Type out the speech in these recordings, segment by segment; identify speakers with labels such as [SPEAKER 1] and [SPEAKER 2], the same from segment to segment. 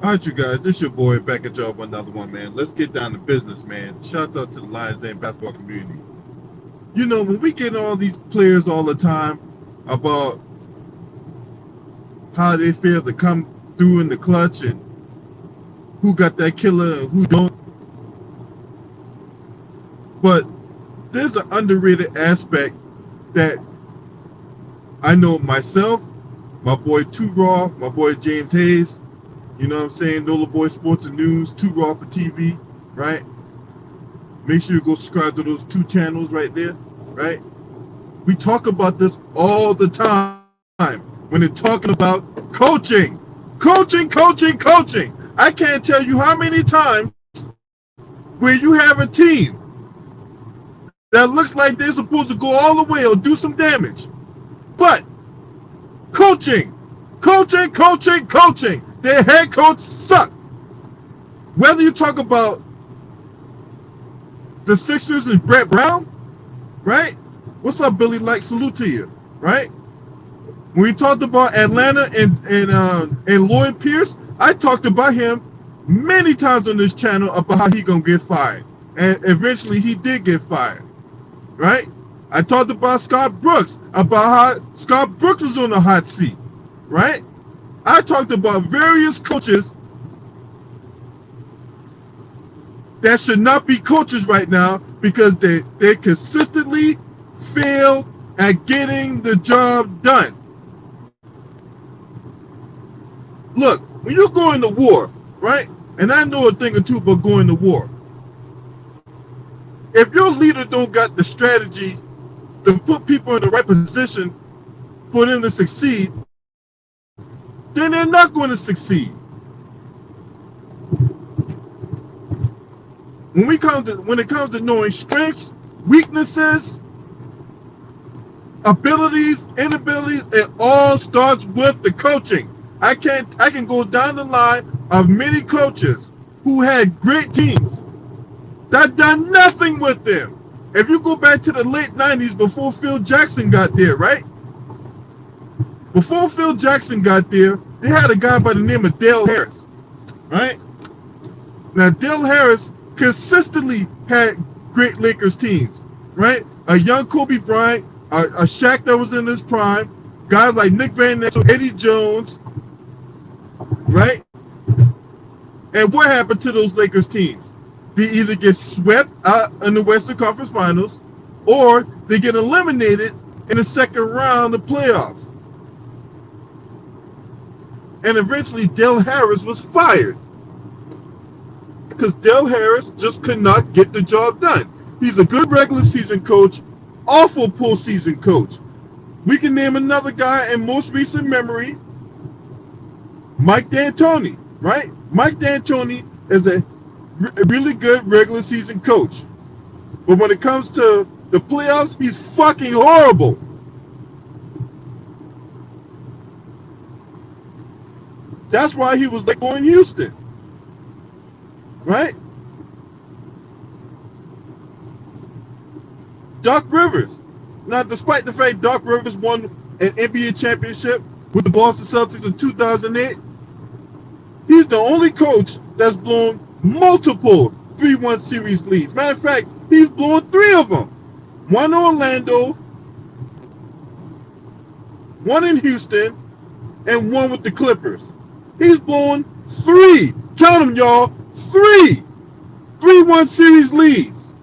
[SPEAKER 1] All right, you guys, this your boy back at y'all with another one, man. Let's get down to business, man. Shouts out to the Lions Den basketball community. You know, when we get all these players all the time about how they feel to come through in the clutch and who got that killer and who don't, but there's an underrated aspect that I know myself, my boy Too Raw, my boy James Hayes, you know what I'm saying, Nola Boy Sports and News, Too Raw for TV, right? Make sure you go subscribe to those two channels right there, right? We talk about this all the time when they're talking about coaching. Coaching. I can't tell you how many times where you have a team that looks like they're supposed to go all the way or do some damage. But coaching. Their head coach suck. Whether you talk about the Sixers and Brett Brown, right? What's up, Billy? Like, salute to you, right? When we talked about Atlanta and Lloyd Pierce, I talked about him many times on this channel about how he gonna get fired, and eventually he did get fired, right? I talked about Scott Brooks, about how Scott Brooks was on the hot seat, right? I talked about various coaches that should not be coaches right now because they consistently fail at getting the job done. Look, when you're going to war, right? And I know a thing or two about going to war. If your leader don't got the strategy to put people in the right position for them to succeed, then they're not going to succeed. When it comes to knowing strengths, weaknesses, abilities, inabilities, it all starts with the coaching. I can go down the line of many coaches who had great teams that done nothing with them. If you go back to the late 90s before Phil Jackson got there, right? Before Phil Jackson got there, they had a guy by the name of Dale Harris, right? Now, Dale Harris consistently had great Lakers teams, right? A young Kobe Bryant, a Shaq that was in his prime, guys like Nick Van Exel, Eddie Jones, right? And what happened to those Lakers teams? They either get swept out in the Western Conference Finals or they get eliminated in the second round of playoffs. And eventually Dale Harris was fired because Dale Harris just could not get the job done. He's a good regular season coach, awful postseason coach. We can name another guy in most recent memory, Mike D'Antoni, right? Mike D'Antoni is a really good regular season coach. But when it comes to the playoffs, he's fucking horrible. That's why he was let go in Houston, right? Doc Rivers. Now, despite the fact Doc Rivers won an NBA championship with the Boston Celtics in 2008, he's the only coach that's blown multiple 3-1 series leads. Matter of fact, he's blown 3 of them. One in Orlando, one in Houston, and one with the Clippers. He's blown 3. Count them, y'all. 3 3-1 series leads.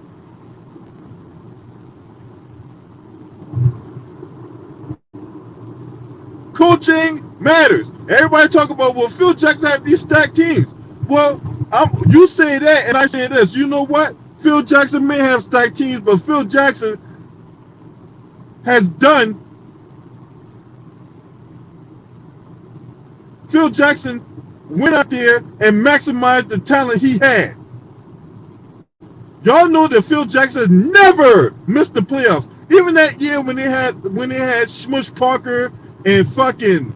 [SPEAKER 1] Coaching matters. Everybody talk about, well, Phil Jackson had these stacked teams. Well, you say that, and I say this. You know what? Phil Jackson may have stacked teams, but Phil Jackson has done. Phil Jackson went out there and maximized the talent he had. Y'all know that Phil Jackson never missed the playoffs. Even that year when they had Smush Parker and fucking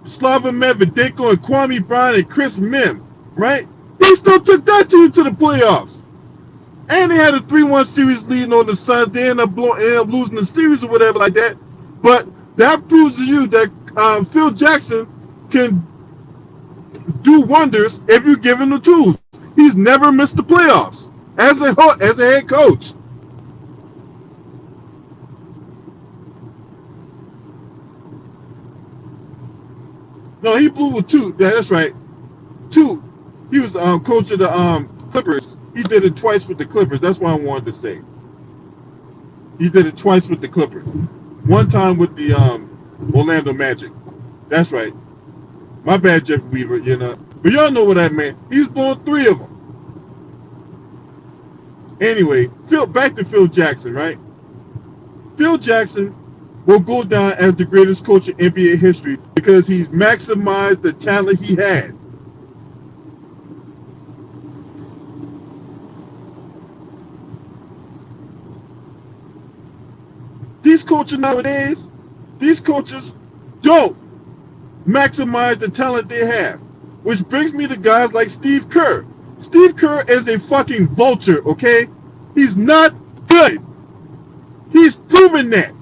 [SPEAKER 1] Slaven Medvedenko and Kwame Brown and Chris Mim, right? He still took that team to the playoffs. And they had a 3-1 series lead on the Suns. They ended up losing the series or whatever like that. But that proves to you that Phil Jackson can do wonders if you give him the tools. He's never missed the playoffs as a head coach. No, he blew with two. Yeah, that's right. Two. He was coach of the Clippers. He did it twice with the Clippers. That's what I wanted to say. He did it twice with the Clippers. One time with the Orlando Magic. That's right. My bad, Jeff Weaver. You know, but y'all know what I meant. He's blown three of them. Anyway, back to Phil Jackson, right? Phil Jackson will go down as the greatest coach in NBA history because he's maximized the talent he had. These coaches nowadays, these coaches don't maximize the talent they have. Which brings me to guys like Steve Kerr. Steve Kerr is a fucking vulture, okay? He's not good. He's proven that.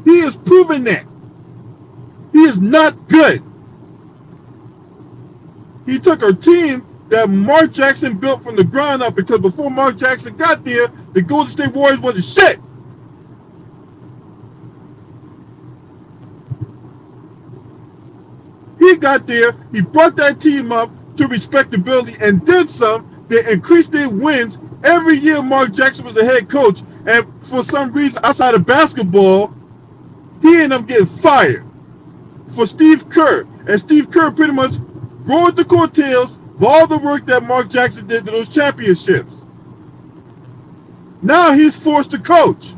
[SPEAKER 1] He has proven that. He is not good. He took a team that Mark Jackson built from the ground up, because before Mark Jackson got there, the Golden State Warriors wasn't shit. He got there, he brought that team up to respectability and did some that increased their wins every year Mark Jackson was the head coach. And for some reason outside of basketball, he ended up getting fired for Steve Kerr. And Steve Kerr pretty much rode the coattails of all the work that Mark Jackson did to those championships. Now he's forced to coach.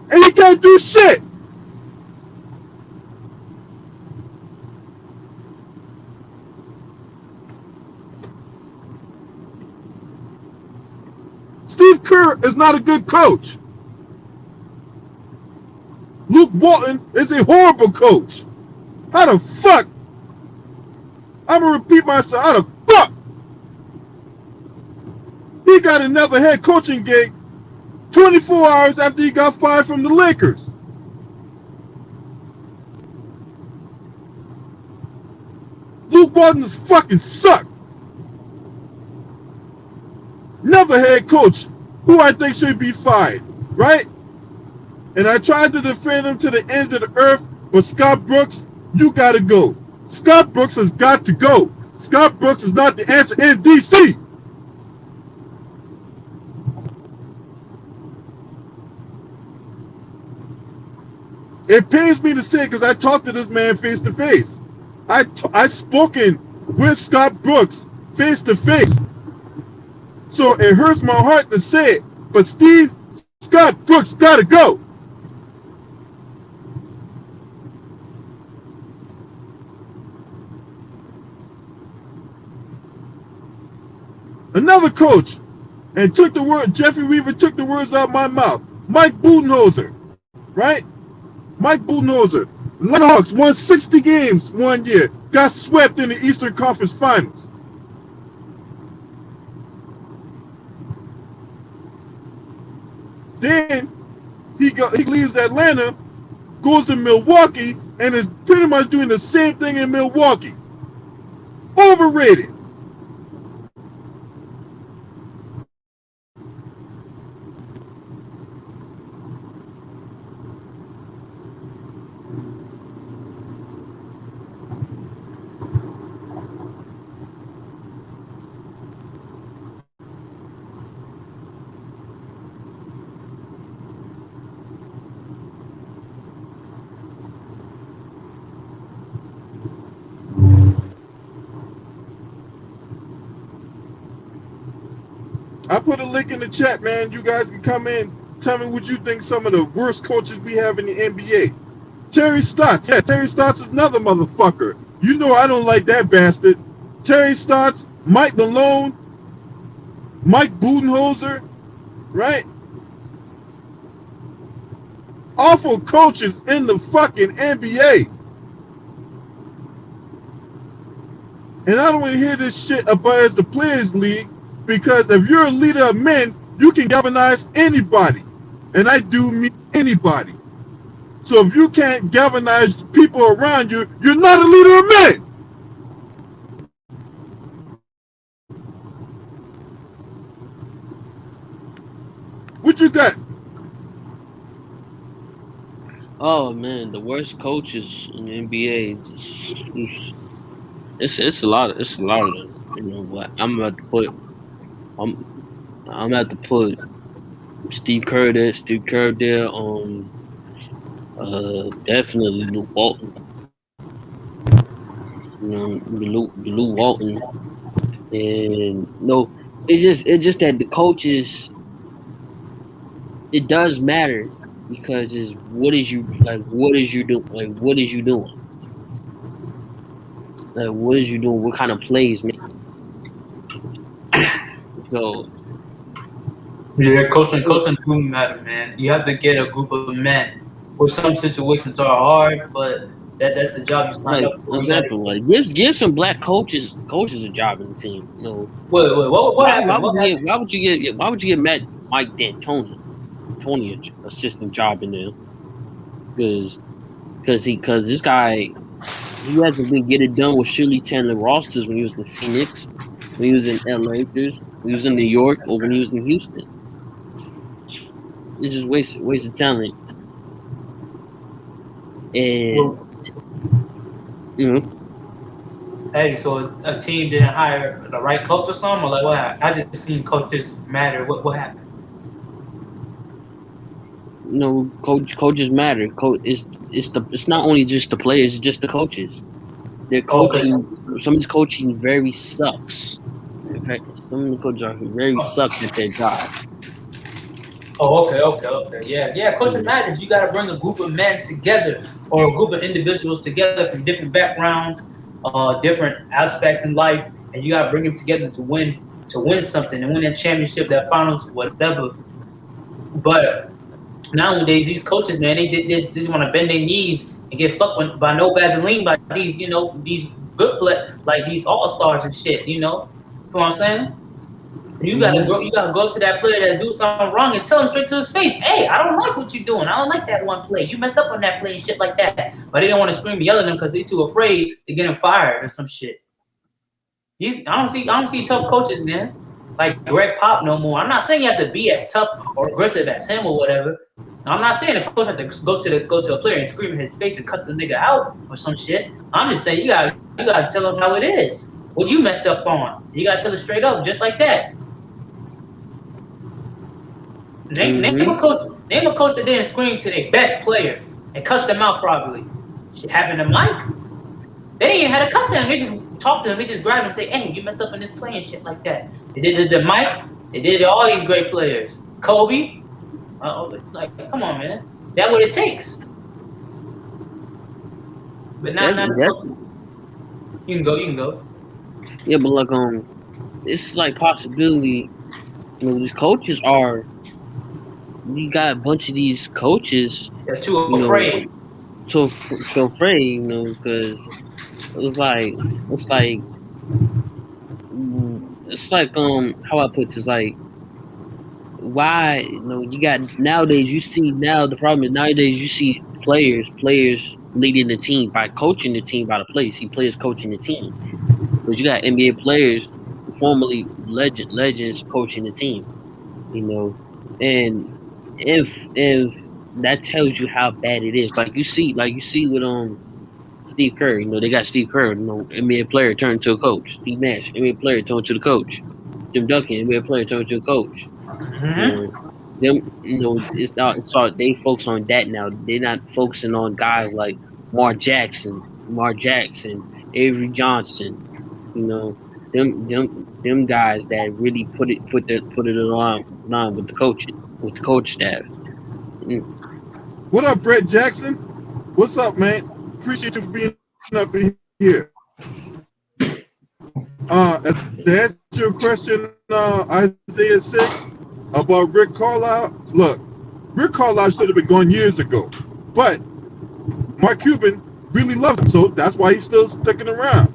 [SPEAKER 1] And he can't do shit. Steve Kerr is not a good coach. Luke Walton is a horrible coach. How the fuck? I'm going to repeat myself. How the fuck? He got another head coaching gig 24 hours after he got fired from the Lakers. Luke Walton is fucking suck. Another head coach who I think should be fired, right? And I tried to defend him to the ends of the earth, but Scott Brooks, you gotta go. Scott Brooks has got to go. Scott Brooks is not the answer in DC. It pains me to say, because I talked to this man face to face. I spoken with Scott Brooks face to face. So it hurts my heart to say it, but Scott Brooks gotta go. Another coach, and Jeffrey Weaver took the words out of my mouth. Mike Budenholzer, right? Mike Budenholzer. Hawks won 60 games one year, got swept in the Eastern Conference Finals. Then he leaves Atlanta, goes to Milwaukee, and is pretty much doing the same thing in Milwaukee. Overrated. I put a link in the chat, man. You guys can come in. Tell me what you think some of the worst coaches we have in the NBA. Terry Stotts. Yeah, Terry Stotts is another motherfucker. You know I don't like that bastard. Terry Stotts, Mike Malone, Mike Budenholzer, right? Awful coaches in the fucking NBA. And I don't want to hear this shit about the Players League, because if you're a leader of men, you can galvanize anybody. And I do mean anybody. So if you can't galvanize people around you, you're not a leader of men. What you got?
[SPEAKER 2] Oh man, the worst coaches in the NBA. It's a lot. It's a lot of them. You know what? I'm I'm about to put Steve Kerr there. Steve Kerr there. Definitely Luke Walton. You know, the Luke Walton, and no, it's just that the coaches. It does matter because it's what is you like. What is you doing? Like what is you doing? Like what is you doing? What kind of plays making? So
[SPEAKER 3] Yeah, coaching do matter, man. You have to get a group of men. Where some situations are hard, but that's the job you signed
[SPEAKER 2] like
[SPEAKER 3] up for. You gotta
[SPEAKER 2] example, like give some black coaches a job in the team. You know,
[SPEAKER 3] wait. What
[SPEAKER 2] why
[SPEAKER 3] happened?
[SPEAKER 2] would
[SPEAKER 3] What
[SPEAKER 2] you
[SPEAKER 3] happened?
[SPEAKER 2] get Matt Mike D'Antoni assistant job in there? Because this guy he hasn't been getting done with Shirley Chandler rosters when he was in Phoenix, when he was in LA Lakers, when he was in New York, or when he was in Houston. It's just wasted talent. And
[SPEAKER 3] Well,
[SPEAKER 2] you know,
[SPEAKER 3] hey, so a team didn't hire the right coach or something, or like what happened? I just seen coaches matter. What happened?
[SPEAKER 2] coaches matter. It's not only just the players, it's just the coaches. Their
[SPEAKER 3] Oh, okay.
[SPEAKER 2] coaching, some of this coaching very sucks. In fact, some of the coaches are very suck at their job.
[SPEAKER 3] Oh, okay. Yeah. Coaching
[SPEAKER 2] You
[SPEAKER 3] matters. You got to bring a group of men together, or a group of individuals together from different backgrounds, different aspects in life, and you got to bring them together to win something, and win that championship, that finals, whatever. But nowadays, these coaches, man, they just want to bend their knees and get fucked by no Vaseline by these, these good like these all stars and shit. You know what I'm saying?
[SPEAKER 2] know,
[SPEAKER 3] You gotta go up to that player that do something wrong and tell him straight to his face, "Hey, I don't like what you're doing. I don't like that one play. You messed up on that play and shit like that." But they don't want to scream and yell at them because they're too afraid to get him fired or some shit. I don't see tough coaches, man. Like Greg Pop no more. I'm not saying you have to be as tough or aggressive as him or whatever. I'm not saying the coach have to go to a player and scream in his face and cuss the nigga out or some shit. I'm just saying you gotta tell him how it is. What you messed up on. You gotta tell it straight up, just like that.
[SPEAKER 2] mm-hmm.
[SPEAKER 3] Name a coach that didn't scream to their best player and cuss them out probably. Shit happened to Mike. They didn't even have to cuss him. They just talk to him. They just grab him and say, "Hey, you messed up in this play and shit like that." They did it to Mike. They did it to all these great players. Kobe. Like, come on, man. That's what it takes. But not
[SPEAKER 2] That's
[SPEAKER 3] you can go. You can go.
[SPEAKER 2] yeah, but like it's like possibility. These coaches are. You got a bunch of these coaches.
[SPEAKER 3] They're too
[SPEAKER 2] You know,
[SPEAKER 3] afraid.
[SPEAKER 2] so afraid. Because it's like it's like it's like how I put this like why you got nowadays you see now the problem is nowadays you see players leading the team by coaching the team by the players. See players coaching the team. But you got NBA players formerly legends coaching the team. And if that tells you how bad it is. Like you see with Steve Kerr, they got Steve Kerr, NBA player turned to a coach. Steve Nash, NBA player turned to the coach. Tim Duncan, NBA player turned to a coach. You
[SPEAKER 3] Mm-hmm.
[SPEAKER 2] know, them, it's all they focus on that now. They're not focusing on guys like Mark Jackson, Avery Johnson. You know, them guys that really put it on with the coaching, with the coach staff. Mm.
[SPEAKER 1] What up, Brett Jackson? What's up, man? Appreciate you for being up in here. To answer your question, Isaiah 6 about Rick Carlisle. Look, Rick Carlisle should have been gone years ago, but Mark Cuban really loves him, so that's why he's still sticking around.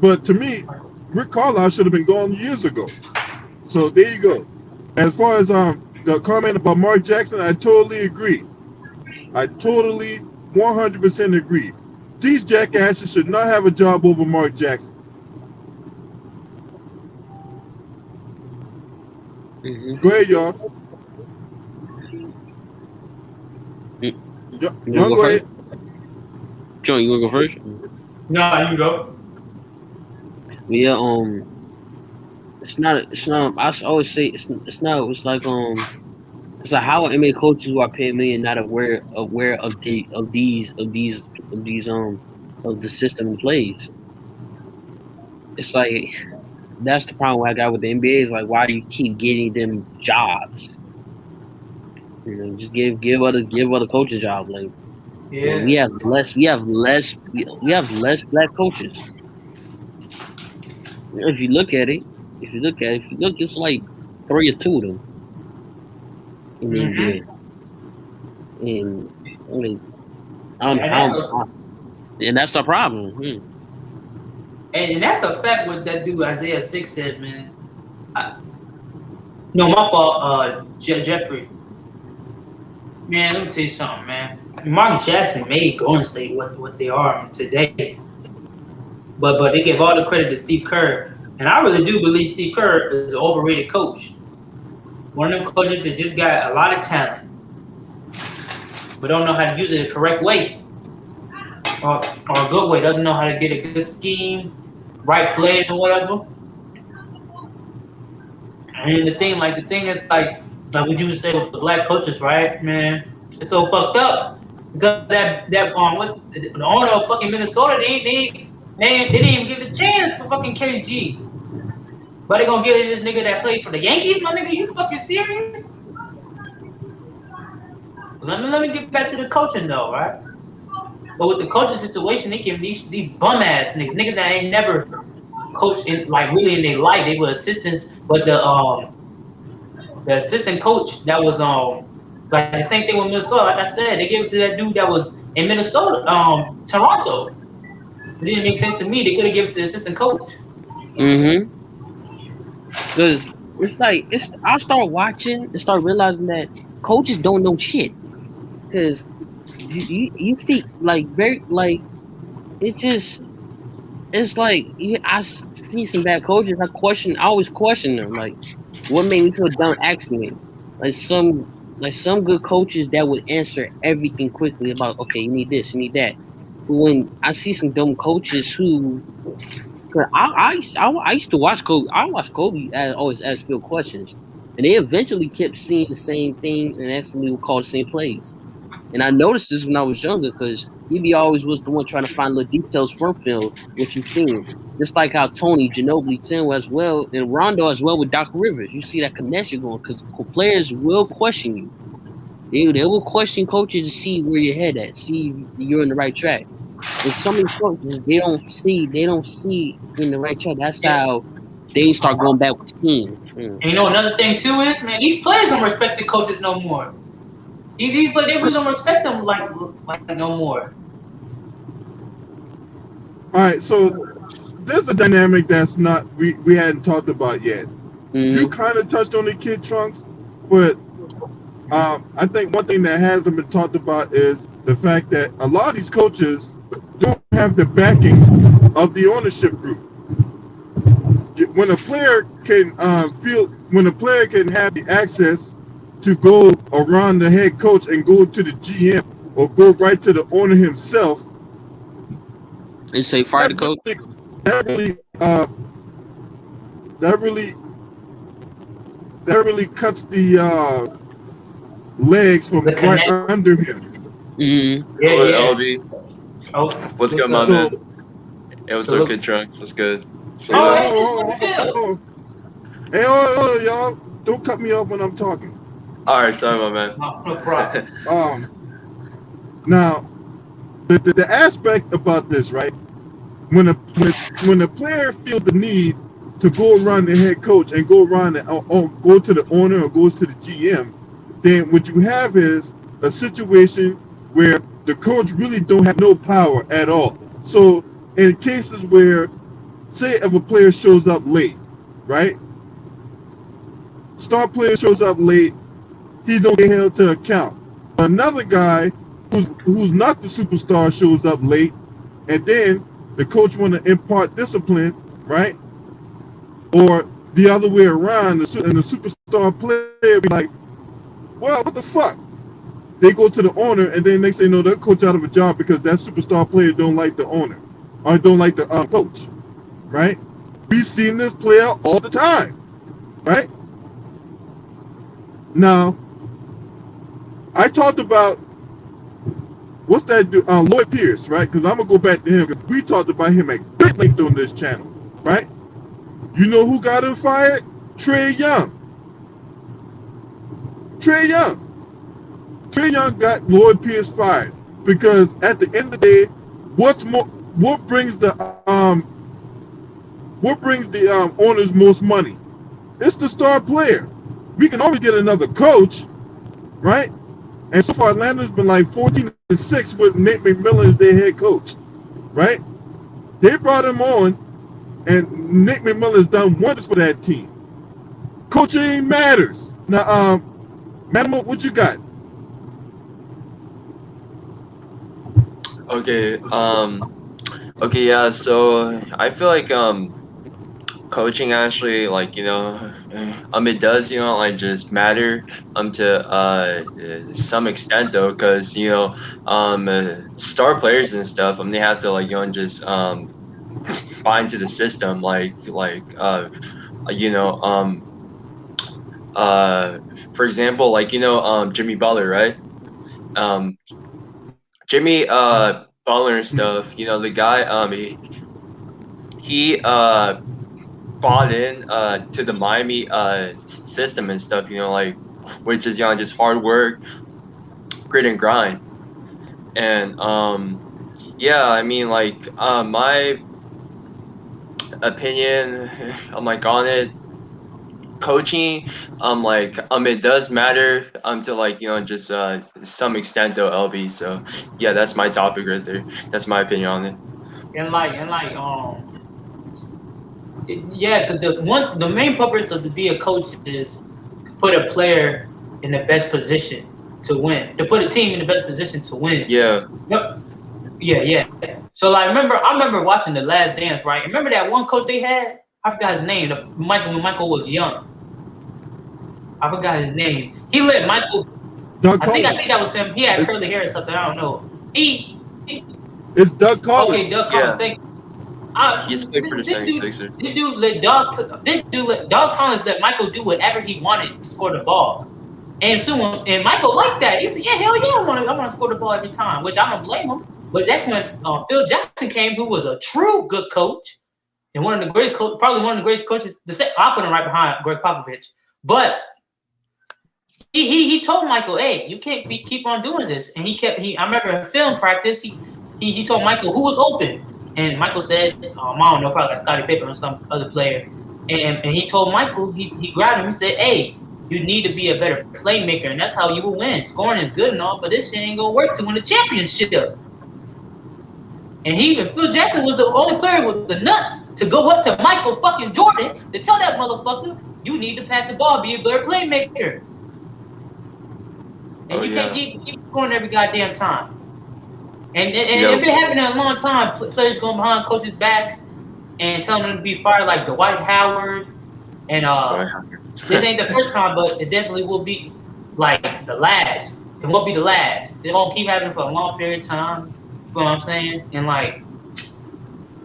[SPEAKER 1] But to me, Rick Carlisle should have been gone years ago. So there you go. As far as the comment about Mark Jackson, I totally agree. I totally 100% agree. These jackasses should not have a job over Mark Jackson. Go ahead, y'all.
[SPEAKER 2] You
[SPEAKER 1] Y'all
[SPEAKER 2] wanna go
[SPEAKER 1] go ahead.
[SPEAKER 2] first? John, you wanna go first?
[SPEAKER 3] No, you go.
[SPEAKER 2] Yeah, it's not. Always say it's not. It's like how NBA coaches who are paid million not aware of of the system in place. It's like that's the problem I got with the NBA is like why do you keep getting them jobs? Just give other coaches jobs. Like we
[SPEAKER 3] Yeah.
[SPEAKER 2] have less black coaches. If you look at it, it's like 3 or 2 of them in the
[SPEAKER 3] Mm-hmm.
[SPEAKER 2] NBA, and I mean,
[SPEAKER 3] And that's a
[SPEAKER 2] and that's the problem.
[SPEAKER 3] and that's a fact what that dude Isaiah 6 said, man. No, my fault, Jeffrey. Man, let me tell you something, man. Martin Jackson made Golden State what they are today. But they give all the credit to Steve Kerr. And I really do believe Steve Kerr is an overrated coach. One of them coaches that just got a lot of talent, but don't know how to use it the correct way. Or a good way, doesn't know how to get a good scheme, right players or whatever. And the thing is like what you say with the black coaches, right, man? It's so fucked up because that what the owner of fucking Minnesota, they didn't even give a chance for fucking KG. But they gonna give it this nigga that played for the Yankees, my nigga. You fucking serious? Let me get back to the coaching though, right? But with the coaching situation, they give these bum ass niggas that ain't never coached in like really in their life. They were assistants, but the assistant coach that was like the same thing with Minnesota. Like I said, they gave it to that dude that was in Minnesota, Toronto. It didn't make sense to me. They could have given it to the assistant coach.
[SPEAKER 2] Mm-hmm. Because I start watching and start realizing that coaches don't know shit. Because you speak like very like it's like I see some bad coaches. I always question them. Like, what made me feel dumb asking me? Like some good coaches that would answer everything quickly about okay, you need this, you need that. But when I see some dumb coaches who, 'cause I used to watch Kobe. I watched Kobe always ask Phil questions, and they eventually kept seeing the same thing and actually would call the same plays. And I noticed this when I was younger because he always was the one trying to find little details from Phil, what you've seen. Just like how Tony, Ginobili, Tim as well, and Rondo as well with Doc Rivers. You see that connection going because players will question you. They will question coaches to see where your head at, see if you're in the right track. And some of these coaches, they don't see in the right track. That's
[SPEAKER 3] Yeah.
[SPEAKER 2] how they start going back with the team.
[SPEAKER 3] And you know another thing too is, man, these players don't respect the coaches no more. These but they really don't respect them like no more.
[SPEAKER 1] All right, so there's a dynamic that's not we hadn't talked about yet. You kind of touched on the Kid Trunks, but I think one thing that hasn't been talked about is the fact that a lot of these coaches don't have the backing of the ownership group. When a player can when a player can have the access to go around the head coach and go to the GM or go right to the owner himself,
[SPEAKER 2] and say fire the coach.
[SPEAKER 1] That really cuts the legs from right under him.
[SPEAKER 2] Mm-hmm.
[SPEAKER 3] Yeah.
[SPEAKER 4] LB.
[SPEAKER 3] Oh,
[SPEAKER 4] what's good, my man? Hey, what's up, Kid Trunks? What's good? So,
[SPEAKER 1] Hey, y'all! Don't cut me off when I'm talking.
[SPEAKER 4] All right, sorry, my man.
[SPEAKER 3] No problem.
[SPEAKER 1] Now, the aspect about this, right? When a player feels the need to go around the head coach and go around go to the owner or goes to the GM, then what you have is a situation where the coach really don't have no power at all. So in cases where, say, if a player shows up late, right? Star player shows up late, he don't get held to account. Another guy who's not the superstar shows up late, and then the coach want to impart discipline, right? Or the other way around, and the superstar player be like, well, what the fuck? They go to the owner, and then they say, no, that coach out of a job because that superstar player don't like the owner or don't like the coach, right? We've seen this play out all the time, right? Now, I talked about what's that dude, Lloyd Pierce, right? Because I'm gonna go back to him because we talked about him at great length on this channel, right? You know who got him fired? Trae Young. Trae Young. Trae Young got Lloyd Pierce fired because at the end of the day, what brings the owners most money? It's the star player. We can always get another coach, right? And so far, Atlanta's been like 14-6 with Nate McMillan as their head coach, right? They brought him on, and Nate McMillan's done wonders for that team. Coaching matters. Now, Madam, what you got?
[SPEAKER 4] Okay. Okay. Yeah. So I feel like coaching actually, like, it does, like, just matter to some extent, though, because star players and stuff, they have to, like, just buy into the system, you know for example, like, Jimmy Butler, right? Jimmy Butler and stuff, the guy, he bought in to the Miami system and stuff, like, which is, just hard work, grit and grind. And yeah, I mean, like, my opinion, I'm like on it, coaching, like, it does matter to, like, just some extent, though, LB. So yeah, that's my topic right there. That's my opinion on it.
[SPEAKER 3] Yeah, the main purpose of to be a coach is to put a player in the best position to win, to put a team in the best position to win.
[SPEAKER 4] Yeah.
[SPEAKER 3] Yeah. So, like, I remember watching The Last Dance, right? Remember that one coach they had? I forgot his name. When Michael was young. I forgot his name. He let Michael.
[SPEAKER 1] Doug
[SPEAKER 3] I think
[SPEAKER 1] Collins.
[SPEAKER 3] that was him. He had curly hair or something. I don't know.
[SPEAKER 1] It's Doug Collins.
[SPEAKER 3] Okay, Doug Collins.
[SPEAKER 4] Yeah.
[SPEAKER 3] Thank you.
[SPEAKER 4] He's played for the 76ers.
[SPEAKER 3] This dude let Doug Collins let Michael do whatever he wanted to score the ball. And and Michael liked that. He said, "Yeah, hell yeah, I want to score the ball every time," which I don't blame him. But that's when Phil Jackson came, who was a true good coach and one of the greatest probably one of the greatest coaches. I'll put him right behind Greg Popovich. But he told Michael, "Hey, you can't keep on doing this." And I remember in film practice, he told Michael who was open. And Michael said, I don't know, probably like Scottie Pippen or some other player. And he told Michael, he grabbed him, he said, "Hey, you need to be a better playmaker, and that's how you will win. Scoring is good and all, but this shit ain't gonna work to win the championship." And Phil Jackson was the only player with the nuts to go up to Michael fucking Jordan to tell that motherfucker, "You need to pass the ball, be a better playmaker." And you can't keep scoring every goddamn time. And it's been happening a long time. Players going behind coaches' backs and telling them to be fired, like Dwight Howard. And this ain't the first time, but it definitely will be like the last. It won't be the last. It won't keep happening for a long period of time. You know what I'm saying? And like,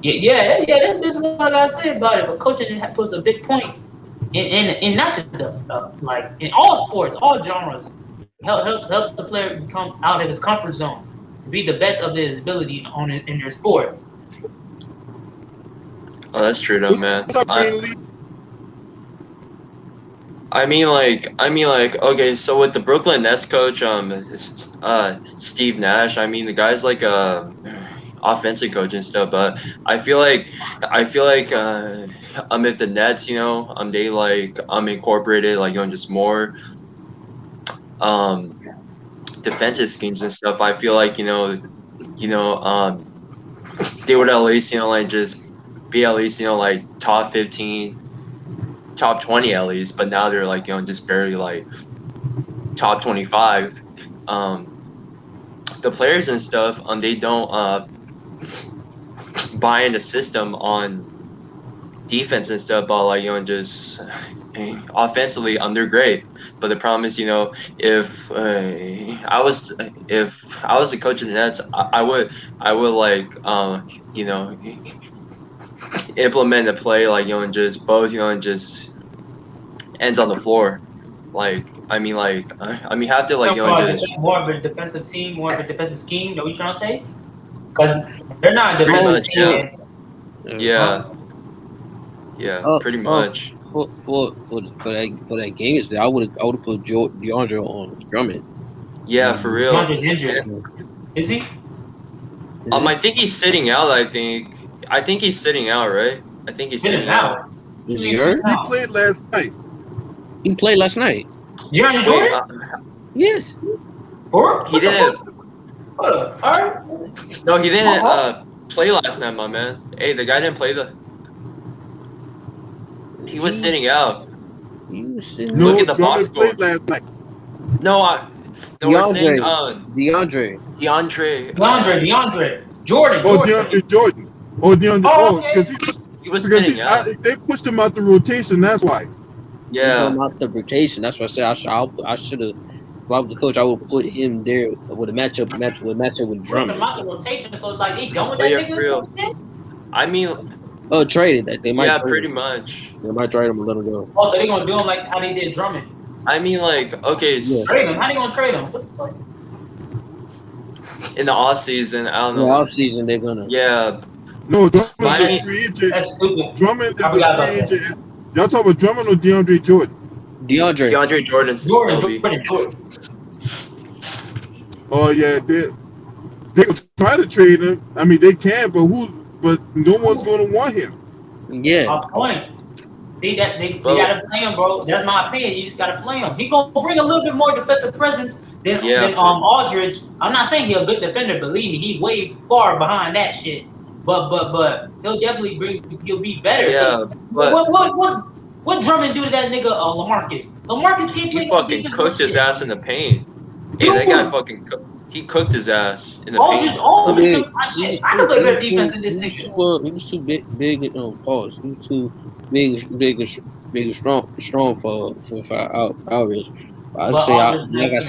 [SPEAKER 3] yeah, that's what I gotta say about it. But coaching puts a big point in not just like in all sports, all genres. Helps the player become out of his comfort zone. Be the best of his ability in their sport.
[SPEAKER 4] Oh, that's true, though, man. I mean, like, okay, so with the Brooklyn Nets coach, Steve Nash, I mean, the guy's like a offensive coach and stuff, but I feel like if the Nets, they like incorporated, like, just more defensive schemes and stuff, I feel like, they would at least, like, just be at least, like, top 15, top 20 at least, but now they're like, just barely like top 25. The the players and stuff, they don't buy in the system on defense and stuff, but like just offensively, they're great. But the problem is, if I was a coach of the Nets, I would like implement a play like and just both and just ends on the floor. Like have to like just
[SPEAKER 3] more of a defensive team, more of a defensive scheme. Know what you trying to say? Because they're not a
[SPEAKER 4] pretty
[SPEAKER 3] defensive
[SPEAKER 4] much,
[SPEAKER 3] team.
[SPEAKER 4] pretty much.
[SPEAKER 2] For that game yesterday, I would have put DeAndre on Drummond.
[SPEAKER 4] Yeah, for real.
[SPEAKER 3] DeAndre's injured. Is he?
[SPEAKER 4] I think he's sitting out. I think he's sitting out, right? I think he's sitting out.
[SPEAKER 2] Is he hurt?
[SPEAKER 1] He played last night.
[SPEAKER 2] He played last night.
[SPEAKER 3] DeAndre Jordan?
[SPEAKER 2] Yes.
[SPEAKER 4] He didn't.
[SPEAKER 3] Hold up. All right.
[SPEAKER 4] No, he didn't play last night, my man. Hey, the guy didn't play He was sitting out.
[SPEAKER 2] He was sitting.
[SPEAKER 4] Look at the box score.
[SPEAKER 1] Played last night.
[SPEAKER 4] No, we're saying
[SPEAKER 2] DeAndre.
[SPEAKER 3] Jordan.
[SPEAKER 1] Oh, DeAndre Jordan. Oh, DeAndre.
[SPEAKER 3] Oh, okay.
[SPEAKER 1] Because
[SPEAKER 4] he was sitting out.
[SPEAKER 1] They pushed him out the rotation. That's why.
[SPEAKER 4] Yeah.
[SPEAKER 2] Not the rotation. That's what I said. I should have. If I was the coach, I would put him there with a matchup with Drummond.
[SPEAKER 3] Not the rotation, so it's like they done with that nigga.
[SPEAKER 4] I mean,
[SPEAKER 2] traded that they might.
[SPEAKER 4] Yeah,
[SPEAKER 2] trade
[SPEAKER 4] pretty
[SPEAKER 2] him.
[SPEAKER 4] much.
[SPEAKER 2] They might trade him and let him go.
[SPEAKER 3] Oh, so they gonna do him like how they did Drummond.
[SPEAKER 4] I mean, like, okay.
[SPEAKER 2] Yeah.
[SPEAKER 3] Trade him. How they gonna trade him? What the fuck?
[SPEAKER 4] In the off season, I don't know.
[SPEAKER 2] In the off season, they're gonna.
[SPEAKER 4] Yeah.
[SPEAKER 1] No, Drummond is a free agent.
[SPEAKER 3] That's stupid.
[SPEAKER 1] Drummond is a free agent. Y'all talking about Drummond or DeAndre Jordan?
[SPEAKER 2] DeAndre
[SPEAKER 4] Jordan's
[SPEAKER 3] Jordan.
[SPEAKER 1] Oh yeah, they could try to trade him. I mean, they can, but no one's going to want him.
[SPEAKER 2] Yeah.
[SPEAKER 3] My point. They gotta play him, bro. That's my opinion. You just gotta play him. He gonna bring a little bit more defensive presence than Aldridge. I'm not saying he's a good defender. Believe me, he's way far behind that shit. But he'll definitely he'll be better.
[SPEAKER 4] Yeah. But
[SPEAKER 3] what Drummond do to that nigga LaMarcus? LaMarcus can't play.
[SPEAKER 4] He fucking cooked his ass in the paint. Hey, that guy fucking he cooked his ass in the paint.
[SPEAKER 3] I could play better defense in this nigga.
[SPEAKER 2] He was too big. Pause. He was too big and strong for Aldridge. Like I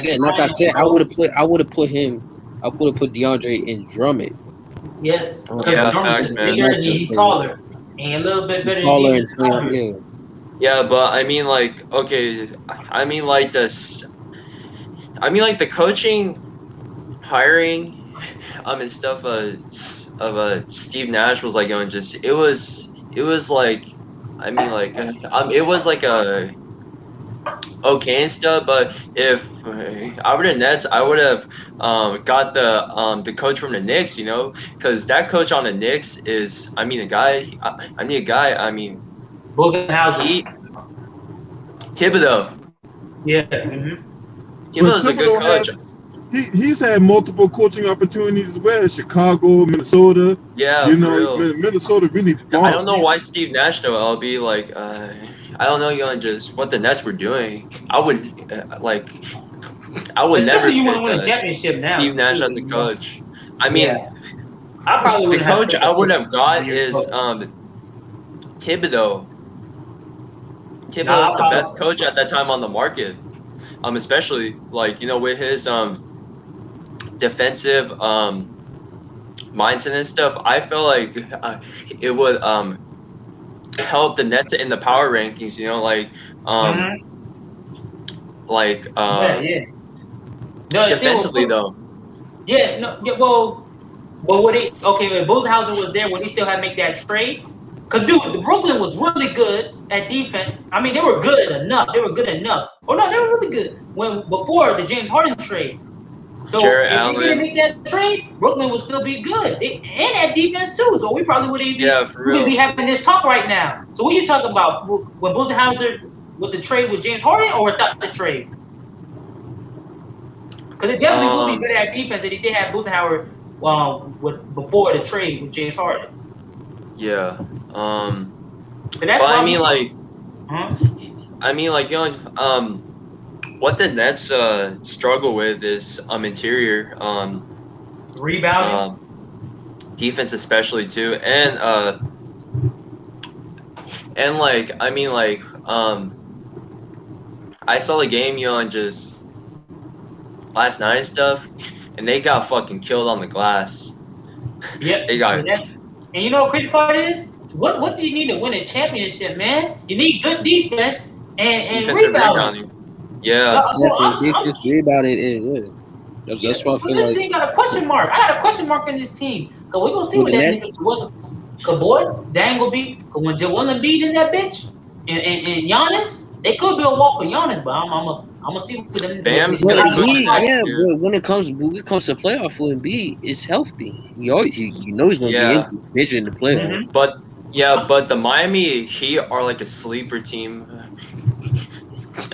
[SPEAKER 2] said, I would have put DeAndre in Drummond.
[SPEAKER 3] Yes.
[SPEAKER 4] Yeah, facts, man.
[SPEAKER 3] He's taller and a little bit better.
[SPEAKER 2] Taller and smaller. Yeah.
[SPEAKER 4] Yeah, but I mean, like, okay, I mean, like the coaching, hiring, and stuff of Steve Nash was like it was like, I mean, like, it was like a okay and stuff. But if I were the Nets, I would have got the coach from the Knicks, because that coach on the Knicks is, I mean, Thibodeau.
[SPEAKER 3] Yeah.
[SPEAKER 4] Thibodeau's a good coach.
[SPEAKER 1] He's had multiple coaching opportunities as well. Chicago, Minnesota.
[SPEAKER 4] Yeah,
[SPEAKER 1] Minnesota really.
[SPEAKER 4] I don't know why Steve Nash though. I'll be like, I don't know, just what the Nets were doing. I would never
[SPEAKER 3] pick championship now.
[SPEAKER 4] Steve Nash as a coach. I mean, the coach I would have got is Thibodeau. Thibodeau is the best coach at that time on the market. Especially with his defensive mindset and stuff. I felt like it would help the Nets in the power rankings. Defensively though.
[SPEAKER 3] Yeah. No. Yeah, well, when Budenholzer was there, when he still had to make that trade. Cause dude, Brooklyn was really good at defense. I mean, they were good enough. Oh no, they were really good before the James Harden trade. So if they didn't make that trade, Brooklyn would still be good. And at defense too. So we probably wouldn't even be having this talk right now. So what are you talking about? When Budenholzer with the trade with James Harden or without the trade? Because it definitely would be good at defense if he did have Budenholzer before the trade with James Harden.
[SPEAKER 4] Yeah.
[SPEAKER 3] But I mean,
[SPEAKER 4] what the Nets struggle with is interior.
[SPEAKER 3] Rebounding.
[SPEAKER 4] Defense especially too, and like I mean like I saw the game, and just last night and stuff, and they got fucking killed on the glass.
[SPEAKER 3] Yep.
[SPEAKER 4] They got
[SPEAKER 3] And you know what crazy part is? What do you need to win a championship, man? You need good defense and
[SPEAKER 4] defensive
[SPEAKER 3] rebounding.
[SPEAKER 4] rebounding. Yeah.
[SPEAKER 2] Defense rebounded and that's why I feel
[SPEAKER 3] this
[SPEAKER 2] like
[SPEAKER 3] team got a question mark. I got a question mark in this team. Cause we gonna see
[SPEAKER 2] with
[SPEAKER 3] what
[SPEAKER 2] the
[SPEAKER 3] that
[SPEAKER 2] Nets.
[SPEAKER 3] nigga was. Cause boy, that ain't gonna be. Cause when Joel Embiid in that bitch and Giannis, they could be a walk with Giannis, but I'm gonna see what them.
[SPEAKER 4] Bam's
[SPEAKER 2] But
[SPEAKER 4] gonna cook you
[SPEAKER 2] Embiid,
[SPEAKER 4] next
[SPEAKER 2] yeah,
[SPEAKER 4] year.
[SPEAKER 2] but when it comes to playoff for Embiid, it's healthy. You know he's gonna get
[SPEAKER 4] Yeah.
[SPEAKER 2] into pitch in the playoff.
[SPEAKER 4] But the Miami Heat are like a sleeper team.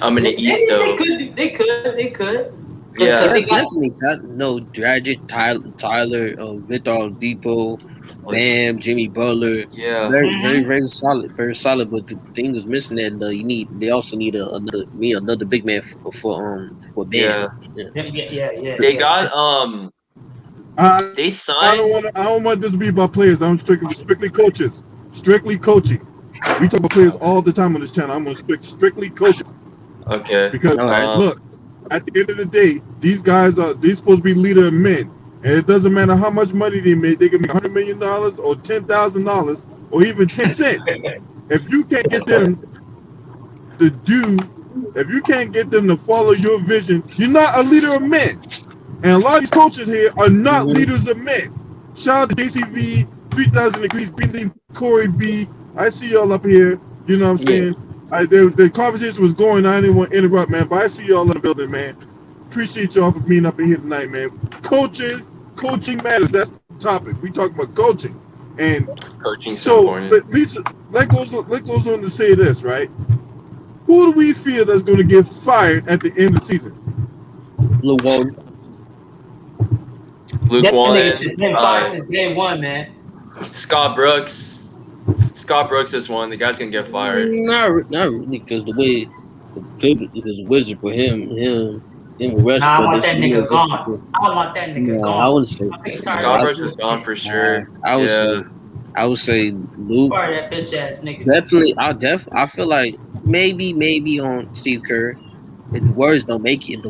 [SPEAKER 4] I'm in the East though.
[SPEAKER 3] They could.
[SPEAKER 4] Yeah.
[SPEAKER 3] They got,
[SPEAKER 2] Definitely Dragic, Tyler, Victor Depot, Bam, Jimmy Butler.
[SPEAKER 4] Yeah.
[SPEAKER 2] Very solid, very solid. But the thing is missing that they also need another big man for Bam.
[SPEAKER 4] Yeah.
[SPEAKER 3] yeah.
[SPEAKER 4] They got they
[SPEAKER 1] I
[SPEAKER 4] signed.
[SPEAKER 1] I don't want this to be about players. I'm strictly coaches. Strictly coaching. We talk about players all the time on this channel. I'm gonna strictly coaches.
[SPEAKER 4] Okay.
[SPEAKER 1] Because
[SPEAKER 2] All right.
[SPEAKER 1] look, at the end of the day, these guys they're supposed to be leader of men. And it doesn't matter how much money they make, they can make $100 million or $10,000 or even 10 cents. If you can't get them if you can't get them to follow your vision, you're not a leader of men. And a lot of these coaches here are not leaders of men. Shout out to JCV, 3000 Degrees, B. Corey B. I see y'all up here. You know what I'm saying? The conversation was going. I didn't want to interrupt, man. But I see y'all in the building, man. Appreciate y'all for being up in here tonight, man. Coaching matters. That's the topic. We talk about coaching. And
[SPEAKER 4] Coaching so important.
[SPEAKER 1] Lisa, that goes on to say this, right? Who do we feel that's going to get fired at the end of the season?
[SPEAKER 2] Luke Walton.
[SPEAKER 4] Luke
[SPEAKER 3] that
[SPEAKER 4] Walton.
[SPEAKER 3] nigga just been fired since day one, man.
[SPEAKER 4] Scott Brooks is one. The guy's gonna get fired.
[SPEAKER 2] Not really, because the Wizard put him with Westbrook.
[SPEAKER 3] I want that nigga gone.
[SPEAKER 2] I wouldn't say
[SPEAKER 4] Scott Brooks is gone for sure.
[SPEAKER 2] I would say Luke.
[SPEAKER 3] Fire that bitch ass nigga.
[SPEAKER 2] Definitely, I feel like maybe on Steve Kerr. If the words don't make it,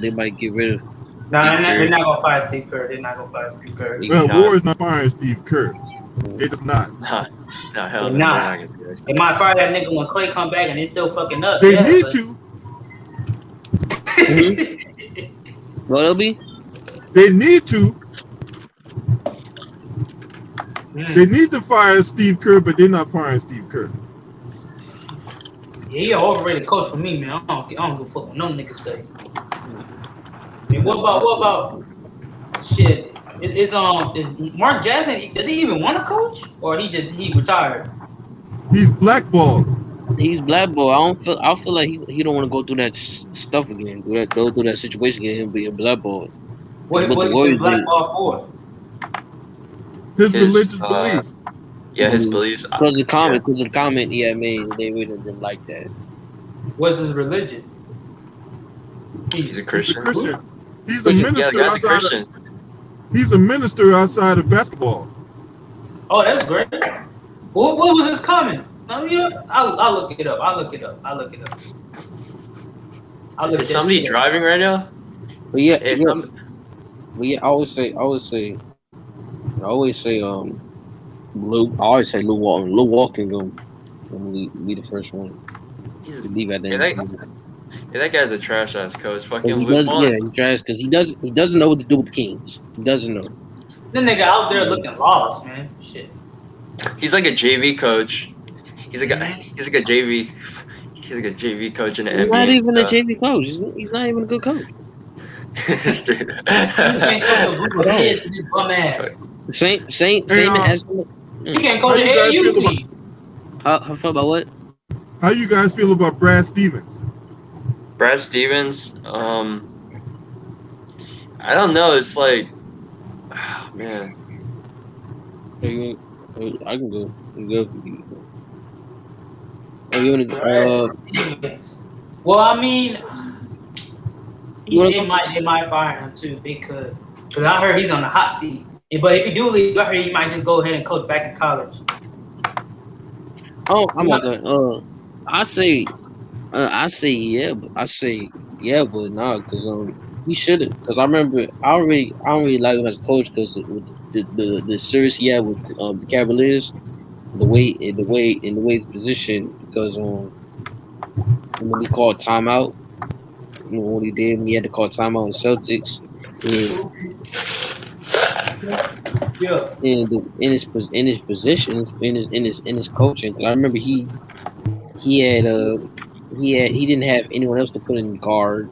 [SPEAKER 2] they might get rid of.
[SPEAKER 3] They're not gonna fire Steve Kerr.
[SPEAKER 1] Well, Warriors not firing Steve Kerr. They just not.
[SPEAKER 4] No, hell no.
[SPEAKER 3] Nah. They might fire that nigga when Clay come back and they still fucking up.
[SPEAKER 1] They need to.
[SPEAKER 2] What it'll be?
[SPEAKER 1] They need to. They need to fire Steve Kerr, but they're not firing Steve Kerr.
[SPEAKER 3] Yeah, he an overrated coach for me, man. I don't give a fuck what no nigga say. And what about shit? Is Mark Jackson? Does he even want to coach, or he retired?
[SPEAKER 1] He's blackballed.
[SPEAKER 2] He's blackballed. I feel like he don't want to go through that stuff again. Go through that situation again. Him being blackballed.
[SPEAKER 3] What he blackballed for?
[SPEAKER 1] His religious beliefs.
[SPEAKER 4] Yeah, his beliefs.
[SPEAKER 2] Because of the comment he had made, they really didn't like that.
[SPEAKER 3] What's his religion?
[SPEAKER 4] He's a Christian.
[SPEAKER 1] He's a minister.
[SPEAKER 4] Yeah, the guy's a Christian.
[SPEAKER 1] He's a minister outside of basketball.
[SPEAKER 3] Oh, that's great. What was his comment? I'll look it up.
[SPEAKER 4] Is somebody driving right now?
[SPEAKER 2] But yeah, I always say Luke. I always say Luke Walton. Luke Walton gonna be the first one.
[SPEAKER 4] That guy's a trash ass coach. Fucking
[SPEAKER 2] he's trash because he doesn't know what to do with the Kings. He doesn't know.
[SPEAKER 3] That nigga out there looking lost, man. Shit.
[SPEAKER 4] He's like a JV coach. He's like a JV coach in the NBA.
[SPEAKER 2] He's not even a JV coach. He's not even a good coach.
[SPEAKER 4] Straight up.
[SPEAKER 2] Same as
[SPEAKER 3] he can't coach the AAU team.
[SPEAKER 2] How feel about what?
[SPEAKER 1] How you guys feel about Brad Stevens?
[SPEAKER 4] Brad Stevens, I don't know. It's like, oh, man.
[SPEAKER 2] I can go. You want to?
[SPEAKER 3] Well, I mean, they might fire him too. They could. Because I heard he's on the hot seat. But if he do leave, I heard he might just go ahead and coach back in college.
[SPEAKER 2] Oh, I'm gonna. I say yeah, but no, because he should have. Because I remember, I don't really like him as a coach because the serious he had with the Cavaliers, the way his position, because when he called timeout, what he did when he had to call timeout on the Celtics,
[SPEAKER 3] Yeah.
[SPEAKER 2] in his position, in his coaching. 'Cause I remember he had he didn't have anyone else to put in guard,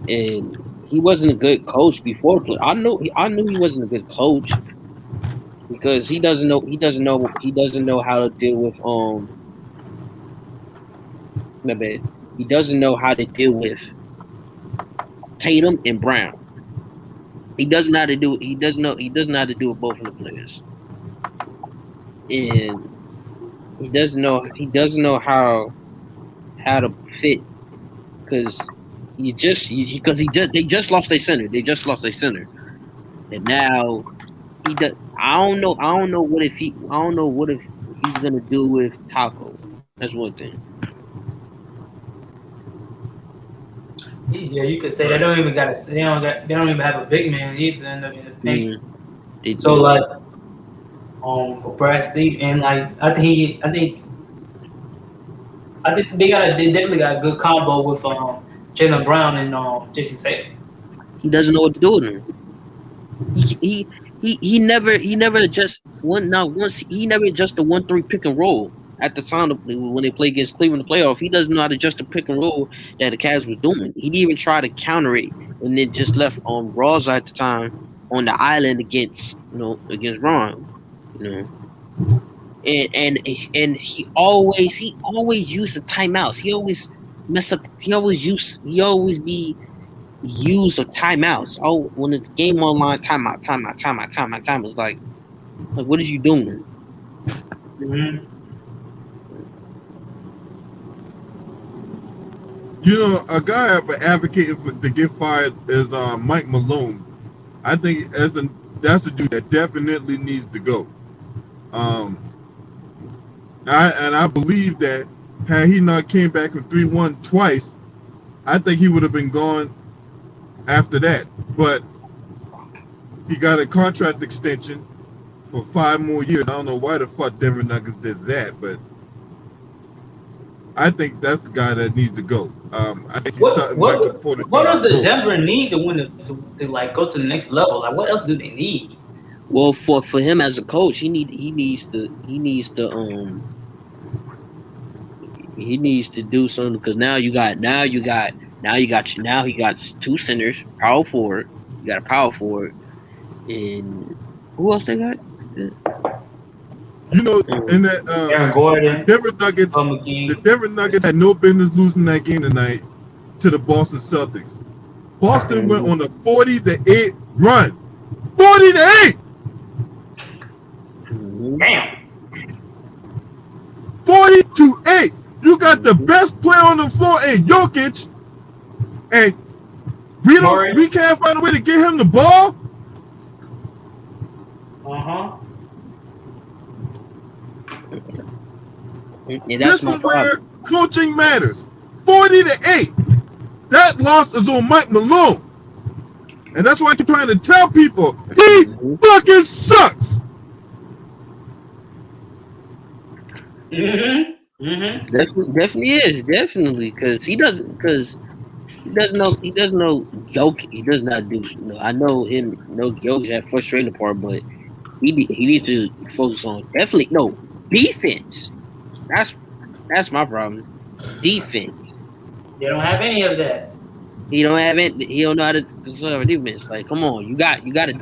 [SPEAKER 2] and he wasn't a good coach before the play. I knew he wasn't a good coach because he doesn't know how to deal with my bad. He doesn't know how to deal with Tatum and Brown. He doesn't know how to do it. He doesn't know how to do it both of the players, and he doesn't know how to fit because they just lost their center. They just lost their center, and now he does. I don't know what if he's gonna do with Taco. That's one thing.
[SPEAKER 3] Yeah, you could say they don't even have a big man either in the paint. So like for Brad Steve and like I think they definitely got a good combo with Jaylen Brown and Jason Tatum.
[SPEAKER 2] He doesn't know what to do with him. He never adjust he never adjust the 1-3 pick and roll at the time when they play against Cleveland in the playoff. He doesn't know how to adjust the pick and roll that the Cavs was doing. He didn't even try to counter it, and then just left on Rawls at the time on the island against Ron, and he always used the timeouts. He always mess up. He always be use of timeouts. Oh, when it's game online, timeout. It's like what is you doing?
[SPEAKER 3] Mm-hmm.
[SPEAKER 1] A guy I've been advocating to get fired is Mike Malone. I think that's a dude that definitely needs to go. I believe that had he not came back from 3-1 twice, I think he would have been gone after that. But he got a contract extension for 5 more years. I don't know why the fuck Denver Nuggets did that, but I think that's the guy that needs to go. I think he's starting Michael Porter.
[SPEAKER 3] What does the Denver need to win to like go to the next level? Like what else do they need?
[SPEAKER 2] Well, for him as a coach, he needs to do something because now he got 2 centers, power forward. You got a power forward, and who else they got?
[SPEAKER 1] In that
[SPEAKER 3] Aaron Gordon,
[SPEAKER 1] the Denver Nuggets had no business losing that game tonight to the Boston Celtics. Boston went on a 40-8 run. 40-8.
[SPEAKER 3] Damn.
[SPEAKER 1] 40-8. You got the best player on the floor in Jokic, and we can't find a way to get him the ball.
[SPEAKER 2] Yeah,
[SPEAKER 1] this is where coaching matters. 40-8. That loss is on Mike Malone, and that's why I keep trying to tell people he fucking sucks.
[SPEAKER 2] Definitely is because he doesn't know joke. He does not do. I know him. No joke that frustrating part, but he needs to focus on defense. That's my problem. Defense.
[SPEAKER 3] They don't have any of that.
[SPEAKER 2] He don't have it. He don't know how to serve defense. Like, come on, you got a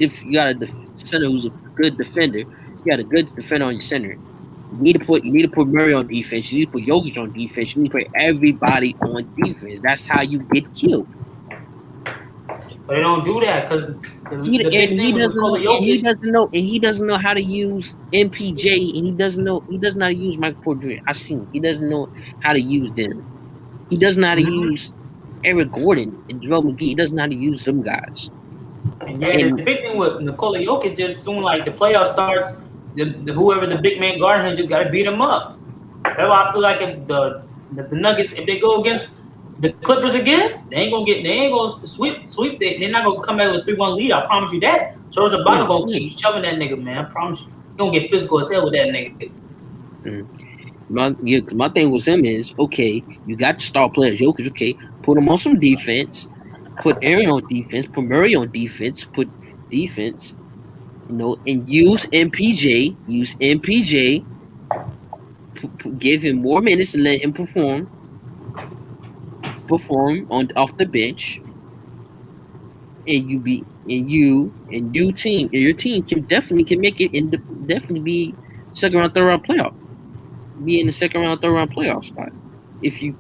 [SPEAKER 2] center who's a good defender. You got a good defender on your center. You need to put Murray on defense. You need to put Jokic on defense. You need to put everybody on defense. That's how you get killed.
[SPEAKER 3] But they don't do that because
[SPEAKER 2] he doesn't know how to use MPJ, and he doesn't know how to use Michael Porter Jr. I seen he doesn't know how to use them. He doesn't know how to use Eric Gordon and Joel McGee. He doesn't know how to use them guys.
[SPEAKER 3] And yeah, the big thing with Nikola Jokic is soon like the playoff starts, whoever the big man guarding him just got to beat him up. That's why I feel like if the Nuggets, if they go against the Clippers again, they ain't gonna sweep. They're not gonna come back with a 3-1 lead. I promise you that. Serge Ibaka gonna keep shoving that nigga, man. I promise you. He gonna get physical as hell with that nigga.
[SPEAKER 2] My thing with him is, okay, you got the star players, Jokic, okay, put him on some defense, put Aaron on defense, put Murray on defense, put defense, and use MPJ, give him more minutes and let him perform on off the bench, and your team can definitely make it definitely be second round, third round playoff. Be in the second round, third round playoff spot if you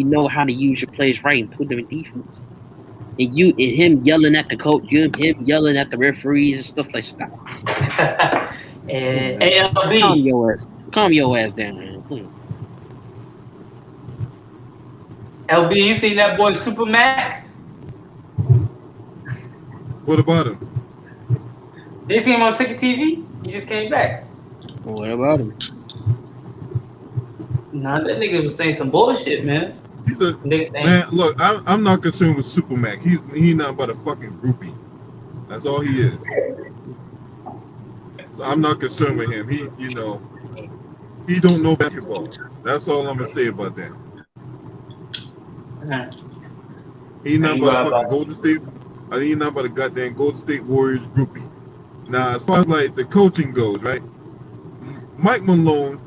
[SPEAKER 2] know how to use your plays right and put them in defense. And him yelling at the coach, him yelling at the referees and stuff like that.
[SPEAKER 3] And LB,
[SPEAKER 2] calm your ass down, man.
[SPEAKER 3] LB, you seen that boy Super Mac?
[SPEAKER 1] What about him?
[SPEAKER 3] They see him on Ticket TV? He just came back.
[SPEAKER 2] What about him?
[SPEAKER 3] Nah, that nigga was saying some bullshit, man.
[SPEAKER 1] He's a man. Look, I'm not concerned with Super Mac. He's nothing but a fucking groupie. That's all he is. So I'm not concerned with him. He don't know basketball. That's all I'm gonna say about that. He not but a fucking Golden State. I think he's not but a goddamn Golden State Warriors groupie. Now, as far as like the coaching goes, right? Mike Malone.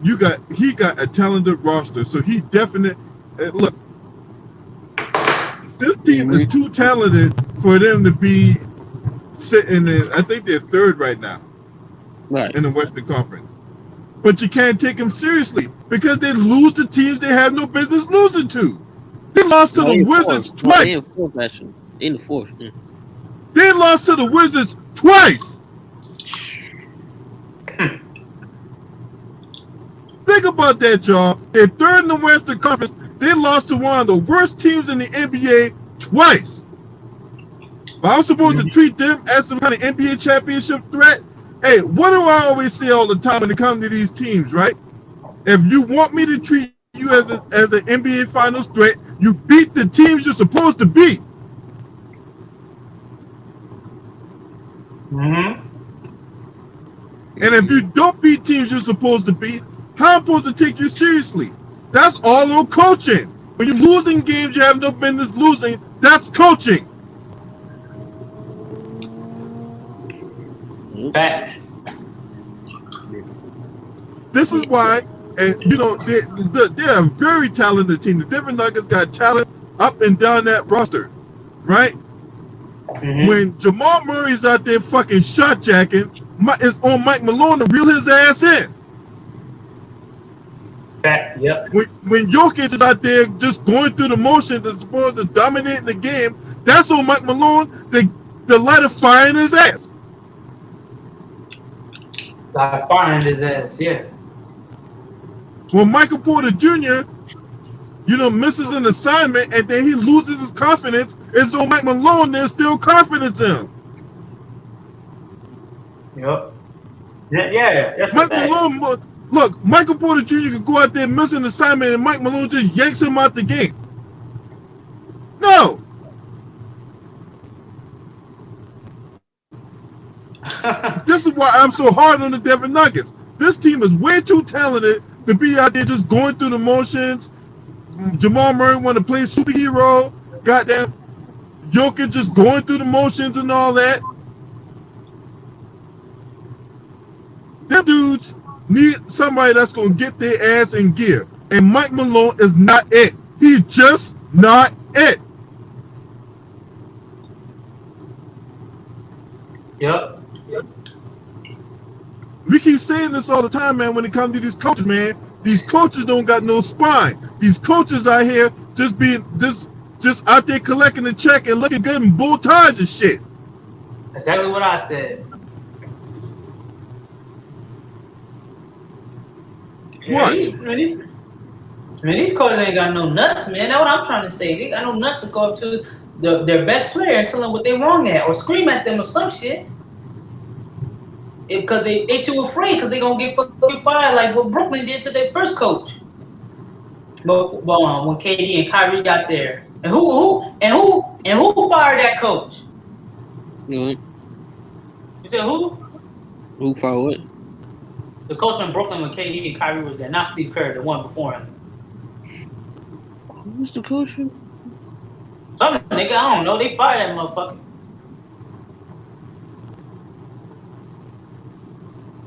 [SPEAKER 1] He got a talented roster, so he definitely look. This team is too talented for them to be sitting in. I think they're third right now,
[SPEAKER 2] right,
[SPEAKER 1] in the Western Conference. But you can't take them seriously because they lose to teams they have no business losing to. They lost to the Wizards twice.
[SPEAKER 2] In the fourth.
[SPEAKER 1] They lost to the Wizards twice. Think about that, y'all. They're third in the Western Conference. They lost to one of the worst teams in the NBA twice. But I'm supposed to treat them as some kind of NBA championship threat? Hey, what do I always say all the time when it comes to these teams, right? If you want me to treat you as an NBA Finals threat, you beat the teams you're supposed to beat. And if you don't beat teams you're supposed to beat, how am I supposed to take you seriously? That's all on coaching. When you're losing games you have no business losing, that's coaching.
[SPEAKER 3] Facts.
[SPEAKER 1] This is why, and they're a very talented team. The Denver Nuggets got talent up and down that roster, right? When Jamal Murray's out there fucking shot jacking, it's on Mike Malone to reel his ass in.
[SPEAKER 3] Yep.
[SPEAKER 1] When Jokic is out there just going through the motions as opposed to dominating the game, that's on Mike Malone to light a fire in his ass.
[SPEAKER 3] Light a fire in his ass, yeah.
[SPEAKER 1] When Michael Porter Jr., misses an assignment and then he loses his confidence, it's on Mike Malone there's still confidence in him.
[SPEAKER 3] Yep. Yeah.
[SPEAKER 1] Mike Malone, look, Michael Porter Jr. could go out there and miss an assignment and Mike Malone just yanks him out the game. No. This is why I'm so hard on the Denver Nuggets. This team is way too talented to be out there just going through the motions. Jamal Murray want to play superhero. Goddamn, Jokic just going through the motions and all that. Them dudes need somebody that's going to get their ass in gear. And Mike Malone is not it. He's just not it.
[SPEAKER 3] Yep.
[SPEAKER 1] We keep saying this all the time, man, when it comes to these coaches, man. These coaches don't got no spine. These coaches out here just out there collecting the check and looking good in bow ties and shit.
[SPEAKER 3] Exactly what I said.
[SPEAKER 1] What?
[SPEAKER 3] Man, these coaches ain't got no nuts, man. That's what I'm trying to say. They got no nuts to go up to their best player and tell them what they wrong at, or scream at them or some shit. Because they too afraid because they gonna get fucking fired like what Brooklyn did to their first coach. But when KD and Kyrie got there, and who fired that coach?
[SPEAKER 2] Mm-hmm.
[SPEAKER 3] You said who?
[SPEAKER 2] Who fired what?
[SPEAKER 3] The coach from Brooklyn when KD and Kyrie was there, not Steve Kerr, the one before him.
[SPEAKER 2] Who's the coach from?
[SPEAKER 3] Some nigga, I don't know. They fired that motherfucker.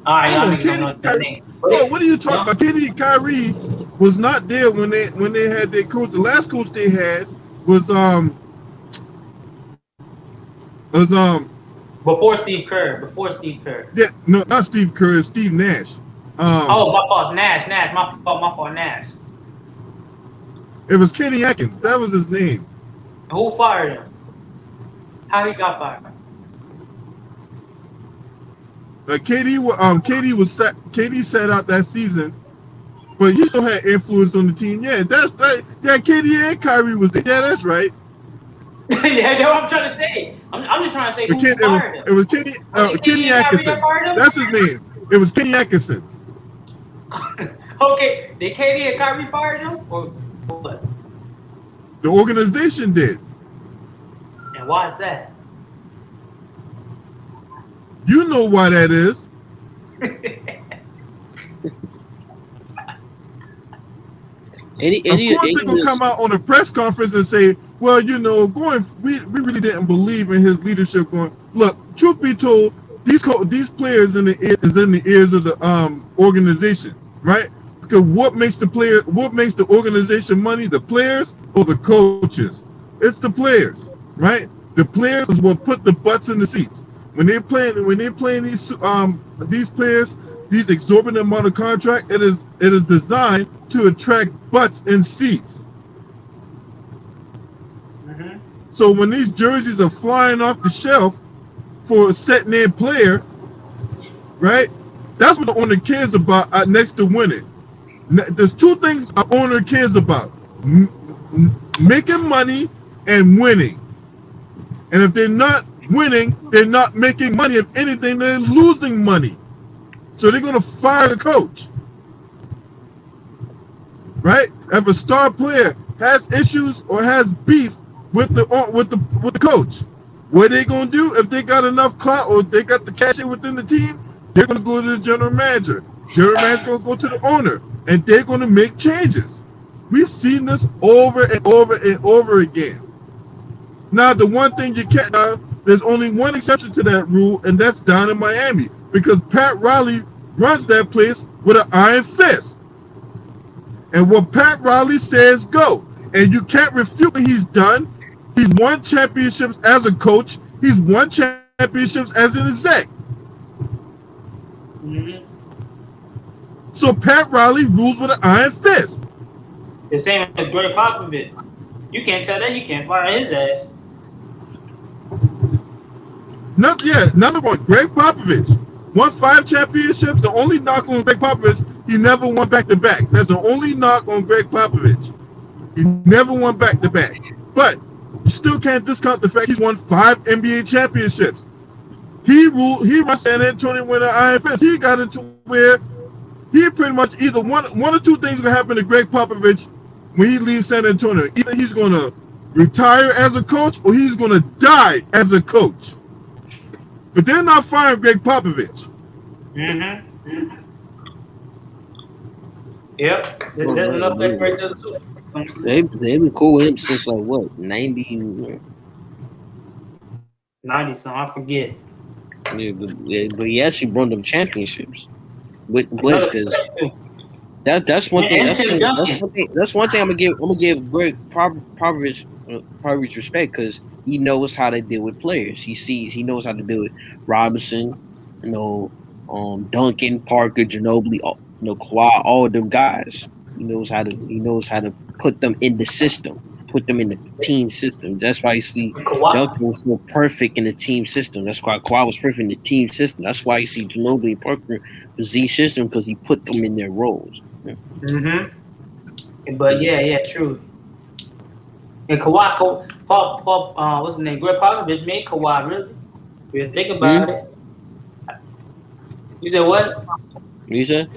[SPEAKER 3] All right, y'all niggas don't know that name.
[SPEAKER 1] Well, what are you talking about? KD and Kyrie was not there when they had their coach. The last coach they had was
[SPEAKER 3] before Steve Kerr.
[SPEAKER 1] Yeah, no, not Steve Kerr. Steve Nash.
[SPEAKER 3] Oh, my fault, Nash. My fault, Nash.
[SPEAKER 1] It was Kenny Atkins. That was his name.
[SPEAKER 3] Who fired him? How he got fired?
[SPEAKER 1] KD sat out that season, but he still had influence on the team. Yeah, that's right. Yeah, KD and Kyrie was there. Yeah, that's right.
[SPEAKER 3] Yeah, that's what I'm trying to say. I'm just trying to say who fired him.
[SPEAKER 1] It was Kenny Atkinson. That's his name. It was Kenny Atkinson.
[SPEAKER 3] Okay, did KD and Kyrie fire him or what?
[SPEAKER 1] The organization did.
[SPEAKER 3] And why is that?
[SPEAKER 1] You know why that is.
[SPEAKER 2] Of
[SPEAKER 1] course, they're gonna come out on a press conference and say, "Well, you know, we really didn't believe in his leadership." Going, look, truth be told, these players in the ears of the organization, right? Because what makes the organization money? The players or the coaches? It's the players, right? The players is what put the butts in the seats. When they're playing these players, these exorbitant amount of contract, it is designed to attract butts in seats.
[SPEAKER 3] Mm-hmm.
[SPEAKER 1] So when these jerseys are flying off the shelf for a set name player, right? That's what the owner cares about next to winning. There's two things an owner cares about: making money and winning. And if they're not winning, they're not making money. If anything, they're losing money. So they're gonna fire the coach, right? If a star player has issues or has beef with the coach, what are they gonna do? If they got enough clout or they got the cash in within the team, they're gonna go to the general manager. General manager's gonna go to the owner, and they're gonna make changes. We've seen this over and over and over again. Now, the one thing you can't. There's only one exception to that rule, and that's down in Miami, because Pat Riley runs that place with an iron fist. And what Pat Riley says, go. And you can't refute what he's done. He's won championships as a coach. He's won championships as an exec.
[SPEAKER 3] Mm-hmm.
[SPEAKER 1] So Pat Riley rules with an iron fist.
[SPEAKER 3] The same as Greg Popovich. You can't tell that. You can't fire his ass.
[SPEAKER 1] Number one, Greg Popovich won 5 championships. The only knock on Greg Popovich, he never won back-to-back. That's the only knock on Greg Popovich. He never won back-to-back. But you still can't discount the fact he's won 5 NBA championships. He run San Antonio with an iron fist. He got into where he pretty much either one or two things gonna happen to Greg Popovich when he leaves San Antonio. Either he's gonna retire as a coach or he's gonna die as a coach. But they're not firing Greg Popovich.
[SPEAKER 3] Mm-hmm. Yep. There's enough there right there too.
[SPEAKER 2] They've been cool with him since like what, 90
[SPEAKER 3] something, I forget.
[SPEAKER 2] Yeah, but he actually won them championships with Blitz, because that's one thing. That's one thing I'm gonna give Greg Popovich respect, because he knows how to deal with players. He knows how to deal with Robinson, Duncan, Parker, Ginobili, Kawhi, all of them guys. He knows how to put them in the system, put them in the team system. That's why you see Duncan was so perfect in the team system. That's why Kawhi was perfect in the team system. That's why you see Ginobili and Parker the Z system, because he put them in their roles.
[SPEAKER 3] Mm-hmm. But yeah, true. And Kawhi What's his name? Greg Popovich made Kawhi, really? If you think about it. You said what?
[SPEAKER 2] You said?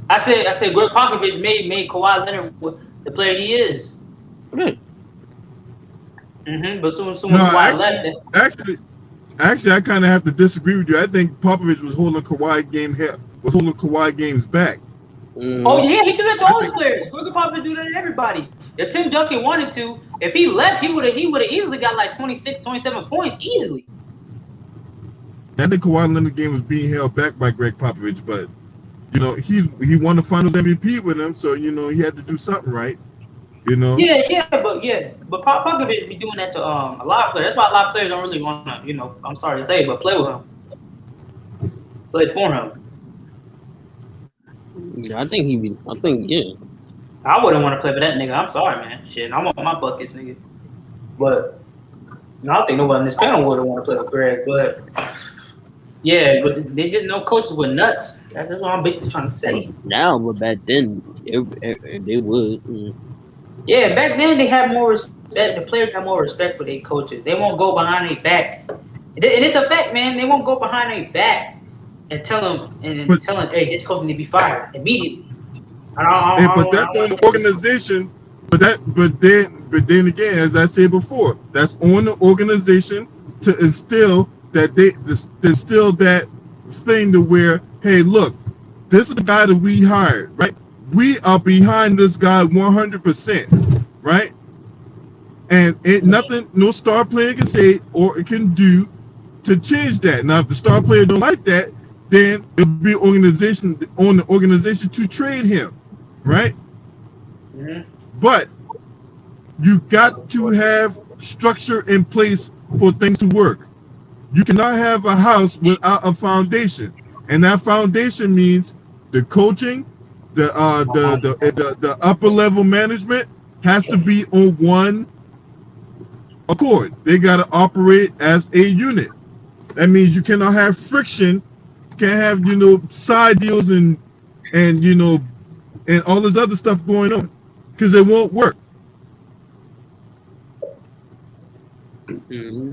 [SPEAKER 3] I said Greg Popovich made Kawhi Leonard the player he is.
[SPEAKER 2] Good.
[SPEAKER 3] But soon
[SPEAKER 1] No,
[SPEAKER 3] Kawhi left.
[SPEAKER 1] actually, I kind of have to disagree with you. I think Popovich was holding Kawhi games back.
[SPEAKER 3] Oh yeah, he did that to all his players. Greg Popovich do that to everybody. If Tim Duncan wanted to, if he left, he would have easily got like 26, 27 points easily.
[SPEAKER 1] I think Kawhi Leonard's game was being held back by Greg Popovich, but he won the Finals MVP with him, so he had to do something right.
[SPEAKER 3] Yeah, but Popovich be doing that to a lot of players. That's why a lot of players don't really want to, I'm sorry to say, but play with him, play for him.
[SPEAKER 2] Yeah, I think yeah.
[SPEAKER 3] I wouldn't want to play for that nigga. I'm sorry, man. Shit, I want my buckets, nigga. But I don't think nobody on this panel would want to play with Greg. But yeah, but they just know coaches were nuts. That's what I'm basically trying to say.
[SPEAKER 2] Now, but back then, they would.
[SPEAKER 3] Yeah, back then they had more respect. The players had more respect for their coaches. They won't go behind their back. And it's a fact, man. They won't go behind their back and tell them, hey, this coach need to be fired immediately.
[SPEAKER 1] But that's on the organization. But then again, as I said before, that's on the organization to instill that thing to where, hey, look, this is the guy that we hired, right? We are behind this guy 100%, right? And nothing, no star player can say or it can do to change that. Now, if the star player don't like that, then it'll be on the organization to trade him, right?
[SPEAKER 3] Mm-hmm.
[SPEAKER 1] But you got to have structure in place for things to work. You cannot have a house without a foundation, and that foundation means the coaching, the upper level management has to be on one accord. They got to operate as a unit. That means you cannot have friction. Can't have side deals and all this other stuff going on because it won't work.
[SPEAKER 2] Mm-hmm.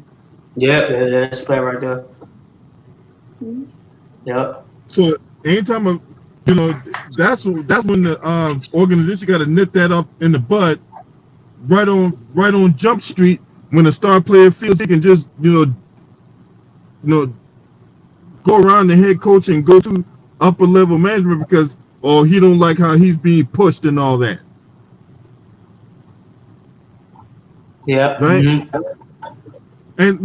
[SPEAKER 3] Yeah, that's play right there. Yep.
[SPEAKER 1] So anytime that's when the organization got to nip that up in the bud, right on Jump Street when a star player feels he can just go around the head coach and go to upper level management because he don't like how he's being pushed and all that.
[SPEAKER 3] Yeah.
[SPEAKER 1] Right.
[SPEAKER 3] Mm-hmm.
[SPEAKER 1] And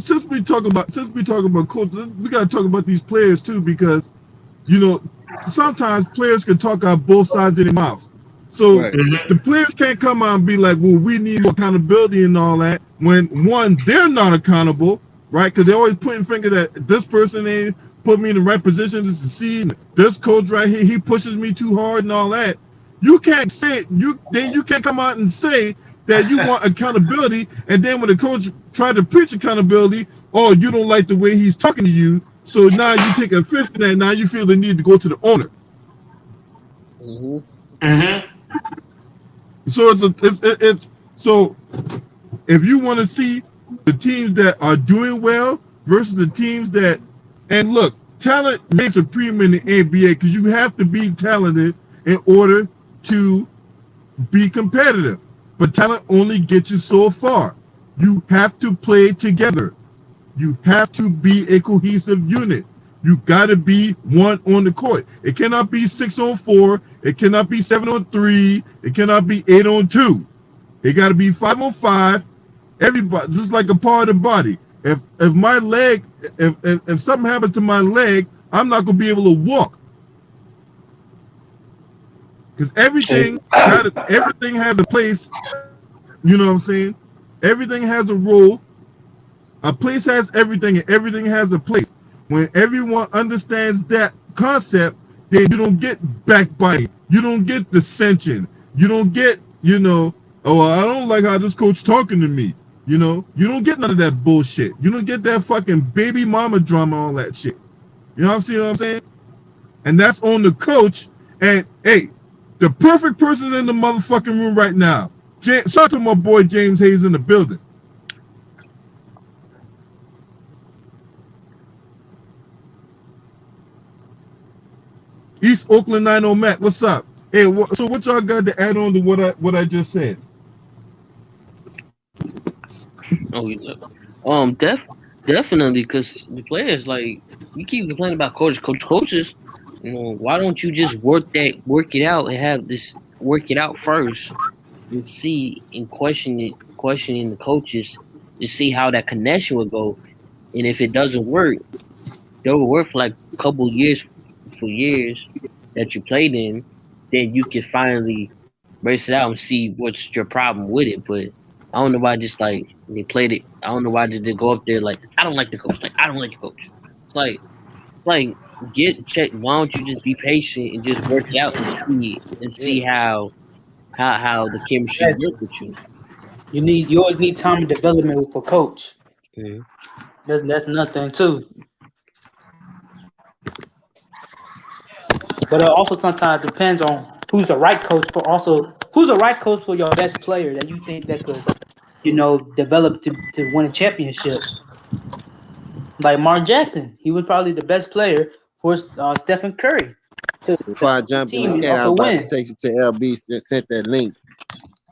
[SPEAKER 1] since we talk about coaches, we got to talk about these players too because sometimes players can talk out both sides of their mouths. So the players can't come out and be like, well, we need more accountability and all that. When one, they're not accountable, right? Because they're always pointing finger that this person ain't put me in the right position to succeed. This coach right here, he pushes me too hard and all that. You can't say it. You can't come out and say that you want accountability, and then when the coach tried to preach accountability, you don't like the way he's talking to you, so now you take offense to that. Now you feel the need to go to the owner.
[SPEAKER 2] Mm-hmm.
[SPEAKER 3] Mm-hmm.
[SPEAKER 1] So it's so if you want to see the teams that are doing well versus the teams that, and look, talent makes a premium in the NBA because you have to be talented in order to be competitive. But talent only gets you so far. You have to play together. You have to be a cohesive unit. You got to be one on the court. It cannot be 6-on-4. It cannot be 7-on-3. It cannot be 8-on-2. It got to be 5-on-5. Everybody, just like a part of the body. If my leg, if something happens to my leg, I'm not gonna be able to walk. Because everything has a place. You know what I'm saying? Everything has a role. A place has everything, and everything has a place. When everyone understands that concept, then you don't get backbiting. You don't get dissension. You don't get, I don't like how this coach talking to me. You don't get none of that bullshit. You don't get that fucking baby mama drama, all that shit. You know what I'm saying? And that's on the coach. And hey, the perfect person in the motherfucking room right now. Shout out to my boy James Hayes in the building. East Oakland 90 Mac, what's up? Hey, so what y'all got to add on to what I just said?
[SPEAKER 2] Oh, yeah. Definitely, because the players like you keep complaining about coaches. You know, why don't you just work it out, and have this work it out first, and see and questioning the coaches to see how that connection would go, and if it doesn't work, they will work for like a couple years, for years that you played in, then you can finally brace it out and see what's your problem with it. But I don't know why just like they played it. I don't know why did they go up there like I don't like the coach. Like I don't like the coach. It's like get check. Why don't you just be patient and just work it out and see how the chemistry
[SPEAKER 3] That-
[SPEAKER 2] work with you.
[SPEAKER 3] you always need time of development for coach.
[SPEAKER 2] Mhm.
[SPEAKER 3] That's nothing too. But it also sometimes depends on who's the right coach for also who's the right coach for your best player that you think that could, develop to win a championship. Like Mark Jackson, he was probably the best player for Stephen Curry to
[SPEAKER 5] Before I
[SPEAKER 3] the
[SPEAKER 5] jump in
[SPEAKER 3] team
[SPEAKER 5] the
[SPEAKER 3] and
[SPEAKER 5] cat, I was
[SPEAKER 3] also
[SPEAKER 5] about to
[SPEAKER 3] win.
[SPEAKER 5] take you to LB sent that link.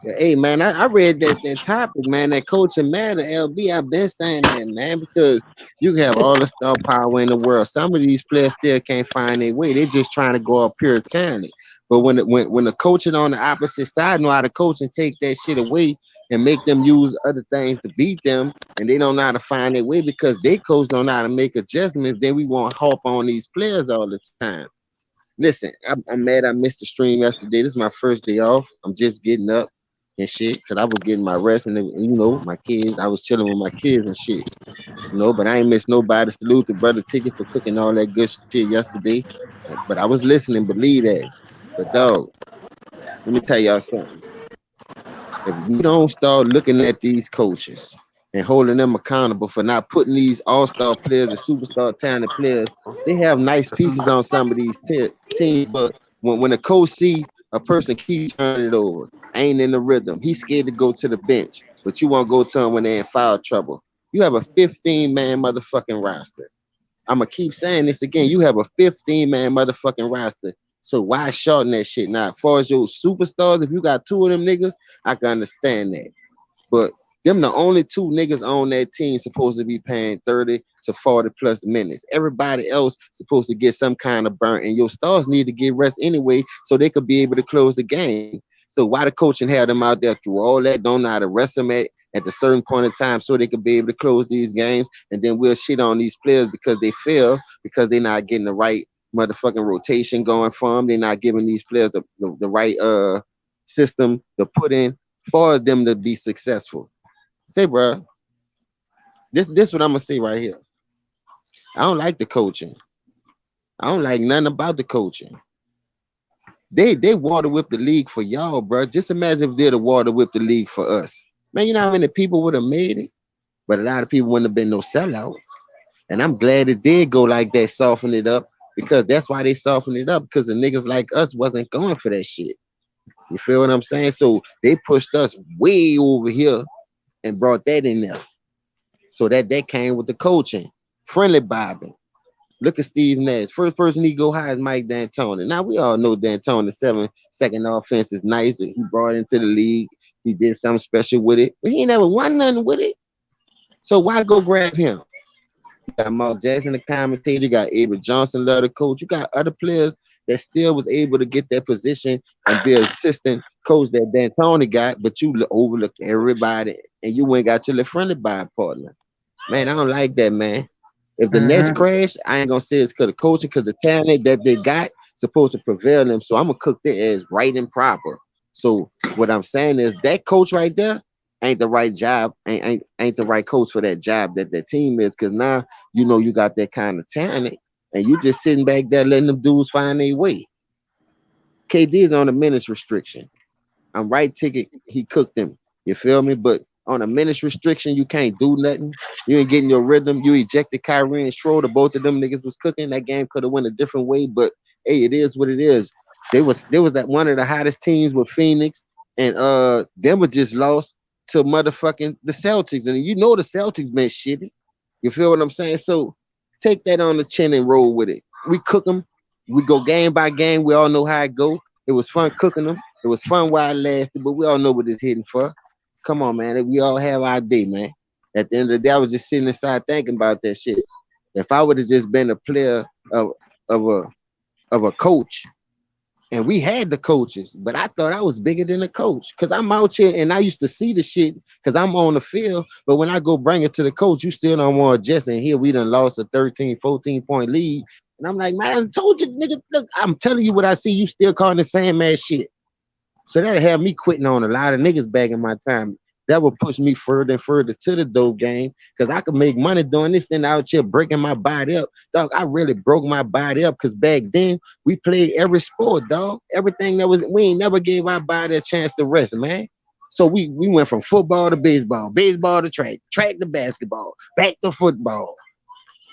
[SPEAKER 5] Yeah, hey man, I read that topic, man. That coaching matter, LB. I've been saying that, man, because you can have all the star power in the world. Some of these players still can't find their way. They're just trying to go up pure talent. But when the coaching on the opposite side know how to coach and take that shit away and make them use other things to beat them, and they don't know how to find their way because they coach don't know how to make adjustments, then we won't harp on these players all the time. Listen, I'm mad I missed the stream yesterday. This is my first day off. I'm just getting up and shit because I was getting my rest and my kids. I was chilling with my kids and shit. But I ain't miss nobody. Salute to Brother Ticket for cooking all that good shit yesterday. But I was listening, believe that. But dog, let me tell y'all something. If we don't start looking at these coaches and holding them accountable for not putting these all-star players and superstar talented players, they have nice pieces on some of these teams, but when a coach see a person keep turning it over, ain't in the rhythm, he's scared to go to the bench, but you won't go to him when they're in foul trouble. You have a 15-man motherfucking roster. I'm gonna keep saying this again. You have a 15-man motherfucking roster. So why shorten that shit? Now, as far as your superstars, if you got two of them niggas, I can understand that. But them the only two niggas on that team supposed to be paying 30 to 40 plus minutes. Everybody else supposed to get some kind of burn, and your stars need to get rest anyway, so they could be able to close the game. So why the coach and have them out there through all that? Don't know how to rest them at a certain point in time so they could be able to close these games, and then we'll shit on these players because they fail because they're not getting the right motherfucking rotation going for them. They're not giving these players the right system to put in for them to be successful. Say, bro, this what I'm gonna say right here. I don't like the coaching. I don't like nothing about the coaching. They water whip the league for y'all, bro. Just imagine if they'd have water whip the league for us. Man, you know how many people would have made it? But a lot of people wouldn't have been no sellout. And I'm glad it did go like that, soften it up, because that's why they softened it up, because the niggas like us wasn't going for that shit. You feel what I'm saying? So they pushed us way over here and brought that in there. So that came with the coaching. Friendly Bobbing. Look at Steve Nash. First person he go high is Mike D'Antoni. Now we all know D'Antoni 7-second offense is nice that he brought into the league. He did something special with it, but he ain't never won nothing with it. So why go grab him? You got Mark Jackson, the commentator. You got Avery Johnson, the coach. You got other players that still was able to get that position and be an assistant coach that D'Antoni got, but you overlook everybody and you ain't got your little friendly by partner. Man, I don't like that, man. If the Nets crash, I ain't gonna say it's because of coaching, because the talent that they got supposed to prevail them. So I'm gonna cook their ass right and proper. So what I'm saying is that coach right there ain't the right job, ain't the right coach for that job that that team is. Because now you got that kind of talent, and you just sitting back there letting them dudes find their way. KD is on a minutes restriction. I'm right, Ticket. He cooked them. You feel me? But on a minutes restriction, you can't do nothing. You ain't getting your rhythm. You ejected Kyrie and Schroeder. Both of them niggas was cooking. That game could have went a different way, but hey, it is what it is. There was that one of the hottest teams with Phoenix. and Denver just lost to motherfucking the Celtics, and you know the Celtics been shitty. You feel what I'm saying? So take that on the chin and roll with it. We cook them. We go game by game. We all know how it go. It was fun cooking them. It was fun while it lasted, but we all know what it's hitting for. Come on, man. We all have our day, man. At the end of the day, I was just sitting inside thinking about that shit. If I would have just been a player of of a of a coach, and we had the coaches, but I thought I was bigger than the coach because I'm out here and I used to see the shit because I'm on the field. But when I go bring it to the coach, you still don't want to adjust. And here we done lost a 13, 14-point lead. And I'm like, man, I told you, nigga, look, I'm telling you what I see. You still calling the same ass shit. So that'll have me quitting on a lot of niggas back in my time. That will push me further and further to the dope game because I could make money doing this thing out here breaking my body up. Dog, I really broke my body up because back then we played every sport, dog. Everything that was, we ain't never gave our body a chance to rest, man. So we went from football to baseball, baseball to track, track to basketball, back to football.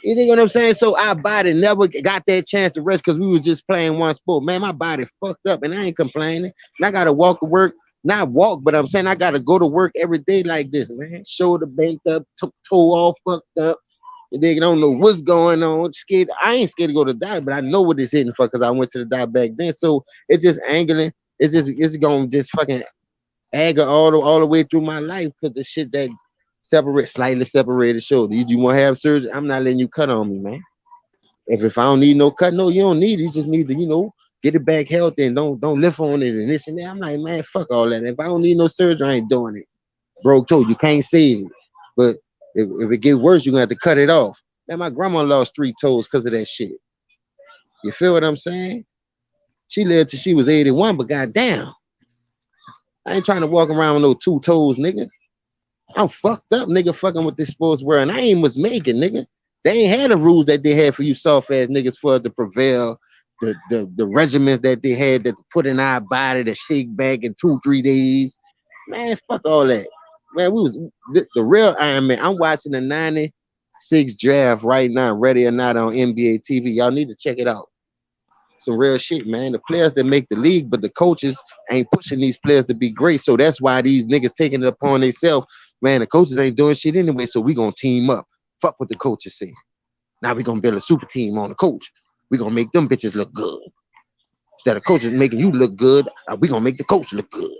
[SPEAKER 5] You know what I'm saying? So our body never got that chance to rest because we was just playing one sport. Man, my body fucked up and I ain't complaining. And I got to walk to work. Not walk, but I'm saying I gotta go to work every day like this, man. Shoulder bent up, toe all fucked up. And they don't know what's going on. Scared. I ain't scared to go to the doctor, but I know what it's hitting for because I went to the doctor back then. So it's just angling. It's gonna just fucking anger all the way through my life because the shit that slightly separated shoulder. You want to have surgery? I'm not letting you cut on me, man. If I don't need no cut, no, you don't need it. You just need to, get it back healthy and don't lift on it and this and that. I'm like, man, fuck all that. If I don't need no surgery, I ain't doing it. Broke toe, you can't save it. But if it get worse, you're gonna have to cut it off. Man, my grandma lost 3 toes because of that shit. You feel what I'm saying? She lived till she was 81, but goddamn, I ain't trying to walk around with no 2 toes, nigga. I'm fucked up, nigga, fucking with this sports world. And I ain't was making, nigga. They ain't had the rules that they had for you soft ass niggas for us to prevail. The regimens that they had that put in our body to shake back in 2-3 days. Man, fuck all that. Man, we was the real Iron Man. I'm watching the 96 draft right now, ready or not on NBA TV. Y'all need to check it out. Some real shit, man. The players that make the league, but the coaches ain't pushing these players to be great. So that's why these niggas taking it upon themselves. Man, the coaches ain't doing shit anyway, so we gonna team up. Fuck what the coaches say. Now we gonna build a super team on the coach. We gonna make them bitches look good. Instead of coaches making you look good, we gonna make the coach look good.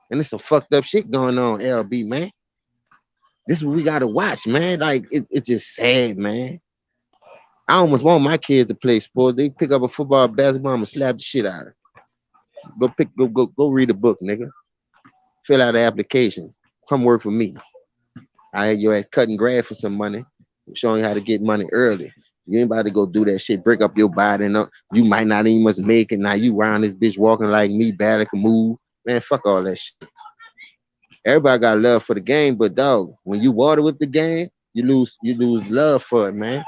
[SPEAKER 5] And there's some fucked up shit going on, LB, man. This is what we gotta watch, man. Like it's just sad, man. I almost want my kids to play sports. They pick up a football, basketball, I'm gonna slap the shit out of them. Go read a book, nigga. Fill out an application. Come work for me. I had you at cutting grass for some money. I'm showing you how to get money early. You ain't about to go do that shit, break up your body, and you might not even must make it. Now you around this bitch walking like me, barely can move. Man, fuck all that shit. Everybody got love for the game, but dog, when you water with the game, you lose love for it, man.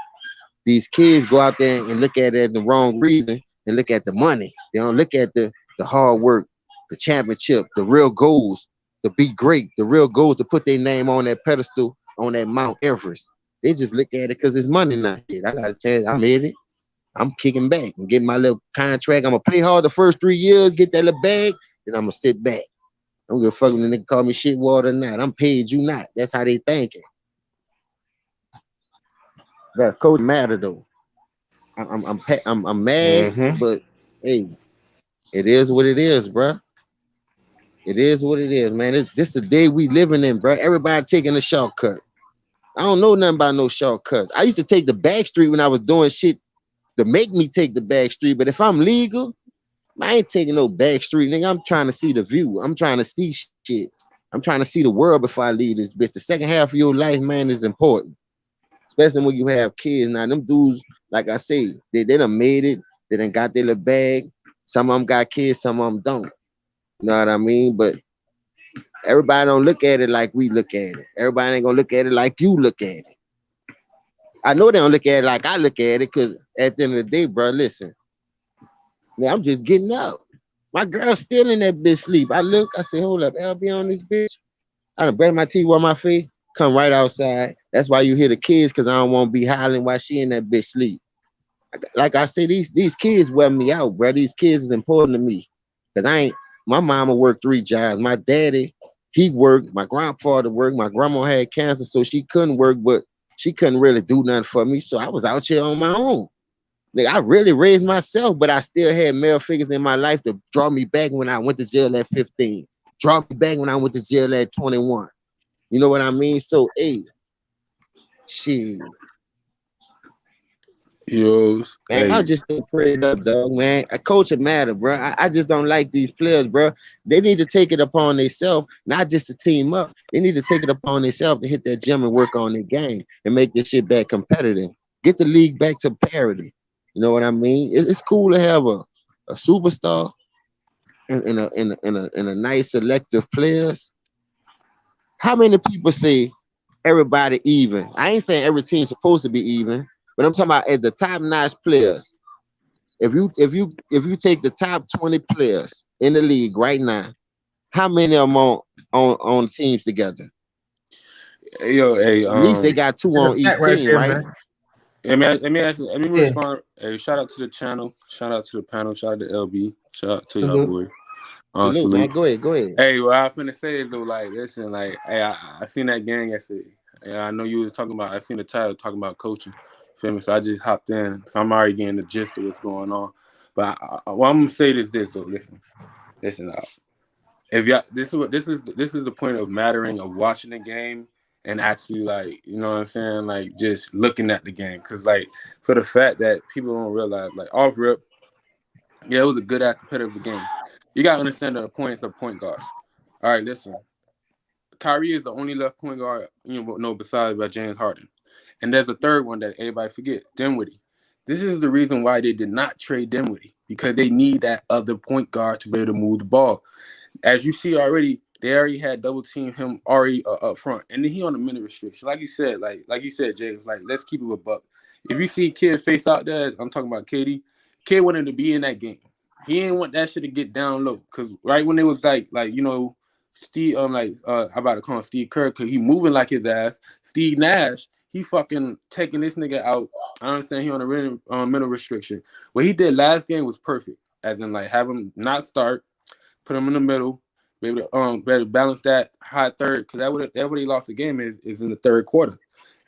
[SPEAKER 5] These kids go out there and look at it the wrong reason and look at the money. They don't look at the hard work, the championship, the real goals, to be great, the real goals to put their name on that pedestal, on that Mount Everest. They just look at it because it's money now. Shit, I got a chance. I'm in it. I'm kicking back and getting my little contract. I'm going to play hard the first 3 years, get that little bag, then I'm going to sit back. I'm going to fuck when the nigga call me shit water or not. I'm paid, you not. That's how they thinking. That coach matter though. I'm mad, but hey, it is what it is, bro. It is what it is, man. This the day we living in, bro. Everybody taking a shortcut. I don't know nothing about no shortcuts. I used to take the back street when I was doing shit to make me take the back street. But if I'm legal, I ain't taking no back street, nigga. I'm trying to see the view. I'm trying to see shit. I'm trying to see the world before I leave this bitch. The second half of your life, man, is important. Especially when you have kids. Now, them dudes, like I say, they done made it. They done got their little bag. Some of them got kids, some of them don't. You know what I mean? But everybody don't look at it like we look at it. Everybody ain't gonna look at it like you look at it. I know they don't look at it like I look at it, because at the end of the day, bro, listen. Man, I'm just getting up. My girl's still in that bitch sleep. I look, I say, hold up, I'll be on this bitch. I done brush my teeth on my face, come right outside. That's why you hear the kids, because I don't want to be hollering while she in that bitch sleep. Like I say, these kids wear me out, bro. These kids is important to me. Because My mama worked 3 jobs. My daddy, he worked. My grandfather worked. My grandma had cancer, so she couldn't work, but she couldn't really do nothing for me. So I was out here on my own. Like, I really raised myself, but I still had male figures in my life to draw me back when I went to jail at 15. Draw me back when I went to jail at 21. You know what I mean? So, hey, shit.
[SPEAKER 6] Yo,
[SPEAKER 5] Man,
[SPEAKER 6] hey,
[SPEAKER 5] I'll just stay prayed up, dog, man. A coach matter, bro. I just don't like these players, bro. They need to take it upon themselves, not just to team up. They need to take it upon themselves to hit that gym and work on their game and make this shit back competitive. Get the league back to parity. You know what I mean? It's cool to have a superstar and a nice selective players. How many people say everybody even? I ain't saying every team's supposed to be even, but I'm talking about at the top notch players. If you take the top 20 players in the league right now, how many of them on teams together?
[SPEAKER 6] yo, hey,
[SPEAKER 5] At least they got 2
[SPEAKER 3] That's a
[SPEAKER 5] on each
[SPEAKER 3] fact right
[SPEAKER 5] team,
[SPEAKER 3] there,
[SPEAKER 5] right?
[SPEAKER 3] man.
[SPEAKER 6] let me
[SPEAKER 3] Yeah.
[SPEAKER 6] respond. Hey, shout out to the channel, shout out to the panel, shout out to LB, shout out to y'all
[SPEAKER 3] Salute.
[SPEAKER 6] boy.
[SPEAKER 5] Salute, man.
[SPEAKER 6] Salute.
[SPEAKER 5] Go ahead.
[SPEAKER 6] Hey, what I finna say is though, like, listen, like, hey, I seen that gang yesterday. Yeah, I know you was talking about. I seen the title talking about coaching. Feel me? So I just hopped in. So I'm already getting the gist of what's going on. But what I'm gonna say is this though. Listen. If y'all, this is the point of mattering of watching the game and actually, like, you know what I'm saying, like, just looking at the game. Cause like, for the fact that people don't realize, like, off rip, yeah, it was a good ass competitive game. You gotta understand the points of point guard. All right, listen. Kyrie is the only left point guard besides by James Harden, and there's a third one that everybody forget, Dinwiddie. This is the reason why they did not trade Dinwiddie, because they need that other point guard to be able to move the ball. As you see already, they already had double team him already up front, and then he on a minute restriction. Like you said, James. Like, let's keep it a buck. If you see Kid face out there, I'm talking about KD. Kid wanted to be in that game. He didn't want that shit to get down low, cause right when it was like Steve, I'm about to call him Steve Kerr, cause he moving like his ass. Steve Nash, he fucking taking this nigga out. I understand he on a mental restriction. What he did last game was perfect, as in, like, have him not start, put him in the middle, be able to balance that high third, because that what he lost the game is in the third quarter,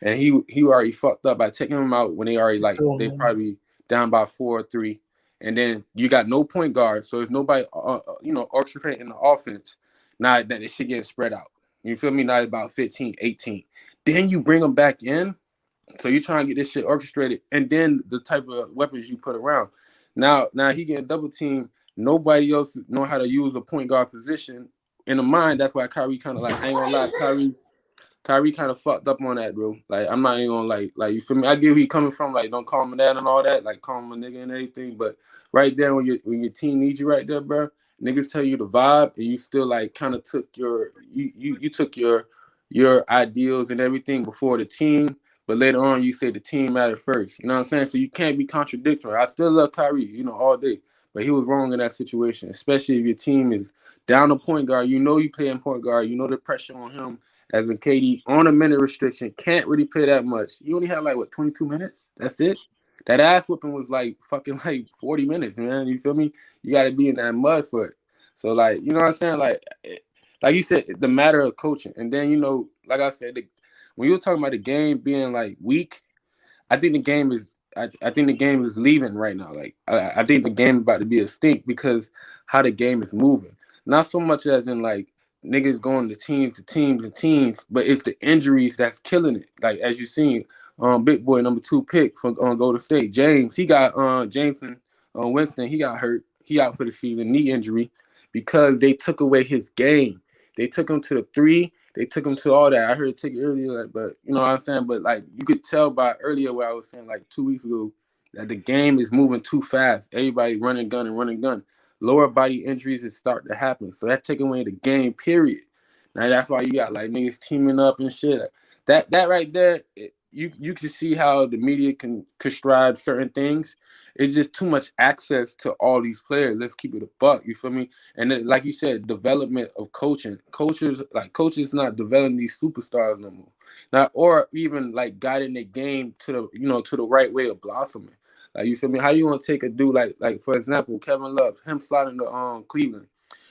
[SPEAKER 6] and he already fucked up by taking him out when they already, like, they probably down by 4 or 3. And then you got no point guard, so there's nobody orchestrating the offense. Now that it should get spread out. You feel me? Now it's about 15, 18. Then you bring them back in, so you try and get this shit orchestrated, and then the type of weapons you put around. Now he getting double teamed. Nobody else know how to use a point guard position. In the mind, that's why Kyrie kind of, like, I ain't gonna lie, Kyrie kind of fucked up on that, bro. Like, I'm not even gonna, like, you feel me? I get where he coming from, like, don't call him a dad and all that, like, call him a nigga and everything. But right there, when your team needs you right there, bro, niggas tell you the vibe, and you still, like, kind of took you took your ideals and everything before the team. But later on, you say the team mattered first. You know what I'm saying? So you can't be contradictory. I still love Kyrie, all day. But he was wrong in that situation, especially if your team is down the point guard. You playing point guard. You know the pressure on him as a KD on a minute restriction. Can't really play that much. You only had, like, 22 minutes? That's it? That ass whipping was, like, fucking, like, 40 minutes, man. You feel me? You got to be in that mud for it. So, like, you know what I'm saying? Like you said, the matter of coaching. And then, like I said, when you were talking about the game being, like, weak, I think the game is I think the game is leaving right now. Like, I think the game is about to be extinct because how the game is moving. Not so much as in, like, niggas going to teams, but it's the injuries that's killing it. Like, as you seen, big boy number 2 pick from Golden State, James. He got Jameson Winston. He got hurt. He out for the season, knee injury, because they took away his game. They took him to the 3. They took him to all that. I heard it take it earlier, like, but you know what I'm saying? But, like, you could tell by earlier what I was saying, like, 2 weeks ago, that the game is moving too fast. Everybody running gun. Lower body injuries is starting to happen. So that taking away the game, period. Now that's why you got, like, niggas teaming up and shit. That right there, you can see how the media can prescribe certain things. It's just too much access to all these players. Let's keep it a buck. You feel me? And then, like you said, development of coaching. Coaches not developing these superstars no more. Not, or even, like, guiding their game to the right way of blossoming. Like, you feel me? How you want to take a dude like for example, Kevin Love, him sliding to Cleveland.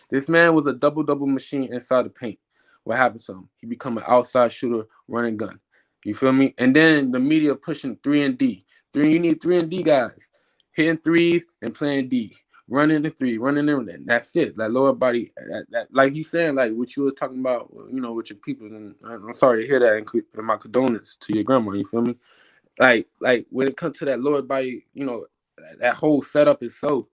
[SPEAKER 6] This man was a double machine inside the paint. What happened to him? He become an outside shooter, running gun. You feel me? And then the media pushing 3 and D. You need 3 and D guys, hitting threes and playing D, running the three, running in. That's it. Like lower body, that like you saying, like what you was talking about, with your people. And I'm sorry to hear that, and my condolences to your grandma. You feel me? Like when it comes to that lower body, that whole setup itself,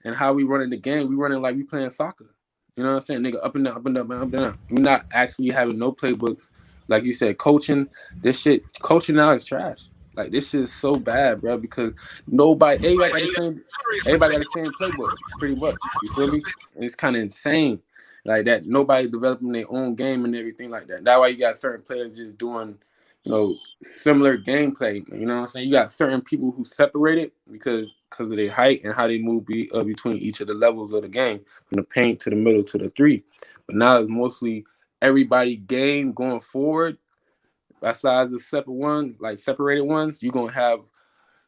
[SPEAKER 6] and how we running the game, we running like we playing soccer. You know what I'm saying? Nigga, up and down, up and down, up and down. We're not actually having no playbooks. Like you said, coaching now is trash. Like this shit is so bad, bro, because everybody got the same playbook, pretty much. You feel me? And it's kind of insane. Like that, nobody developing their own game and everything like that. That's why you got certain players just doing, similar gameplay. You know what I'm saying? You got certain people who separate it because of their height and how they move between each of the levels of the game, from the paint to the middle to the three. But now it's mostly everybody game going forward. Besides the separated ones, you're gonna have,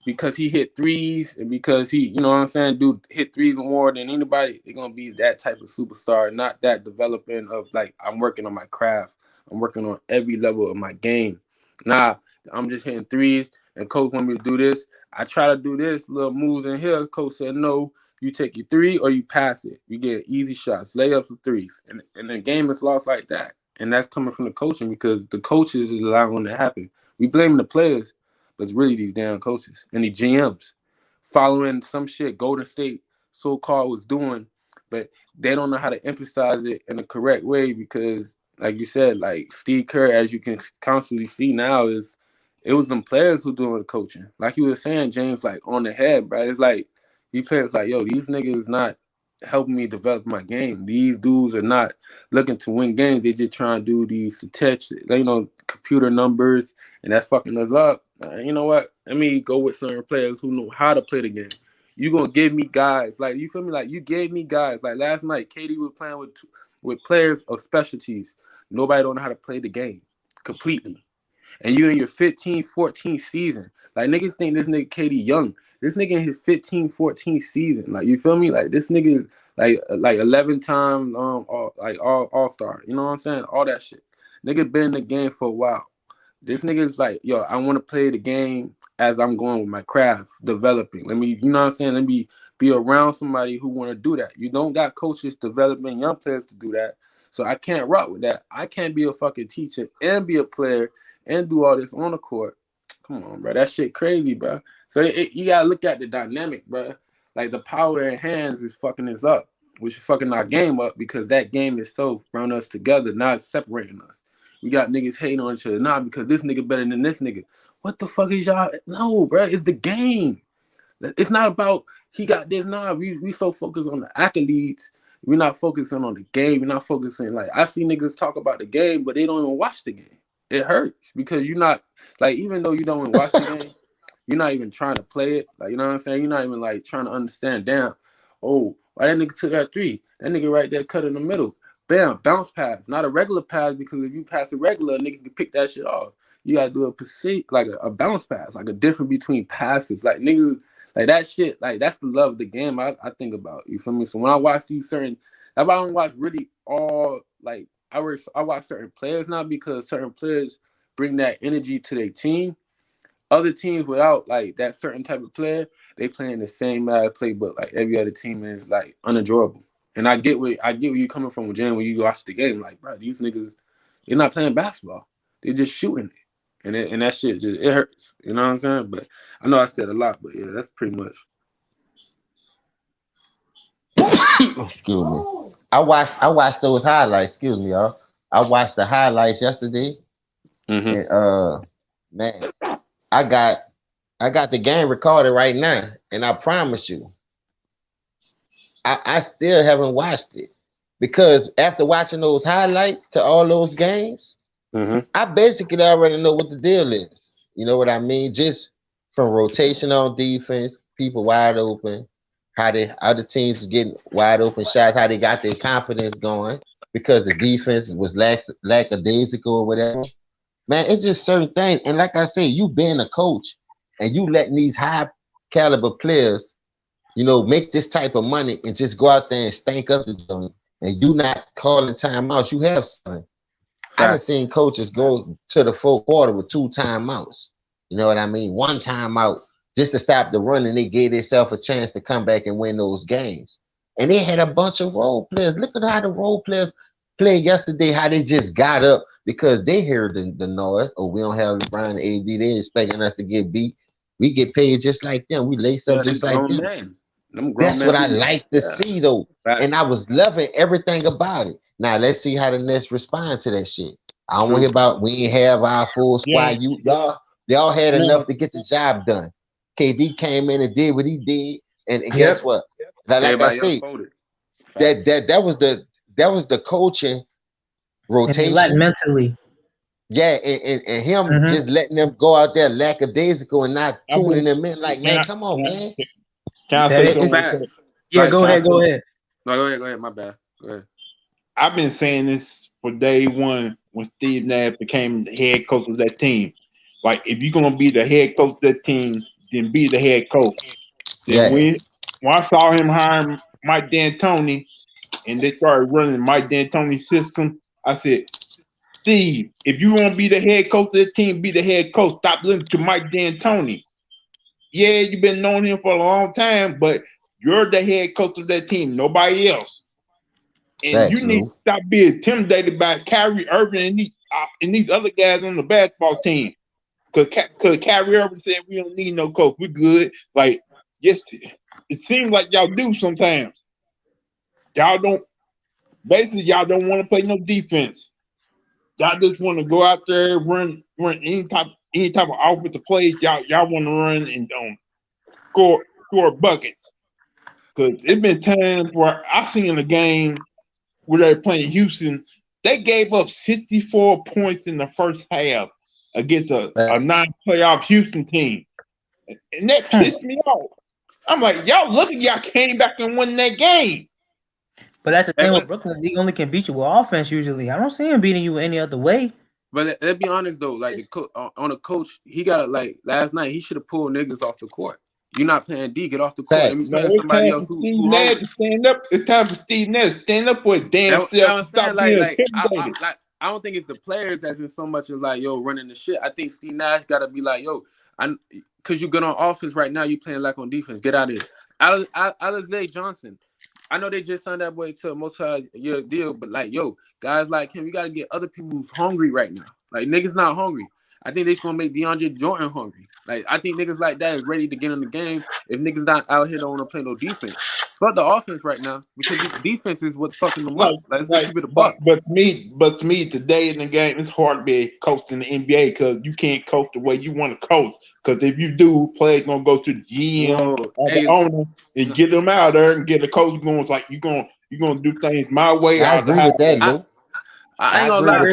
[SPEAKER 6] because he hit threes and because he, dude hit threes more than anybody, they're gonna be that type of superstar, not that developing of like, I'm working on my craft, I'm working on every level of my game. Nah, I'm just hitting threes and coach want me to do this. I try to do this little moves in here. Coach said, no, you take your three or you pass it. You get easy shots, layups or threes. And the game is lost like that. And that's coming from the coaching, because the coaches is allowing it to happen. We blame the players, but it's really these damn coaches and the GMs following some shit Golden State so-called was doing, but they don't know how to emphasize it in the correct way, because like you said, like Steve Kerr, as you can constantly see now, it was them players who doing the coaching. Like you were saying, James, like on the head, bro. It's like these players like, yo, these niggas not helping me develop my game. These dudes are not looking to win games. They just trying to do these computer numbers, and that's fucking us up. You know what? Let me go with certain players who know how to play the game. You gonna give me guys, like, you feel me? Like you gave me guys. Like last night, KD was playing with players of specialties. Nobody don't know how to play the game completely. And you in your 15-14 season. Like, niggas think this nigga KD young. This nigga in his 15-14 season. Like, you feel me? Like, this nigga, like 11-time all-star. You know what I'm saying? All that shit. Nigga been in the game for a while. This nigga's like, yo, I want to play the game as I'm going with my craft, developing. Let me, you know what I'm saying? Let me be around somebody who want to do that. You don't got coaches developing young players to do that. So I can't rock with that. I can't be a fucking teacher and be a player and do all this on the court. Come on, bro. That shit crazy, bro. So you got to look at the dynamic, bro. Like, the power in hands is fucking us up, which is fucking our game up, because that game is so bringing us together, not separating us. We got niggas hating on each other. Nah, because this nigga better than this nigga. What the fuck is y'all? No, bro. It's the game. It's not about he got this. Nah, we so focused on the accolades. We're not focusing on the game. We're not focusing. Like, I see niggas talk about the game, but they don't even watch the game. It hurts, because you're not, like, even though you don't even watch the game, you're not even trying to play it. Like, you know what I'm saying? You're not even, like, trying to understand, damn, oh, why that nigga took that three? That nigga right there cut in the middle. Bam, bounce pass. Not a regular pass, because if you pass a regular, a nigga can pick that shit off. You got to do a bounce pass, like a difference between passes. Like, niggas, like that shit, like, that's the love of the game I think about. You feel me? So when I watch these certain, I don't watch really all, like, I watch certain players now, because certain players bring that energy to their team. Other teams without, like, that certain type of player, they playing the same playbook. Like, every other team is, like, unenjoyable. And I get where you coming from, Jen, when you watch the game. Like, bro, these niggas, they're not playing basketball. They're just shooting it. And that shit just, it hurts. You know what I'm saying? But I know I said a lot, but yeah, that's pretty much.
[SPEAKER 5] Excuse me. I watched those highlights. Excuse me, y'all. I watched the highlights yesterday. And man, I got the game recorded right now, and I promise you, I still haven't watched it, because after watching those highlights to all those games, I basically already know what the deal is. You know what I mean? Just from rotation on defense, people wide open, how the other teams getting wide open shots, how they got their confidence going because the defense was lackadaisical or whatever. Man, it's just certain things. And like I say, you being a coach and you letting these high caliber players, make this type of money and just go out there and stank up the joint and you not calling timeouts, you have something. I done
[SPEAKER 6] Facts.
[SPEAKER 5] seen coaches go to the fourth quarter with 2 timeouts. You know what I mean? 1 timeout just to stop the run, and they gave themselves a chance to come back and win those games. And they had a bunch of role players. Look at how the role players played yesterday, how they just got up because they heard the noise. Oh, we don't have LeBron and AD. They expecting us to get beat. We get paid just like them. We lace up
[SPEAKER 6] Yeah, them
[SPEAKER 5] just like
[SPEAKER 6] grown
[SPEAKER 5] them.
[SPEAKER 6] men. Them grown
[SPEAKER 5] That's
[SPEAKER 6] men.
[SPEAKER 5] what I like to
[SPEAKER 6] Yeah.
[SPEAKER 5] see, though.
[SPEAKER 6] Facts.
[SPEAKER 5] And I was loving everything about it. Now let's see how the Nets respond to that shit. I don't want to
[SPEAKER 6] True.
[SPEAKER 5] hear about we ain't have our full squad. Y'all had enough to get the job done. KD came in and did what he did, and guess what? Like I
[SPEAKER 6] Everybody else
[SPEAKER 5] say,
[SPEAKER 6] folded. Facts.
[SPEAKER 5] that was the coaching
[SPEAKER 7] And they lack
[SPEAKER 5] rotation.
[SPEAKER 7] mentally.
[SPEAKER 5] Yeah, and him just letting them go out there lackadaisical and not tuning them in. Like, man, come on, man.
[SPEAKER 1] Can I say
[SPEAKER 7] That
[SPEAKER 1] something?
[SPEAKER 6] Facts.
[SPEAKER 7] Yeah,
[SPEAKER 6] Like,
[SPEAKER 7] go ahead.
[SPEAKER 6] No, go ahead. My bad. Go ahead.
[SPEAKER 1] I've been saying this for day one when Steve Nash became the head coach of that team. Like, if you're gonna be the head coach of that team, then be the head coach. Then when I saw him hire Mike D'Antoni and they started running Mike D'Antoni's system, I said, Steve, if you want to be the head coach of the team, be the head coach. Stop listening to Mike D'Antoni. Yeah, you've been knowing him for a long time, but you're the head coach of that team, nobody else. And you need to stop being intimidated by Kyrie Irving and these other guys on the basketball team. Because Kyrie Irving said we don't need no coach. We're good. Like, yes, it seems like y'all do sometimes. Y'all don't want to play no defense. Y'all just want to go out there and run any type of offensive plays. Y'all want to run and score buckets. Because it's been times where I've seen a game where they're playing Houston. They gave up 64 points in the first half against a non-playoff Houston team. And that pissed me off. I'm like, y'all came back and won that game.
[SPEAKER 7] But that's the thing with Brooklyn. They only can beat you with offense usually. I don't see him beating you any other way.
[SPEAKER 6] But let's be honest though, like on a coach, he got like last night he should have pulled niggas off the court. You're not playing D, get off the court. Let me play somebody else who
[SPEAKER 1] Nash to stand up. It's time for Steve Nash to stand up for his damn self. Stop being intimidated.
[SPEAKER 6] I don't think it's the players as in so much as like, yo, running the shit. I think Steve Nash gotta be like, yo, because you're good on offense right now, you playing like on defense. Get out of here. Alizé Johnson. I know they just signed that boy to a multi-year deal, but like, yo, guys like him, you gotta get other people who's hungry right now. Like niggas not hungry. I think they're gonna make DeAndre Jordan hungry. Like I think niggas like that is ready to get in the game. If niggas not out here don't want to play no defense, fuck the offense right now because defense is what's fucking them up. Like, let's keep it a buck.
[SPEAKER 1] But to me, today in the game, it's hard to be a coach in the NBA because you can't coach the way you want to coach. Because if you do, players gonna go to the GM or the owner and get them out there and get the coach going. It's like you gonna do things my way.
[SPEAKER 5] I agree with that, Lou.
[SPEAKER 6] I ain't gonna lie.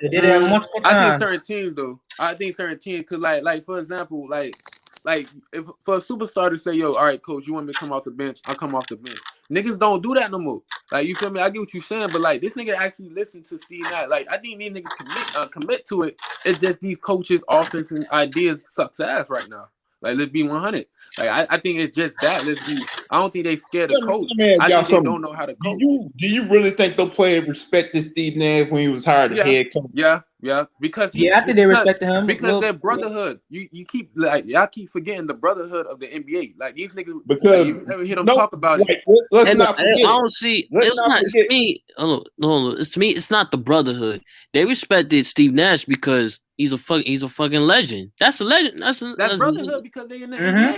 [SPEAKER 7] They did it multiple times.
[SPEAKER 6] I think certain teams though. I think certain teams could like for example, like if for a superstar to say, yo, all right, coach, you want me to come off the bench? I'll come off the bench. Niggas don't do that no more. Like you feel me? I get what you're saying, but like this nigga actually listen to Steve Nash. Like I think these niggas commit to it. It's just these coaches' offense and ideas sucks ass right now. Like let's be 100. Like I think it's just that. I don't think they scared of coach. I think they don't know how to coach.
[SPEAKER 1] Do you really think those players respected Steve Nash when he was hired as head coach?
[SPEAKER 6] Yeah. Because
[SPEAKER 7] I think they respected him
[SPEAKER 6] because their brotherhood. You keep like y'all keep forgetting the brotherhood of the NBA. Like these niggas,
[SPEAKER 1] because
[SPEAKER 6] you never hear them talk about it.
[SPEAKER 1] Let's not forget.
[SPEAKER 2] I don't see. It's to me. It's to me. It's not the brotherhood. They respected Steve Nash because he's a fucking legend. That's a legend. That's
[SPEAKER 6] brotherhood because they in the NBA.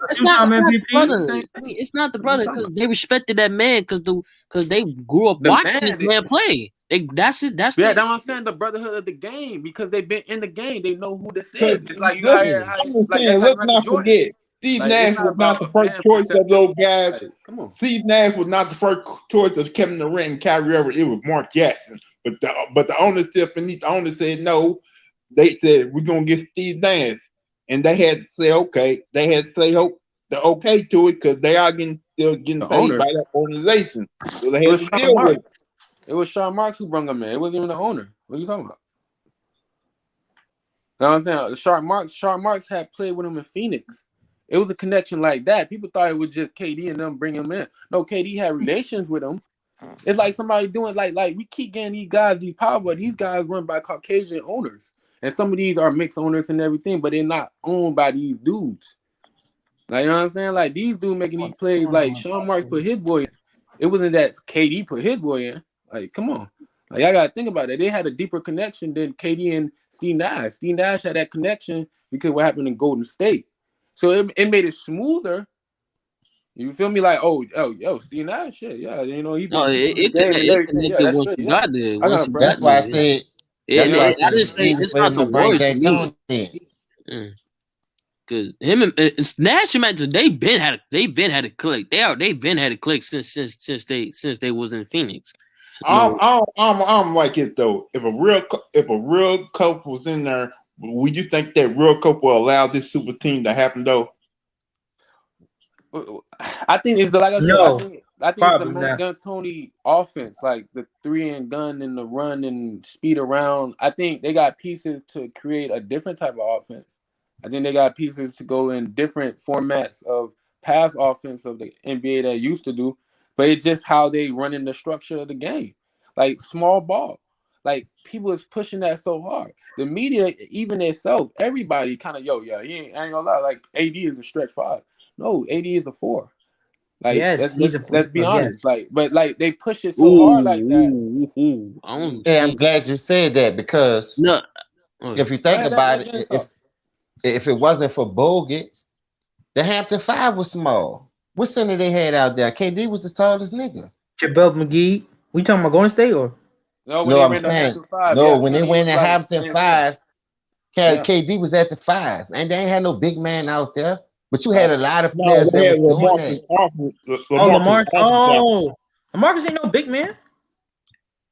[SPEAKER 2] It's not the brotherhood. It's not the brotherhood because they respected that man because they grew up watching this man play. That's it. That's
[SPEAKER 6] what I'm saying. The brotherhood of the game because they've been in the game. They know who this is. It's like you hire.
[SPEAKER 1] Let's not forget. Steve Nash was not the first choice of those guys.
[SPEAKER 6] Come on.
[SPEAKER 1] Steve Nash was not the first choice of Kevin Durant and Kyrie Irving. It was Mark Jackson. But the owner the owner said no. They said we're gonna get Steve Nash, and they had to say okay. They had to say the okay to it because they are still getting paid by that organization. So they had to deal with it.
[SPEAKER 6] It was Sean Marks who brought him in. It wasn't even the owner. What are you talking about? You know what I'm saying? Sean Marks had played with him in Phoenix. It was a connection like that. People thought it was just KD and them bring him in. No, KD had relations with him, It's like somebody doing like we keep getting these guys these power, but these guys run by Caucasian owners, and some of these are mixed owners and everything, but they're not owned by these dudes. Like, you know what I'm saying? Like these dudes making these plays. Like Sean Marks put his boy in. It wasn't that KD put his boy in. Like, come on. Like, I gotta think about it. They had a deeper connection than KD and Steve Nash. Steve Nash had that connection because of what happened in Golden State. So it made it smoother. You feel me? Like, yo, Steve Nash, shit, yeah, you know, he been teaching the game and everything. Yeah, that's
[SPEAKER 2] once
[SPEAKER 6] straight.
[SPEAKER 2] you
[SPEAKER 6] Yeah,
[SPEAKER 2] got there.
[SPEAKER 6] I
[SPEAKER 2] Once
[SPEAKER 6] got
[SPEAKER 2] you
[SPEAKER 6] bro.
[SPEAKER 2] got
[SPEAKER 5] That's why I
[SPEAKER 2] there.
[SPEAKER 5] said.
[SPEAKER 2] Yeah,
[SPEAKER 5] That's why I
[SPEAKER 2] I
[SPEAKER 5] said
[SPEAKER 2] didn't
[SPEAKER 5] it's
[SPEAKER 2] say
[SPEAKER 5] easy
[SPEAKER 2] it's
[SPEAKER 5] for
[SPEAKER 2] not
[SPEAKER 5] him
[SPEAKER 2] the
[SPEAKER 5] to bring
[SPEAKER 2] Warriors
[SPEAKER 5] Jack
[SPEAKER 2] to me.
[SPEAKER 5] Tony in.
[SPEAKER 2] Cause him and Nash and Magic, they been had a click. They been had a click since they was in Phoenix.
[SPEAKER 1] I'm like it though. If a real couple was in there, would you think that real couple will allow this super team to happen though?
[SPEAKER 6] I think it's like I said.
[SPEAKER 7] No,
[SPEAKER 6] I think it's the
[SPEAKER 7] probably
[SPEAKER 6] Mike
[SPEAKER 7] not.
[SPEAKER 6] D'Antoni offense, like the 3-and-gun and the run and speed around. I think they got pieces to create a different type of offense. I think they got pieces to go in different formats of pass offense of the NBA that used to do, but it's just how they run in the structure of the game, like small ball. Like people is pushing that so hard. The media, even itself, everybody kind of I ain't gonna lie. Like AD is a stretch 5. No, AD is a 4. Like
[SPEAKER 7] Yes, he's a
[SPEAKER 6] let's be honest.
[SPEAKER 7] yes.
[SPEAKER 6] Like, but like they push it so hard like that.
[SPEAKER 2] I don't
[SPEAKER 5] Yeah, I'm
[SPEAKER 2] think
[SPEAKER 5] glad you said that because
[SPEAKER 2] no.
[SPEAKER 5] if you
[SPEAKER 6] Go
[SPEAKER 5] think
[SPEAKER 6] ahead,
[SPEAKER 5] about
[SPEAKER 6] let Jen
[SPEAKER 5] it,
[SPEAKER 6] talk.
[SPEAKER 5] if it wasn't for Bogut, the Hampton Five was small. What center they had out there? KD was the tallest nigga.
[SPEAKER 7] JaVale McGee. We talking about Golden State or?
[SPEAKER 6] No, when
[SPEAKER 5] No,
[SPEAKER 6] they
[SPEAKER 5] I'm
[SPEAKER 6] ran the
[SPEAKER 5] saying
[SPEAKER 6] Hampton 5,
[SPEAKER 5] no.
[SPEAKER 6] yeah,
[SPEAKER 5] When they
[SPEAKER 6] KD
[SPEAKER 5] went
[SPEAKER 6] was
[SPEAKER 5] to
[SPEAKER 6] like
[SPEAKER 5] Hampton
[SPEAKER 6] handstand.
[SPEAKER 5] 5,
[SPEAKER 6] Yeah.
[SPEAKER 5] KD was at the 5, and they ain't had no big man out there. But you had a lot of
[SPEAKER 1] No,
[SPEAKER 5] players that
[SPEAKER 1] they
[SPEAKER 5] was
[SPEAKER 1] had
[SPEAKER 5] doing
[SPEAKER 1] LaMarcus
[SPEAKER 5] that.
[SPEAKER 1] Aldridge.
[SPEAKER 7] Oh, Lamar. Oh, Lamarcus ain't no big man.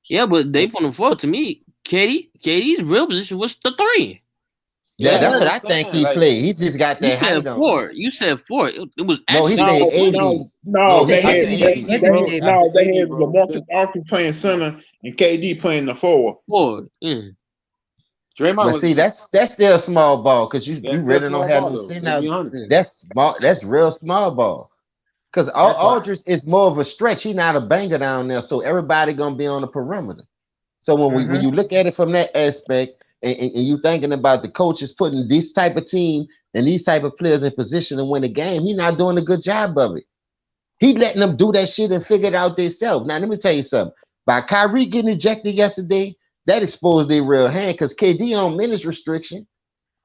[SPEAKER 2] Yeah, but they put him forward. To me, KD's real position was the 3.
[SPEAKER 5] Yeah, that's
[SPEAKER 6] I'm
[SPEAKER 5] what I
[SPEAKER 6] just
[SPEAKER 5] think
[SPEAKER 6] saying,
[SPEAKER 5] he
[SPEAKER 6] like,
[SPEAKER 5] played. He just got
[SPEAKER 2] You
[SPEAKER 5] that
[SPEAKER 2] said
[SPEAKER 5] height on him.
[SPEAKER 2] 4. You said 4. It was
[SPEAKER 5] No, he
[SPEAKER 2] actually
[SPEAKER 5] said
[SPEAKER 1] No,
[SPEAKER 5] 80.
[SPEAKER 1] no,
[SPEAKER 5] No,
[SPEAKER 1] they
[SPEAKER 5] he
[SPEAKER 1] had
[SPEAKER 5] said
[SPEAKER 7] Anthony
[SPEAKER 5] 80.
[SPEAKER 7] Davis.
[SPEAKER 6] bro,
[SPEAKER 7] Anthony
[SPEAKER 6] I
[SPEAKER 7] Davis.
[SPEAKER 6] said
[SPEAKER 1] they had
[SPEAKER 6] AD, bro.
[SPEAKER 1] LaMarcus Aldridge playing center and KD playing the forward.
[SPEAKER 2] 4. Mm.
[SPEAKER 6] Draymond
[SPEAKER 5] But
[SPEAKER 6] was
[SPEAKER 5] see, that's still a small ball because you
[SPEAKER 6] still
[SPEAKER 5] really don't
[SPEAKER 6] small
[SPEAKER 5] have
[SPEAKER 6] ball
[SPEAKER 5] no
[SPEAKER 6] though.
[SPEAKER 5] sin
[SPEAKER 6] Let's be
[SPEAKER 5] out.
[SPEAKER 6] honest.
[SPEAKER 2] Mm.
[SPEAKER 5] That's small. That's real small ball. Because
[SPEAKER 7] That's why.
[SPEAKER 5] Aldridge is more of a stretch. He not a banger down there, so everybody gonna be on the perimeter. So when you look at it from that aspect, and you thinking about the coaches putting this type of team and these type of players in position to win the game, he not doing a good job of it. He letting them do that shit and figure it out themselves. Now let me tell you something. By Kyrie getting ejected yesterday, that exposed their real hand because KD on minutes restriction.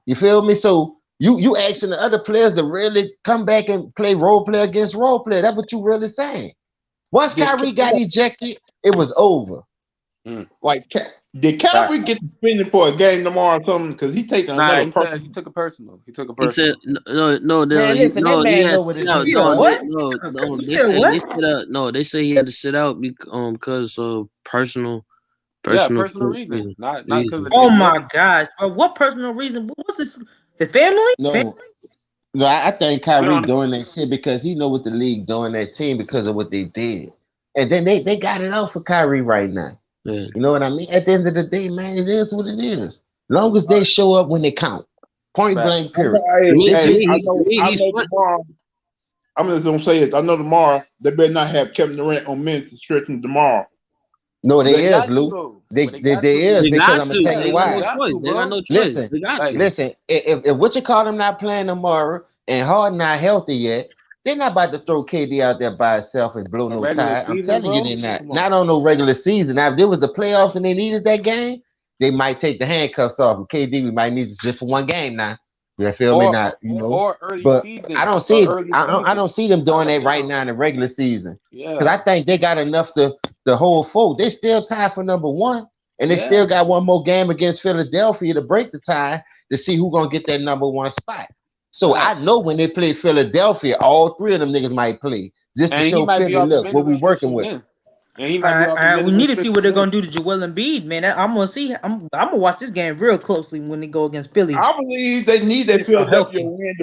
[SPEAKER 5] You feel me? So you asking the other players to really come back and play role player against role player. That's what you really saying. Once
[SPEAKER 1] Did,
[SPEAKER 5] Kyrie got ejected, it was over.
[SPEAKER 1] did Kyrie get suspended for a game tomorrow or something? Because he taking
[SPEAKER 6] Nah,
[SPEAKER 1] another
[SPEAKER 6] he said
[SPEAKER 1] person.
[SPEAKER 6] he took a personal.
[SPEAKER 2] He said no.
[SPEAKER 5] Man, listen, that
[SPEAKER 2] He
[SPEAKER 5] man
[SPEAKER 2] had
[SPEAKER 5] know
[SPEAKER 2] to
[SPEAKER 5] what
[SPEAKER 2] sit
[SPEAKER 5] it
[SPEAKER 2] out.
[SPEAKER 5] is.
[SPEAKER 7] Yeah, what?
[SPEAKER 2] No.
[SPEAKER 7] You
[SPEAKER 2] They
[SPEAKER 7] said
[SPEAKER 2] said
[SPEAKER 7] what?
[SPEAKER 2] they sit out. No, they say he had to sit out because of personal
[SPEAKER 6] Personal reason. Not because of
[SPEAKER 2] reason.
[SPEAKER 6] the
[SPEAKER 7] Oh
[SPEAKER 6] game.
[SPEAKER 7] my gosh! Bro, what personal reason? What's this? The family?
[SPEAKER 5] No, no, I think Kyrie
[SPEAKER 6] don't-
[SPEAKER 5] doing that shit because he know what the league doing that team because of what they did. And then they got it out for Kyrie right now.
[SPEAKER 2] Yeah.
[SPEAKER 5] You know what I mean? At the end of the day, man, it is what it is. Long as they show up when they count. Point
[SPEAKER 6] Facts.
[SPEAKER 5] blank, period.
[SPEAKER 2] To me,
[SPEAKER 1] I
[SPEAKER 2] he's
[SPEAKER 1] know tomorrow. I'm just gonna say this. I know tomorrow they better not have Kevin Durant on minutes to stretch him tomorrow.
[SPEAKER 5] No,
[SPEAKER 6] They
[SPEAKER 5] they is,
[SPEAKER 6] got to
[SPEAKER 5] Luke.
[SPEAKER 6] though.
[SPEAKER 5] They
[SPEAKER 6] But they got to.
[SPEAKER 5] is
[SPEAKER 2] They
[SPEAKER 5] because
[SPEAKER 2] got
[SPEAKER 5] I'm gonna
[SPEAKER 2] to.
[SPEAKER 5] tell
[SPEAKER 2] They
[SPEAKER 5] you
[SPEAKER 2] got
[SPEAKER 5] why.
[SPEAKER 2] no
[SPEAKER 6] got
[SPEAKER 2] choice.
[SPEAKER 6] to,
[SPEAKER 2] They got
[SPEAKER 6] bro.
[SPEAKER 2] no choice.
[SPEAKER 5] Listen,
[SPEAKER 2] They got
[SPEAKER 6] Like,
[SPEAKER 2] to.
[SPEAKER 5] listen. If what you call them not playing tomorrow and Harden not healthy yet, they're not about to throw KD out there by itself and blow
[SPEAKER 6] a
[SPEAKER 5] no
[SPEAKER 6] regular
[SPEAKER 5] tire. I'm
[SPEAKER 6] season,
[SPEAKER 5] telling you,
[SPEAKER 6] bro.
[SPEAKER 5] they're not.
[SPEAKER 6] Come
[SPEAKER 5] Not
[SPEAKER 6] on.
[SPEAKER 5] on no regular season. Now, if there was the playoffs and they needed that game, they might take the handcuffs off. And KD, we might need it just for one game now. You feel me? Not,
[SPEAKER 6] Or early
[SPEAKER 5] But
[SPEAKER 6] season.
[SPEAKER 5] I don't
[SPEAKER 6] Or
[SPEAKER 5] see.
[SPEAKER 6] early
[SPEAKER 5] I don't
[SPEAKER 6] season.
[SPEAKER 5] see them doing
[SPEAKER 6] Like,
[SPEAKER 5] that right now in the regular season. Because
[SPEAKER 6] yeah.
[SPEAKER 5] I think they got enough to hold full. They still tied for number one, and they still got one more game against Philadelphia to break the tie to see who's gonna get that number one spot. So I know when they play Philadelphia, all three of them niggas might play just to
[SPEAKER 6] And he
[SPEAKER 5] show
[SPEAKER 6] might be
[SPEAKER 5] Philly,
[SPEAKER 6] off the
[SPEAKER 5] look what
[SPEAKER 6] minute
[SPEAKER 5] we working
[SPEAKER 6] restriction
[SPEAKER 5] with.
[SPEAKER 6] then. And he might be off the
[SPEAKER 7] We
[SPEAKER 6] minute
[SPEAKER 7] need to see what they're
[SPEAKER 6] restriction
[SPEAKER 7] gonna do to Joel Embiid, man. I'm gonna see. I'm gonna watch this game real closely when they go against Philly.
[SPEAKER 1] I believe they need that Philadelphia win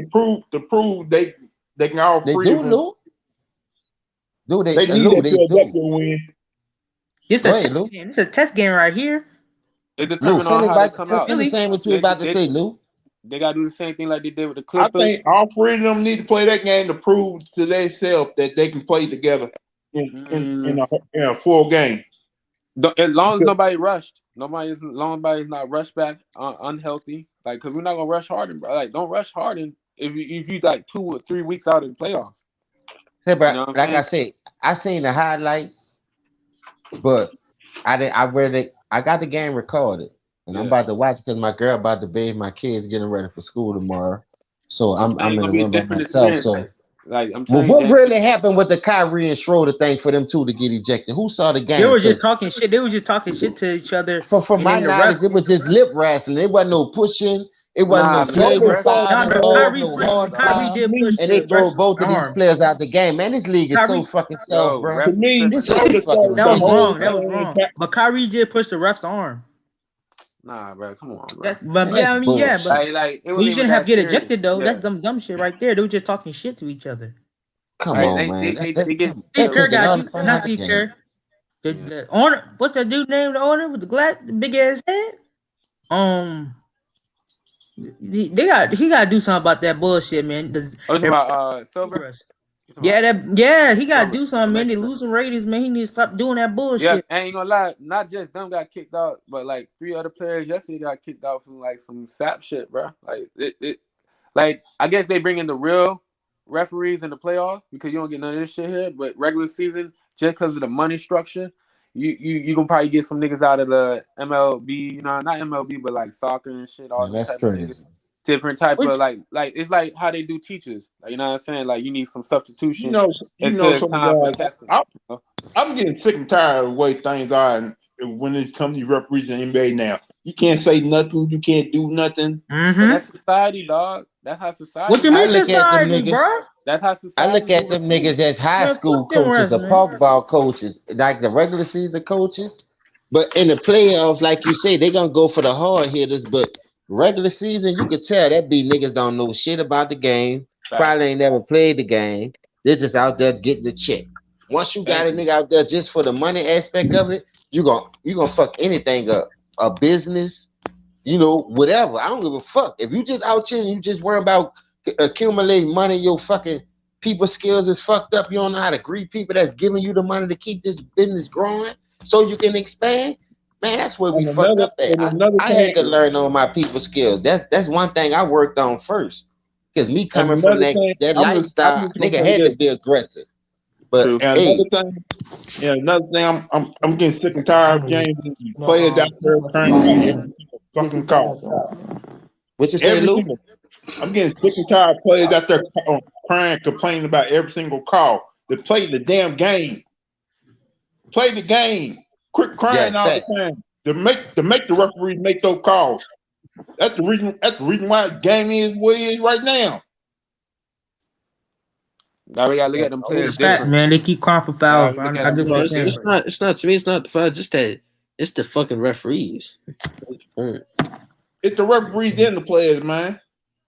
[SPEAKER 1] to prove they can all
[SPEAKER 5] They
[SPEAKER 1] three
[SPEAKER 5] do,
[SPEAKER 1] of them.
[SPEAKER 5] Lou. Do
[SPEAKER 1] They need
[SPEAKER 5] Lou,
[SPEAKER 1] that
[SPEAKER 5] they
[SPEAKER 1] Philadelphia
[SPEAKER 5] do.
[SPEAKER 1] win.
[SPEAKER 7] It's
[SPEAKER 5] Go
[SPEAKER 7] a
[SPEAKER 5] ahead,
[SPEAKER 7] test
[SPEAKER 5] Lou.
[SPEAKER 7] game. It's a test game right here.
[SPEAKER 6] It
[SPEAKER 5] Lou,
[SPEAKER 6] determines on how they come out.
[SPEAKER 5] finish saying what you were about to say, Lou.
[SPEAKER 6] They gotta do the same thing like they did with the
[SPEAKER 1] I
[SPEAKER 6] Clippers.
[SPEAKER 1] think all three of them need to play that game to prove to themselves that they can play together.
[SPEAKER 8] in a full game.
[SPEAKER 6] As long as nobody rushed, nobody's not rushed back unhealthy. Like, cause we're not gonna rush Harden, bro. Like, don't rush Harden if you like 2 or 3 weeks out of the playoffs.
[SPEAKER 5] Hey, but
[SPEAKER 6] You know what
[SPEAKER 5] like
[SPEAKER 6] I'm
[SPEAKER 5] I said, I seen the highlights, but I got the game recorded, and I'm
[SPEAKER 6] Yeah.
[SPEAKER 5] about to watch because my girl about to bathe my kids, getting ready for school tomorrow. So I'm
[SPEAKER 6] saying? It's
[SPEAKER 5] in the
[SPEAKER 6] gonna be a
[SPEAKER 5] room by
[SPEAKER 6] different
[SPEAKER 5] myself.
[SPEAKER 6] experience.
[SPEAKER 5] So,
[SPEAKER 6] Like I'm
[SPEAKER 5] well,
[SPEAKER 6] telling you,
[SPEAKER 5] what
[SPEAKER 6] James,
[SPEAKER 5] really happened with the Kyrie and Schroeder thing for them two to get ejected? Who saw the
[SPEAKER 7] They
[SPEAKER 5] game?
[SPEAKER 7] were just
[SPEAKER 5] 'Cause
[SPEAKER 7] talking shit. They were just talking shit to each other.
[SPEAKER 5] from
[SPEAKER 7] And
[SPEAKER 5] my
[SPEAKER 7] then the ref,
[SPEAKER 5] knowledge, it was just lip wrestling. It wasn't no pushing. It wasn't no
[SPEAKER 6] nah, man,
[SPEAKER 5] flagrant
[SPEAKER 8] Nobody saw
[SPEAKER 5] foul
[SPEAKER 7] nah,
[SPEAKER 8] the
[SPEAKER 7] bro,
[SPEAKER 5] involved, no hard
[SPEAKER 7] Kyrie
[SPEAKER 5] foul,
[SPEAKER 8] to
[SPEAKER 7] did
[SPEAKER 8] me.
[SPEAKER 7] push
[SPEAKER 5] and they
[SPEAKER 7] the
[SPEAKER 5] throw
[SPEAKER 7] ref's
[SPEAKER 5] both of these
[SPEAKER 7] arm.
[SPEAKER 5] players out the game. Man, this league is so
[SPEAKER 7] Kyrie,
[SPEAKER 5] fucking soft,
[SPEAKER 6] yo,
[SPEAKER 5] bro.
[SPEAKER 6] refs
[SPEAKER 8] To
[SPEAKER 6] is
[SPEAKER 8] me,
[SPEAKER 6] tripping.
[SPEAKER 5] This shit
[SPEAKER 8] Schroeder
[SPEAKER 5] is fucking
[SPEAKER 8] started
[SPEAKER 7] that
[SPEAKER 8] the
[SPEAKER 7] was
[SPEAKER 5] ridiculous,
[SPEAKER 8] whole
[SPEAKER 7] wrong.
[SPEAKER 5] bro.
[SPEAKER 7] That was wrong. But Kyrie did push the ref's arm.
[SPEAKER 6] Nah, bro, come on, bro.
[SPEAKER 7] But
[SPEAKER 5] Man,
[SPEAKER 7] yeah,
[SPEAKER 5] that's
[SPEAKER 7] I mean, yeah, but
[SPEAKER 5] bullshit.
[SPEAKER 6] Like it
[SPEAKER 7] you
[SPEAKER 6] wasn't even
[SPEAKER 7] shouldn't have
[SPEAKER 6] that
[SPEAKER 7] get
[SPEAKER 6] serious.
[SPEAKER 7] ejected though.
[SPEAKER 6] Yeah.
[SPEAKER 7] That's dumb shit right there. They were just talking shit to each other.
[SPEAKER 5] Come
[SPEAKER 6] Like
[SPEAKER 5] on, man.
[SPEAKER 6] they get
[SPEAKER 7] Steve
[SPEAKER 5] That
[SPEAKER 7] Kerr
[SPEAKER 5] taking
[SPEAKER 7] got
[SPEAKER 5] all the
[SPEAKER 7] you,
[SPEAKER 5] fun
[SPEAKER 7] not
[SPEAKER 5] out of the
[SPEAKER 7] Steve
[SPEAKER 5] game.
[SPEAKER 7] Kerr. The owner, what's that dude named the owner with the glass, the big ass head? He got to do something about that bullshit, man.
[SPEAKER 6] Oh, it's about Silver.
[SPEAKER 7] Yeah, he got to
[SPEAKER 6] Silver,
[SPEAKER 7] do something,
[SPEAKER 6] the
[SPEAKER 7] man. They
[SPEAKER 6] Mexican.
[SPEAKER 7] losing ratings, man. He needs to stop doing that
[SPEAKER 6] Yeah,
[SPEAKER 7] bullshit.
[SPEAKER 6] I ain't gonna lie. Not just them got kicked out, but like 3 other players yesterday got kicked out from like some sap shit, bro. Like like I guess they bring in the real referees in the playoffs because you don't get none of this shit here. But regular season, just because of the money structure, you gonna probably get some niggas out of the MLB, you know, not MLB, but like soccer and shit. All
[SPEAKER 5] Man,
[SPEAKER 6] them
[SPEAKER 5] that's
[SPEAKER 6] type of niggas.
[SPEAKER 5] crazy.
[SPEAKER 6] Different type
[SPEAKER 7] Which
[SPEAKER 6] of like it's like how they do teachers. Like, you know what I'm saying? Like you need some substitution
[SPEAKER 8] you know
[SPEAKER 6] until it's
[SPEAKER 8] some
[SPEAKER 6] time for
[SPEAKER 8] guys.
[SPEAKER 6] testing.
[SPEAKER 8] I'm getting sick and tired of the way things are when it comes to representing NBA now. You can't say nothing. You can't do nothing.
[SPEAKER 6] But that's society, dog. That's how society.
[SPEAKER 7] What you
[SPEAKER 5] I
[SPEAKER 7] mean
[SPEAKER 5] look at them
[SPEAKER 7] society,
[SPEAKER 5] niggas.
[SPEAKER 7] bro?
[SPEAKER 6] That's how
[SPEAKER 5] I
[SPEAKER 6] society.
[SPEAKER 5] look at them niggas as high
[SPEAKER 7] Man,
[SPEAKER 5] school
[SPEAKER 7] fuck them
[SPEAKER 5] coaches,
[SPEAKER 7] refs,
[SPEAKER 5] the
[SPEAKER 7] man.
[SPEAKER 5] park ball coaches, like the regular season coaches. But in the playoffs, like you say, they gonna go for the hard hitters. But regular season, you could tell that be niggas don't know shit about the game. Probably ain't never played the game. They're just out there getting the check. Once you got a nigga out there just for the money aspect of it, you gonna fuck anything up. A business, you know, whatever. I don't give a fuck. If you just out here and you just worry about accumulating money, your fucking people skills is fucked up. You don't know how to greet people that's giving you the money to keep this business growing so you can expand. Man, that's where we fucked up at. I had to learn all my people skills. That's one thing I worked on first. Because me coming from that lifestyle, nigga had to be aggressive. But
[SPEAKER 8] another thing, I'm getting sick and tired of James. Players out there crying about every single fucking call.
[SPEAKER 5] What you say, Lou?
[SPEAKER 8] I'm getting sick and tired of players out there crying, complaining about every single call. They play the damn game. Play the game. Quit crying all the time. To make the referees make those calls. That's the reason. That's the reason why the game is what it is right now.
[SPEAKER 6] Now we gotta look at them players different.
[SPEAKER 7] Man, they keep crying for fouls.
[SPEAKER 6] Yeah,
[SPEAKER 7] I get what you're saying.
[SPEAKER 2] It's not to me. It's not the foul. Just that it's the fucking referees.
[SPEAKER 8] It's the referees and the players, man.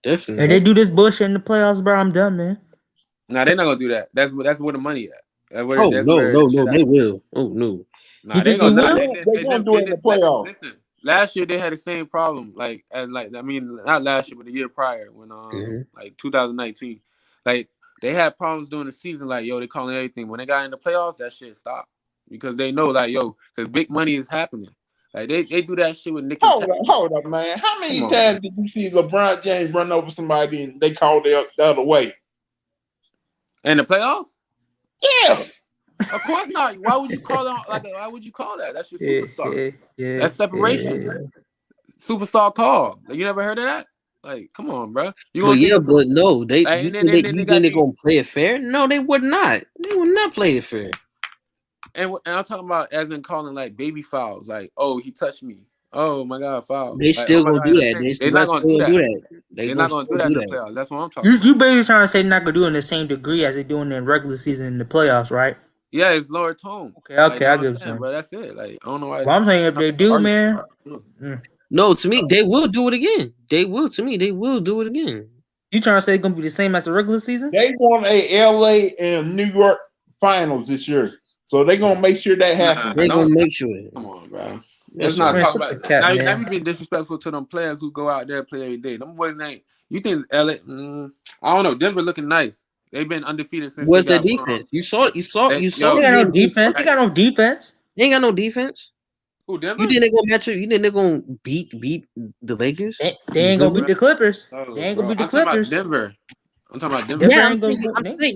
[SPEAKER 2] Definitely.
[SPEAKER 7] If they do this bullshit in the playoffs, bro, I'm done, man.
[SPEAKER 6] Nah, they're not gonna do that. That's where the money at.
[SPEAKER 2] No, they will. Oh no.
[SPEAKER 6] Nah, they gonna
[SPEAKER 8] do it in the playoffs.
[SPEAKER 6] Listen, last year they had the same problem. Like I mean, not last year, but the year prior when like 2019, like they had problems during the season. Like they calling everything. When they got in the playoffs, that shit stopped because they know because big money is happening. Like they do that shit with Nick.
[SPEAKER 8] Hold up, man. How many times did you see LeBron James run over somebody and they called the other way?
[SPEAKER 6] In the playoffs?
[SPEAKER 8] Yeah.
[SPEAKER 6] Of course not. Why would you call it why would you call that? That's your superstar.
[SPEAKER 7] Yeah,
[SPEAKER 6] that's separation.
[SPEAKER 7] Yeah.
[SPEAKER 6] Superstar call. Like, you never heard of that? Like, come on, bro.
[SPEAKER 2] But no, you think they're gonna play it fair? No, they would not. They would not play it fair.
[SPEAKER 6] And I'm talking about as in calling like baby fouls, like, oh, he touched me. Oh my god, foul.
[SPEAKER 2] They still gonna do that.
[SPEAKER 6] They're not gonna do that. They're not gonna do that in the playoffs. That's what I'm talking about.
[SPEAKER 7] You basically trying to say they're not gonna do it in the same degree as they're doing in regular season in the playoffs, right?
[SPEAKER 6] Yeah, it's lower tone.
[SPEAKER 7] Okay, I get what you're saying.
[SPEAKER 6] But that's it. Like, I don't know why.
[SPEAKER 7] Well, I'm saying if they do, man.
[SPEAKER 2] No, to me, they will do it again. They will do it again.
[SPEAKER 7] You trying to say it's gonna be the same as the regular season?
[SPEAKER 8] They won a LA and New York finals this year. So they're gonna make sure that happens.
[SPEAKER 2] They're gonna make sure.
[SPEAKER 6] Come on, bro. Let's not talk about that. Now we being disrespectful to them players who go out there and play every day. Them boys ain't. You think LA? I don't know. Denver looking nice. They've been undefeated since
[SPEAKER 2] Where's
[SPEAKER 6] they
[SPEAKER 2] their
[SPEAKER 6] got
[SPEAKER 2] defense? You saw
[SPEAKER 7] They
[SPEAKER 6] yo,
[SPEAKER 7] got no
[SPEAKER 2] them.
[SPEAKER 7] defense. They got no defense.
[SPEAKER 2] They ain't got no defense.
[SPEAKER 6] who Denver?
[SPEAKER 2] You think they're gonna match up? You think they're gonna beat the Lakers?
[SPEAKER 7] They ain't gonna beat the Clippers.
[SPEAKER 6] Oh,
[SPEAKER 7] They ain't
[SPEAKER 6] bro.
[SPEAKER 7] gonna beat the
[SPEAKER 6] I'm talking about
[SPEAKER 7] Clippers.
[SPEAKER 6] Denver. I'm talking about Denver.
[SPEAKER 7] Denver
[SPEAKER 2] Yeah,
[SPEAKER 7] ain't gonna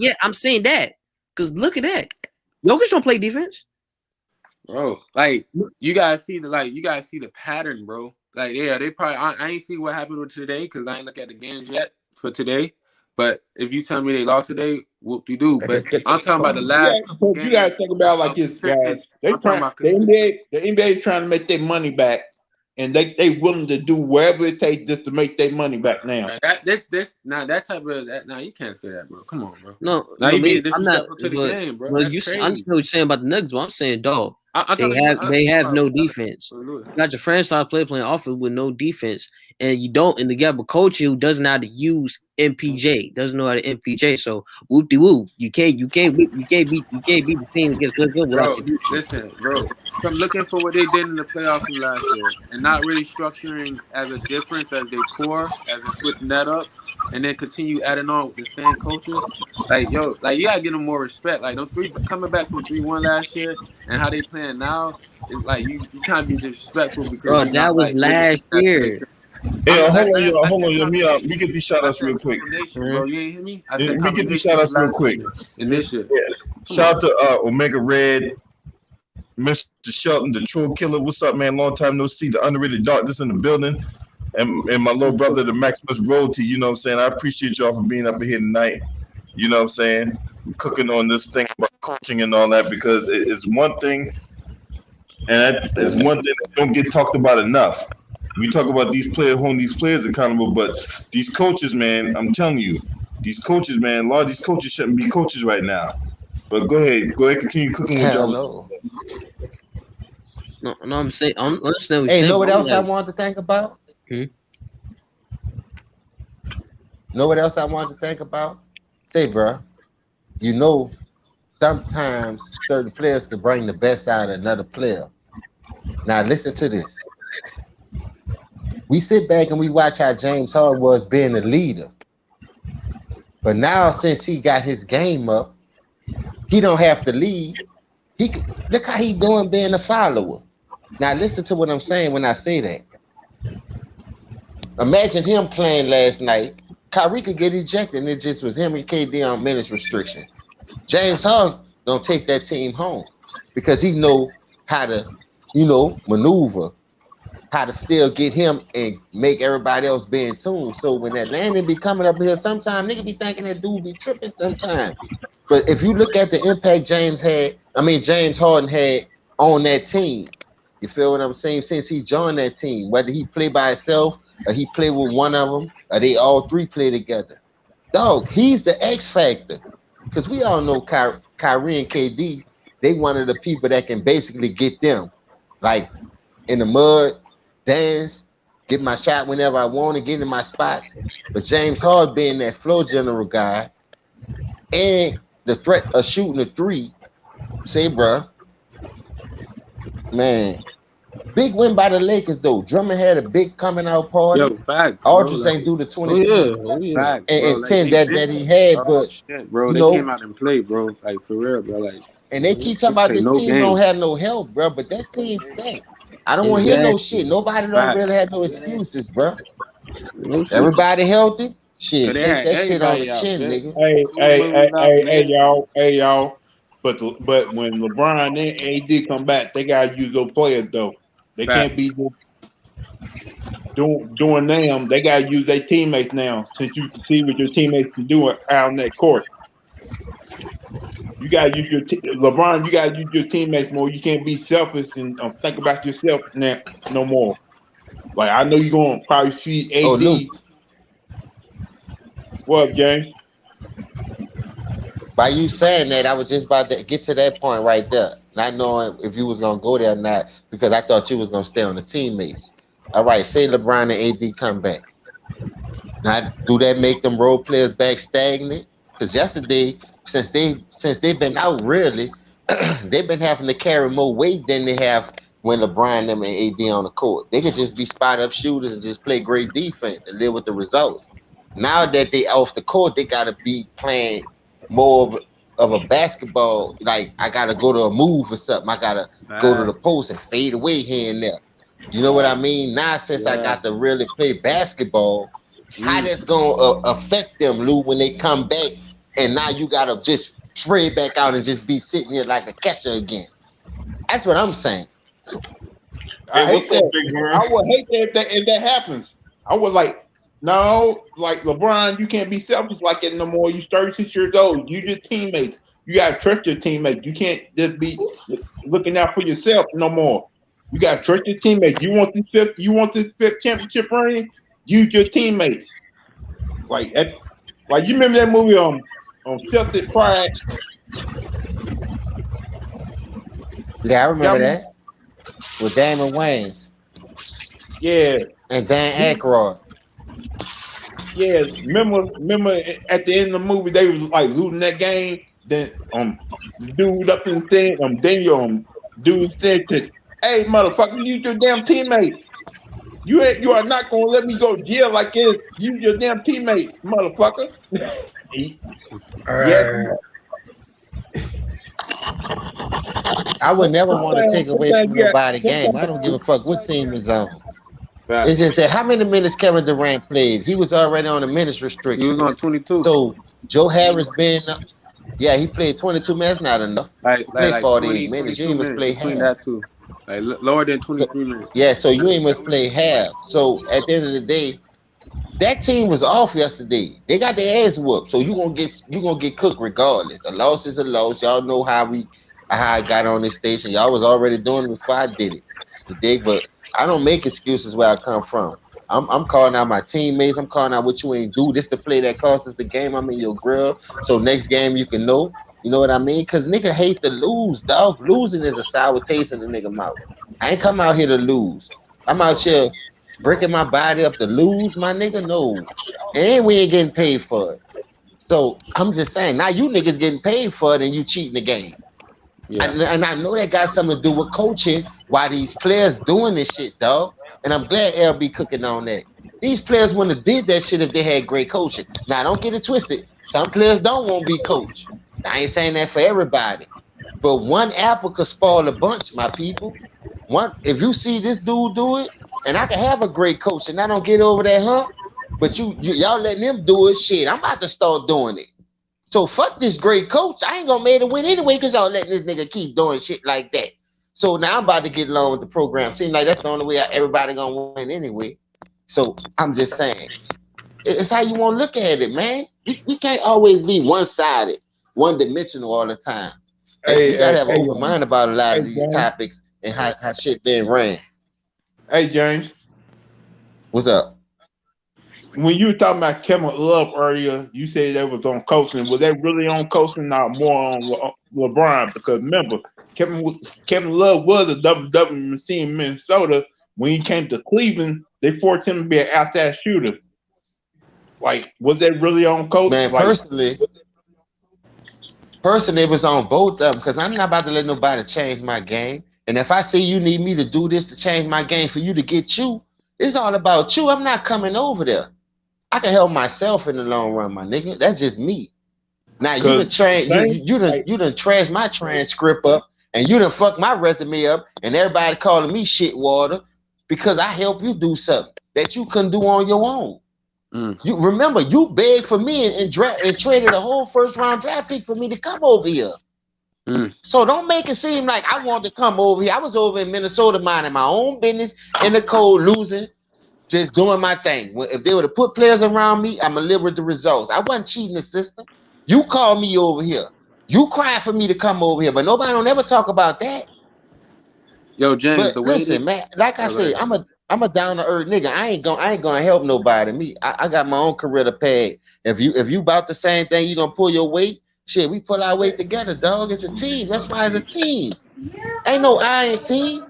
[SPEAKER 7] go.
[SPEAKER 2] I'm saying that because look at that. Jokic don't play defense.
[SPEAKER 6] Bro, like you guys see the pattern, bro. Like, yeah, they probably I ain't see what happened with today because I ain't look at the games yet for today. But if you tell me they lost today, whoop de doo. But I'm talking about the last couple games.
[SPEAKER 8] You gotta think about like this, guys.
[SPEAKER 6] I'm talking about
[SPEAKER 8] the NBA is trying to make their money back, and they willing to do whatever it takes just to make their money back now.
[SPEAKER 6] You can't say that, bro. Come on, bro.
[SPEAKER 2] No,
[SPEAKER 6] Now you being
[SPEAKER 2] I'm not.
[SPEAKER 6] disrespectful to the game, bro.
[SPEAKER 2] Well,
[SPEAKER 6] That's crazy.
[SPEAKER 2] I understand what you're saying about the Nuggets, but I'm saying, dog, they have no defense. You got your franchise player playing offense with no defense, and you don't. And the guy, but coach who doesn't know how to use MPJ, doesn't know how to MPJ. So whoop de woo, you can't beat the team against Clippers without your defense.
[SPEAKER 6] Listen, bro. So I'm looking for what they did in the playoffs from last year, and not really structuring as a difference as their core, as in switching that up, and then continue adding on with the same coaches. Like, yo, like you gotta give them more respect. Like, them coming back from 3-1 last year and how they playing now is like you can't be disrespectful because
[SPEAKER 2] Bro, that was last year.
[SPEAKER 9] Yeah, hold on, Let me get these shout outs real quick.
[SPEAKER 6] Bro, you ain't hear me? I
[SPEAKER 9] Let
[SPEAKER 6] said
[SPEAKER 9] me get these shout outs real quick.
[SPEAKER 6] In this year.
[SPEAKER 9] Yeah. Shout out to Omega Red, Mr. Shelton, the True Killer. What's up, man? Long time no see. The underrated darkness in the building. And my little brother, the Maximus Royalty, you know what I'm saying? I appreciate y'all for being up here tonight. You know what I'm saying? Cooking on this thing about coaching and all that because it's one thing, and it's one thing that don't get talked about enough. We talk about these players holding these players accountable, but these coaches, man, I'm telling you, these coaches, man, a lot of these coaches shouldn't be coaches right now. But go ahead, continue cooking with y'all.
[SPEAKER 2] No, I'm saying, I understand what you're
[SPEAKER 5] Hey,
[SPEAKER 2] saying.
[SPEAKER 5] you know what else I
[SPEAKER 2] like,
[SPEAKER 5] wanted to think about?
[SPEAKER 2] Hmm?
[SPEAKER 5] Know what else I wanted to think about? Say, bro, you know, sometimes certain players can bring the best out of another player. Now, listen to this. We sit back and we watch how James Harden was being a leader. But now, since he got his game up, he don't have to lead. Look how he doing being a follower. Now, listen to what I'm saying when I say that. Imagine him playing last night. Kyrie could get ejected, and it just was him and KD on minutes restriction. James Harden don't take that team home because he know how to, maneuver, how to still get him and make everybody else be in tune. So when that landing be coming up here, sometimes nigga be thinking that dude be tripping sometimes. But if you look at the impact James Harden had on that team, you feel what I'm saying? Since he joined that team, whether he play by himself or he play with one of them, or they all three play together. Dog, he's the X factor. Because we all know Kyrie and KD, they one of the people that can basically get them, like in the mud, dance, get my shot whenever I want to, get in my spots. But James Harden being that flow general guy and the threat of shooting a three, say, bruh, man, big win by the Lakers though. Drummond had a big coming out party.
[SPEAKER 6] Yo, facts.
[SPEAKER 5] Aldridge ain't do the 22
[SPEAKER 6] facts,
[SPEAKER 5] and
[SPEAKER 6] bro.
[SPEAKER 5] 10 that he had, but
[SPEAKER 6] shit, bro, they came out and played, bro. Like for real, bro. Like,
[SPEAKER 5] and they keep talking about this team don't have no help, bro. But that team stacked. I don't want to hear no shit. Nobody don't really have no excuses, bro. Everybody healthy. Shit, take that shit on the chin, nigga.
[SPEAKER 8] Hey, y'all. But when LeBron and AD come back, they gotta use those players though. They can't be doing them. They gotta use their teammates now. Since you can see what your teammates can do out on that court, you gotta use LeBron. You gotta use your teammates more. You can't be selfish and think about yourself now no more. Like I know you're gonna probably see AD.
[SPEAKER 5] Luke.
[SPEAKER 8] What up, James?
[SPEAKER 5] By you saying that, I was just about to get to that point right there, not knowing if you was gonna go there or not, because I thought you was gonna stay on the teammates. All right, say LeBron and AD come back. Now, do that make them role players back stagnant? Because yesterday, since they've been out, really, they've been having to carry more weight than they have when LeBron them and AD on the court. They could just be spot up shooters and just play great defense and live with the results. Now that they off the court, they gotta be playing more of a basketball. Like I gotta go to a move or something. I gotta go to the post and fade away here and there. You know what I mean? Now since I got to really play basketball, how that's gonna affect them, Lou, when they come back, and now you gotta just trade back out and just be sitting here like a catcher again. That's what I'm saying.
[SPEAKER 8] I
[SPEAKER 9] Hey,
[SPEAKER 8] hate
[SPEAKER 9] what's up,
[SPEAKER 8] that.
[SPEAKER 9] Big Vern?
[SPEAKER 8] I would hate that if that happens. I would like, no, like LeBron, you can't be selfish like that no more. You 36 years old. You your teammates. You gotta trust your teammates. You can't just be looking out for yourself no more. You gotta trust your teammates. You want this fifth championship ring? Use your teammates. Like you remember that movie Celtic Pride?
[SPEAKER 5] Yeah, I remember
[SPEAKER 8] Y'all,
[SPEAKER 5] that with Damon Wayans
[SPEAKER 8] yeah.
[SPEAKER 5] and Dan Aykroyd.
[SPEAKER 8] Yeah, remember at the end of the movie they was like losing that game. Then the dude up in the thing, Daniel dude said that, "Hey motherfucker, use your damn teammates. You are not gonna let me go to jail like this. Use your damn teammates, motherfucker." Yes,
[SPEAKER 5] I would never want to take away from nobody game. I
[SPEAKER 8] sometimes
[SPEAKER 5] don't give a fuck what team is on. It's just that how many minutes Kevin Durant played? He was already on a minutes
[SPEAKER 6] He was
[SPEAKER 5] restriction.
[SPEAKER 6] on 22.
[SPEAKER 5] So Joe Harris been, yeah, he played 22 minutes, not enough. Play
[SPEAKER 6] Like
[SPEAKER 5] 48
[SPEAKER 6] 20,
[SPEAKER 5] minutes. You
[SPEAKER 6] 22
[SPEAKER 5] ain't must
[SPEAKER 6] minutes
[SPEAKER 5] play
[SPEAKER 6] between
[SPEAKER 5] half.
[SPEAKER 6] that two. Like lower than
[SPEAKER 5] So,
[SPEAKER 6] 23 minutes.
[SPEAKER 5] yeah, so you ain't must play half. So at the end of the day, that team was off yesterday. They got their ass whooped. So you gonna get cooked regardless. A loss is a loss. Y'all know how I got on this station. Y'all was already doing it before I did it. You dig? But I don't make excuses where I come from. I'm calling out my teammates. I'm calling out what you ain't do. This the play that cost us the game. I'm in your grill. So next game you can know. You know what I mean? Cause nigga hate to lose, dog. Losing is a sour taste in the nigga mouth. I ain't come out here to lose. I'm out here breaking my body up to lose, my nigga. No. And we ain't getting paid for it. So I'm just saying, now you niggas getting paid for it and you cheating the game.
[SPEAKER 6] Yeah.
[SPEAKER 5] And I know that got something to do with coaching, why these players doing this shit, dog. And I'm glad LB cooking on that. These players wouldn't have did that shit if they had great coaching. Now, don't get it twisted. Some players don't want to be coached. I ain't saying that for everybody. But one apple could spoil a bunch, my people. If you see this dude do it, and I can have a great coach and I don't get over that hump, but y'all letting him do it, shit, I'm about to start doing it. So fuck this great coach. I ain't gonna make it win anyway because y'all letting this nigga keep doing shit like that. So now I'm about to get along with the program. Seems like that's the only way everybody gonna win anyway. So I'm just saying, it's how you want to look at it, man. We can't always be one-sided, one-dimensional all the time.
[SPEAKER 8] Hey,
[SPEAKER 5] you gotta have an
[SPEAKER 8] hey,
[SPEAKER 5] open mind about a lot of
[SPEAKER 8] hey,
[SPEAKER 5] these
[SPEAKER 8] James.
[SPEAKER 5] topics and how shit been ran.
[SPEAKER 8] Hey, James.
[SPEAKER 5] What's up?
[SPEAKER 8] When you were talking about Kevin Love earlier, you said that was on coaching. Was that really on coaching, not more on LeBron? Because remember, Kevin Love was a WWE machine in Minnesota. When he came to Cleveland, they forced him to be an outside shooter. Like, was that really on coach?
[SPEAKER 5] Man,
[SPEAKER 8] like,
[SPEAKER 5] personally, it was on both of them because I'm not about to let nobody change my game. And if I say you need me to do this to change my game for you to get you, it's all about you. I'm not coming over there. I can help myself in the long run, my nigga. That's just me. Now you done you done trash my transcript up and you done fuck my resume up and everybody calling me shit water because I help you do something that you couldn't do on your own. You remember you begged for me and traded a whole first round draft pick for me to come over here. So don't make it seem like I wanted to come over here. I was over in Minnesota minding my own business in the cold, losing, just doing my thing. If they were to put players around me, I'm gonna live with the results. I wasn't cheating the system. You called me over here. You cried for me to come over here, but nobody don't ever talk about that.
[SPEAKER 6] Yo, James,
[SPEAKER 5] But
[SPEAKER 6] the way
[SPEAKER 5] listen, man, like I said, I'm a down to earth nigga. I ain't gonna help nobody. I got my own career to pay. If you about the same thing, you gonna pull your weight. Shit, we pull our weight together, dog. It's a team. That's why it's a team. Ain't no iron team.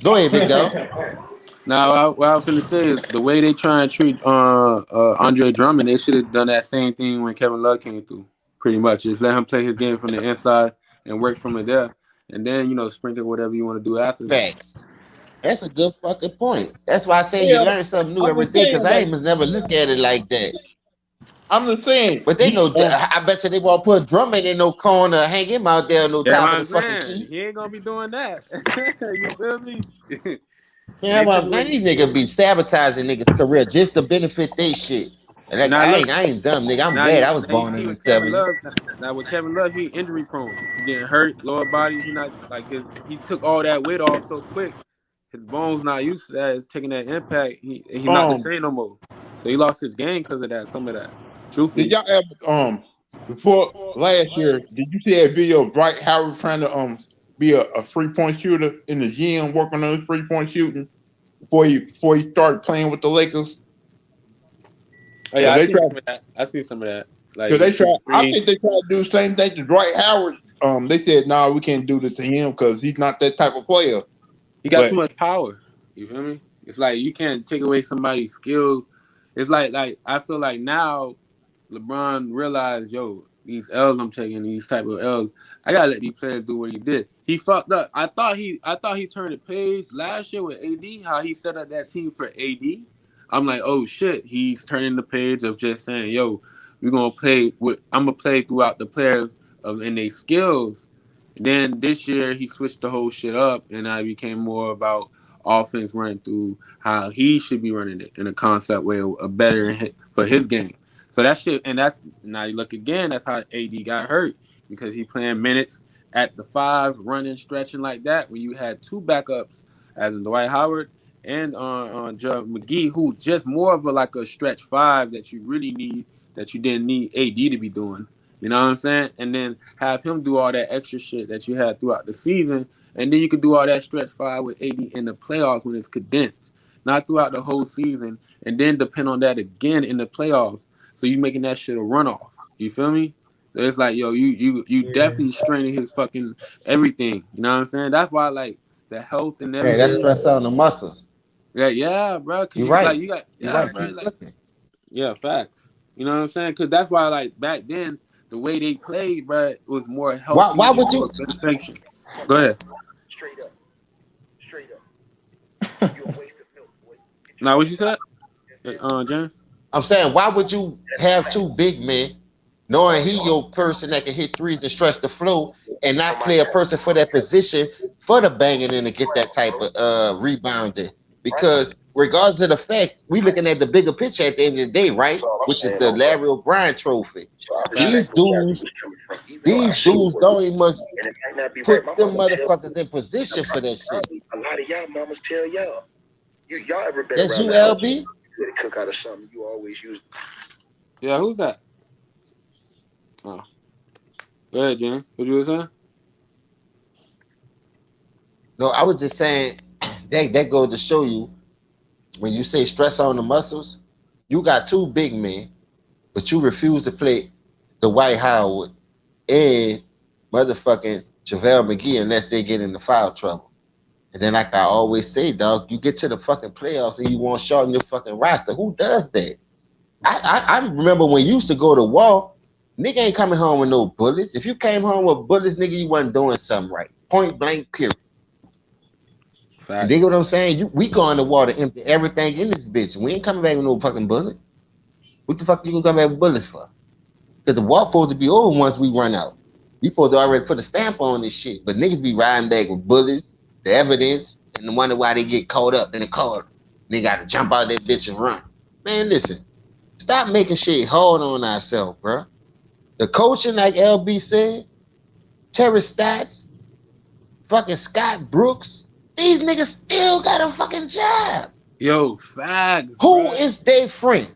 [SPEAKER 5] Go ahead, big dog.
[SPEAKER 6] Now, what I was gonna say is the way they try and treat Andre Drummond, they should have done that same thing when Kevin Love came through. Pretty much, just let him play his game from the inside and work from it there, and then sprinkle whatever you want to do after that.
[SPEAKER 5] Facts. That's a good fucking point. That's why I say you
[SPEAKER 8] yeah,
[SPEAKER 5] learn something new
[SPEAKER 8] I'm
[SPEAKER 5] every
[SPEAKER 8] just
[SPEAKER 5] day
[SPEAKER 8] saying,
[SPEAKER 5] because I ain't must never look at it like that.
[SPEAKER 8] I'm just saying.
[SPEAKER 5] But they know. I bet you they won't put Drummond in no corner, hang him out there on no
[SPEAKER 6] Yeah,
[SPEAKER 5] top
[SPEAKER 6] what
[SPEAKER 5] of
[SPEAKER 6] I'm
[SPEAKER 5] the fucking
[SPEAKER 6] saying.
[SPEAKER 5] key.
[SPEAKER 6] He ain't gonna be doing that. You feel me? And
[SPEAKER 5] Yeah,
[SPEAKER 6] they took
[SPEAKER 5] well, man,
[SPEAKER 6] away.
[SPEAKER 5] these niggas be sabotaging niggas' career just to benefit they shit. And
[SPEAKER 6] And
[SPEAKER 5] like,
[SPEAKER 6] now look,
[SPEAKER 5] I ain't dumb, nigga. I'm
[SPEAKER 6] now
[SPEAKER 5] glad
[SPEAKER 6] you
[SPEAKER 5] I was
[SPEAKER 6] now you
[SPEAKER 5] born
[SPEAKER 6] see
[SPEAKER 5] in the
[SPEAKER 6] with Kevin
[SPEAKER 5] '70s.
[SPEAKER 6] Love. Now with Kevin Love, he injury prone. He getting hurt, lower body. He not like he took all that weight off so quick. His bones not used to that, taking that impact. He not the same no more. So he lost his game because of that. Some of that.
[SPEAKER 8] Did
[SPEAKER 6] Truthfully.
[SPEAKER 8] y'all ever before last year? Did you see that video of Dwight Howard trying to be a 3-point shooter in the gym, working on his 3-point shooting before he started playing with the Lakers?
[SPEAKER 6] Oh yeah,
[SPEAKER 8] Cause
[SPEAKER 6] I
[SPEAKER 8] they
[SPEAKER 6] seen
[SPEAKER 8] tried.
[SPEAKER 6] some of that. I seen some of that. Like
[SPEAKER 8] Cause
[SPEAKER 6] he
[SPEAKER 8] they
[SPEAKER 6] shoot
[SPEAKER 8] tried. I
[SPEAKER 6] three.
[SPEAKER 8] think they tried to do the same thing to Dwight Howard. They said, "No, we can't do this to him because he's not that type of player."
[SPEAKER 6] He got too
[SPEAKER 8] But
[SPEAKER 6] much power. You feel me? It's like you can't take away somebody's skill. It's like I feel like now LeBron realized, yo, these L's I'm taking, these type of L's, I gotta let these players do what he did. He fucked up. I thought he turned the page last year with AD, how he set up that team for AD. I'm like, oh shit, he's turning the page of just saying, yo, we're gonna play with I'm gonna play throughout the players of in their skills. Then this year he switched the whole shit up, and I became more about offense running through how he should be running it in a concept way, a better for his game. So that shit, and that's now you look again. That's how AD got hurt because he playing minutes at the 5, running, stretching like that. When you had two backups, as in Dwight Howard and Joe McGee, who just more of like a stretch 5 that you really need, that you didn't need AD to be doing. You know what I'm saying? And then have him do all that extra shit that you had throughout the season. And then you could do all that stretch 5 with AD in the playoffs when it's condensed, not throughout the whole season. And then depend on that again in the playoffs. So you making that shit a runoff. You feel me? So it's like, yo, you definitely straining his fucking everything. You know what I'm saying? That's why like the health and
[SPEAKER 5] Hey, that's
[SPEAKER 6] everything.
[SPEAKER 5] stress on the muscles.
[SPEAKER 6] Yeah, bro. Cause
[SPEAKER 5] You're
[SPEAKER 6] you
[SPEAKER 5] right.
[SPEAKER 6] you got
[SPEAKER 5] You're
[SPEAKER 6] yeah,
[SPEAKER 5] right.
[SPEAKER 6] bro.
[SPEAKER 5] Keep
[SPEAKER 6] Like
[SPEAKER 5] looking.
[SPEAKER 6] yeah, facts. You know what I'm saying? Because that's why, like, back then, the way they played, bro, was more healthy
[SPEAKER 5] Why
[SPEAKER 6] and
[SPEAKER 5] would
[SPEAKER 6] more
[SPEAKER 5] you?
[SPEAKER 6] beneficial. Go ahead. Now, what you said, James?
[SPEAKER 5] I'm saying, why would you have two big men, knowing he your person that can hit threes and stretch the flow, and not play a person for that position for the banging in to get that type of rebounding? Because regardless of the fact, we looking at the bigger picture at the end of the day, right? Which is the Larry O'Brien trophy. These dudes, don't even much put them motherfuckers in position for that shit.
[SPEAKER 10] A lot of y'all mamas tell y'all, y'all ever been
[SPEAKER 5] That's
[SPEAKER 10] around
[SPEAKER 5] you,
[SPEAKER 10] the house,
[SPEAKER 5] LB.
[SPEAKER 10] you to cook out of something you always use.
[SPEAKER 6] Yeah, who's that? Oh, go ahead, James. What you was saying?
[SPEAKER 5] No, I was just saying that goes to show you when you say stress on the muscles, you got two big men, but you refuse to play the Dwight Howard and motherfucking JaVale McGee unless they get into foul trouble. And then, like I always say, dog, you get to the fucking playoffs and you want to shorten your fucking roster. Who does that? I remember when you used to go to war, nigga ain't coming home with no bullets. If you came home with bullets, nigga, you wasn't doing something right. Point blank, period. You dig
[SPEAKER 6] Facts.
[SPEAKER 5] what I'm saying? We going to war to empty everything in this bitch. We ain't coming back with no fucking bullets. What the fuck you gonna come back with bullets for? Because the war supposed to be over once we run out. We supposed to already put a stamp on this shit. But niggas be riding back with bullets, the evidence, and the wonder why they get caught up in the car. They gotta jump out that bitch and run. Man, listen. Stop making shit hard on ourselves, bro. The coaching, like LB said, Terry Stotts, fucking Scott Brooks, these niggas still got a fucking job.
[SPEAKER 6] Yo, facts,
[SPEAKER 5] Who
[SPEAKER 6] bro.
[SPEAKER 5] is their friend?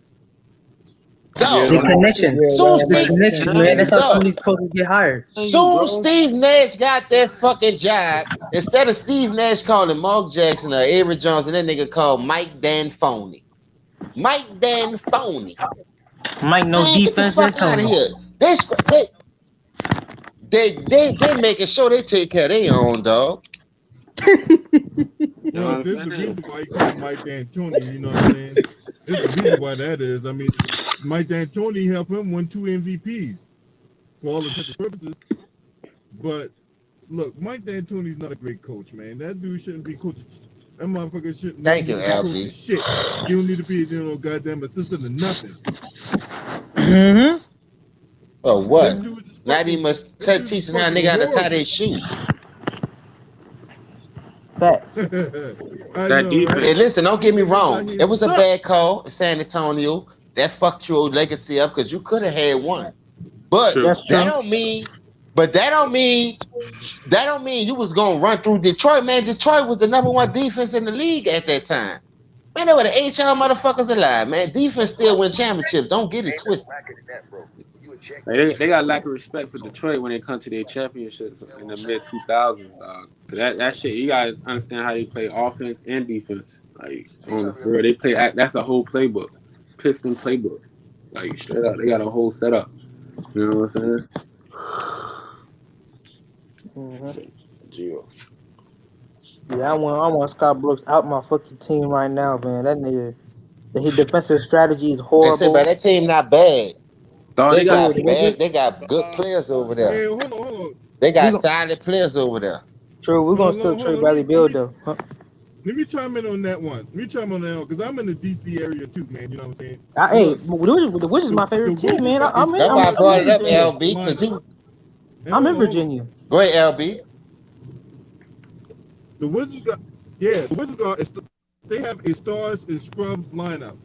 [SPEAKER 6] Yeah,
[SPEAKER 5] Dog.
[SPEAKER 7] The connections.
[SPEAKER 5] Soon
[SPEAKER 7] The
[SPEAKER 5] Steve,
[SPEAKER 7] connections, man. That's how some of
[SPEAKER 5] dog.
[SPEAKER 7] these coaches get hired.
[SPEAKER 6] you,
[SPEAKER 5] Soon
[SPEAKER 6] bro.
[SPEAKER 5] Steve Nash got that fucking job. Instead of Steve Nash calling Mark Jackson or Avery Johnson, that nigga called Mike D'Antoni. Mike D'Antoni.
[SPEAKER 7] Mike, no
[SPEAKER 5] Man, get the
[SPEAKER 7] defense, and
[SPEAKER 5] fuck out of
[SPEAKER 7] Tony.
[SPEAKER 5] here. They making sure they take care of their own, dog.
[SPEAKER 6] You know
[SPEAKER 1] Well,
[SPEAKER 6] what I'm
[SPEAKER 1] there's the
[SPEAKER 6] saying?
[SPEAKER 1] reason why he called Mike D'Antoni. You know what I'm saying? There's the reason why that is. I mean, Mike D'Antoni helped him win 2 MVPs for all intents and purposes. But look, Mike D'Antoni's not a great coach, man. That dude shouldn't be coaching. That motherfucker shouldn't
[SPEAKER 5] Thank
[SPEAKER 1] need
[SPEAKER 5] you,
[SPEAKER 1] to be coaching
[SPEAKER 5] LB.
[SPEAKER 1] shit. You don't need to be, goddamn assistant to nothing.
[SPEAKER 5] Or what?
[SPEAKER 1] Them dudes is
[SPEAKER 5] Not even
[SPEAKER 1] them dudes is
[SPEAKER 5] teaching how
[SPEAKER 1] fucking
[SPEAKER 5] nigga how to tie their
[SPEAKER 1] horrible.
[SPEAKER 5] shoe.
[SPEAKER 7] Facts.
[SPEAKER 1] I
[SPEAKER 6] That
[SPEAKER 1] know, right?
[SPEAKER 5] And
[SPEAKER 6] defense.
[SPEAKER 5] listen, don't get me
[SPEAKER 1] These niggas out
[SPEAKER 5] wrong.
[SPEAKER 1] here
[SPEAKER 5] It was a
[SPEAKER 1] suck.
[SPEAKER 5] bad call in San Antonio. That fucked your legacy up because you could have had one. But
[SPEAKER 6] True.
[SPEAKER 7] That's
[SPEAKER 5] that
[SPEAKER 7] true.
[SPEAKER 5] don't mean. But that don't mean. That don't mean you was gonna run through Detroit, man. Detroit was the #1 defense in the league at that time. Man, they were the HR motherfuckers alive, man. Defense still win championships. Don't get it
[SPEAKER 10] Ain't nothing
[SPEAKER 5] twisted.
[SPEAKER 10] lacking in that, bro. You a champ.
[SPEAKER 6] Like they got lack of respect for Detroit when it comes to their championships in the mid 2000s, dog. Cause that shit, you gotta understand how they play offense and defense. Like on the floor, they play. That's a whole playbook, Piston playbook. Like straight up, they got a whole setup. You know what I'm saying? Shit, Gio.
[SPEAKER 7] Yeah, I want Scott Brooks out my fucking team right now, man. That nigga, his defensive strategy is
[SPEAKER 5] They said,
[SPEAKER 7] horrible.
[SPEAKER 5] but that team not bad.
[SPEAKER 6] Dog,
[SPEAKER 5] They
[SPEAKER 6] they got
[SPEAKER 5] got
[SPEAKER 7] Who, the
[SPEAKER 5] bad.
[SPEAKER 7] Wizards?
[SPEAKER 5] They got good players over there.
[SPEAKER 1] Hey, hold on.
[SPEAKER 5] They
[SPEAKER 7] We
[SPEAKER 5] got
[SPEAKER 7] gon'
[SPEAKER 5] solid players over there.
[SPEAKER 7] true. We're
[SPEAKER 1] No,
[SPEAKER 7] gonna still
[SPEAKER 1] hold
[SPEAKER 7] trade
[SPEAKER 1] on.
[SPEAKER 7] Bradley Beal though. Huh?
[SPEAKER 1] Let me chime in on that one. Let me chime on that one because I'm in the DC area too, man. You know what I'm saying?
[SPEAKER 7] Hey,
[SPEAKER 1] Look,
[SPEAKER 7] the Wizards is my
[SPEAKER 1] the
[SPEAKER 7] favorite team,
[SPEAKER 1] Wizards
[SPEAKER 7] man.
[SPEAKER 1] got a
[SPEAKER 5] That's why I
[SPEAKER 1] star
[SPEAKER 5] brought it up,
[SPEAKER 1] Virginia
[SPEAKER 5] LB. Cause
[SPEAKER 1] lineup.
[SPEAKER 5] you
[SPEAKER 1] Hey,
[SPEAKER 7] I'm in
[SPEAKER 1] hold on.
[SPEAKER 7] Virginia.
[SPEAKER 5] go ahead, LB.
[SPEAKER 1] The Wizards got they have a stars and scrubs lineup.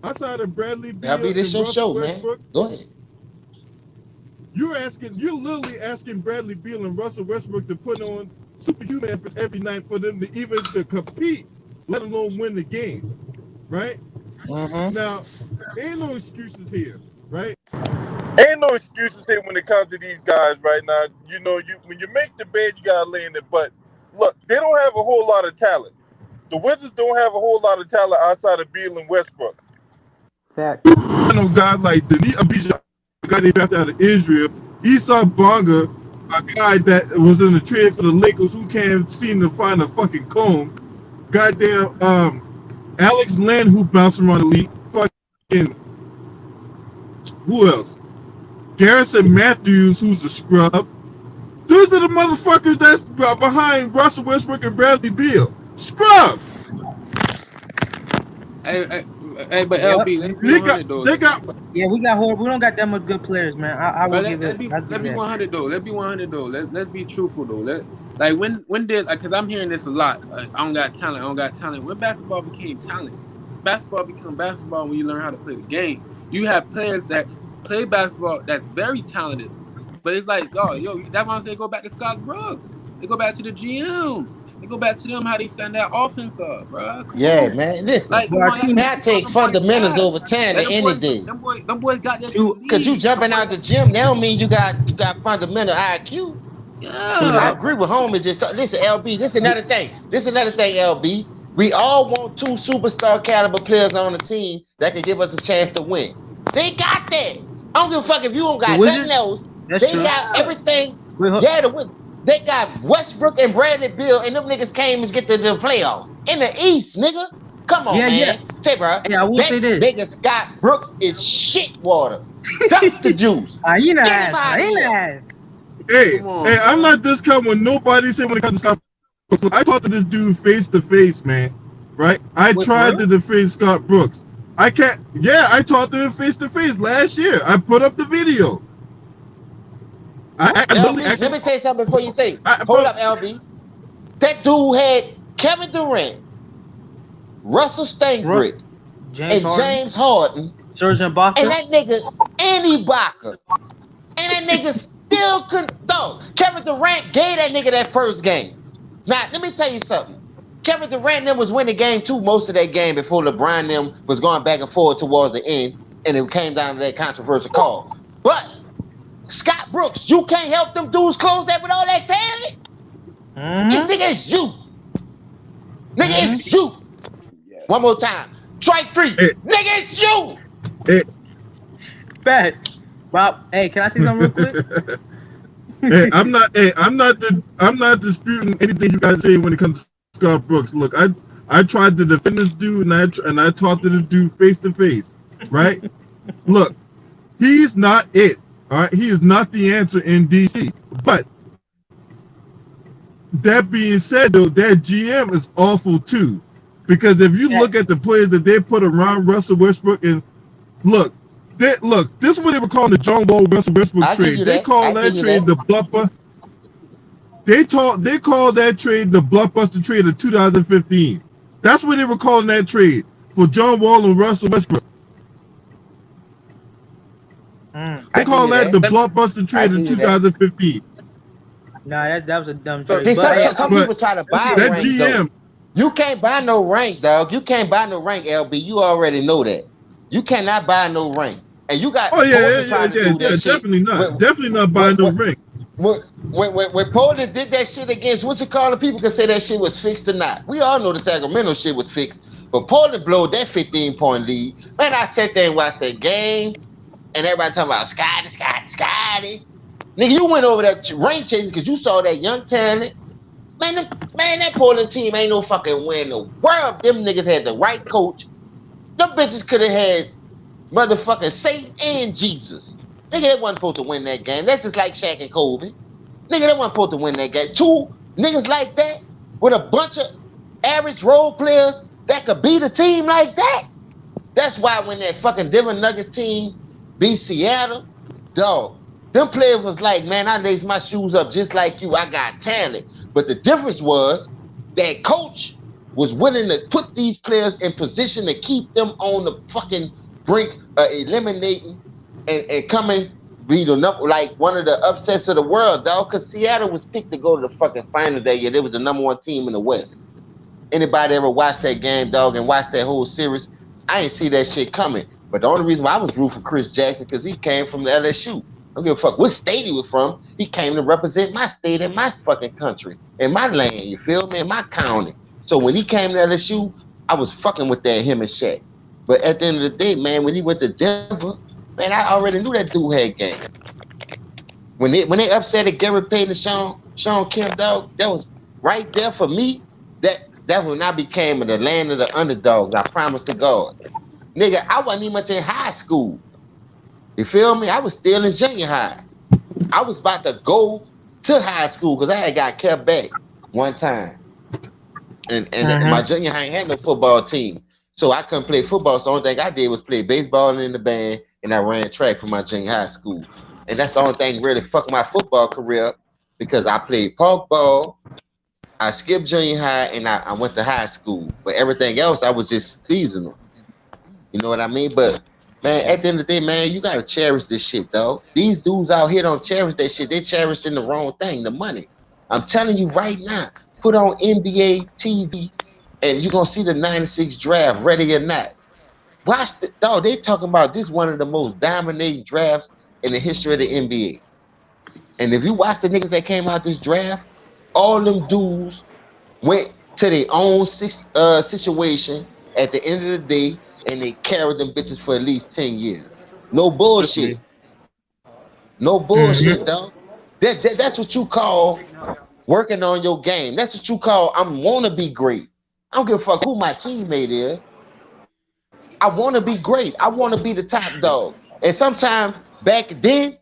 [SPEAKER 1] Outside of Bradley Beal
[SPEAKER 5] LB, this
[SPEAKER 1] and
[SPEAKER 5] your
[SPEAKER 1] Russell
[SPEAKER 5] show, man.
[SPEAKER 1] Westbrook,
[SPEAKER 5] Go ahead.
[SPEAKER 1] you're literally asking Bradley Beal and Russell Westbrook to put on superhuman efforts every night for them to even to compete, let alone win the game, right?
[SPEAKER 7] Mm-hmm.
[SPEAKER 1] Now, there ain't no excuses here, right?
[SPEAKER 11] Ain't no excuses here when it comes to these guys right now. You know, when you make the bed, you gotta lay in it. But look, they don't have a whole lot of talent. The Wizards don't have a whole lot of talent outside of Beal and Westbrook.
[SPEAKER 7] Fact.
[SPEAKER 1] I know guys like Denis Abidjan, a guy they drafted out of Israel, Esau Bonga, a guy that was in the trade for the Lakers who can't seem to find a fucking comb. Goddamn, Alex Len who bounced around the league. Fucking, who else? Garrison Matthews who's a scrub. Those are the motherfuckers that's behind Russell Westbrook and Bradley Beal. Scrubs.
[SPEAKER 6] Hey, but
[SPEAKER 7] Yep.
[SPEAKER 6] LB, let's be 100 though.
[SPEAKER 7] Yeah, we got horrible. We don't got that much good players, man. I will give it.
[SPEAKER 6] Let's be 100 though. Let's be 100 though. Let's be truthful though. Like when did, because I'm hearing this a lot. I don't got talent. When basketball became talent, basketball became basketball when you learn how to play the game. You have players that play basketball that's very talented, but it's like, yo, that's why I'm saying go back to Scott Brooks. They go back to the GMs. They go back to them how they send that offense up, bro.
[SPEAKER 5] Yeah, man. Listen,
[SPEAKER 6] Like, come on,
[SPEAKER 5] I take fundamentals over talent any day.
[SPEAKER 6] Them boys got that
[SPEAKER 5] Because you jumping out the gym, that don't mean you got fundamental IQ. I agree with Holmes. Listen, LB. This is another thing. LB. We all want 2 superstar caliber players on the team that can give us a chance to win. They got that. I don't give a fuck if you don't got nothing else. They got everything. The Wizards. They got Westbrook and Bradley Beal, and them niggas came and get to the playoffs in the East, nigga. Come on, man.
[SPEAKER 7] Yeah.
[SPEAKER 5] Say, bro.
[SPEAKER 7] Hey, I will say this.
[SPEAKER 5] Nigga Scott Brooks is shit water. Dump the juice.
[SPEAKER 7] He nice.
[SPEAKER 1] Hey, I'm not discounting what nobody say when it comes to Scott Brooks. Look, I talked to this dude face to face, man. Right? I tried to defend Scott Brooks. I can't. Yeah, I talked to him face to face last year. I put up the video.
[SPEAKER 5] Let me tell you something before you say. Hold up, LB. That dude had Kevin Durant, Russell Stanbrick, James Harden,
[SPEAKER 7] Serge Ibaka,
[SPEAKER 5] and that nigga Andy Ibaka, and that nigga still couldn't. No, Kevin Durant gave that nigga that first game. Now let me tell you something. Kevin Durant them was winning game 2 most of that game before LeBron them was going back and forth towards the end, and it came down to that controversial call. But Scott Brooks, you can't help them dudes close that with all that talent. Nigga, it's you. Nigga, it's you. One more time. Strike 3. Nigga, it's you.
[SPEAKER 7] Facts. Bob, hey, can I say something real quick?
[SPEAKER 1] I'm not disputing anything you guys say when it comes to Scott Brooks. Look, I tried to defend this dude, and I talked to this dude face to face, right? Look, he's not it. All right, he is not the answer in DC. But that being said, though, that GM is awful too, because if you look at the players that they put around Russell Westbrook, and look, Look, this is what they were calling the John Wall Russell Westbrook
[SPEAKER 5] I give
[SPEAKER 1] trade.
[SPEAKER 5] you
[SPEAKER 1] They
[SPEAKER 5] that.
[SPEAKER 1] call
[SPEAKER 5] I
[SPEAKER 1] that
[SPEAKER 5] give you
[SPEAKER 1] trade
[SPEAKER 5] that.
[SPEAKER 1] the bluffer. They called that trade the blockbuster trade of 2015. That's what they were calling that trade for John Wall and Russell Westbrook. They
[SPEAKER 5] I give
[SPEAKER 1] call
[SPEAKER 5] you
[SPEAKER 1] that
[SPEAKER 5] that.
[SPEAKER 1] the
[SPEAKER 2] But
[SPEAKER 1] blockbuster
[SPEAKER 5] I
[SPEAKER 1] trade of
[SPEAKER 5] give you that.
[SPEAKER 1] 2015.
[SPEAKER 7] Nah, that was a dumb
[SPEAKER 2] but
[SPEAKER 7] trade.
[SPEAKER 5] See,
[SPEAKER 7] But
[SPEAKER 5] some
[SPEAKER 1] But
[SPEAKER 5] people try to
[SPEAKER 7] let me
[SPEAKER 5] buy
[SPEAKER 7] say this
[SPEAKER 1] that
[SPEAKER 7] though.
[SPEAKER 5] rank though.
[SPEAKER 1] GM,
[SPEAKER 5] You can't buy no rank, dog. You can't buy no rank, LB. You already know that. You cannot buy no rank. And you got
[SPEAKER 1] oh yeah,
[SPEAKER 5] Portland trying to do
[SPEAKER 1] yeah,
[SPEAKER 5] that shit.
[SPEAKER 1] definitely not buying
[SPEAKER 5] With,
[SPEAKER 1] no
[SPEAKER 5] with,
[SPEAKER 1] ring.
[SPEAKER 5] when Portland did that shit against what's it called, people can say that shit was fixed or not. We all know the Sacramento shit was fixed, but Portland blowed that 15-point lead. Man, I sat there and watched that game, and everybody talking about Scotty. Nigga, you went over that rank chasing because you saw that young talent. Man, that Portland team ain't no fucking win in the world. Them niggas had the right coach. Them bitches could have had motherfucking Satan and Jesus. Nigga, they wasn't supposed to win that game. That's just like Shaq and Kobe. Nigga, they wasn't supposed to win that game. Two niggas like that with a bunch of average role players that could beat a team like that. That's why when that fucking Denver Nuggets team beat Seattle, dog, them players was like, man, I lace my shoes up just like you. I got talent. But the difference was that coach was willing to put these players in position to keep them on the fucking brink of eliminating and coming be the like one of the upsets of the world, dog. Because Seattle was picked to go to the fucking final that year. They was the number one team in the West. Anybody ever watched that game, dog, and watched that whole series? I ain't see that shit coming. But the only reason why I was rooting for Chris Jackson because he came from the LSU. I don't give a fuck what state he was from. He came to represent my state and my fucking country and my land. You feel me? And my county. So when he came to LSU, I was fucking with that him and Shaq. But at the end of the day, man, when he went to Denver, man, I already knew that dude had game. When they upset at Gary Payton and Sean Kemp, dog, that was right there for me. That's when I became the land of the underdogs. I promise to God. Nigga, I wasn't even much in high school. You feel me? I was still in junior high. I was about to go to high school because I had got kept back one time. And my junior high ain't had no football team. So I couldn't play football. So the only thing I did was play baseball in the band and I ran track for my junior high school. And that's the only thing really fucked my football career up because I played park ball, I skipped junior high, and I went to high school. But everything else, I was just seasonal. You know what I mean? But man, at the end of the day, man, you gotta cherish this shit, though. These dudes out here don't cherish that shit. They cherishing the wrong thing, the money. I'm telling you right now, put on NBA TV, and you're gonna see the '96 draft, ready or not. Watch the dog. They talking about this one of the most dominating drafts in the history of the NBA. And if you watch the niggas that came out this draft, all them dudes went to their own situation at the end of the day, and they carried them bitches for at least 10 years. No bullshit. No bullshit, dog. That's what you call working on your game. That's what you call I'm wanna be great. I don't give a fuck who my teammate is. I wanna be great. I wanna be the top dog. And sometimes back then,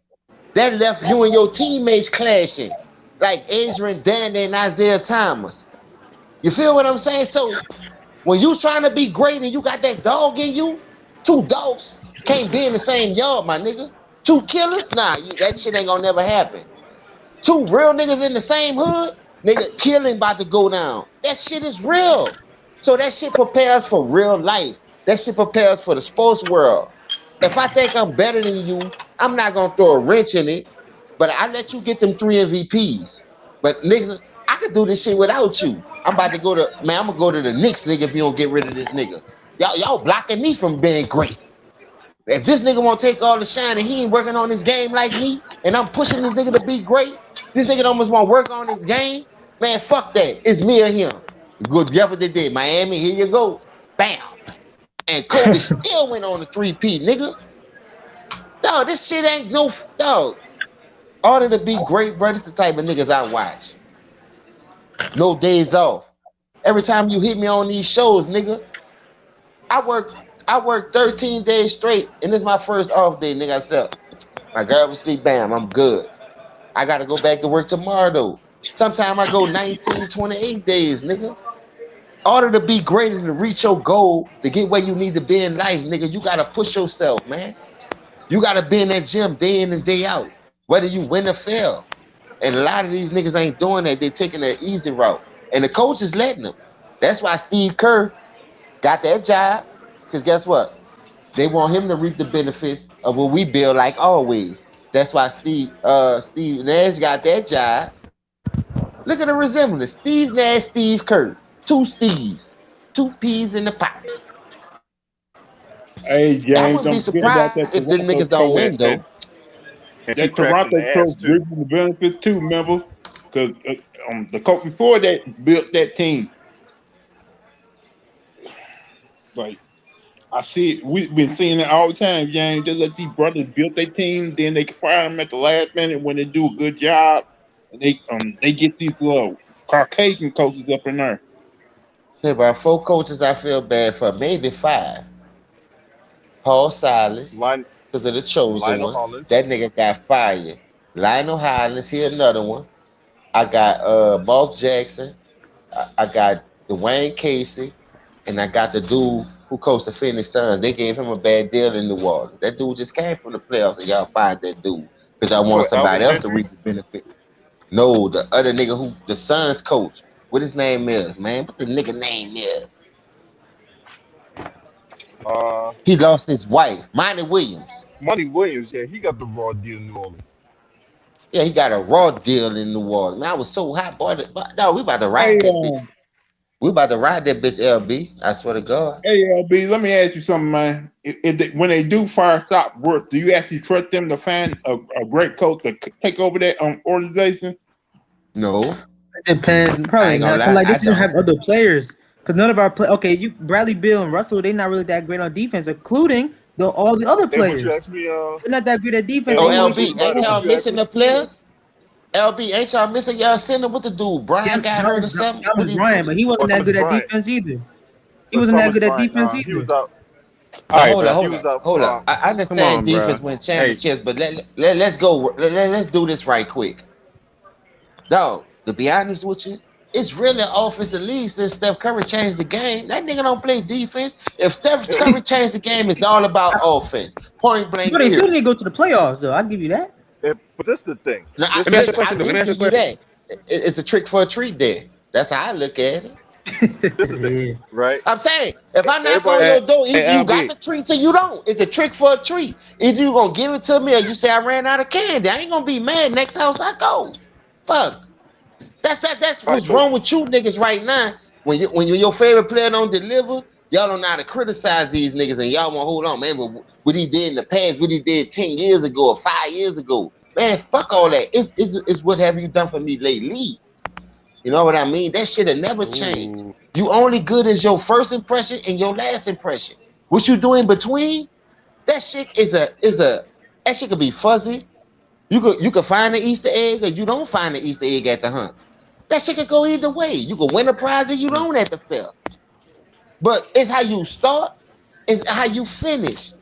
[SPEAKER 5] that left you and your teammates clashing, like Adrian Dandy and Isaiah Thomas. You feel what I'm saying? So when you trying to be great and you got that dog in you, two dogs can't be in the same yard, my nigga. Two killers? Nah, that shit ain't gonna never happen. Two real niggas in the same hood, nigga, killing about to go down. That shit is real. So that shit prepares for real life. That shit prepares for the sports world. If I think I'm better than you, I'm not gonna throw a wrench in it, but I let you get them 3 MVPs. But niggas, I could do this shit without you. I'm about to go to, man, I'm gonna go to the Knicks, nigga, if you don't get rid of this nigga. Y'all blocking me from being great. If this nigga won't take all the shine and he ain't working on his game like me, and I'm pushing this nigga to be great, this nigga almost want to work on his game, man, fuck that. It's me or him. Good job what they did. Miami, here you go. Bam. And Kobe still went on the 3P, nigga. Dog, this shit ain't no, dog. Order to be great, bro, this the type of niggas I watch. No days off. Every time you hit me on these shows, nigga, I work 13 days straight, and this is my first off day, nigga. I slept. My girl was asleep, bam, I'm good. I gotta go back to work tomorrow, though. Sometimes I go 19, 28 days, nigga. In order to be great and to reach your goal, to get where you need to be in life, nigga, you gotta push yourself, man. You got to be in that gym day in and day out, whether you win or fail. And a lot of these niggas ain't doing that. They're taking the easy route. And the coach is letting them. That's why Steve Kerr got that job. Because guess what? They want him to reap the benefits of what we build like always. That's why Steve Nash got that job. Look at the resemblance. Steve Nash, Steve Kerr. Two Steves. Two peas in the pot.
[SPEAKER 8] Hey,
[SPEAKER 5] I
[SPEAKER 8] James,
[SPEAKER 5] wouldn't be
[SPEAKER 8] don't forget about
[SPEAKER 5] surprised
[SPEAKER 8] that
[SPEAKER 5] if the
[SPEAKER 8] Toronto
[SPEAKER 5] niggas don't
[SPEAKER 8] coach.
[SPEAKER 5] win, though.
[SPEAKER 11] And she
[SPEAKER 8] That
[SPEAKER 11] cracked in
[SPEAKER 8] Toronto
[SPEAKER 11] the
[SPEAKER 8] coach
[SPEAKER 11] ass too.
[SPEAKER 8] reaping the benefits too, remember? Because the coach before that built that team. Like, I see it. We've been seeing it all the time, James. They let these brothers build their team, then they can fire them at the last minute when they do a good job. And they get these little Caucasian coaches up in there.
[SPEAKER 5] Say about 4 coaches I feel bad for, maybe 5. Paul Silas,
[SPEAKER 11] Line,
[SPEAKER 5] because of the chosen
[SPEAKER 11] Lionel
[SPEAKER 5] one.
[SPEAKER 11] Hollins.
[SPEAKER 5] That nigga got fired. Lionel Hollins, he another one. I got Mark Jackson. I got Dwayne Casey, and I got the dude who coached the Phoenix Suns. They gave him a bad deal in New Orleans. That dude just came from the playoffs, and y'all fired that dude because y'all wanted
[SPEAKER 11] What, Alvin
[SPEAKER 5] somebody else to
[SPEAKER 11] Gentry?
[SPEAKER 5] reap the benefit. No, the other nigga who the Suns coach. What his name is, man? What the nigga name is? He lost his wife, Monty Williams.
[SPEAKER 11] Monty Williams, yeah, he got the raw deal in New Orleans.
[SPEAKER 5] Yeah, he got a raw deal in New Orleans. Man, I was so hot, boy. No, we about to
[SPEAKER 8] Hey,
[SPEAKER 5] ride that bitch. We about to ride that bitch, LB. I swear to God.
[SPEAKER 8] hey, LB, let me ask you something, man. When they do fire stop work, do you actually trust them to find a great coach to take over that organization?
[SPEAKER 5] No,
[SPEAKER 7] It depends.
[SPEAKER 5] I
[SPEAKER 7] Probably
[SPEAKER 5] ain't gonna
[SPEAKER 7] not. Cause
[SPEAKER 5] lie,
[SPEAKER 7] like they
[SPEAKER 5] I
[SPEAKER 7] just don't
[SPEAKER 5] don't.
[SPEAKER 7] have other players. Cause none of our play. Okay, you Bradley Beal and Russell. They're not really that great on defense, including all the other
[SPEAKER 11] Hey, but you
[SPEAKER 7] players.
[SPEAKER 11] asked me,
[SPEAKER 7] They're not that great at defense.
[SPEAKER 5] Oh,
[SPEAKER 11] hey,
[SPEAKER 7] Anyway,
[SPEAKER 11] big
[SPEAKER 5] LB,
[SPEAKER 7] shape, or
[SPEAKER 5] ain't
[SPEAKER 11] brother,
[SPEAKER 5] y'all
[SPEAKER 11] but
[SPEAKER 7] form.
[SPEAKER 11] you asked
[SPEAKER 5] missing
[SPEAKER 11] me,
[SPEAKER 5] the players? LB, ain't y'all missing y'all center? What the dude? Brian got hurt or something?
[SPEAKER 7] That was Brian, but he wasn't that
[SPEAKER 11] Thomas
[SPEAKER 7] good at
[SPEAKER 11] Bryant.
[SPEAKER 7] defense either. He
[SPEAKER 11] But
[SPEAKER 7] wasn't that
[SPEAKER 11] Thomas
[SPEAKER 7] good at
[SPEAKER 11] Bryant,
[SPEAKER 7] defense
[SPEAKER 11] he
[SPEAKER 7] either.
[SPEAKER 11] was out.
[SPEAKER 6] All right, bro.
[SPEAKER 11] He was out.
[SPEAKER 5] Hold up. I
[SPEAKER 6] Come
[SPEAKER 5] understand
[SPEAKER 6] on,
[SPEAKER 5] defense
[SPEAKER 6] bro.
[SPEAKER 5] win
[SPEAKER 6] Hey,
[SPEAKER 5] championships, but let's go. Let's do this right quick. Dog, to be honest with you, it's really offensive league since Steph Curry changed the game. That nigga don't play defense. If Steph Curry changed the game, it's all about offense. Point blank
[SPEAKER 7] But they still
[SPEAKER 5] period.
[SPEAKER 7] need to go to the playoffs, though. I'll give you that.
[SPEAKER 11] But this the thing.
[SPEAKER 5] Now,
[SPEAKER 11] This
[SPEAKER 6] let me
[SPEAKER 11] the
[SPEAKER 6] ask you a
[SPEAKER 5] listen,
[SPEAKER 11] thing.
[SPEAKER 5] I
[SPEAKER 6] question. Though. Let
[SPEAKER 5] do
[SPEAKER 6] me ask you a
[SPEAKER 5] give you
[SPEAKER 6] question.
[SPEAKER 5] that. It's a trick for a treat there. That's how I look at it.
[SPEAKER 11] This the thing,
[SPEAKER 7] Yeah.
[SPEAKER 11] right?
[SPEAKER 5] I'm saying, if I knock on
[SPEAKER 11] Everybody,
[SPEAKER 5] your door,
[SPEAKER 6] Hey,
[SPEAKER 5] either you got
[SPEAKER 6] LB.
[SPEAKER 5] the treats or you don't. It's a trick for a treat. Either you gonna give it to me or you say I ran out of candy. I ain't gonna be mad next house I go. Fuck. That's
[SPEAKER 11] all right.
[SPEAKER 5] what's
[SPEAKER 11] So
[SPEAKER 5] wrong with you niggas right now. When your favorite player don't deliver, y'all don't know how to criticize these niggas and y'all want to hold on, man. But what he did in the past, what he did 10 years ago or 5 years ago. Man, fuck all that. It's what have you done for me lately? You know what I mean? That shit'll never change.
[SPEAKER 6] Ooh.
[SPEAKER 5] You only good as your first impression and your last impression. What you do in between, that shit that shit could be fuzzy. You could find the Easter egg or you don't find the Easter egg at the hunt. That shit could go either way. You could win a prize or you don't at the fair. But it's how you start, it's how you finish.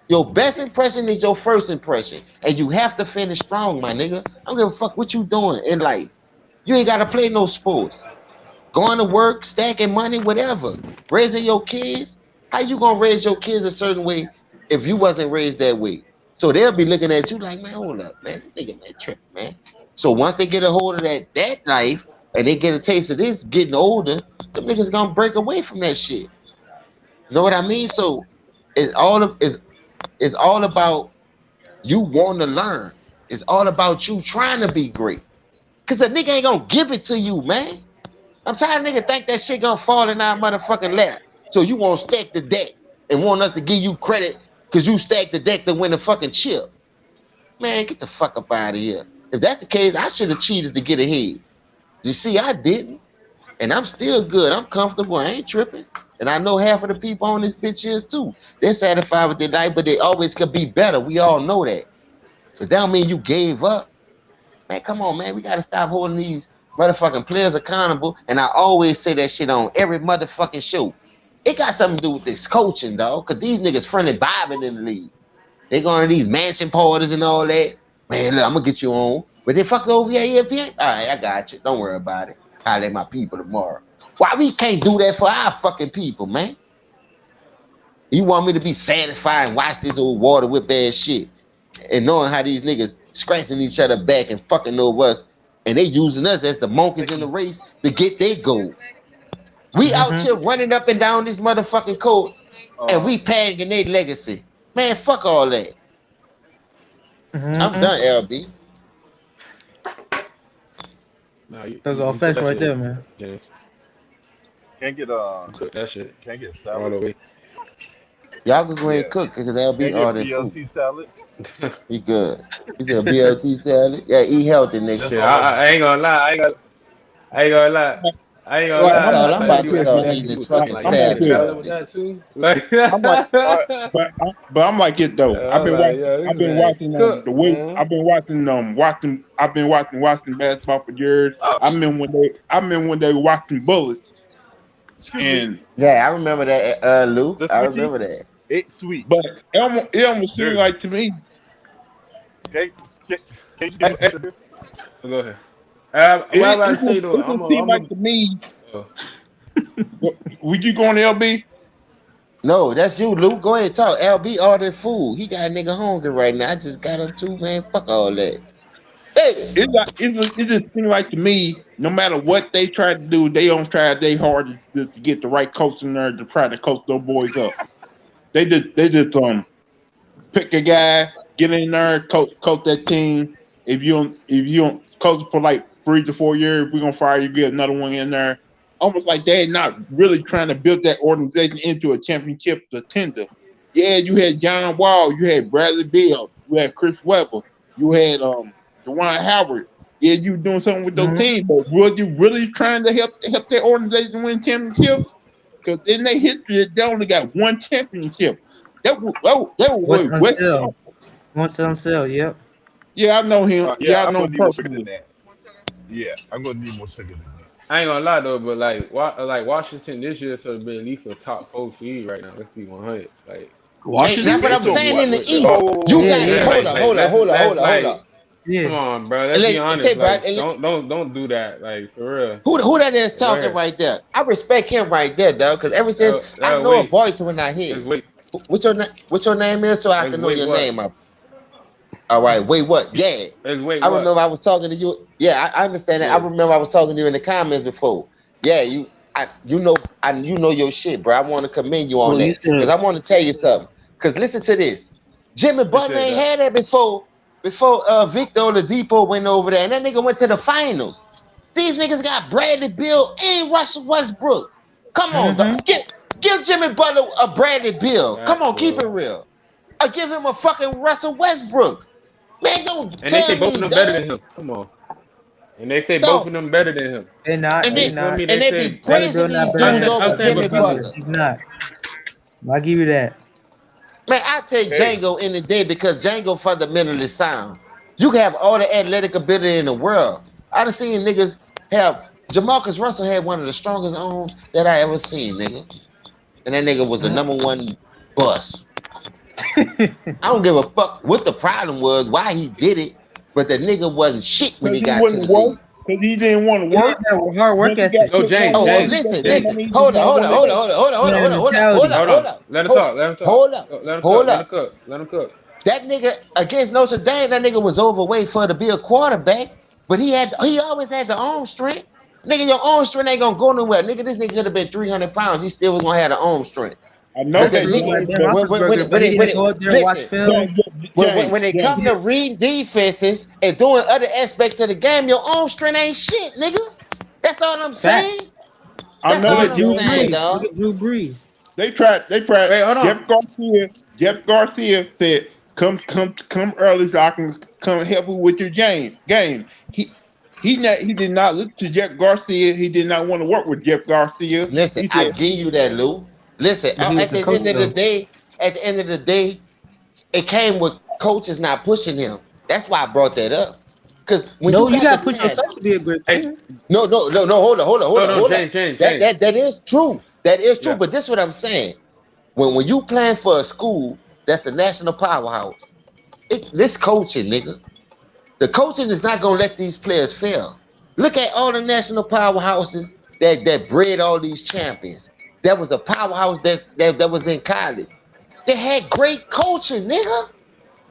[SPEAKER 5] Your best impression is your first impression. And you have to finish strong, my nigga. I don't give a fuck what you doing in life. You ain't gotta play no sports. Going to work, stacking money, whatever. Raising your kids. How you gonna raise your kids a certain way if you wasn't raised that way? So they'll be looking at you like, man, hold up, man. This nigga man tripping, man. So once they get a hold of that life and they get a taste of this getting older, them niggas gonna break away from that shit. You know what I mean? So it's all about you wanting to learn. It's all about you trying to be great. Cause a nigga ain't gonna give it to you, man. I'm tired of niggas think that shit gonna fall in our motherfucking lap. So you won't stack the deck and want us to give you credit because you stacked the deck to win a fucking chip. Man, get the fuck up out of here. If that's the case, I should have cheated to get ahead. You see, I didn't. And I'm still good. I'm comfortable. I ain't tripping. And I know half of the people on this bitch is too. They're satisfied with their life, but they always could be better. We all know that. But that don't mean you gave up. Man, come on, man. We gotta stop holding these motherfucking players accountable. And I always say that shit on every motherfucking show. It got something to do with this coaching, dog. Cause these niggas friendly vibing in the league. They going to these mansion parties and all that. Man, look, I'm gonna get you on. But they fucked over here, ESPN. All right, I got you. Don't worry about it. I'll let my people tomorrow. Why we can't do that for our fucking people, man? You want me to be satisfied and watch this old water whip ass shit and knowing how these niggas scratching each other back and fucking over us, and they using us as the monkeys in the race to get their goal. We out here running up and down this motherfucking court, and we padding their legacy. Man, fuck all that. I'm done, LB.
[SPEAKER 6] Nah,
[SPEAKER 7] That's offense right there, man.
[SPEAKER 6] James.
[SPEAKER 11] Can't get
[SPEAKER 6] Cook that shit
[SPEAKER 11] can't get
[SPEAKER 6] all
[SPEAKER 11] salad.
[SPEAKER 6] the way.
[SPEAKER 5] Y'all can go ahead and cook because LB
[SPEAKER 11] Can't
[SPEAKER 5] all
[SPEAKER 11] get
[SPEAKER 5] that food.
[SPEAKER 11] BLT salad.
[SPEAKER 5] He good. He said BLT salad. Yeah, eat healthy, nigga.
[SPEAKER 6] Shit, I ain't gonna lie. I ain't gonna lie.
[SPEAKER 5] That's all I'm about to start eating this fucking
[SPEAKER 8] I'm like
[SPEAKER 5] salad.
[SPEAKER 6] with that too. Like,
[SPEAKER 8] I'm like, but I'm like it though. I've been watching basketball for years. I remember when they were watching Bullets. And
[SPEAKER 5] yeah, I remember that, Lou. I remember that.
[SPEAKER 11] It's sweet.
[SPEAKER 8] But it almost seemed like to me.
[SPEAKER 11] Okay, can you give me some sugar?
[SPEAKER 6] Go ahead. What I about to say though,
[SPEAKER 8] it seemed like to me. Would you go on LB?
[SPEAKER 5] No, that's you, Luke. Go ahead and talk. LB ordered food. He got a nigga hungry right now. I just got him too, man. Fuck all that. Hey.
[SPEAKER 8] It just seems like to me, no matter what they try to do, they don't try their hardest to get the right coach in there to try to coach those boys up. They just pick a guy, get in there, coach that team. If you don't coach for like 3 to 4 years, we're gonna fire you. Get another one in there. Almost like they're not really trying to build that organization into a championship contender. Yeah, you had John Wall, you had Bradley Beal, you had Chris Webber, you had Dwight Howard. Yeah, you doing something with those teams, but were you really trying to help their organization win championships? Because in their history, they only got one championship. That was
[SPEAKER 7] Once on sale, yep.
[SPEAKER 8] Yeah, I know him. I know him personally.
[SPEAKER 11] Yeah, I'm gonna need more sugar than that.
[SPEAKER 6] I ain't gonna lie though, but like Washington this year should have been at least a top 4 seed right now. Let's be 100. Like
[SPEAKER 5] Washington. That's what I'm saying in the East. Hold on.
[SPEAKER 6] Yeah. Come on, bro. Let's be honest. Don't do that. Like for real.
[SPEAKER 5] Who that is talking right there? I respect him right there, though, because ever since I know a voice when I hear. What's your name is so I can know your name up. All right, wait, what? Yeah. I remember I was talking to you. Yeah, I understand that. Yeah. I remember I was talking to you in the comments before. Yeah, you know your shit, bro. I want to commend you on that because I want to tell you something. Because listen to this, Jimmy Butler ain't had that before Victor Oladipo went over there, and that nigga went to the finals. These niggas got Bradley Beal and Russell Westbrook. Come on, dog. Give Jimmy Butler a Bradley Beal. Come on, keep it real. I give him a fucking Russell Westbrook. Man, don't
[SPEAKER 6] and they say both of them better than him. Come on. And they say both of them better than him.
[SPEAKER 7] They're not.
[SPEAKER 5] And they be praising these dudes over Jimmy Butler.
[SPEAKER 7] He's not. I'll give you that.
[SPEAKER 5] Man, I take Django in the day because Django fundamentally sound. You can have all the athletic ability in the world. I done seen niggas have. Jamarcus Russell had one of the strongest arms that I ever seen, nigga. And that nigga was the #1 bust. I don't give a fuck what the problem was, why he did it, but the nigga wasn't shit when he got to the league.
[SPEAKER 8] Because he didn't want to work.
[SPEAKER 7] Hard work ethic.
[SPEAKER 6] No, James.
[SPEAKER 5] Listen. Hold on.
[SPEAKER 6] Let him talk.
[SPEAKER 5] Hold up.
[SPEAKER 6] Let him cook.
[SPEAKER 5] That nigga against Notre Dame, that nigga was overweight for to be a quarterback, but he always had the arm strength. Nigga, your arm strength ain't gonna go nowhere. Nigga, this nigga could have been 300 pounds. He still was gonna have the arm strength.
[SPEAKER 8] I know that.
[SPEAKER 5] When they come to reading defenses and doing other aspects of the game, your arm strength ain't shit, nigga. That's all I'm saying.
[SPEAKER 8] I know that
[SPEAKER 7] Drew Brees.
[SPEAKER 8] They tried.
[SPEAKER 6] Wait, hold on.
[SPEAKER 8] Jeff Garcia said, "Come early so I can come help you with your game." He did not look to Jeff Garcia. He did not want to work with Jeff Garcia.
[SPEAKER 5] Listen, I give you that, Lou. Listen, at the end of the day, it came with coaches not pushing him. That's why I brought that up. Because you
[SPEAKER 7] gotta push yourself to be a great player.
[SPEAKER 5] No, hold on.
[SPEAKER 6] James.
[SPEAKER 5] That is true. That is true.
[SPEAKER 6] Yeah.
[SPEAKER 5] But this is what I'm saying. When you plan for a school that's a national powerhouse, this coaching, nigga. The coaching is not gonna let these players fail. Look at all the national powerhouses that bred all these champions. That was a powerhouse that was in college. They had great coaching, nigga.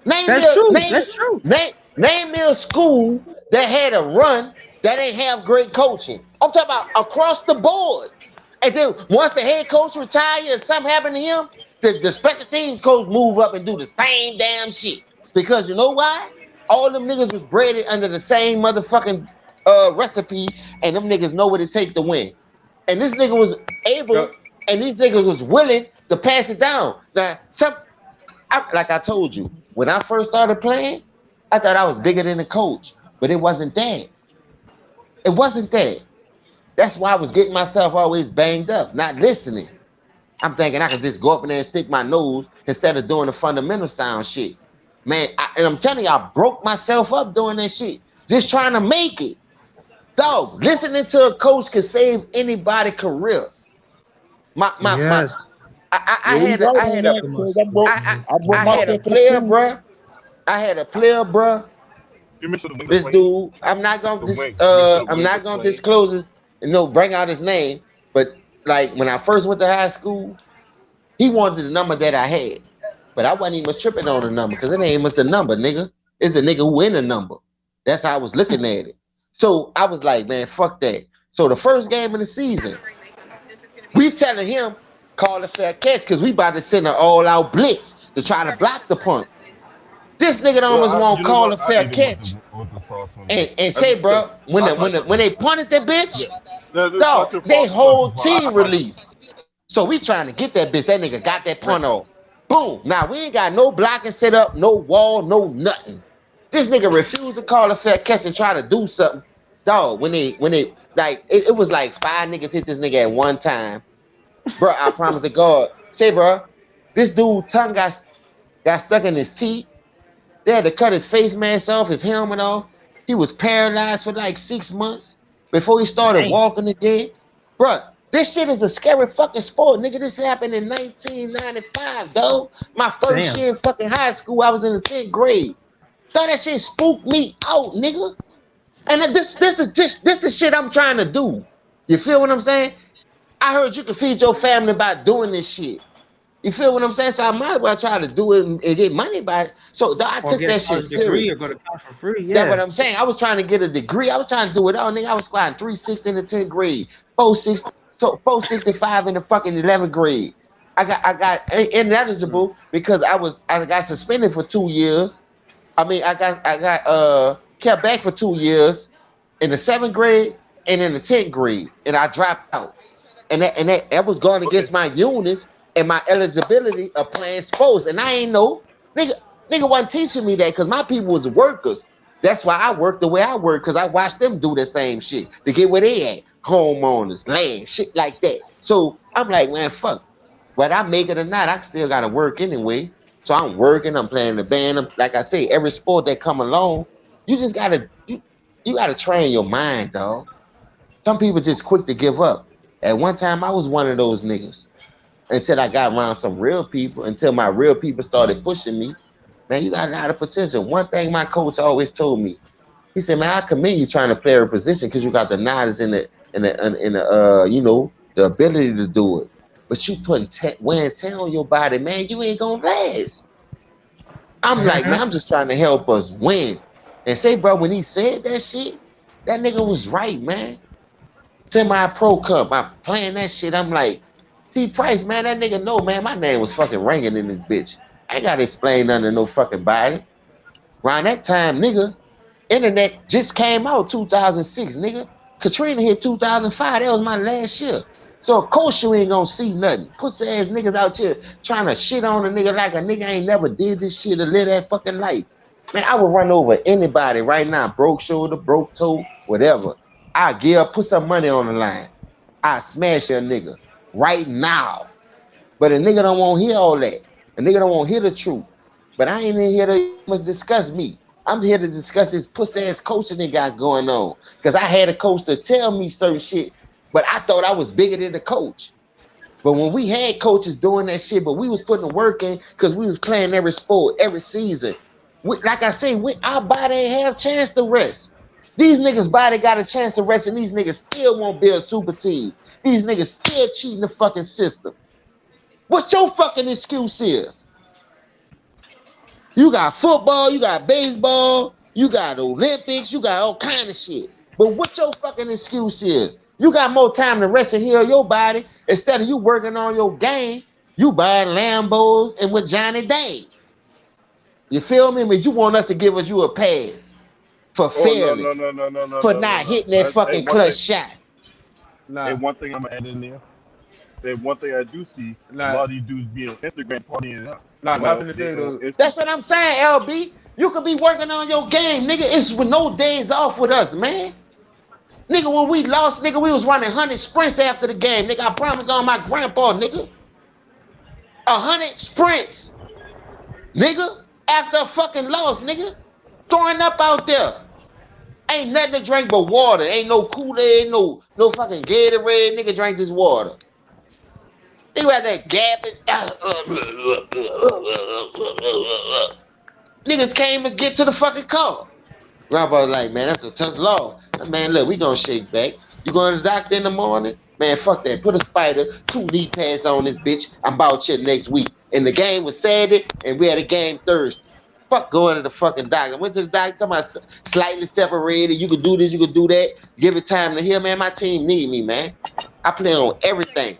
[SPEAKER 5] Name
[SPEAKER 7] That's true.
[SPEAKER 5] me
[SPEAKER 7] That's true.
[SPEAKER 5] name me a school that had a run that ain't have great coaching. I'm talking about across the board. And then once the head coach retire and something happen to him, the special teams coach move up and do the same damn shit. Because you know why? All them niggas was bred under the same motherfucking recipe, and them niggas know what it takes to win. And this nigga was able, and these niggas was willing to pass it down. Now, like I told you, when I first started playing, I thought I was bigger than the coach, but it wasn't that. It wasn't that. That's why I was getting myself always banged up, not listening. I'm thinking I could just go up in there and stick my nose instead of doing the fundamental sound shit. Man, and I'm telling you, I broke myself up doing that shit, just trying to make it. Dog, listening to a coach can save anybody's career.
[SPEAKER 7] Yes.
[SPEAKER 5] I had a player, bruh. I had a player, bruh. This dude, I'm not gonna disclose his, bring out his name. But like when I first went to high school, he wanted the number that I had, but I wasn't even tripping on the number because it ain't much the number, nigga. It's the nigga who in the number. That's how I was looking at it. So I was like, man, fuck that. So the first game of the season, we telling him call a fair catch because we about to send an all-out blitz to try to block the punt. This nigga almost won't call a fair catch and say, bro, when they punted that bitch, dog, they whole team released. So we trying to get that bitch. That nigga got that punt off. Boom. Now we ain't got no blocking set up, no wall, no nothing. This nigga refused to call a fair catch and try to do something. Dog, when they like it was like 5 niggas hit this nigga at one time. Bro, I promise to God. Say, bro, this dude tongue got stuck in his teeth. They had to cut his face mask off, his helmet off. He was paralyzed for like 6 months before he started walking again. Bro, this shit is a scary fucking sport, nigga. This happened in 1995, dog. My first year in fucking high school, I was in the 10th grade. So that shit spooked me out, nigga. And this the shit I'm trying to do. You feel what I'm saying? I heard you can feed your family by doing this shit. You feel what I'm saying? So I might as well try to do it and get money by it. So I took that shit serious.
[SPEAKER 7] Or go to college for free. Yeah.
[SPEAKER 5] That's what I'm saying. I was trying to get a degree. I was trying to do it all, nigga. I was squatting 360 in the 10th grade, 465 in the fucking 11th grade. I got ineligible because I got suspended for 2 years. I mean, I got kept back for 2 years in the 7th grade and in the 10th grade, and I dropped out. And that was going against my units and my eligibility of playing sports. And I ain't know, nigga wasn't teaching me that because my people was workers. That's why I work the way I work, because I watched them do the same shit to get where they at. Homeowners, land, shit like that. So I'm like, man, fuck. Whether I make it or not, I still got to work anyway. So I'm working, I'm playing the band. Like I say, every sport that come along, you just got to, you got to train your mind, dog. Some people just quick to give up. At one time, I was one of those niggas. Until I got around some real people, until my real people started pushing me. Man, you got a lot of potential. One thing my coach always told me, he said, man, I commend you trying to play a position because you got the knowledge and the ability to do it. But you putting wear and tear on your body, man, you ain't gonna last. I'm like, man, I'm just trying to help us win. And say, bro, when he said that shit, that nigga was right, man. Semi-pro cup, I'm playing that shit. I'm like, T Price, man, that nigga know, man, my name was fucking ringing in this bitch. I ain't gotta explain nothing to no fucking body. Around that time, nigga, internet just came out 2006, nigga. Katrina hit 2005. That was my last year. So of course you ain't gonna see nothing. Pussy ass niggas out here trying to shit on a nigga like a nigga ain't never did this shit or live that fucking life. Man, I would run over anybody right now, broke shoulder, broke toe, whatever. I give up, put some money on the line. I smash a nigga right now. But a nigga don't want to hear all that. A nigga don't want to hear the truth. But I ain't in here to must discuss me. I'm here to discuss this pussy ass coaching they got going on. Because I had a coach to tell me certain shit, but I thought I was bigger than the coach. But when we had coaches doing that shit, but we was putting the work in because we was playing every sport, every season. Like I say, our body ain't have a chance to rest. These niggas' body got a chance to rest, and these niggas still won't build super teams. These niggas still cheating the fucking system. What your fucking excuse is? You got football, you got baseball, you got Olympics, you got all kind of shit. But what your fucking excuse is? You got more time to rest and heal your body instead of you working on your game. You buying Lambos and with Johnny Day. You feel me? But you want us to give us you a pass for
[SPEAKER 11] Oh no
[SPEAKER 5] failing,
[SPEAKER 11] no no no no no
[SPEAKER 5] for
[SPEAKER 11] no no
[SPEAKER 5] not
[SPEAKER 11] no.
[SPEAKER 5] hitting that
[SPEAKER 11] Hey,
[SPEAKER 5] fucking
[SPEAKER 11] one
[SPEAKER 5] clutch
[SPEAKER 11] thing.
[SPEAKER 5] shot.
[SPEAKER 11] Hey, one thing I'm gonna add in there. Hey, one thing I do see a lot of these dudes be on Instagram partying it up. Well, they on Instagram.
[SPEAKER 5] That's what I'm saying, LB. You could be working on your game, nigga. It's with no days off with us, man. Nigga, when we lost, nigga, we was running 100 sprints after the game. Nigga, I promise on my grandpa, nigga. 100 sprints, nigga, after a fucking loss, nigga. Throwing up out there. Ain't nothing to drink but water. Ain't no Kool-Aid, no fucking Gatorade. Nigga, drink this water. Nigga had that gabbing. Niggas came and get to the fucking car. Grandpa was like, man, that's a tough loss. Man, look, we gonna shake back. You going to the doctor in the morning? Man, fuck that. Put a spider, 2 knee pads on this bitch. I'm about shit next week. And the game was Saturday, and we had a game Thursday. Fuck going to the fucking doctor. Went to the doctor, talking about slightly separated. You could do this, you could do that. Give it time to heal, man. My team need me, man. I play on everything.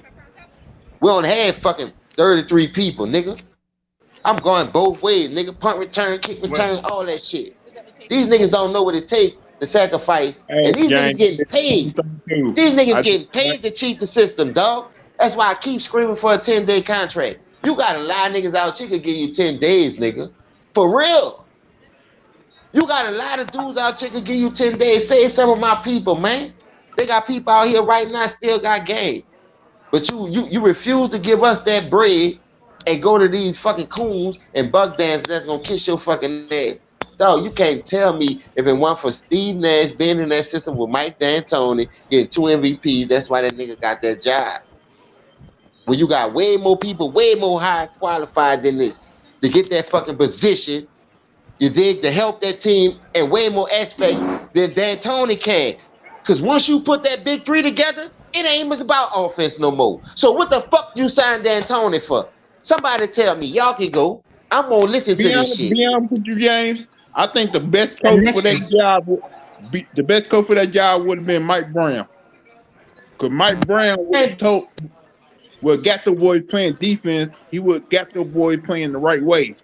[SPEAKER 5] We only had fucking 33 people, nigga. I'm going both ways, nigga. Punt return, kick return, all that shit. These niggas don't know what it takes to sacrifice. And these niggas getting paid. These niggas getting paid to cheat the system, dog. That's why I keep screaming for a 10-day contract. You got a lot of niggas out here could give you 10 days, nigga. For real. You got a lot of dudes out here could give you 10 days. Say some of my people, man. They got people out here right now still got game. But you refuse to give us that bread and go to these fucking coons and buck dance that's gonna kiss your fucking ass. Dog, you can't tell me if it weren't for Steve Nash being in that system with Mike D'Antoni getting 2 MVPs, that's why that nigga got that job. When you got way more people, way more high qualified than this to get that fucking position, you dig, to help that team in way more aspects than D'Antoni can. Because once you put that big three together, it ain't much about offense no more. So what the fuck you signed D'Antoni for? Somebody tell me. Y'all can go. I'm gonna listen to this shit.
[SPEAKER 8] Be honest with you, James. I think the best coach for that job would have been Mike Brown. Because Mike Brown would have got the boys playing defense. He would have got the boys playing the right way.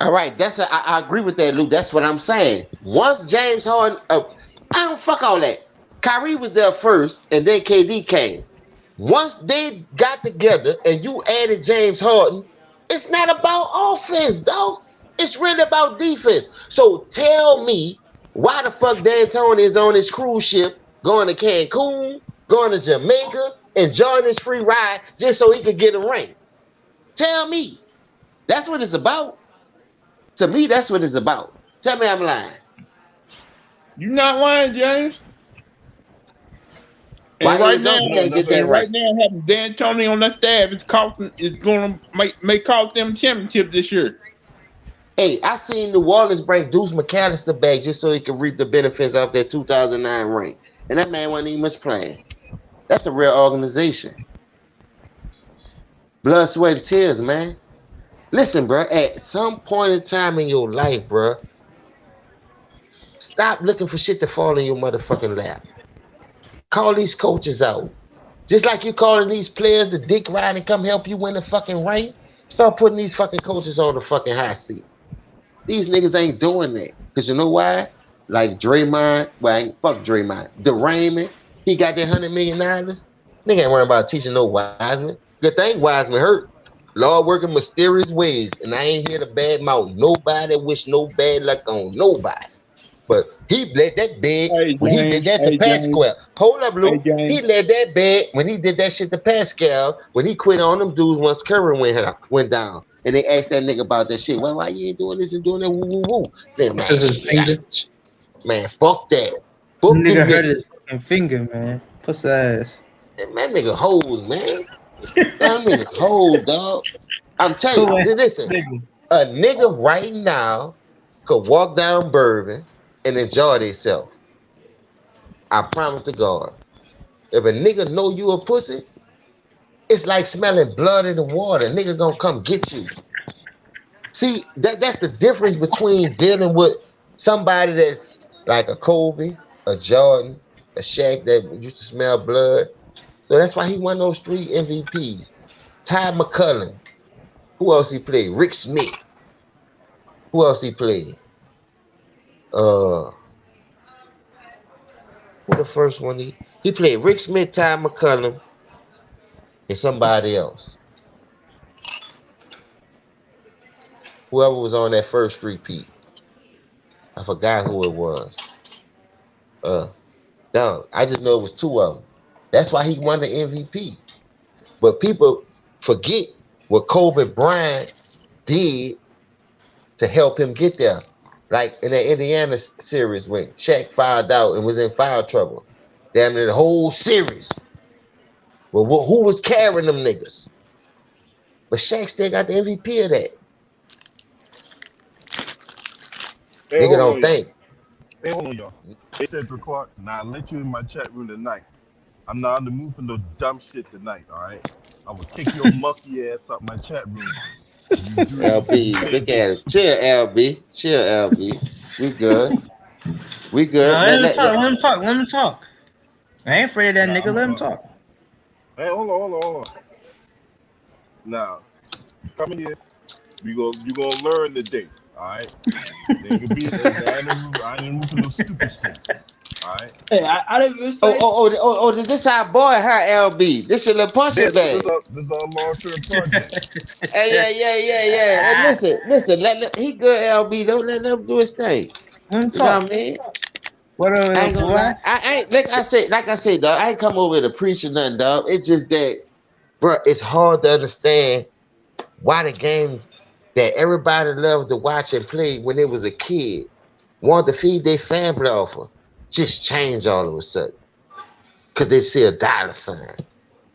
[SPEAKER 5] All right, I agree with that, Luke. That's what I'm saying. Once James Harden, I don't fuck all that. Kyrie was there first, and then KD came. Once they got together and you added James Harden, it's not about offense, dog. It's really about defense. So tell me why the fuck D'Antoni is on his cruise ship going to Cancun, going to Jamaica, enjoying his free ride just so he could get a ring. Tell me. That's what it's about. To me, that's what it's about. Tell me I'm lying.
[SPEAKER 8] You're not lying, James. And
[SPEAKER 5] Why
[SPEAKER 8] right now, having D'Antoni on that staff is going to may cost them championship this year.
[SPEAKER 5] Hey, I seen New Orleans bring Deuce McAllister back just so he could reap the benefits of that 2009 ring. And that man wasn't even much playing. That's a real organization. Blood, sweat, and tears, man. Listen, bro, at some point in time in your life, bro, stop looking for shit to fall in your motherfucking lap. Call these coaches out. Just like you calling these players the dick ride and come help you win the fucking ring, start putting these fucking coaches on the fucking high seat. These niggas ain't doing that. Because you know why? Like Draymond, fuck Draymond. DeRayman, he got that $100 million. Nigga ain't worrying about teaching no Wiseman. Good thing Wiseman hurt. Lord working mysterious ways. And I ain't here to badmouth nobody, wish no bad luck on nobody. But he led that bed when he did that to Pascal. Hold up, Luke. He led that bed when he did that shit to Pascal when he quit on them dudes once Curry went down. And they asked that nigga about that shit. Well, why you ain't doing this and doing that? Woo, woo, woo. Nigga, man, fuck that. Fuck
[SPEAKER 7] nigga hurt his fucking finger, man. Puss ass.
[SPEAKER 5] Man, nigga hold, man. That nigga hold, dog. I'm telling you, listen. A nigga right now could walk down Bourbon and enjoy themselves. I promise to God. If a nigga know you a pussy, it's like smelling blood in the water. A nigga gonna come get you. See, that's the difference between dealing with somebody that's like a Kobe, a Jordan, a Shaq that used to smell blood. So that's why he won those 3 MVPs. Ty McCullough. Who else he played? Rick Smith. Who else he played? Uh, who the first one he played? Rick Smith, Ty McCullough, and somebody else. Whoever was on that first three-peat. I forgot who it was. No, I just know it was 2 of them. That's why he won the MVP. But people forget what Kobe Bryant did to help him get there. Like in the Indiana series when Shaq fouled out and was in foul trouble. Damn near the whole series. Well, who was carrying them niggas? But Shaq still got the MVP of that.
[SPEAKER 1] Hey,
[SPEAKER 5] Nigga
[SPEAKER 1] hold
[SPEAKER 5] don't
[SPEAKER 1] on, y'all.
[SPEAKER 5] think.
[SPEAKER 1] Hey, hold on, y'all. Hey, Cedric Clark. Now, I let you in my chat room tonight. I'm not in the mood for no dumb shit tonight, all right? I will kick your monkey ass up my chat room. You do
[SPEAKER 5] LB, look at it. Chill, LB. Chill, LB. We good. We
[SPEAKER 7] No,
[SPEAKER 5] good.
[SPEAKER 7] let him talk. Let him talk. Let him talk. I ain't afraid of that nigga. Let him talk.
[SPEAKER 1] Hey, hold on. Now, come in here. You gonna learn today, all right? There could be. I ain't in the mood for no stupid shit, all right?
[SPEAKER 12] Hey, I didn't even say.
[SPEAKER 5] Oh, this our boy, her LB. This your little punching bag.
[SPEAKER 1] This is our long-term project.
[SPEAKER 5] Hey, yeah. Hey, listen. Let he good, LB. Don't let him do his thing.
[SPEAKER 7] Let him
[SPEAKER 5] You know
[SPEAKER 7] talk.
[SPEAKER 5] what I mean?
[SPEAKER 7] What up,
[SPEAKER 5] I ain't gonna
[SPEAKER 7] boy?
[SPEAKER 5] lie. I ain't like I said, dog. I ain't come over to preach or nothing, dog. It's just that, bro. It's hard to understand why the game that everybody loved to watch and play when they was a kid, wanted to feed their family off of, just change all of a sudden. Cause they see a dollar sign.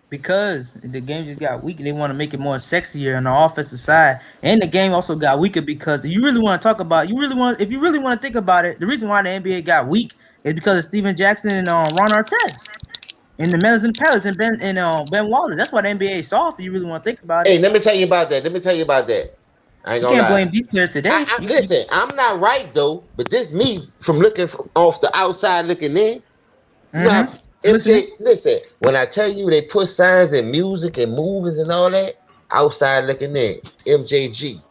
[SPEAKER 7] Because the game just got weak. They want to make it more sexier on the offensive side, and the game also got weaker because if you really want to think about it, the reason why the NBA got weak is because of Steven Jackson and Ron Artest and the Men's and Palace and Ben Wallace. That's why the NBA is soft. If you really want to think about it.
[SPEAKER 5] Hey, let me tell you about that. I ain't
[SPEAKER 7] You
[SPEAKER 5] gonna
[SPEAKER 7] can't
[SPEAKER 5] lie.
[SPEAKER 7] blame these players today.
[SPEAKER 5] Listen, I'm not right though, but this me from looking off the outside looking in. You know how MJ, listen, when I tell you they put signs in music and movies and all that, outside looking in, MJG.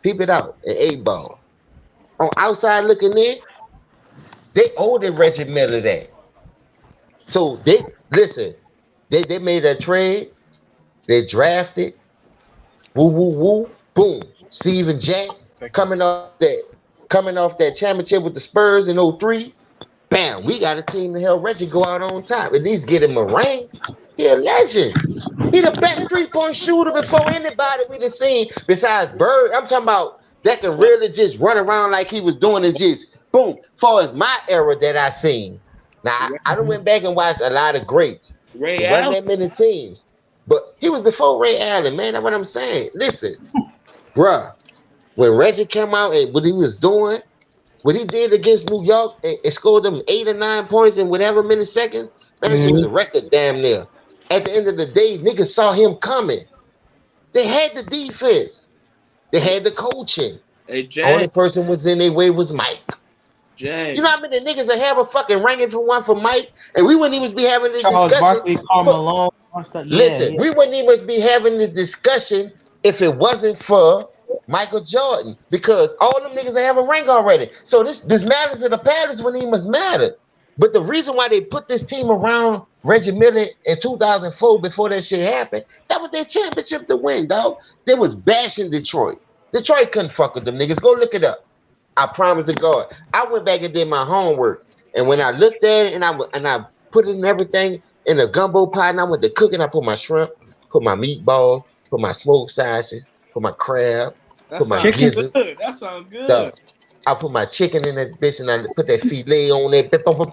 [SPEAKER 5] Peep it out, an 8 ball. On outside looking in, they owe the Reggie Miller that. So they made a trade, they drafted, woo, boom. Steven Jack coming off that championship with the Spurs in '03. Bam, we got a team to help Reggie go out on top. At least get him a ring. He a legend. He the best 3-point shooter before anybody we done seen besides Bird. I'm talking about that can really just run around like he was doing and just boom. Far as my era that I seen. Now I done went back and watched a lot of greats.
[SPEAKER 12] Ray
[SPEAKER 5] It wasn't
[SPEAKER 12] Allen.
[SPEAKER 5] that many teams. But he was before Ray Allen, man. That's what I'm saying. Listen, bruh, when Reggie came out and what he was doing, what he did against New York and scored them 8 or 9 points in whatever many seconds, man, that shit was a record damn near. At the end of the day, niggas saw him coming. They had the defense. They had the coaching.
[SPEAKER 12] Hey,
[SPEAKER 5] Only
[SPEAKER 12] James.
[SPEAKER 5] person was in their way was Mike.
[SPEAKER 12] James.
[SPEAKER 5] You know how many niggas that have a fucking ranking for one for Mike, and we wouldn't even be having this
[SPEAKER 7] Charles
[SPEAKER 5] discussion.
[SPEAKER 7] Barkley, Karl Malone, stuff.
[SPEAKER 5] Listen, we wouldn't even be having this discussion if it wasn't for Michael Jordan, because all them niggas have a rank already. So this matters to the Palace when he must matter. But the reason why they put this team around Reggie Miller in 2004 before that shit happened, that was their championship to win, dog. They was bashing Detroit. Detroit couldn't fuck with them niggas. Go look it up. I promise to God. I went back and did my homework, and when I looked at it and I put it in everything in a gumbo pot, and I went to cooking. I put my shrimp, put my meatballs, put my smoked sausages, put my crab,
[SPEAKER 12] That
[SPEAKER 5] put my
[SPEAKER 12] sounds
[SPEAKER 5] gizzard.
[SPEAKER 12] good. That sounds good.
[SPEAKER 5] Dog. I put my chicken in that bitch and I put that filet on there,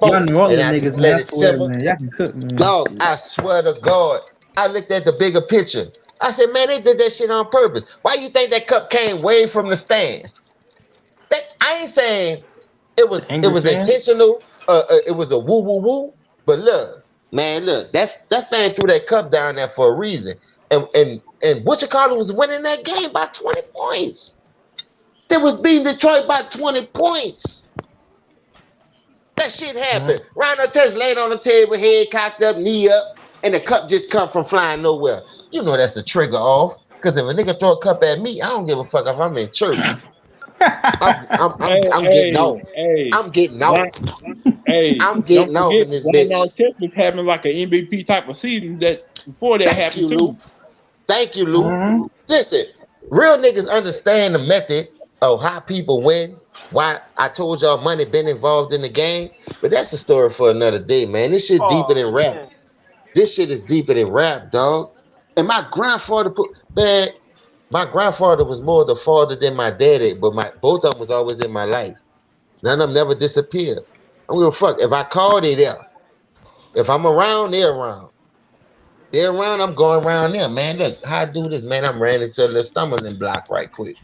[SPEAKER 7] Y'all New
[SPEAKER 5] and
[SPEAKER 7] Orleans
[SPEAKER 5] I
[SPEAKER 7] niggas,
[SPEAKER 5] just
[SPEAKER 7] man.
[SPEAKER 5] let
[SPEAKER 7] I
[SPEAKER 5] it
[SPEAKER 7] swear,
[SPEAKER 5] simmer.
[SPEAKER 7] man. Y'all can cook, man.
[SPEAKER 5] Dog, I swear to God, I looked at the bigger picture. I said, man, they did that shit on purpose. Why you think that cup came way from the stands? That I ain't saying it was
[SPEAKER 7] fan?
[SPEAKER 5] intentional. It was a woo. But look, man, that fan threw that cup down there for a reason. And Butcher Carter was winning that game by 20 points. They was beating Detroit by 20 points. That shit happened. Ron Artest laid on the table, head cocked up, knee up, and the cup just come from flying nowhere. You know that's a trigger off. Because if a nigga throw a cup at me, I don't give a fuck if I'm in church. I'm getting off. I'm getting off. I'm getting off in this bitch.
[SPEAKER 8] Ron Artest was having like an MVP type of season that before that happened too.
[SPEAKER 5] Thank you, Lou. Listen, real niggas understand the method of how people win. Why I told y'all money been involved in the game, but that's the story for another day, man. This shit deeper than rap.
[SPEAKER 12] Man.
[SPEAKER 5] This shit is deeper than rap, dog. And my grandfather my grandfather was more the father than my daddy, but both of them was always in my life. None of them never disappeared. I don't give a fuck. If I call, they there. If I'm around, they're around. They're around, I'm going around there, man. Look, how I do this, man. I'm ran into the stumbling block right quick.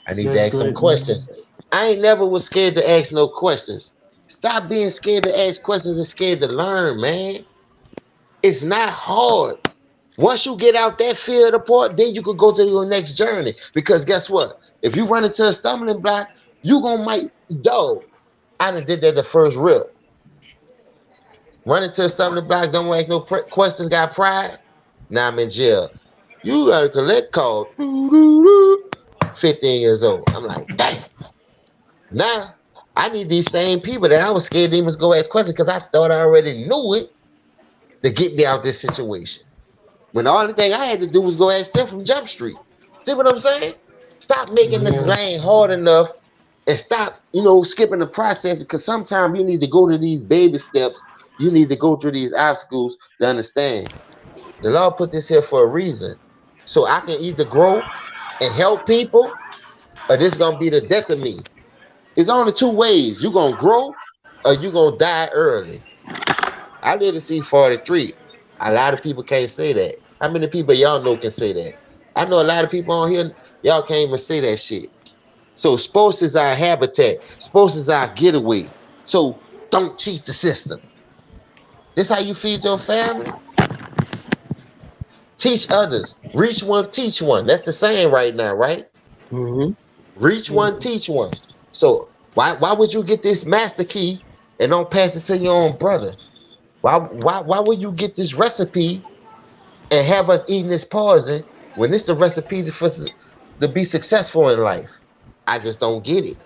[SPEAKER 5] I need to ask some questions. I ain't never was scared to ask no questions. Stop being scared to ask questions and scared to learn, man. It's not hard. Once you get out that fear of the part, then you could go to your next journey. Because guess what? If you run into a stumbling block, you gonna dog. I done did that the first rip. Run into a stumbling block, don't ask no questions, got pride. Now I'm in jail. You got a collect call. 15 years old. I'm like, damn. Now, I need these same people that I was scared to even go ask questions because I thought I already knew it to get me out this situation. When the only thing I had to do was go ask them from Jump Street. See what I'm saying? Stop making this lane hard enough and stop, skipping the process because sometimes you need to go to these baby steps. You need to go through these obstacles to understand. The Lord put this here for a reason. So I can either grow and help people or this is going to be the death of me. It's only two ways. You're going to grow or you're going to die early. I live to see 43. A lot of people can't say that. How many people y'all know can say that? I know a lot of people on here, y'all can't even say that shit. So sports is our habitat. Sports is our getaway. So don't cheat the system. This how you feed your family? Teach others. Reach one, teach one. That's the saying right now, right? Reach one, teach one. So why would you get this master key and don't pass it to your own brother? Why would you get this recipe and have us eating this poison when it's the recipe to be successful in life? I just don't get it.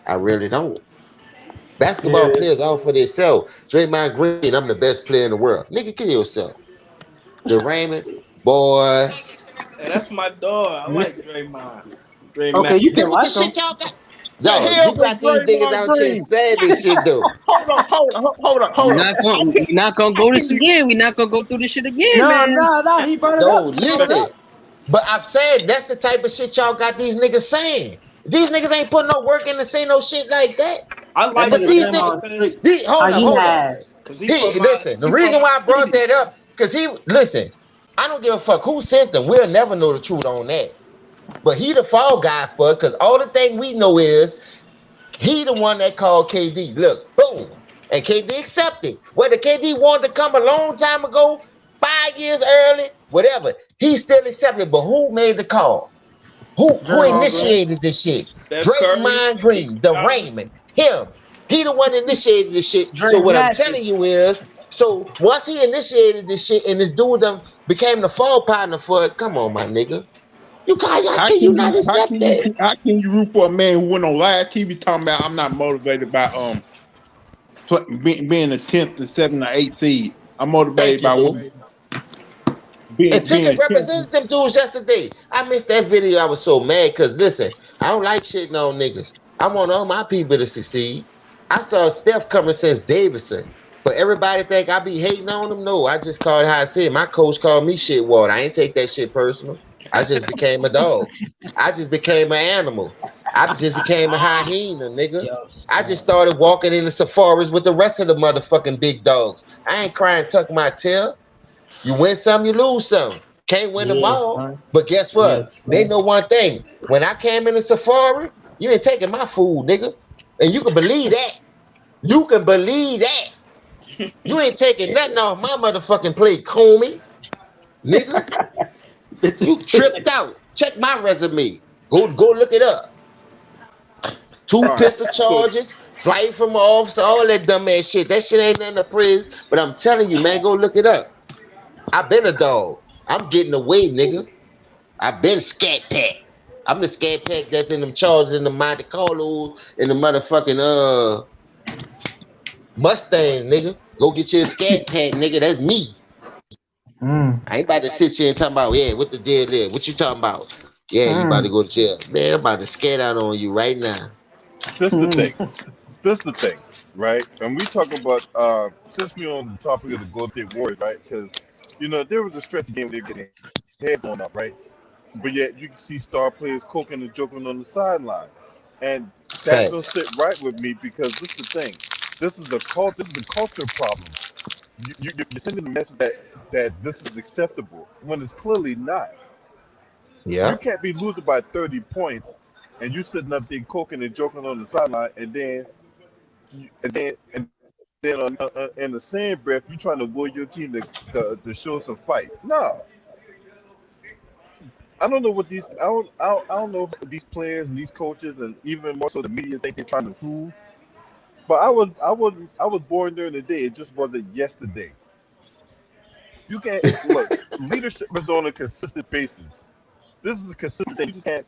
[SPEAKER 5] I really don't. Basketball players all for themselves. Draymond Green, I'm the best player in the world. Nigga, kill yourself. The Raymond, boy.
[SPEAKER 12] Hey, that's my dog. I like Draymond.
[SPEAKER 7] Okay, you can
[SPEAKER 5] Look
[SPEAKER 7] like
[SPEAKER 5] at the
[SPEAKER 7] him.
[SPEAKER 5] shit y'all got.
[SPEAKER 8] The
[SPEAKER 5] Dog,
[SPEAKER 8] hell
[SPEAKER 5] you got these
[SPEAKER 8] was
[SPEAKER 5] niggas
[SPEAKER 8] Draymond
[SPEAKER 5] out here
[SPEAKER 8] Green?
[SPEAKER 5] saying this shit though.
[SPEAKER 8] Hold on.
[SPEAKER 2] We're not gonna go this again. We're not gonna go through this shit again, man.
[SPEAKER 7] No, he brought it
[SPEAKER 5] No,
[SPEAKER 7] up. He brought it
[SPEAKER 5] listen.
[SPEAKER 7] up.
[SPEAKER 5] But I'm saying that's the type of shit y'all got these niggas saying. These niggas ain't putting no work in to say no shit like that.
[SPEAKER 12] I like
[SPEAKER 5] But these
[SPEAKER 12] Draymond
[SPEAKER 5] niggas, hold up.
[SPEAKER 12] because
[SPEAKER 5] Listen, the reason why I brought that up, because listen, I don't give a fuck who sent them. We'll never know the truth on that. But he the fall guy for it, because all the thing we know is he the one that called KD. Look, boom. And KD accepted. Whether KD wanted to come a long time ago, 5 years early, whatever, he still accepted. But who made the call? Who initiated this shit? Draymond Green, the Raymond, him. He the one initiated this shit. So what I'm telling you is, so once he initiated this shit and this dude became the fall partner for it, come on, my nigga. How can you not accept that?
[SPEAKER 8] How can you root for a man who went on live TV talking about I'm not motivated by being a 10th, the 7th, or 8th seed? I'm motivated by
[SPEAKER 5] And Ticket represented them dudes yesterday. I missed that video. I was so mad because listen, I don't like shitting on niggas. I want all my people to succeed. I saw Steph coming since Davidson. But everybody think I be hating on them. No, I just called how I said. My coach called me shit water. I ain't take that shit personal. I just became a dog. I just became an animal. I just became a hyena, nigga. I just started walking in the safaris with the rest of the motherfucking big dogs. I ain't crying, tuck my tail. You win some, you lose some. Can't win them all. Man. But guess what? They know one thing. When I came in the safari, you ain't taking my food, nigga. And you can believe that. You can believe that. You ain't taking nothing off my motherfucking plate, Comey. Nigga. You tripped out. Check my resume. Go look it up. 2
[SPEAKER 11] All right.
[SPEAKER 5] pistol
[SPEAKER 11] So
[SPEAKER 5] charges, flight from officer, all that dumb ass shit. That shit ain't nothing to praise. But I'm telling you, man, go look it up. I've been a dog. I'm getting away, nigga. I've been scat pack. I'm the scat pack that's in them charges in the Monte Carlos in the motherfucking Mustang, nigga. Go get your scat pack, nigga. That's me. I ain't about to sit here and talk about, yeah, what the deal is. What you talking about? Yeah, you about to go to jail. Man, I'm about to scat out on you right now.
[SPEAKER 11] this the thing. This the thing, right? And we talk about since we're on the topic of the Golden State Warriors, right? Because there was a stretch of game they were getting head blown up, right? But yet you can see star players coking and joking on the sideline, and that don't
[SPEAKER 5] Facts.
[SPEAKER 11] sit right with me because this is the thing. This is the cult. This is the culture problem. You're sending a message that this is acceptable when it's clearly not. You
[SPEAKER 5] Yeah.
[SPEAKER 11] can't be losing by 30 points, and you sitting up there coking and joking on the sideline, and then in the same breath, you trying to will your team to show some fight. No, I don't know what these I don't know what these players and these coaches and even more so the media think they're trying to prove. But I was born during the day. It just wasn't yesterday. You can't look. Leadership is on a consistent basis. This is a consistent thing. You just can't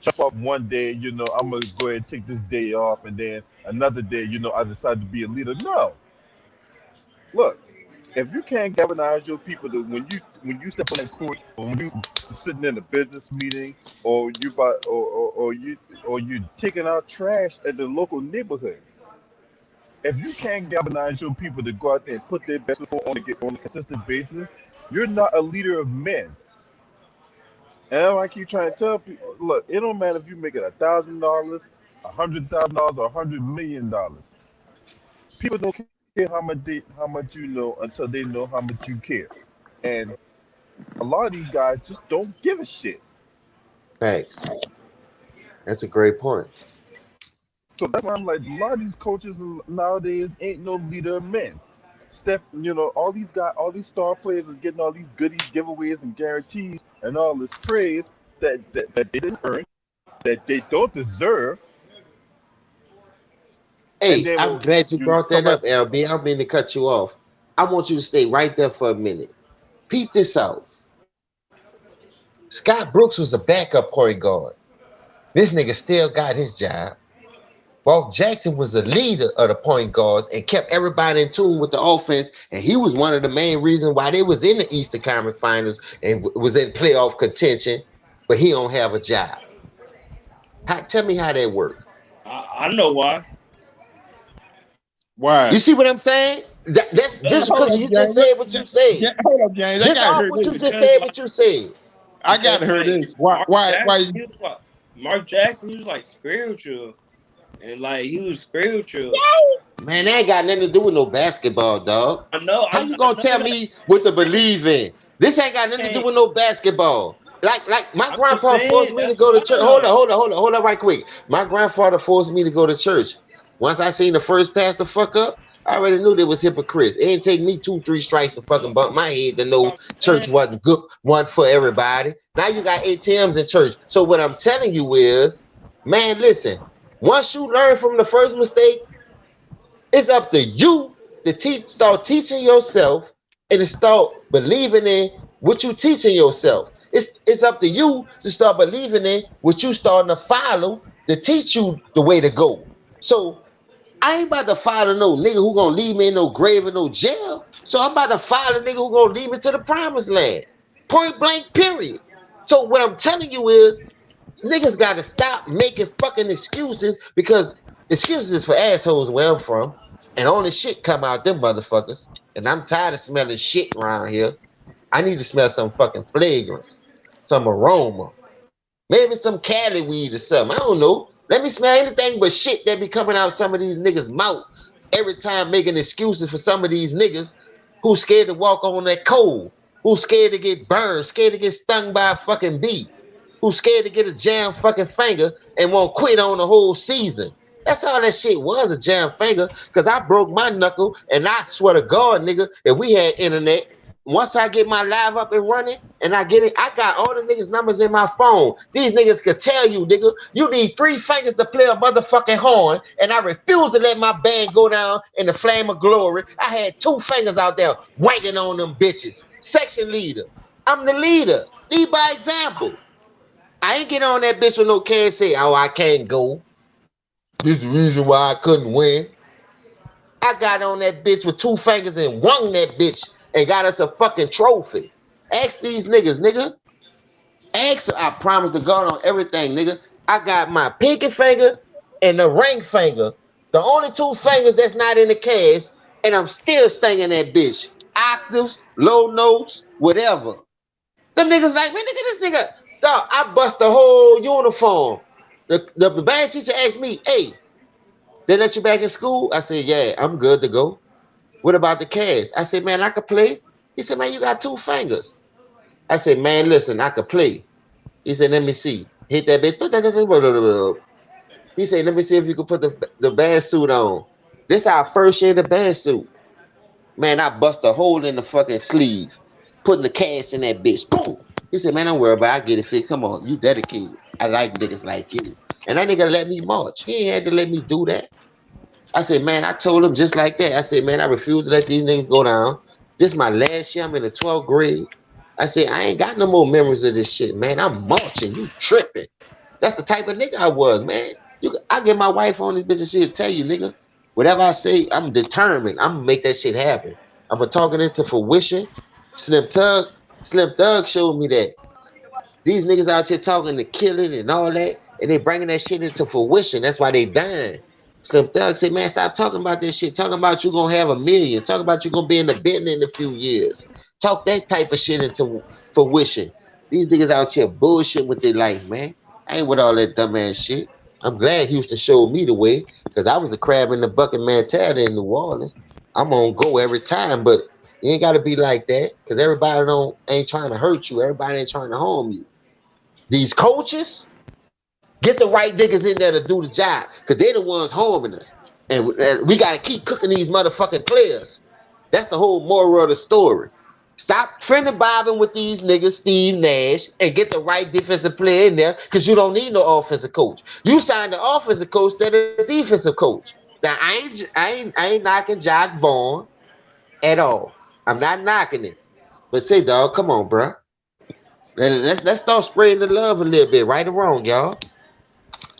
[SPEAKER 11] jump up one day. I'm gonna go ahead and take this day off, and then another day, I decide to be a leader. No, look. If you can't galvanize your people to when you step on that court, or when you sitting in a business meeting, or you taking out trash at the local neighborhood, if you can't galvanize your people to go out there and put their best foot on a consistent basis, you're not a leader of men. And that's why I keep trying to tell people, look, it don't matter if you make it $1,000, $100,000, or $100 million. People don't care how much you know until they know how much you care. And a lot of these guys just don't give a shit.
[SPEAKER 5] Facts. That's a great point.
[SPEAKER 11] So that's why I'm like, a lot of these coaches nowadays ain't no leader of men. Steph, all these star players are getting all these goodies, giveaways, and guarantees, and all this praise that they didn't earn, that they don't deserve, and
[SPEAKER 5] Hey,
[SPEAKER 11] then
[SPEAKER 5] I'm
[SPEAKER 11] when
[SPEAKER 5] glad you
[SPEAKER 11] you
[SPEAKER 5] brought
[SPEAKER 11] come
[SPEAKER 5] that
[SPEAKER 11] out,
[SPEAKER 5] up, LB. I don't mean to cut you off. I want you to stay right there for a minute. Peep this out. Scott Brooks was a backup point guard. This nigga still got his job. Walt Jackson was the leader of the point guards and kept everybody in tune with the offense, and he was one of the main reasons why they was in the Eastern Conference Finals and was in playoff contention, but he don't have a job. Tell me how that worked.
[SPEAKER 12] I know why.
[SPEAKER 8] Why?
[SPEAKER 5] You see what I'm saying? That's just
[SPEAKER 8] Hold
[SPEAKER 5] because
[SPEAKER 8] up,
[SPEAKER 5] you just
[SPEAKER 8] James.
[SPEAKER 5] said what you said.
[SPEAKER 8] Hold up, James. I
[SPEAKER 5] Just
[SPEAKER 8] gotta
[SPEAKER 5] off
[SPEAKER 8] hear
[SPEAKER 5] what you
[SPEAKER 8] this.
[SPEAKER 5] just
[SPEAKER 12] Because
[SPEAKER 5] said,
[SPEAKER 12] like
[SPEAKER 5] what you said.
[SPEAKER 8] I gotta
[SPEAKER 12] because
[SPEAKER 8] hear
[SPEAKER 12] like
[SPEAKER 8] this. Why?
[SPEAKER 12] Mark
[SPEAKER 8] Why?
[SPEAKER 12] Jackson,
[SPEAKER 8] Why?
[SPEAKER 12] he was like Mark Jackson, he was like spiritual, and like he was spiritual.
[SPEAKER 5] Man, that ain't got nothing to do with no basketball, dog.
[SPEAKER 12] I know,
[SPEAKER 5] How
[SPEAKER 12] I,
[SPEAKER 5] you
[SPEAKER 12] I
[SPEAKER 5] gonna
[SPEAKER 12] know
[SPEAKER 5] tell
[SPEAKER 12] that.
[SPEAKER 5] me
[SPEAKER 12] I'm
[SPEAKER 5] what to
[SPEAKER 12] just saying,
[SPEAKER 5] believe in? This ain't got nothing to do
[SPEAKER 12] can't.
[SPEAKER 5] with no basketball. Like my
[SPEAKER 12] I'm just
[SPEAKER 5] grandpa forced
[SPEAKER 12] saying
[SPEAKER 5] me to
[SPEAKER 12] that's
[SPEAKER 5] go to
[SPEAKER 12] why
[SPEAKER 5] church.
[SPEAKER 12] though.
[SPEAKER 5] Hold on, right quick. My grandfather forced me to go to church. Once I seen the first pastor fuck up, I already knew they was hypocrites. It didn't take me 2, 3 strikes to fucking bump my head to know
[SPEAKER 12] I'm
[SPEAKER 5] church
[SPEAKER 12] saying,
[SPEAKER 5] wasn't good, one for everybody. Now you got ATMs in church. So what I'm telling you is, man, listen. Once you learn from the first mistake, it's up to you to start teaching yourself and to start believing in what you teaching yourself. It's up to you to start believing in what you starting to follow to teach you the way to go. So I ain't about to follow no nigga who gonna leave me in no grave or no jail. So I'm about to follow a nigga who gonna lead me to the promised land. Point blank, period. So what I'm telling you is niggas gotta stop making fucking excuses because excuses is for assholes where I'm from. And only shit come out them motherfuckers. And I'm tired of smelling shit around here. I need to smell some fucking fragrance, some aroma. Maybe some Cali weed or something. I don't know. Let me smell anything but shit that be coming out some of these niggas' mouth every time making excuses for some of these niggas who scared to walk on that coal, who scared to get burned, scared to get stung by a fucking bee, who scared to get a jam fucking finger and won't quit on the whole season. That's all that shit was, a jam finger, because I broke my knuckle, and I swear to God, nigga, if we had internet, once I get my live up and running and I get it, I got all the niggas' numbers in my phone. These niggas could tell you, nigga, you need 3 fingers to play a motherfucking horn, and I refuse to let my band go down in the flame of glory. I had 2 fingers out there waiting on them bitches. Section leader. I'm the leader. Lead by example. I ain't get on that bitch with no can say, oh, I can't go. This is the reason why I couldn't win. I got on that bitch with 2 fingers and won that bitch and got us a fucking trophy. Ask these niggas, nigga. Ask, I promise to God on everything, nigga. I got my pinky finger and the ring finger. The only 2 fingers that's not in the cast, and I'm still singing that bitch. Octaves, low notes, whatever. Them niggas like, man, nigga, this nigga. Dog, I bust the whole uniform. The band teacher asked me, hey, they let you back in school? I said, yeah, I'm good to go. What about the cast? I said, man, I could play. He said, man, you got 2 fingers. I said, man, listen, I could play. He said, let me see. Hit that bitch. He said, let me see if you can put the band suit on. This our first year in the band suit. Man, I bust a hole in the fucking sleeve, putting the cast in that bitch. Boom. He said, man, don't worry about it. I get it fixed. Come on, you dedicated. I like niggas like you. And that nigga let me march. He ain't had to let me do that. I said, man, I told him just like that. I said, man, I refuse to let these niggas go down. This is my last year. I'm in the 12th grade. I said, I ain't got no more memories of this shit, man. I'm marching. You tripping. That's the type of nigga I was, man. I get my wife on this bitch and she'll tell you, nigga, whatever I say, I'm determined. I'm gonna make that shit happen. I'm gonna talk it into fruition. Slim Thug showed me that. These niggas out here talking to killing and all that, and they bringing that shit into fruition. That's why they dying. Slim Thug said, man, stop talking about this shit. Talking about you gonna have 1 million. Talking about you gonna be in the Bentley in a few years. Talk that type of shit into fruition. These niggas out here bullshit with their life, man. I ain't with all that dumbass shit. I'm glad Houston showed me the way, because I was a crab in the bucket mentality in New Orleans. I'm gonna go every time, but you ain't gotta be like that, because everybody ain't trying to hurt you. Everybody ain't trying to harm you. These coaches, get the right niggas in there to do the job, because they're the ones harming us. And we got to keep cooking these motherfucking players. That's the whole moral of the story. Stop friendly bobbing with these niggas, Steve Nash, and get the right defensive player in there, because you don't need no offensive coach. You signed the offensive coach instead of the defensive coach. Now, I ain't knocking Jock Vaughn at all. I'm not knocking it. But say, dog, come on, bro. Let's start spreading the love a little bit, right or wrong, y'all.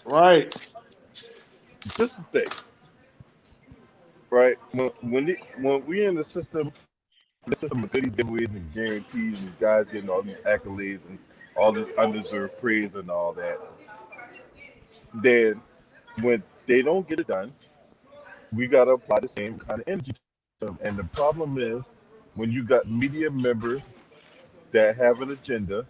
[SPEAKER 11] Right. This is the thing. Right. When we in the system of goodies, giveaways, and guarantees, and guys getting all these accolades and all this undeserved praise and all that, then when they don't get it done, we gotta apply the same kind of energy to them. And the problem is when you got media members that have an agenda,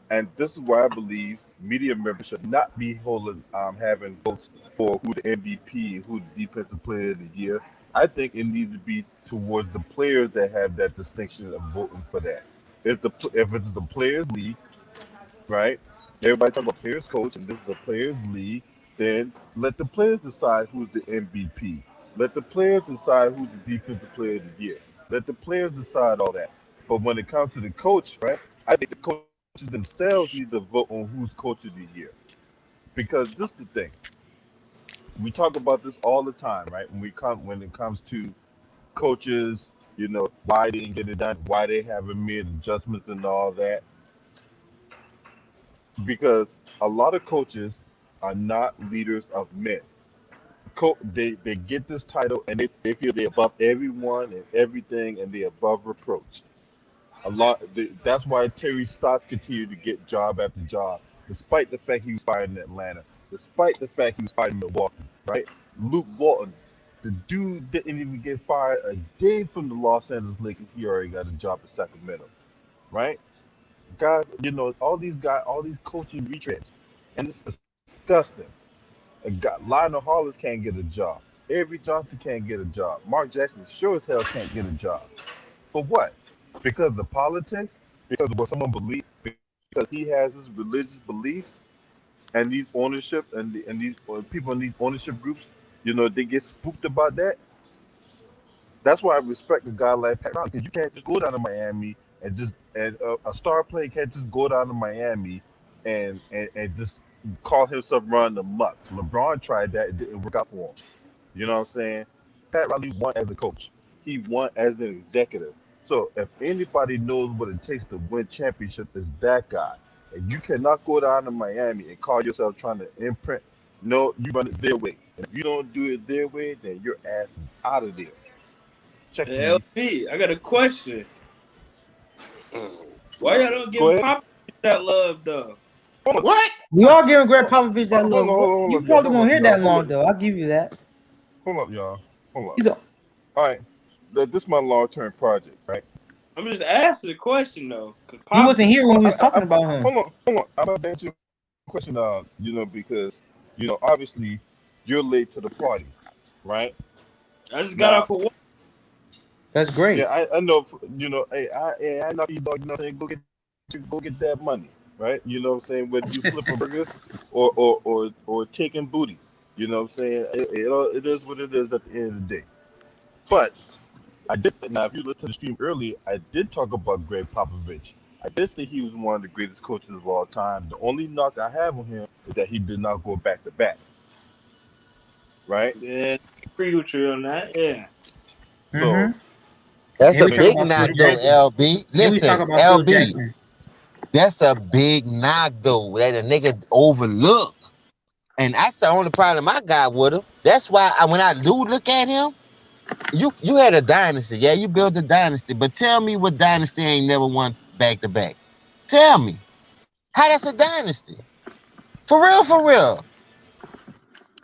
[SPEAKER 11] and this is why I believe media members should not be holding having votes for who the MVP, who the defensive player of the year. I think it needs to be towards the players that have that distinction of voting for that. If it's the players league, right? Everybody talk about players coach, and this is a players league. Then let the players decide who's the MVP. Let the players decide who's the defensive player of the year. Let the players decide all that. But when it comes to the coach, right? I think the coaches themselves need to vote on who's coach of the year. Because this is the thing. We talk about this all the time, right? When it comes to coaches, why they didn't get it done, why they haven't made adjustments and all that. Because a lot of coaches are not leaders of men. They get this title and they feel they're above everyone and everything and they're above reproach. That's why Terry Stotts continued to get job after job, despite the fact he was fired in Atlanta, despite the fact he was fired in Milwaukee, right? Luke Walton, the dude didn't even get fired a day from the Los Angeles Lakers. He already got a job in Sacramento, right? Guys, all these guys, all these coaching retreads, and it's disgusting. Lionel Hollins can't get a job. Avery Johnson can't get a job. Mark Jackson sure as hell can't get a job. For what? Because of politics? Because of what someone believes? Because he has his religious beliefs and these ownership and these people in these ownership groups, they get spooked about that. That's why I respect a guy like Pat Riley, because you can't just go down to Miami and a star player can't just go down to Miami and just call himself running amok. LeBron tried that; it didn't work out for him. You know what I'm saying? Pat Riley won as a coach. He won as an executive. So if anybody knows what it takes to win championship, is that guy. And you cannot go down to Miami and call yourself trying to imprint. No, you run it their way. And if you don't do it their way, then your ass is out of there. Check,
[SPEAKER 12] Hey,
[SPEAKER 11] please.
[SPEAKER 12] LP, I got a question. Why y'all don't
[SPEAKER 11] Go
[SPEAKER 12] give
[SPEAKER 11] ahead.
[SPEAKER 12] Popovich that love though?
[SPEAKER 8] What?
[SPEAKER 7] We all giving Greg Popovich that
[SPEAKER 11] Hold
[SPEAKER 7] love.
[SPEAKER 11] on, hold
[SPEAKER 7] You
[SPEAKER 11] up, y'all.
[SPEAKER 7] probably
[SPEAKER 11] Hold
[SPEAKER 7] won't
[SPEAKER 11] up,
[SPEAKER 7] hear
[SPEAKER 11] y'all.
[SPEAKER 7] that long though. I'll give you that.
[SPEAKER 11] Hold up, y'all. Hold
[SPEAKER 7] He's
[SPEAKER 11] up.
[SPEAKER 7] a,
[SPEAKER 11] All right. This is my long-term project, right?
[SPEAKER 12] I'm just asking a question though, cause
[SPEAKER 7] he wasn't here when we was talking
[SPEAKER 11] I,
[SPEAKER 7] about him.
[SPEAKER 11] hold on. I'm gonna answer your question, because obviously you're late to the party, right?
[SPEAKER 12] I just got
[SPEAKER 11] Now,
[SPEAKER 12] off for work.
[SPEAKER 7] That's great.
[SPEAKER 11] yeah, I know, hey, I know you, dog. You know what I'm saying? Go get that money, right? You know what I'm saying? Whether you flipping burgers or taking booty, you know what I'm saying? It is what it is at the end of the day. But I did now. If you listen to the stream earlier, I did talk about Greg Popovich. I did say he was one of the greatest coaches of all time. The only knock I have on him is that he did not go back to back, right?
[SPEAKER 12] Yeah, I agree with you on that. Yeah.
[SPEAKER 11] So
[SPEAKER 5] That's
[SPEAKER 7] And
[SPEAKER 5] a
[SPEAKER 7] we talk
[SPEAKER 5] big
[SPEAKER 7] about Phil
[SPEAKER 5] knock though,
[SPEAKER 7] Jackson.
[SPEAKER 5] LB.
[SPEAKER 7] And we talk
[SPEAKER 5] Listen,
[SPEAKER 7] about Phil
[SPEAKER 5] LB,
[SPEAKER 7] Jackson.
[SPEAKER 5] that's a big knock though that a nigga overlook. And that's the only problem I got with him. That's why when I do look at him, you had a dynasty. Yeah, you built a dynasty. But tell me what dynasty ain't never won back to back. Tell me. How that's a dynasty? For real, for real.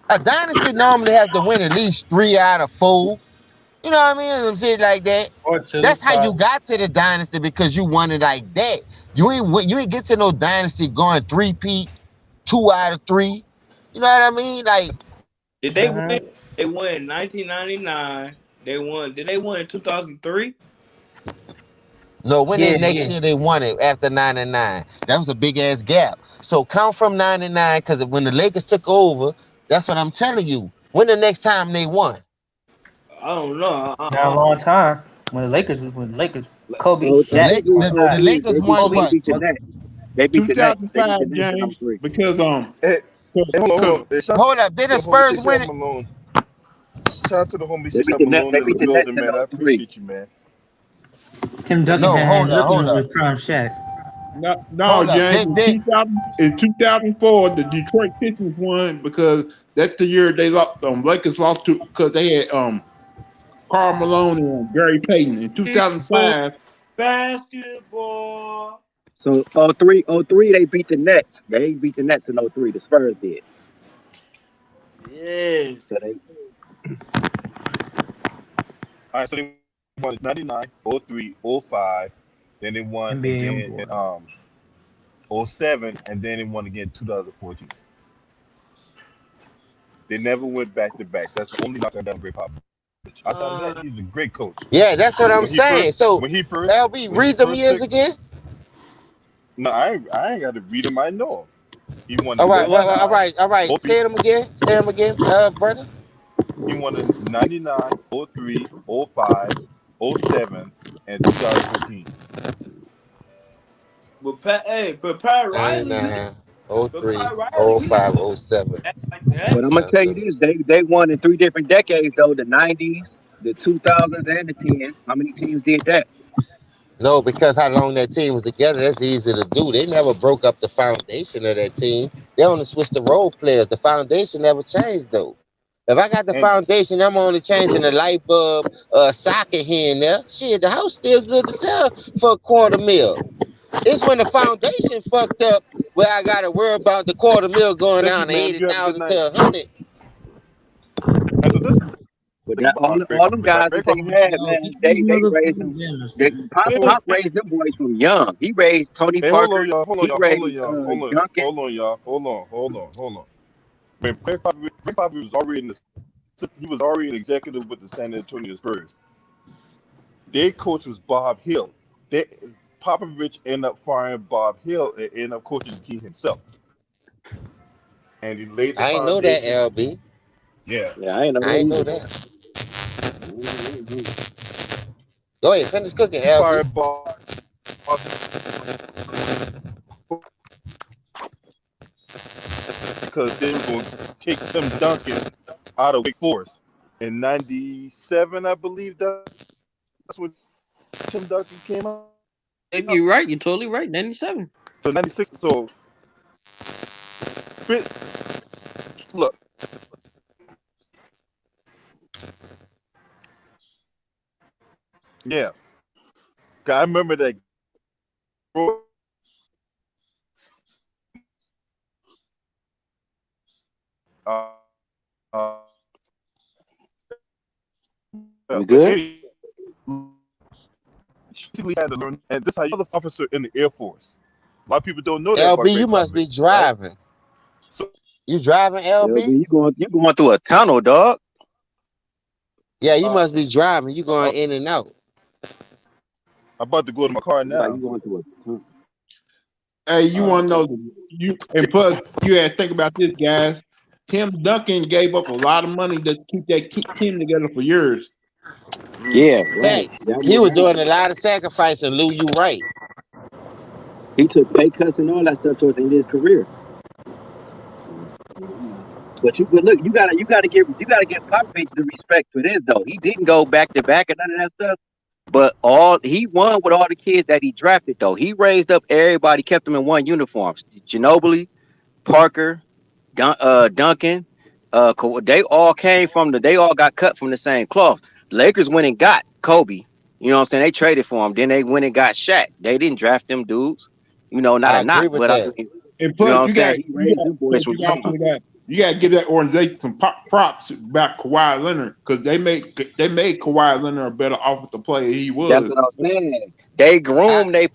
[SPEAKER 5] A dynasty normally has to win at least 3 out of 4. You know what I mean? Some shit like that.
[SPEAKER 7] Or two,
[SPEAKER 5] That's how you
[SPEAKER 7] probably.
[SPEAKER 5] got to the dynasty because you won it like that. You ain't get to no dynasty going 3-peat, 2 out of 3. You know what I mean? Like
[SPEAKER 12] Did they win? They won in 1999. They won. Did they win in 2003?
[SPEAKER 5] no, when they
[SPEAKER 7] Yeah,
[SPEAKER 5] next
[SPEAKER 7] yeah.
[SPEAKER 5] year they won it after '99. That was a big ass gap. So count from '99 because when the Lakers took over, that's what I'm telling you. When the next time they won?
[SPEAKER 12] I don't know.
[SPEAKER 7] Not a long time. When the Lakers, Kobe,
[SPEAKER 10] Oh,
[SPEAKER 5] The,
[SPEAKER 10] I
[SPEAKER 7] Shaq,
[SPEAKER 5] Lake,
[SPEAKER 10] think it was
[SPEAKER 5] the, the
[SPEAKER 10] 03.
[SPEAKER 5] Lakers won
[SPEAKER 10] They
[SPEAKER 5] what?
[SPEAKER 10] beat the
[SPEAKER 7] Kobe.
[SPEAKER 10] Nets. They beat the Nets. They beat
[SPEAKER 8] 2005
[SPEAKER 10] the Nets in
[SPEAKER 8] game
[SPEAKER 10] 03.
[SPEAKER 8] because
[SPEAKER 11] hey, hold on, hold on. Hey, shout
[SPEAKER 5] Hold up, did
[SPEAKER 11] out
[SPEAKER 5] the
[SPEAKER 11] to the homie
[SPEAKER 5] Spurs win
[SPEAKER 11] Cesar
[SPEAKER 5] it?
[SPEAKER 11] Malone. Shout out to the homie
[SPEAKER 10] They
[SPEAKER 11] Cesar
[SPEAKER 10] beat the Nets.
[SPEAKER 11] Malone
[SPEAKER 10] They
[SPEAKER 11] in the
[SPEAKER 10] beat the Nets
[SPEAKER 11] building,
[SPEAKER 10] in
[SPEAKER 11] man. I
[SPEAKER 10] 03.
[SPEAKER 11] appreciate you, man.
[SPEAKER 7] Tim Duncan
[SPEAKER 5] No,
[SPEAKER 7] had him looking
[SPEAKER 5] hold up.
[SPEAKER 7] with prime Shaq.
[SPEAKER 8] no,
[SPEAKER 5] Hold up.
[SPEAKER 8] James. In 2004, the Detroit Pistons won because that's the year they lost. Lakers lost to because they had Karl Malone and Gary Payton. In 2005,
[SPEAKER 12] Basketball.
[SPEAKER 10] So 03, they beat the Nets. They beat the Nets in 03. The Spurs did.
[SPEAKER 12] Yeah.
[SPEAKER 10] So they
[SPEAKER 11] All right, so they won 99, 03, 05. Then they won
[SPEAKER 7] NBA
[SPEAKER 11] again
[SPEAKER 7] young
[SPEAKER 11] in
[SPEAKER 7] boy.
[SPEAKER 11] 07, and then they won again in 2014. They never went back to back. That's the only knock I got on Greg Popovich. Outside of that, he's a great coach.
[SPEAKER 5] Yeah, that's what I'm
[SPEAKER 11] When he
[SPEAKER 5] saying.
[SPEAKER 11] first,
[SPEAKER 5] So
[SPEAKER 11] when he first,
[SPEAKER 5] LB,
[SPEAKER 11] when he
[SPEAKER 5] read them
[SPEAKER 11] first
[SPEAKER 5] years
[SPEAKER 11] took,
[SPEAKER 5] again.
[SPEAKER 11] no, I ain't got to read him. I know him. He won
[SPEAKER 5] All
[SPEAKER 11] in
[SPEAKER 5] right,
[SPEAKER 12] So what?
[SPEAKER 5] all
[SPEAKER 11] 99,
[SPEAKER 5] right, all right.
[SPEAKER 11] 03.
[SPEAKER 5] Say them again. Say them again, brother.
[SPEAKER 11] He won in 99, 03, 05, 07, and 2014.
[SPEAKER 12] But Pat Riley,
[SPEAKER 5] 99,
[SPEAKER 12] but
[SPEAKER 5] 03,
[SPEAKER 12] Pat Riley, he didn't
[SPEAKER 5] 05,
[SPEAKER 12] go
[SPEAKER 5] 07.
[SPEAKER 12] back like that.
[SPEAKER 10] But I'm gonna tell you this: they won in 3 different decades though. The 90s, the 2000s, and the 10s. How many teams did that?
[SPEAKER 5] No, because how long that team was together, that's easy to do. They never broke up the foundation of that team. They only switched the role players. The foundation never changed though. If I got the
[SPEAKER 11] And
[SPEAKER 5] foundation, I'm only changing the light bulb, socket here and there. Shit, the house still good to sell for $250,000. It's when the foundation fucked up where I gotta worry about the $250,000 going
[SPEAKER 11] thank you,
[SPEAKER 5] down to
[SPEAKER 11] man.
[SPEAKER 5] eighty
[SPEAKER 11] You have a good
[SPEAKER 5] thousand
[SPEAKER 11] night.
[SPEAKER 5] to 100.
[SPEAKER 11] And so this is
[SPEAKER 10] But
[SPEAKER 11] the thing
[SPEAKER 10] that,
[SPEAKER 11] about Greg
[SPEAKER 10] all them
[SPEAKER 11] Popovich. Like
[SPEAKER 10] guys
[SPEAKER 11] Greg
[SPEAKER 10] that they
[SPEAKER 11] Popovich,
[SPEAKER 10] had,
[SPEAKER 7] Yo,
[SPEAKER 10] man,
[SPEAKER 7] get
[SPEAKER 10] they
[SPEAKER 7] these
[SPEAKER 10] raised
[SPEAKER 7] motherfucking
[SPEAKER 10] them.
[SPEAKER 7] gamers,
[SPEAKER 10] Pop raised them boys from young. He raised Tony
[SPEAKER 11] hey, hold on,
[SPEAKER 10] Parker.
[SPEAKER 11] y'all, hold on,
[SPEAKER 10] He
[SPEAKER 11] y'all, hold on,
[SPEAKER 10] raised
[SPEAKER 11] y'all,
[SPEAKER 10] Duncan.
[SPEAKER 11] hold on, y'all, hold on. When Greg Popovich was already he was already an executive with the San Antonio Spurs. Their coach was Bob Hill. Popovich ended up firing Bob Hill and ended up coaching the team himself. And he laid the
[SPEAKER 5] I ain't know that,
[SPEAKER 11] foundation.
[SPEAKER 5] LB.
[SPEAKER 11] Yeah.
[SPEAKER 10] Yeah, I ain't know
[SPEAKER 5] I
[SPEAKER 10] that
[SPEAKER 5] ain't know
[SPEAKER 10] either.
[SPEAKER 5] that. Go ahead, finish cooking, LB.
[SPEAKER 11] inspired because they were going to kick Tim Duncan out of Wake Forest in '97, I believe. That's when Tim Duncan came out.
[SPEAKER 2] You're right. You're totally right. 97.
[SPEAKER 11] So '96. So look, yeah, I remember that. Uh, uh,
[SPEAKER 5] You
[SPEAKER 11] but
[SPEAKER 5] good?
[SPEAKER 11] anyway, she had to learn, and this is how you're the officer in the Air Force. A lot of people don't know that about
[SPEAKER 5] LB, you
[SPEAKER 11] Greg
[SPEAKER 5] must be
[SPEAKER 11] Popovich, right?
[SPEAKER 5] driving.
[SPEAKER 11] So
[SPEAKER 5] You driving, LB?
[SPEAKER 10] LB, you going through a tunnel, dog.
[SPEAKER 5] Yeah, you
[SPEAKER 11] uh,
[SPEAKER 5] must be driving. You
[SPEAKER 11] uh,
[SPEAKER 5] going in and out.
[SPEAKER 11] I'm about to go to my car
[SPEAKER 10] It's like
[SPEAKER 11] now.
[SPEAKER 10] you going through a tunnel.
[SPEAKER 8] Hey, you want to know and plus you had to think about this, guys. Tim Duncan gave up a lot of money to keep that team together for years.
[SPEAKER 10] Yeah, right.
[SPEAKER 5] Fact.
[SPEAKER 10] That
[SPEAKER 5] He
[SPEAKER 10] was
[SPEAKER 5] was
[SPEAKER 10] right.
[SPEAKER 5] doing a lot of sacrificing, Lou. You right.
[SPEAKER 10] He took pay cuts and all that stuff towards the end of his career. But look, you gotta give Popovich the respect for this though. He didn't go back to back and none of that stuff. But he won with all the kids that he drafted though. He raised up everybody, kept them in one uniforms. Ginobili, Parker, Duncan, they all got cut from the same cloth. Lakers went and got Kobe. You know what I'm saying? They traded for him. Then they went and got Shaq. They didn't draft them dudes. Not
[SPEAKER 5] I
[SPEAKER 10] a knock,
[SPEAKER 5] agree with
[SPEAKER 10] but I
[SPEAKER 5] that.
[SPEAKER 10] mean,
[SPEAKER 8] And
[SPEAKER 10] you know
[SPEAKER 8] plus
[SPEAKER 10] what I'm saying? He raised them boys from young.
[SPEAKER 8] you got to give that organization some props about Kawhi Leonard because they made Kawhi Leonard a better offensive player he
[SPEAKER 10] That's
[SPEAKER 8] was.
[SPEAKER 10] what I'm saying. They
[SPEAKER 5] I,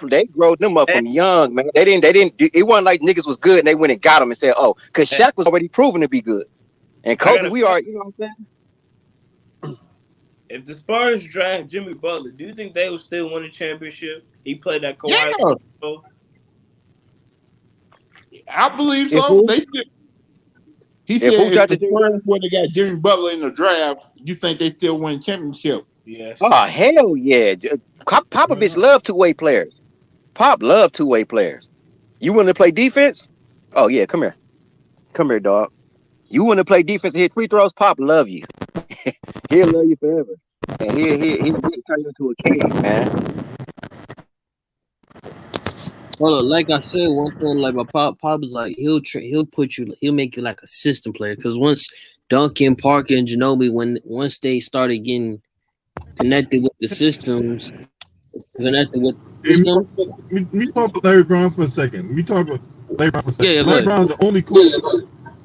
[SPEAKER 10] they growed them up from young, man. They didn't. It wasn't like niggas was good and they went and got them and said, oh, because Shaq was already proven to be good, and
[SPEAKER 12] I got
[SPEAKER 10] Kobe,
[SPEAKER 12] a
[SPEAKER 10] we are. You know what I'm saying?
[SPEAKER 12] If the Spurs draft Jimmy Butler, do you think they would still win a championship? He played that
[SPEAKER 5] yeah.
[SPEAKER 12] Kawhi Leonard role.
[SPEAKER 8] I believe
[SPEAKER 10] If
[SPEAKER 8] so.
[SPEAKER 10] who?
[SPEAKER 8] He
[SPEAKER 10] If who
[SPEAKER 8] said if the
[SPEAKER 10] drafted Jimmy Butler?
[SPEAKER 8] Spurs would have got Jimmy Butler in the draft, you think they still win championship?
[SPEAKER 12] Yes.
[SPEAKER 10] Oh hell yeah! Popovich loved two-way players. Pop loved two-way players. You want to play defense? Oh yeah, come here, dog. You want to play defense and hit free throws? Pop love you. He'll love you forever, and he'll turn you into a king, man.
[SPEAKER 2] Well, like I said, one thing like my pop is like he'll make you like a system player because once Duncan, Parker, and Ginobili once they started getting connected with the systems, connected with
[SPEAKER 1] Hey,
[SPEAKER 2] systems.
[SPEAKER 1] me talk about Larry Brown for a second. Me talk about Larry Brown for a second.
[SPEAKER 2] Yeah, go
[SPEAKER 1] Larry
[SPEAKER 2] ahead.
[SPEAKER 1] Brown's the only coach.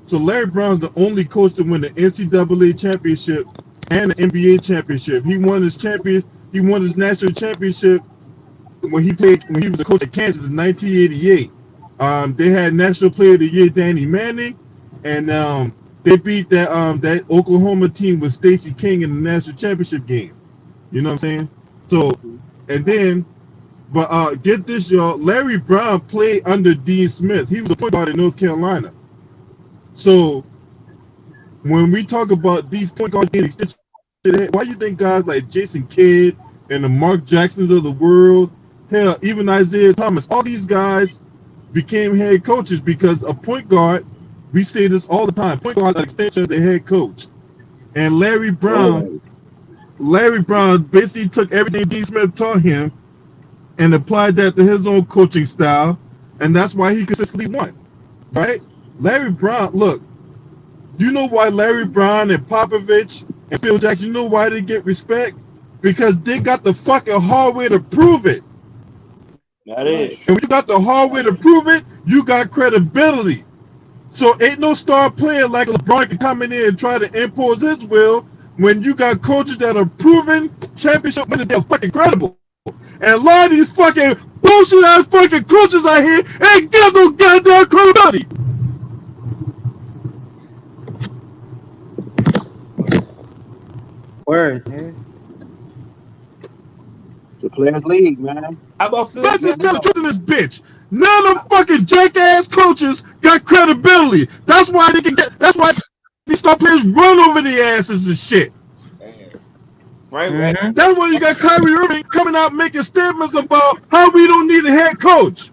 [SPEAKER 1] So Larry Brown's the only coach to win the NCAA championship and the NBA championship. He won his national championship when he was a coach at Kansas in 1988. They had National Player of the Year Danny Manning, and they beat that Oklahoma team with Stacey King in the national championship game. You know what I'm saying? So, and then, but get this, y'all. Larry Brown played under Dean Smith. He was a point guard in North Carolina. So when we talk about these point guards being extension, why do you think guys like Jason Kidd and the Mark Jacksons of the world, hell, even Isaiah Thomas, all these guys became head coaches because a point guard, we say this all the time, point guard is an extension of the head coach. And Larry Brown basically took everything Dean Smith taught him and applied that to his own coaching style, and that's why he consistently won, right? Larry Brown, look, you know why Larry Brown and Popovich and Phil Jackson, you know why they get respect? Because they got the fucking hard way to prove it.
[SPEAKER 12] That is
[SPEAKER 1] And
[SPEAKER 12] true.
[SPEAKER 1] when you got the hard way to prove it, you got credibility. So ain't no star player like LeBron can come in here and try to impose his will when you got coaches that are proven championship winners, they're fucking credible. And a lot of these fucking bullshit ass fucking coaches out here ain't got no goddamn credibility.
[SPEAKER 2] Word.
[SPEAKER 10] It's a players' league, man.
[SPEAKER 12] How about Phil
[SPEAKER 1] Let's just
[SPEAKER 12] Jackson?
[SPEAKER 1] tell the truth in this bitch. None of them fucking jackass coaches got credibility. That's why they can get. That's why these star players run over the asses and shit.
[SPEAKER 12] Man.
[SPEAKER 7] Mm-hmm.
[SPEAKER 1] That's why you got Kyrie Irving coming out making statements about how we don't need a head coach.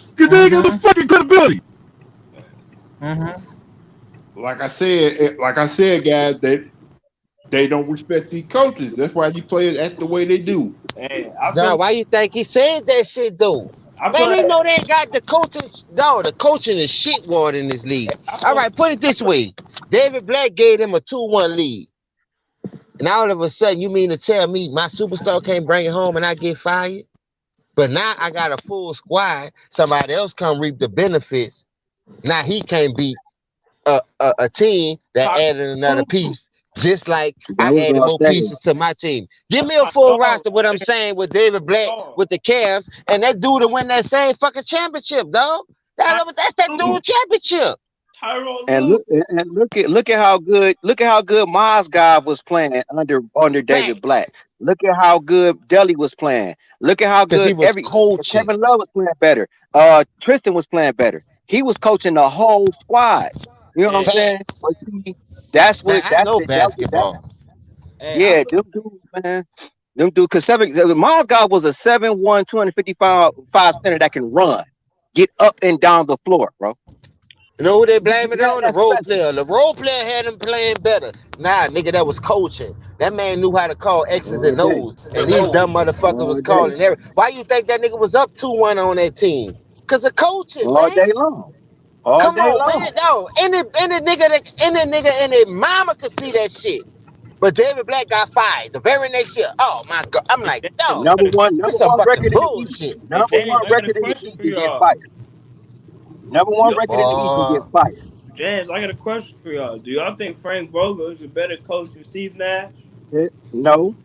[SPEAKER 1] Because they ain't got the
[SPEAKER 7] Mm-hmm.
[SPEAKER 1] fucking credibility.
[SPEAKER 7] Mm-hmm.
[SPEAKER 8] Like I said, guys, they don't respect these coaches. That's why these players act the way they do.
[SPEAKER 12] Hey, I
[SPEAKER 5] Now,
[SPEAKER 12] feel
[SPEAKER 5] why you think he said that shit though?
[SPEAKER 12] I feel
[SPEAKER 5] Man, they
[SPEAKER 12] like
[SPEAKER 5] know they got the coaching. No, the coaching is shit water in this league.
[SPEAKER 12] I
[SPEAKER 5] All
[SPEAKER 12] feel like
[SPEAKER 5] right, put it this way: David Black gave them a 2-1 lead, and all of a sudden, you mean to tell me my superstar can't bring it home and I get fired? But now I got a full squad. Somebody else come reap the benefits. Now he can't beat a team that
[SPEAKER 12] Tyronn
[SPEAKER 5] added another
[SPEAKER 12] Lue.
[SPEAKER 5] piece, just like I
[SPEAKER 10] That was
[SPEAKER 5] added
[SPEAKER 10] all
[SPEAKER 5] more
[SPEAKER 10] second.
[SPEAKER 5] pieces to my team. Give
[SPEAKER 12] That's
[SPEAKER 5] me a
[SPEAKER 12] my
[SPEAKER 5] full
[SPEAKER 12] dog
[SPEAKER 5] roster, what
[SPEAKER 12] right
[SPEAKER 5] I'm
[SPEAKER 12] there.
[SPEAKER 5] saying, with David Black
[SPEAKER 12] Dog.
[SPEAKER 5] with the Cavs, and that dude to win that same fucking championship, dog.
[SPEAKER 12] Tyronn
[SPEAKER 5] That's that
[SPEAKER 12] Lue.
[SPEAKER 5] dude championship.
[SPEAKER 12] Tyronn
[SPEAKER 10] And
[SPEAKER 12] Lue.
[SPEAKER 10] look at how good Mozgov was playing under
[SPEAKER 5] Fact,
[SPEAKER 10] David Black. Look at how good Deli was playing. Look at how
[SPEAKER 5] because he
[SPEAKER 10] good
[SPEAKER 5] was coaching.
[SPEAKER 10] Kevin Love was playing better. Tristan was playing better. He was coaching the whole squad. You know what I'm
[SPEAKER 12] Hey,
[SPEAKER 10] saying?
[SPEAKER 5] Facts.
[SPEAKER 10] But see, that's
[SPEAKER 5] Now
[SPEAKER 10] what
[SPEAKER 5] I know
[SPEAKER 10] that
[SPEAKER 5] basketball.
[SPEAKER 12] hey, I
[SPEAKER 10] yeah,
[SPEAKER 12] feel
[SPEAKER 10] them dudes, man. Them dudes, because Mozgov was a 7'1", 255 center that can run, get up and down the floor, bro.
[SPEAKER 5] You know who they blame it
[SPEAKER 10] That,
[SPEAKER 5] on? The
[SPEAKER 10] that's
[SPEAKER 5] role
[SPEAKER 10] special.
[SPEAKER 5] player. The role player had him playing better. Nah, nigga, that was coaching. That man knew how to call X's
[SPEAKER 10] All
[SPEAKER 5] and
[SPEAKER 10] day.
[SPEAKER 5] O's, and these dumb motherfuckers
[SPEAKER 10] All
[SPEAKER 5] was
[SPEAKER 10] day.
[SPEAKER 5] calling every. Why you think that nigga was up 2-1 on that team? Cause of coaching,
[SPEAKER 10] All
[SPEAKER 5] man.
[SPEAKER 10] day long. All
[SPEAKER 5] Come
[SPEAKER 10] day
[SPEAKER 5] on, man.
[SPEAKER 10] long.
[SPEAKER 5] No, any nigga and their mama could see that shit. But David Black got fired the very next year. Oh my god, I'm
[SPEAKER 12] hey,
[SPEAKER 5] like,
[SPEAKER 12] James,
[SPEAKER 5] dog,
[SPEAKER 12] I got a
[SPEAKER 5] this some fucking
[SPEAKER 10] Record in the East.
[SPEAKER 5] bullshit.
[SPEAKER 12] hey
[SPEAKER 10] Number
[SPEAKER 12] James,
[SPEAKER 10] one
[SPEAKER 12] I got a
[SPEAKER 10] record in the
[SPEAKER 12] question
[SPEAKER 10] East
[SPEAKER 12] for
[SPEAKER 10] and get
[SPEAKER 12] y'all.
[SPEAKER 10] fired. Number one
[SPEAKER 12] Do
[SPEAKER 10] record in the East and
[SPEAKER 5] Boy,
[SPEAKER 10] get fired.
[SPEAKER 12] James, I got a question for y'all. Do y'all think Frank Vogel is a better coach than Steve Nash?
[SPEAKER 10] No.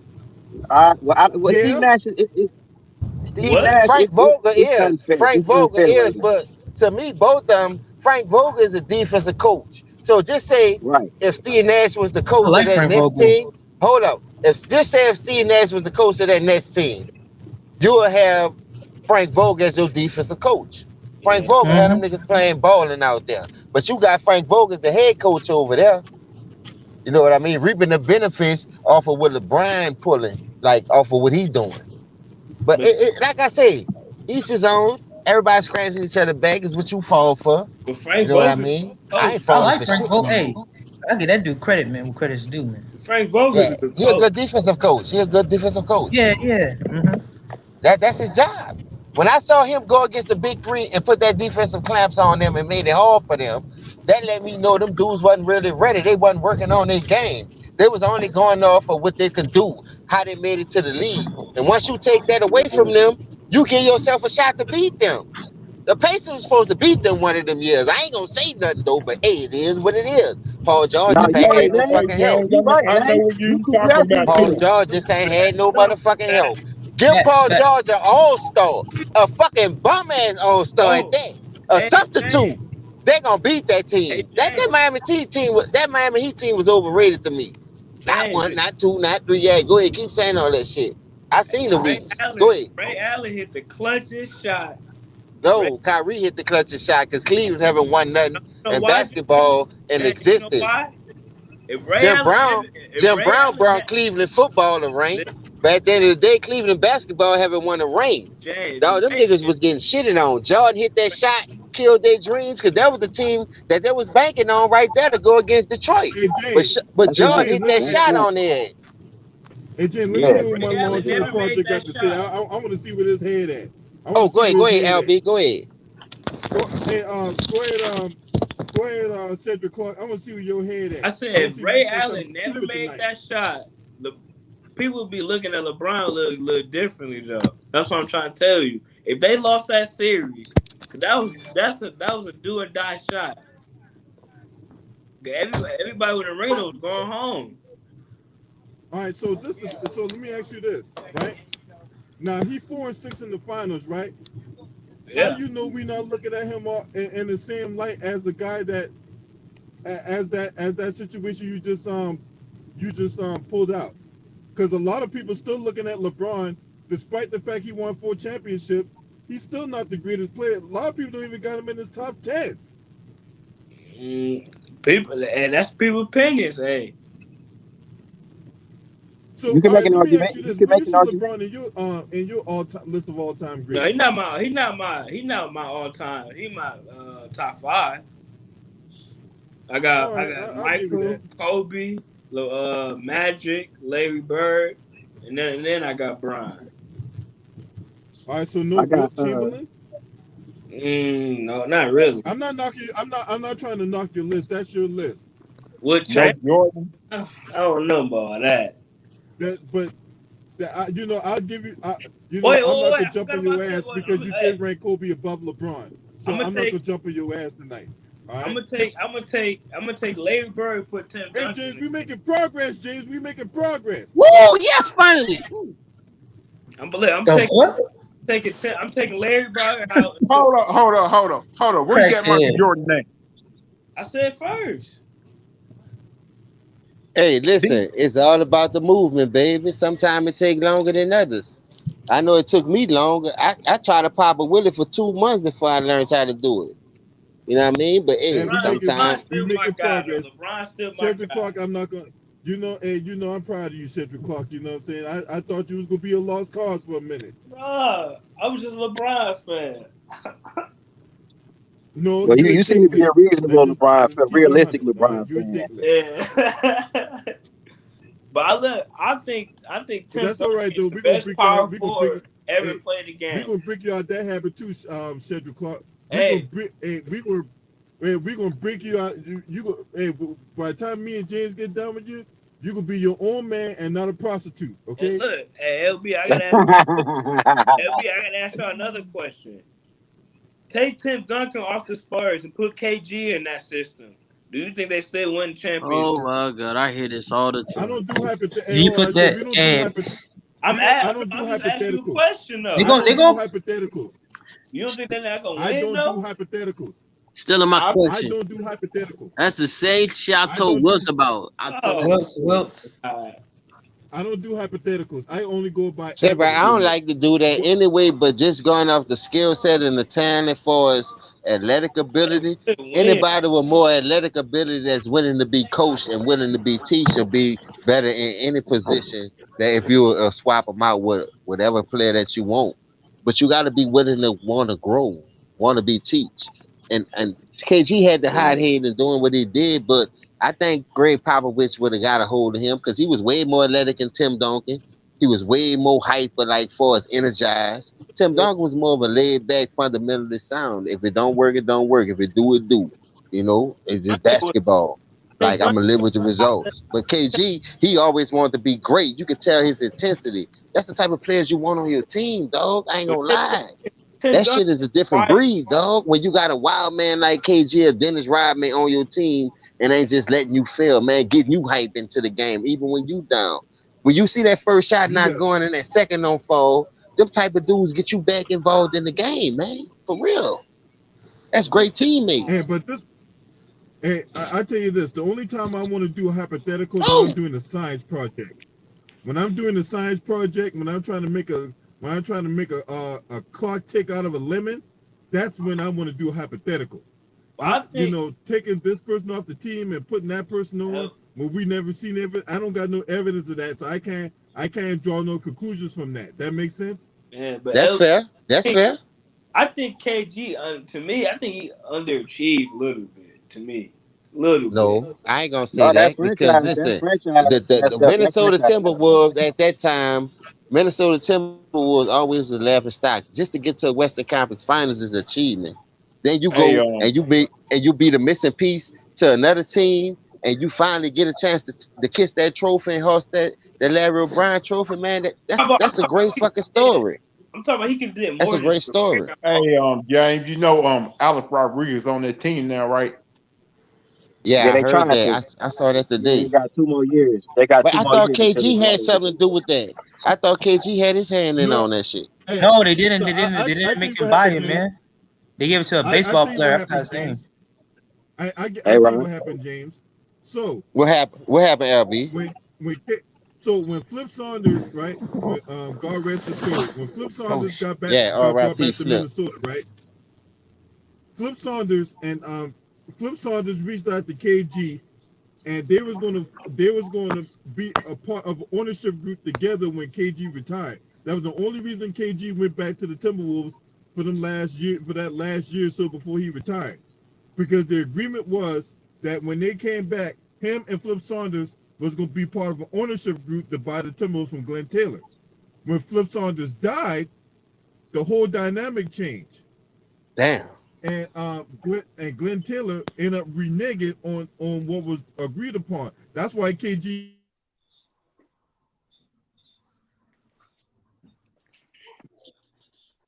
[SPEAKER 10] Steve
[SPEAKER 1] Yeah.
[SPEAKER 10] Nash Steve
[SPEAKER 12] What?
[SPEAKER 10] Nash
[SPEAKER 5] Frank Vogel
[SPEAKER 10] it's
[SPEAKER 5] is.
[SPEAKER 10] unfair.
[SPEAKER 5] Frank
[SPEAKER 10] It's
[SPEAKER 5] Vogel
[SPEAKER 10] unfair right
[SPEAKER 5] is,
[SPEAKER 10] now.
[SPEAKER 5] but to me, both of them, Frank Vogel is a defensive coach. So just say
[SPEAKER 10] Right.
[SPEAKER 5] if Steve Nash was the
[SPEAKER 7] I
[SPEAKER 5] coach of
[SPEAKER 7] like
[SPEAKER 5] that
[SPEAKER 7] Frank
[SPEAKER 5] next
[SPEAKER 7] Vogel.
[SPEAKER 5] team, hold up. If just say if Steve Nash was the coach of that next team, you will have Frank Vogel as your defensive coach. Frank
[SPEAKER 12] Yeah.
[SPEAKER 5] Vogel had them
[SPEAKER 7] Mm-hmm.
[SPEAKER 5] niggas playing balling out there. But you got Frank Vogel as the head coach over there. You know what I mean? Reaping the benefits off of what LeBron pulling, like off of what he doing. But
[SPEAKER 12] But
[SPEAKER 5] like I say, each his own. Everybody scratching each other back is what you fall for.
[SPEAKER 12] but
[SPEAKER 5] You
[SPEAKER 12] Frank
[SPEAKER 5] know what I
[SPEAKER 12] Vogel is
[SPEAKER 5] mean?
[SPEAKER 12] a
[SPEAKER 5] I
[SPEAKER 12] coach.
[SPEAKER 5] ain't
[SPEAKER 7] I
[SPEAKER 5] falling
[SPEAKER 7] like
[SPEAKER 5] for
[SPEAKER 7] Frank
[SPEAKER 5] shit
[SPEAKER 7] Vogel.
[SPEAKER 5] no
[SPEAKER 7] Hey,
[SPEAKER 5] more.
[SPEAKER 7] I give that dude credit, man. What credit's due, man.
[SPEAKER 12] Frank Vogel is
[SPEAKER 5] Yeah,
[SPEAKER 12] a good
[SPEAKER 5] he a
[SPEAKER 12] coach.
[SPEAKER 5] good defensive coach. He a good defensive coach.
[SPEAKER 7] Yeah, yeah. Mm-hmm.
[SPEAKER 5] That's his job. When I saw him go against the big three and put that defensive clamps on them and made it hard for them, that let me know them dudes wasn't really ready. They wasn't working on their game. They was only going off of what they can do, how they made it to the league. And once you take that away from them, you give yourself a shot to beat them. The Pacers were supposed to beat them one of them years. I ain't gonna say nothing though, but hey, it is what it is. Paul George
[SPEAKER 10] No,
[SPEAKER 5] just
[SPEAKER 10] you
[SPEAKER 5] ain't
[SPEAKER 10] right,
[SPEAKER 5] had no
[SPEAKER 10] James.
[SPEAKER 8] Hey
[SPEAKER 5] fucking help.
[SPEAKER 8] James,
[SPEAKER 10] You right,
[SPEAKER 8] I know
[SPEAKER 10] James.
[SPEAKER 8] what
[SPEAKER 10] You
[SPEAKER 8] you
[SPEAKER 10] could be
[SPEAKER 8] talking about
[SPEAKER 10] absolutely
[SPEAKER 5] Paul
[SPEAKER 10] right.
[SPEAKER 8] too.
[SPEAKER 5] George just ain't had no
[SPEAKER 12] No,
[SPEAKER 5] motherfucking
[SPEAKER 12] that,
[SPEAKER 5] help. Give
[SPEAKER 7] Fact,
[SPEAKER 5] Paul
[SPEAKER 7] fact.
[SPEAKER 5] George an all-star, a fucking bum-ass all-star at
[SPEAKER 12] oh,
[SPEAKER 5] that, a
[SPEAKER 12] hey
[SPEAKER 5] substitute.
[SPEAKER 12] James,
[SPEAKER 5] They gonna beat that
[SPEAKER 12] hey
[SPEAKER 5] team. That
[SPEAKER 12] James,
[SPEAKER 5] Miami Heat team that Miami Heat team was overrated to me. Not
[SPEAKER 12] James.
[SPEAKER 5] one, not two, not three. Yeah, go ahead, keep saying all that shit. I seen the weakness. Go ahead.
[SPEAKER 12] Ray Allen hit the clutchest shot. Ray,
[SPEAKER 5] No, Kyrie hit the clutchest shot because Cleveland haven't won nothing
[SPEAKER 12] you know
[SPEAKER 5] in
[SPEAKER 12] why, James?
[SPEAKER 5] basketball in
[SPEAKER 12] James, you know
[SPEAKER 5] existence.
[SPEAKER 12] why? If Ray
[SPEAKER 5] Jim
[SPEAKER 12] Allen
[SPEAKER 5] Brown,
[SPEAKER 12] never, if
[SPEAKER 5] Jim
[SPEAKER 12] Ray
[SPEAKER 5] Brown
[SPEAKER 12] Allen
[SPEAKER 5] brought
[SPEAKER 12] never,
[SPEAKER 5] Cleveland football to rank. But at the end of the day, Cleveland basketball haven't won a ring.
[SPEAKER 12] James,
[SPEAKER 5] Dog, them niggas was getting shitted on. Jordan hit that shot, killed their dreams, because that was the team that they was banking on right there to go against Detroit.
[SPEAKER 1] Hey
[SPEAKER 5] But
[SPEAKER 1] James.
[SPEAKER 5] but
[SPEAKER 10] That's
[SPEAKER 1] Hey
[SPEAKER 10] right.
[SPEAKER 5] Jordan
[SPEAKER 1] James.
[SPEAKER 5] hit that
[SPEAKER 10] That's
[SPEAKER 5] shot
[SPEAKER 10] right.
[SPEAKER 5] on there.
[SPEAKER 1] Hey James. Let me
[SPEAKER 12] yeah,
[SPEAKER 5] Yeah.
[SPEAKER 1] hear what my
[SPEAKER 12] Ray Allen
[SPEAKER 1] long-term
[SPEAKER 12] never made
[SPEAKER 1] project got
[SPEAKER 12] that
[SPEAKER 1] to say.
[SPEAKER 12] shot.
[SPEAKER 1] I want to see where his head at. I want
[SPEAKER 5] Oh,
[SPEAKER 1] to see where
[SPEAKER 5] go
[SPEAKER 1] his
[SPEAKER 5] ahead,
[SPEAKER 1] head at.
[SPEAKER 5] LB, go ahead.
[SPEAKER 1] Go ahead, Cedric Clark. I want to see where your head at.
[SPEAKER 12] I
[SPEAKER 1] I want
[SPEAKER 12] said
[SPEAKER 1] to
[SPEAKER 12] if
[SPEAKER 1] see if you
[SPEAKER 12] Ray
[SPEAKER 1] say something
[SPEAKER 12] Allen never
[SPEAKER 1] stupid
[SPEAKER 12] made
[SPEAKER 1] tonight.
[SPEAKER 12] that shot, people would be looking at LeBron a little differently though. That's what I'm trying to tell you. If they lost that series, that was a do or die shot. Everybody with the ring was going home.
[SPEAKER 1] All right, so let me ask you this, right? Now he 4-6 in the finals, right? How
[SPEAKER 12] Yeah.
[SPEAKER 1] you know we not looking at him in the same light as the guy that as that situation you just pulled out? Because a lot of people still looking at LeBron, despite the fact he won 4 championships, he's still not the greatest player. A lot of people don't even got him in his top 10.
[SPEAKER 12] People, and that's people's opinions. Hey,
[SPEAKER 1] So,
[SPEAKER 10] You can make an
[SPEAKER 1] let me
[SPEAKER 10] argument.
[SPEAKER 1] ask you
[SPEAKER 10] You
[SPEAKER 1] this:
[SPEAKER 10] can
[SPEAKER 1] Where
[SPEAKER 10] make
[SPEAKER 1] you
[SPEAKER 10] an
[SPEAKER 1] see
[SPEAKER 10] argument.
[SPEAKER 1] LeBron in your list of all time
[SPEAKER 12] No,
[SPEAKER 1] greats?
[SPEAKER 12] He not my all time. He my top 5. I
[SPEAKER 1] All
[SPEAKER 12] got
[SPEAKER 1] right, I'll give you
[SPEAKER 12] Michael,
[SPEAKER 1] that.
[SPEAKER 12] Kobe, Magic, Larry Bird, and then I got Bron.
[SPEAKER 1] All right, so no
[SPEAKER 10] I got
[SPEAKER 1] Wilt Chamberlain.
[SPEAKER 12] No, not really.
[SPEAKER 1] I'm not knocking. I'm not trying to knock your list. That's your list.
[SPEAKER 12] What
[SPEAKER 8] No
[SPEAKER 12] champ?
[SPEAKER 8] Jordan.
[SPEAKER 12] I don't know about that.
[SPEAKER 1] But I'll give you. I'm not
[SPEAKER 12] Wait!
[SPEAKER 1] gonna
[SPEAKER 12] I
[SPEAKER 1] jump
[SPEAKER 12] forgot
[SPEAKER 1] on your
[SPEAKER 12] about this
[SPEAKER 1] ass
[SPEAKER 12] one.
[SPEAKER 1] because you did rank Kobe above LeBron.
[SPEAKER 12] I'm
[SPEAKER 1] So
[SPEAKER 12] gonna
[SPEAKER 1] I'm not
[SPEAKER 12] take
[SPEAKER 1] gonna jump on your ass tonight. All right.
[SPEAKER 12] I'm gonna take Larry Bird and put Tim
[SPEAKER 1] Hey
[SPEAKER 12] Duncan
[SPEAKER 1] James,
[SPEAKER 12] in.
[SPEAKER 1] we making progress. James, we making progress.
[SPEAKER 2] Woo! Yes, finally. Woo.
[SPEAKER 12] I'm
[SPEAKER 7] The what?
[SPEAKER 12] taking Larry Bird out.
[SPEAKER 8] Hold on. Where you got Michael
[SPEAKER 7] Crackhead.
[SPEAKER 8] Jordan at?
[SPEAKER 12] I said first.
[SPEAKER 5] Hey, listen, it's all about the movement, baby. Sometimes it take longer than others. I know it took me longer. I tried to pop a willie for 2 months before I learned how to do it. You know what I mean? But
[SPEAKER 1] And
[SPEAKER 5] hey,
[SPEAKER 12] LeBron
[SPEAKER 5] sometimes
[SPEAKER 1] we
[SPEAKER 12] still my
[SPEAKER 1] making
[SPEAKER 12] guy
[SPEAKER 1] progress.
[SPEAKER 12] though. LeBron still my
[SPEAKER 1] Cedric
[SPEAKER 12] guy.
[SPEAKER 1] Clark, I'm not gonna. I'm proud of you, Cedric Clark. You know what I'm saying? I thought you was gonna be a lost cause for a minute.
[SPEAKER 12] Nah, I was just a LeBron fan.
[SPEAKER 1] No,
[SPEAKER 10] Well,
[SPEAKER 1] you're a
[SPEAKER 10] you seem to be a
[SPEAKER 1] dickhead.
[SPEAKER 10] reasonable LeBron
[SPEAKER 1] Let's
[SPEAKER 10] fan,
[SPEAKER 1] keep it
[SPEAKER 10] realistic
[SPEAKER 1] 100.
[SPEAKER 10] LeBron
[SPEAKER 1] You're a
[SPEAKER 10] fan.
[SPEAKER 1] dickless.
[SPEAKER 12] Yeah. But I think
[SPEAKER 1] But
[SPEAKER 12] Tim
[SPEAKER 1] that's all
[SPEAKER 12] Duncan
[SPEAKER 1] right
[SPEAKER 12] is
[SPEAKER 1] though.
[SPEAKER 12] the best power forward
[SPEAKER 1] Hey,
[SPEAKER 12] ever played the
[SPEAKER 1] we
[SPEAKER 12] game.
[SPEAKER 1] gonna break you out that habit too, Cedric Clark.
[SPEAKER 12] Hey,
[SPEAKER 1] We gonna break you out. By the time me and James get done with you, you gonna be your own man and not a prostitute. Okay?
[SPEAKER 12] look, hey, LB, I gotta ask y'all another question. Take Tim Duncan off the Spurs and put KG in that system. Do you think they still win
[SPEAKER 2] Oh
[SPEAKER 12] championships?
[SPEAKER 2] my god, I hear this all the
[SPEAKER 1] I
[SPEAKER 2] time.
[SPEAKER 1] don't do hypotheticals.
[SPEAKER 7] You put
[SPEAKER 1] We
[SPEAKER 7] that.
[SPEAKER 1] don't do I don't do
[SPEAKER 12] I'm just asking you a
[SPEAKER 1] hypotheticals.
[SPEAKER 12] question
[SPEAKER 7] They
[SPEAKER 12] though.
[SPEAKER 1] I
[SPEAKER 7] go. They
[SPEAKER 1] don't do
[SPEAKER 7] go.
[SPEAKER 1] hypotheticals.
[SPEAKER 12] You don't think they're not gonna
[SPEAKER 1] I
[SPEAKER 12] win
[SPEAKER 1] don't do
[SPEAKER 12] though?
[SPEAKER 1] hypotheticals.
[SPEAKER 2] Still in my
[SPEAKER 1] I
[SPEAKER 2] question.
[SPEAKER 1] don't do hypotheticals.
[SPEAKER 2] That's the same shit I
[SPEAKER 1] I
[SPEAKER 2] told
[SPEAKER 1] don't do
[SPEAKER 2] Wills about. I told him.
[SPEAKER 12] Oh,
[SPEAKER 7] Wilts.
[SPEAKER 12] God.
[SPEAKER 1] I don't do hypotheticals. I only go by
[SPEAKER 5] yeah, but I don't
[SPEAKER 1] evidence.
[SPEAKER 5] like to do that
[SPEAKER 1] What,
[SPEAKER 5] anyway. But just going off the skill set and the talent for his athletic
[SPEAKER 12] They
[SPEAKER 5] ability,
[SPEAKER 12] still win.
[SPEAKER 5] anybody with more athletic ability that's willing to be coached and willing to be teach should be better in any position. That if you swap them out with whatever player that you want, but you got to be willing to want to grow, want to be teach. And KG had the hot head in doing what he did, but I think Greg Popovich would have got a hold of him because he was way more athletic than Tim Duncan. He was way more hyper, like for us energized. Tim
[SPEAKER 12] Yeah,
[SPEAKER 5] Duncan was more of a laid back, fundamentalist sound. If it don't work, it don't work. If it do, it do. You know, it's just
[SPEAKER 12] Duncan was
[SPEAKER 5] basketball.
[SPEAKER 12] Tim
[SPEAKER 5] Like I'm
[SPEAKER 12] Duncan.
[SPEAKER 5] gonna live with the results. But KG, he always wanted to be great. You could tell his intensity. That's the type of players you want on your team, dog. I ain't
[SPEAKER 12] But
[SPEAKER 5] gonna lie.
[SPEAKER 12] Tim
[SPEAKER 5] That
[SPEAKER 12] Duncan
[SPEAKER 5] shit is a different
[SPEAKER 12] quiet.
[SPEAKER 5] breed, dog. When you got a wild man like KG or Dennis Rodman on your team and ain't just letting you fail, man, getting you hype into the game, even when you down. When you see that first shot
[SPEAKER 1] you
[SPEAKER 5] not
[SPEAKER 1] got
[SPEAKER 5] going and that second don't fall, them type of dudes get you back involved in the game, man. For real. That's great
[SPEAKER 1] Hey,
[SPEAKER 5] teammates.
[SPEAKER 1] but this I tell you this, the only time I want to do a hypothetical is when I'm
[SPEAKER 5] Oh,
[SPEAKER 1] doing a science project. When I'm doing a science project, when I'm trying to make a clock tick out of a lemon, that's when I want to do a hypothetical.
[SPEAKER 12] I think
[SPEAKER 1] Taking this person off the team and putting that person on when we never seen it. I don't got no evidence of that, so I can't draw no conclusions from that. That makes sense?
[SPEAKER 12] yeah, but
[SPEAKER 5] that's fair. That's fair.
[SPEAKER 12] I think KG to me, I think he underachieved a little bit. To me, little bit.
[SPEAKER 5] No, I ain't gonna say
[SPEAKER 10] No,
[SPEAKER 5] that because listen, the
[SPEAKER 10] messed up. That
[SPEAKER 5] Minnesota
[SPEAKER 10] franchise messed up.
[SPEAKER 5] Timberwolves at that time, Minnesota Timberwolves always was laughing stock. Just to get to the Western Conference Finals is an achievement. Then you
[SPEAKER 8] Hey,
[SPEAKER 5] go and you be the missing piece to another team, and you finally get a chance to kiss that trophy and host that Larry O'Brien trophy. Man,
[SPEAKER 12] I'm
[SPEAKER 5] that's a
[SPEAKER 12] talking
[SPEAKER 5] great
[SPEAKER 12] about
[SPEAKER 5] fucking story.
[SPEAKER 12] I'm talking about he could have did
[SPEAKER 5] That's
[SPEAKER 12] more
[SPEAKER 5] a
[SPEAKER 12] than just
[SPEAKER 5] great
[SPEAKER 12] prepare.
[SPEAKER 5] story.
[SPEAKER 8] hey, James, Alex Rodriguez on that team now, right?
[SPEAKER 5] Yeah,
[SPEAKER 10] Yeah,
[SPEAKER 5] I
[SPEAKER 10] they
[SPEAKER 5] heard
[SPEAKER 10] trying
[SPEAKER 5] that.
[SPEAKER 10] to.
[SPEAKER 5] I saw that
[SPEAKER 10] Yeah, they
[SPEAKER 5] today.
[SPEAKER 10] got 2 more years. They got
[SPEAKER 5] But
[SPEAKER 10] two
[SPEAKER 5] I
[SPEAKER 10] more
[SPEAKER 5] thought
[SPEAKER 10] years until
[SPEAKER 5] KG
[SPEAKER 10] he
[SPEAKER 5] had
[SPEAKER 10] graduates.
[SPEAKER 5] something to do with that. I thought KG had his hand in
[SPEAKER 1] No,
[SPEAKER 5] on that shit.
[SPEAKER 1] hey,
[SPEAKER 7] No, they didn't.
[SPEAKER 1] so
[SPEAKER 7] They didn't. They
[SPEAKER 1] I
[SPEAKER 7] didn't
[SPEAKER 1] tell
[SPEAKER 7] make
[SPEAKER 1] you
[SPEAKER 7] him
[SPEAKER 1] what
[SPEAKER 7] buy
[SPEAKER 1] happened,
[SPEAKER 7] it, man.
[SPEAKER 1] James.
[SPEAKER 7] They gave it to a
[SPEAKER 1] I
[SPEAKER 7] baseball
[SPEAKER 1] tell you what
[SPEAKER 7] player. I forgot
[SPEAKER 1] happened,
[SPEAKER 7] his name.
[SPEAKER 1] James. I
[SPEAKER 10] Hey,
[SPEAKER 1] tell you
[SPEAKER 10] Ron.
[SPEAKER 1] what happened, James. So
[SPEAKER 5] What happened? What happened, LB?
[SPEAKER 1] when when when Flip Saunders, right? When, God rest his soul. When Flip
[SPEAKER 5] Oh,
[SPEAKER 1] Saunders
[SPEAKER 5] yeah,
[SPEAKER 1] got brought
[SPEAKER 5] R.I.P.
[SPEAKER 1] back to
[SPEAKER 5] Flip.
[SPEAKER 1] Minnesota, right? Flip Saunders and Flip Saunders reached out to KG and they was gonna be a part of an ownership group together when KG retired. That was the only reason KG went back to the Timberwolves for that last year or so before he retired, because the agreement was that when they came back, him and Flip Saunders was going to be part of an ownership group to buy the Timberwolves from Glenn Taylor. When Flip Saunders died, the whole dynamic changed.
[SPEAKER 5] Damn.
[SPEAKER 1] And Glenn Taylor ended up reneging on what was agreed upon. That's why KG.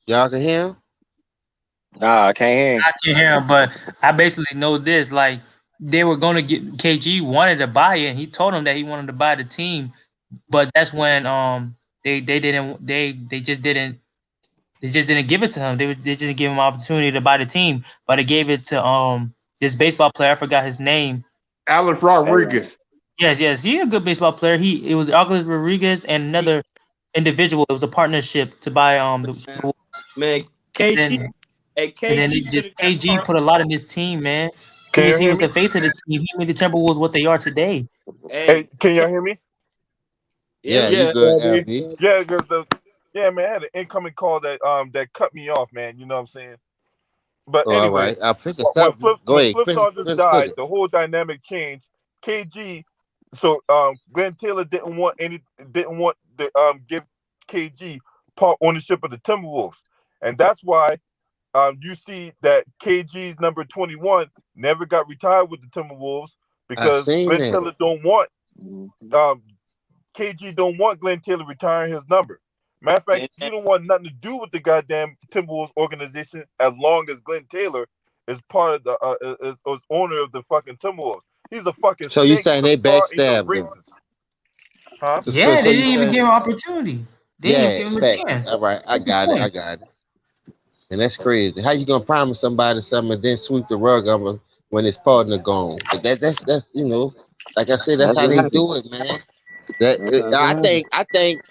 [SPEAKER 5] Y'all can hear him?
[SPEAKER 10] Nah, I can't hear him.
[SPEAKER 7] I can hear him, but I basically know this. Like they were gonna get KG wanted to buy it, and he told him that he wanted to buy the team, but that's when they just didn't give it to him. They just didn't give him an opportunity to buy the team, but they gave it to this baseball player. I forgot his name.
[SPEAKER 8] Alex Rodriguez.
[SPEAKER 7] Yes, he's a good baseball player. It was Alex Rodriguez and another individual. It was a partnership to buy the
[SPEAKER 12] Man, KG.
[SPEAKER 7] and,
[SPEAKER 12] Hey,
[SPEAKER 7] and then
[SPEAKER 12] KG
[SPEAKER 7] KG put a lot in his team, man.
[SPEAKER 11] Can you
[SPEAKER 7] He
[SPEAKER 11] hear
[SPEAKER 7] was the
[SPEAKER 11] me?
[SPEAKER 7] face of the team. He made the Timberwolves what they are today.
[SPEAKER 11] Hey, can y'all hear me?
[SPEAKER 5] Yeah, you
[SPEAKER 8] Yeah,
[SPEAKER 5] good,
[SPEAKER 8] LB.
[SPEAKER 5] LB.
[SPEAKER 11] Yeah, because man, I had an incoming call that cut me off, man. You know what I'm saying? But
[SPEAKER 5] Oh, all
[SPEAKER 11] anyway,
[SPEAKER 5] right. I'll pick us
[SPEAKER 11] when
[SPEAKER 5] up. Go ahead.
[SPEAKER 11] Flip Saunders
[SPEAKER 5] Finish
[SPEAKER 11] died,
[SPEAKER 5] cooking.
[SPEAKER 11] the whole dynamic changed. KG, so Glenn Taylor didn't want to give KG part ownership of the Timberwolves, and that's why you see that KG's number 21 never got retired with the Timberwolves,
[SPEAKER 5] I
[SPEAKER 11] because
[SPEAKER 5] seen
[SPEAKER 11] Glenn
[SPEAKER 5] that.
[SPEAKER 11] Taylor don't want KG don't want Glenn Taylor retiring his number. Matter of fact, he don't want nothing to do with the goddamn Timberwolves organization as long as Glenn Taylor is part of the is owner of the fucking Timberwolves. He's a fucking
[SPEAKER 5] So you
[SPEAKER 11] snake.
[SPEAKER 5] saying
[SPEAKER 11] He's
[SPEAKER 5] they
[SPEAKER 11] a fraud. He's a
[SPEAKER 5] backstabbed him?
[SPEAKER 11] racist. Huh?
[SPEAKER 7] Yeah, they
[SPEAKER 5] you
[SPEAKER 7] didn't even
[SPEAKER 5] saying?
[SPEAKER 7] give him an opportunity. They didn't
[SPEAKER 5] Yeah,
[SPEAKER 7] even give him a
[SPEAKER 5] fact.
[SPEAKER 7] chance.
[SPEAKER 5] All right, I
[SPEAKER 7] What's the
[SPEAKER 5] got it.
[SPEAKER 7] point?
[SPEAKER 5] And that's crazy. How you gonna promise somebody something and then sweep the rug over when his partner gone? But that's like I said, that's
[SPEAKER 10] That's
[SPEAKER 5] how
[SPEAKER 10] what
[SPEAKER 5] they
[SPEAKER 10] happened.
[SPEAKER 5] do it, man.
[SPEAKER 10] That's what happened.
[SPEAKER 5] I think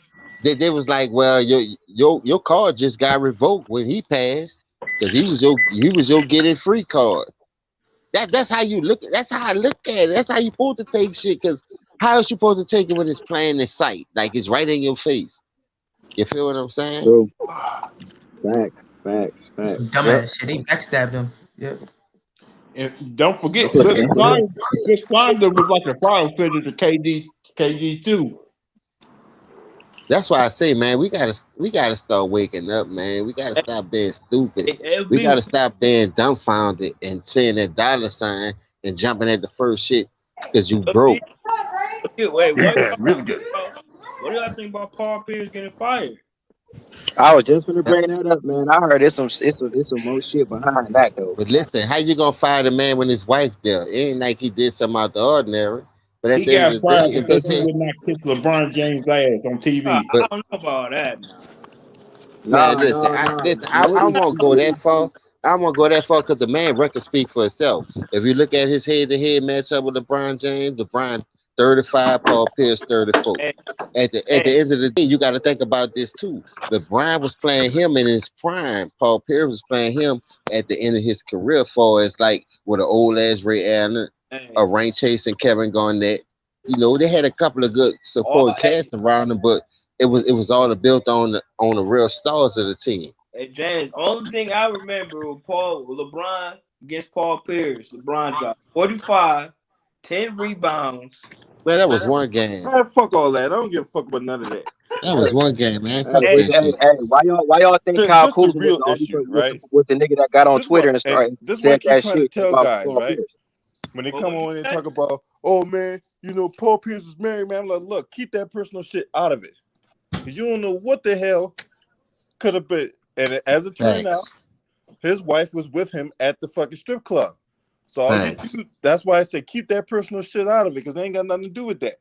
[SPEAKER 5] that they was like, well, your card just got revoked when he passed because he was your get it free card. That's how you look. That's how I look at it. That's how you supposed to take shit. Because how else you supposed to take it when it's plain in sight, like it's right in your face? You feel what I'm saying?
[SPEAKER 10] True. Facts.
[SPEAKER 7] Some
[SPEAKER 10] Yep.
[SPEAKER 7] dumbass shit. They backstabbed him. Yep.
[SPEAKER 8] And don't forget,
[SPEAKER 10] That's what
[SPEAKER 8] Chris Snyder was like a final figure to KD too.
[SPEAKER 5] That's why I say, man, we gotta start waking up, man. We gotta stop being stupid.
[SPEAKER 12] Hey,
[SPEAKER 5] We
[SPEAKER 12] LB,
[SPEAKER 5] gotta stop being dumbfounded and saying that dollar sign and jumping at the first shit because you broke.
[SPEAKER 12] wait, what
[SPEAKER 8] Yeah, really good.
[SPEAKER 12] do y'all think about Paul Pierce getting fired?
[SPEAKER 10] I was just gonna
[SPEAKER 5] Uh,
[SPEAKER 10] bring that up, man. I heard it's some more shit behind that though.
[SPEAKER 5] But listen, how you gonna fire the man when his wife there? It ain't like he did something out the ordinary. But at
[SPEAKER 8] He
[SPEAKER 5] the end
[SPEAKER 8] got
[SPEAKER 5] of the day,
[SPEAKER 8] fired
[SPEAKER 5] if they
[SPEAKER 8] because he
[SPEAKER 5] say,
[SPEAKER 8] would not kiss LeBron James' ass on TV.
[SPEAKER 12] I
[SPEAKER 5] but
[SPEAKER 12] don't know about that now.
[SPEAKER 5] man,
[SPEAKER 10] Nah,
[SPEAKER 5] listen,
[SPEAKER 10] nah, nah.
[SPEAKER 5] I won't go that far. I won't go that far because the man record speak for itself. If you look at his head-to-head matchup with LeBron James, LeBron 35, Paul Pierce 34.
[SPEAKER 12] Hey,
[SPEAKER 5] At the end of the day, you got to think about this too. LeBron was playing him in his prime. Paul Pierce was playing him at the end of his career, for as like with an old ass Ray Allen,
[SPEAKER 12] hey,
[SPEAKER 5] a Rain Chase, and Kevin Garnett. They had a couple of good
[SPEAKER 12] all,
[SPEAKER 5] supporting
[SPEAKER 12] hey,
[SPEAKER 5] cast around them, but it was all built on the real stars of the team.
[SPEAKER 12] hey, James. Only thing I remember was LeBron against Paul Pierce. LeBron dropped 45, 10 rebounds.
[SPEAKER 5] Man, that was one game.
[SPEAKER 11] Man, fuck all that. I don't give a fuck about none of that.
[SPEAKER 5] That was one game, man.
[SPEAKER 10] Hey,
[SPEAKER 5] Fuck that shit.
[SPEAKER 10] why y'all think Kyle
[SPEAKER 11] This the
[SPEAKER 10] Kuzma was
[SPEAKER 11] real
[SPEAKER 10] only
[SPEAKER 11] issue,
[SPEAKER 10] was
[SPEAKER 11] right?
[SPEAKER 10] the nigga that got on
[SPEAKER 11] This
[SPEAKER 10] Twitter
[SPEAKER 11] what
[SPEAKER 10] and
[SPEAKER 11] and
[SPEAKER 10] started
[SPEAKER 11] this what I
[SPEAKER 10] said
[SPEAKER 11] keep
[SPEAKER 10] that
[SPEAKER 11] trying to
[SPEAKER 10] shit
[SPEAKER 11] tell
[SPEAKER 10] about
[SPEAKER 11] guys,
[SPEAKER 10] Paul
[SPEAKER 11] right?
[SPEAKER 10] Pierce?
[SPEAKER 11] When they
[SPEAKER 12] What
[SPEAKER 11] come
[SPEAKER 12] would you
[SPEAKER 11] on and
[SPEAKER 12] say?
[SPEAKER 11] talk about, oh man, Paul Pierce is married, man. I'm like, look, keep that personal shit out of it, because you don't know what the hell could have been. And as it turned out,
[SPEAKER 5] Thanks.
[SPEAKER 11] his wife was with him at the fucking strip club. So all you
[SPEAKER 5] Thanks.
[SPEAKER 11] do, that's why I say keep that personal shit out of it, because they ain't got nothing to do with that,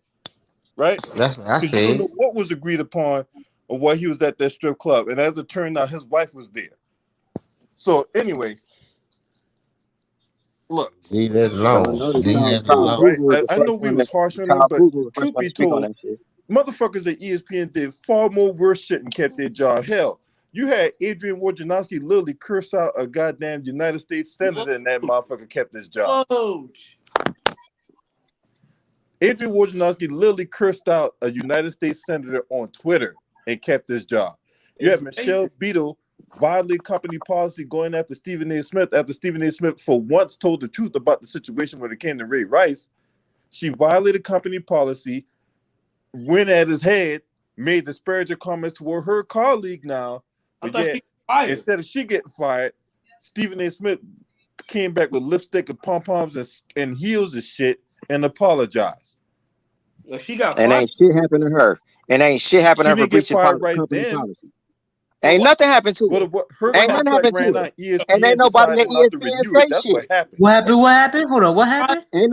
[SPEAKER 11] right?
[SPEAKER 5] That's what I
[SPEAKER 11] Because you don't
[SPEAKER 5] said.
[SPEAKER 11] know what was agreed upon or what he was at that strip club. And as it turned out, his wife was there. So anyway, look,
[SPEAKER 5] Leave that
[SPEAKER 10] Y'all
[SPEAKER 5] alone.
[SPEAKER 10] know that
[SPEAKER 5] Leave
[SPEAKER 10] Kyle,
[SPEAKER 5] that
[SPEAKER 10] Kyle
[SPEAKER 11] truth,
[SPEAKER 5] alone.
[SPEAKER 11] right?
[SPEAKER 10] Kuzma was the
[SPEAKER 11] I
[SPEAKER 10] first
[SPEAKER 11] know we
[SPEAKER 10] one that
[SPEAKER 11] was harsh on him,
[SPEAKER 10] Kyle
[SPEAKER 11] but
[SPEAKER 10] Kuzma was the first
[SPEAKER 11] truth
[SPEAKER 10] one to
[SPEAKER 11] be
[SPEAKER 10] speak on
[SPEAKER 11] told,
[SPEAKER 10] that shit.
[SPEAKER 11] motherfuckers at ESPN did far more worse shit and kept their job. Hell, you had Adrian Wojnarowski literally curse out a goddamn United States senator, and that motherfucker kept his job.
[SPEAKER 12] Whoa.
[SPEAKER 11] Adrian Wojnarowski literally cursed out a United States senator on Twitter and kept his job. You have Michelle Beadle violated company policy going after Stephen A. Smith after Stephen A. Smith for once told the truth about the situation when it came to Ray Rice. She violated company policy, went at his head, made disparaging comments toward her colleague now. But yet, instead of she getting fired, Stephen A. Smith came back with lipstick and pom-poms and heels and shit and apologized.
[SPEAKER 12] Well, she got
[SPEAKER 10] and
[SPEAKER 12] fired.
[SPEAKER 10] ain't shit happened to her. And ain't shit happened to her for breaching company policy. Ain't nothing happened to her.
[SPEAKER 11] Her
[SPEAKER 10] Ain't nothing
[SPEAKER 11] contract
[SPEAKER 10] happened to
[SPEAKER 11] ran
[SPEAKER 10] her.
[SPEAKER 11] out. ESPN
[SPEAKER 10] And ain't nobody at
[SPEAKER 11] decided not to
[SPEAKER 10] ESPN
[SPEAKER 11] renew it.
[SPEAKER 10] say
[SPEAKER 11] That's
[SPEAKER 10] shit.
[SPEAKER 11] what happened.
[SPEAKER 7] What happened? What happened? Hold on. What happened?
[SPEAKER 10] Ain't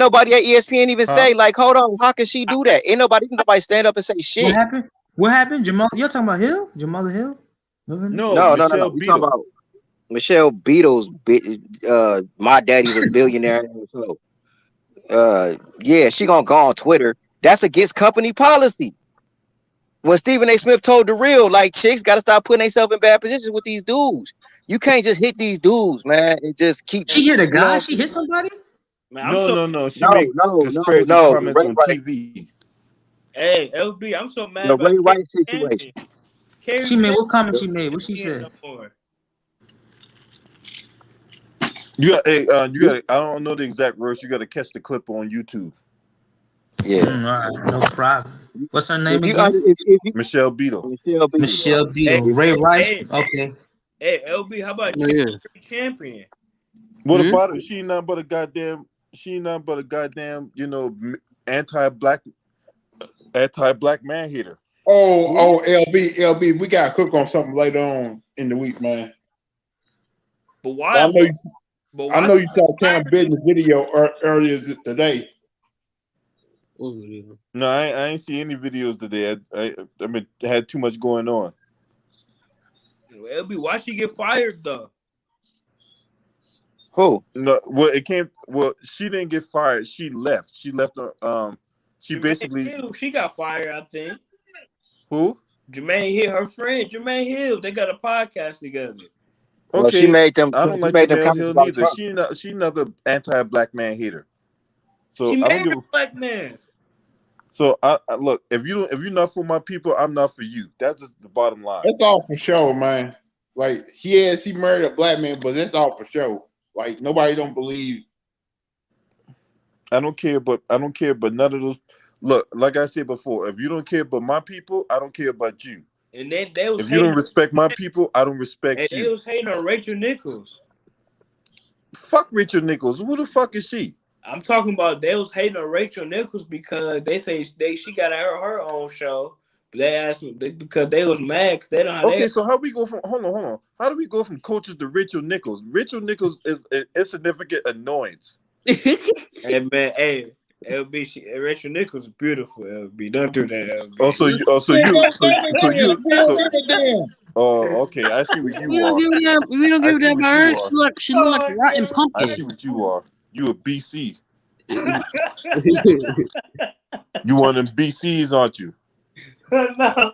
[SPEAKER 10] nobody at ESPN even say, like, hold on, how can she do that? Ain't nobody stand up and say shit.
[SPEAKER 7] What happened? What happened? Jamal, you're talking about Hill? Jamal Hill?
[SPEAKER 10] No. You talking about Michelle Beadle's my daddy's a billionaire. So yeah, she gonna go on Twitter. That's against company policy. When Stephen A. Smith told the real, like, chicks gotta stop putting themselves in bad positions with these dudes. You can't just hit these dudes, man, and just keep.
[SPEAKER 7] She hit a guy? She hit somebody?
[SPEAKER 11] Man, no. She made disparaging comments on TV.
[SPEAKER 12] Hey, LB, I'm so mad
[SPEAKER 10] The
[SPEAKER 12] about
[SPEAKER 10] Ray Rice situation.
[SPEAKER 7] She made what comment she made? What she said?
[SPEAKER 11] You got I don't know the exact words. You got to catch the clip on YouTube.
[SPEAKER 10] Yeah,
[SPEAKER 7] all right, no problem. What's her name again?
[SPEAKER 11] Michelle Beadle.
[SPEAKER 7] Michelle Beadle. Ray Rice. Okay.
[SPEAKER 12] Hey, LB, how about champion?
[SPEAKER 11] What about her? She not but a goddamn. Anti-black man hater.
[SPEAKER 8] Oh, LB, we gotta cook on something later on in the week, man.
[SPEAKER 12] But why?
[SPEAKER 8] I know you saw Cam Business video earlier today.
[SPEAKER 11] No, I ain't see any videos today. I had too much going on.
[SPEAKER 12] LB, why she get fired though?
[SPEAKER 10] Who?
[SPEAKER 11] No, she didn't get fired. She left. She left. She basically.
[SPEAKER 12] She got fired, I think.
[SPEAKER 11] Who?
[SPEAKER 12] Jermaine Hill, her friend Jermaine Hill. They got a podcast together.
[SPEAKER 11] Okay,
[SPEAKER 10] well, she made them.
[SPEAKER 11] I don't like Jermaine Hill neither. She another anti-black man hater. So
[SPEAKER 12] she
[SPEAKER 11] I don't
[SPEAKER 12] made
[SPEAKER 11] give
[SPEAKER 12] a black man.
[SPEAKER 11] So I look, if you're not for my people, I'm not for you. That's just the bottom line.
[SPEAKER 8] That's all for show, man. Like, yes, he married a black man, but that's all for show. Like, nobody don't believe.
[SPEAKER 11] I don't care, but none of those. Look, like I said before, if you don't care about my people, I don't care about you.
[SPEAKER 12] And then they was
[SPEAKER 11] if you don't respect my people, I don't respect
[SPEAKER 12] and
[SPEAKER 11] you.
[SPEAKER 12] they was hating on Rachel Nichols.
[SPEAKER 11] Fuck Rachel Nichols. Who the fuck is she?
[SPEAKER 12] I'm talking about they was hating on Rachel Nichols because they say she got her own show. But they asked me because they was mad because they don't have.
[SPEAKER 11] Okay, so how we go from hold on? How do we go from coaches to Rachel Nichols? Rachel Nichols is an insignificant annoyance.
[SPEAKER 12] Hey man, hey. LB, Rachel Nichols is beautiful. LB, don't do that. LB.
[SPEAKER 11] Okay. I see what you
[SPEAKER 2] We
[SPEAKER 11] are.
[SPEAKER 2] don't give a damn about her. She look like a rotten pumpkin.
[SPEAKER 11] I see what you are. You a BC. You one of them BCs, aren't you?
[SPEAKER 12] No.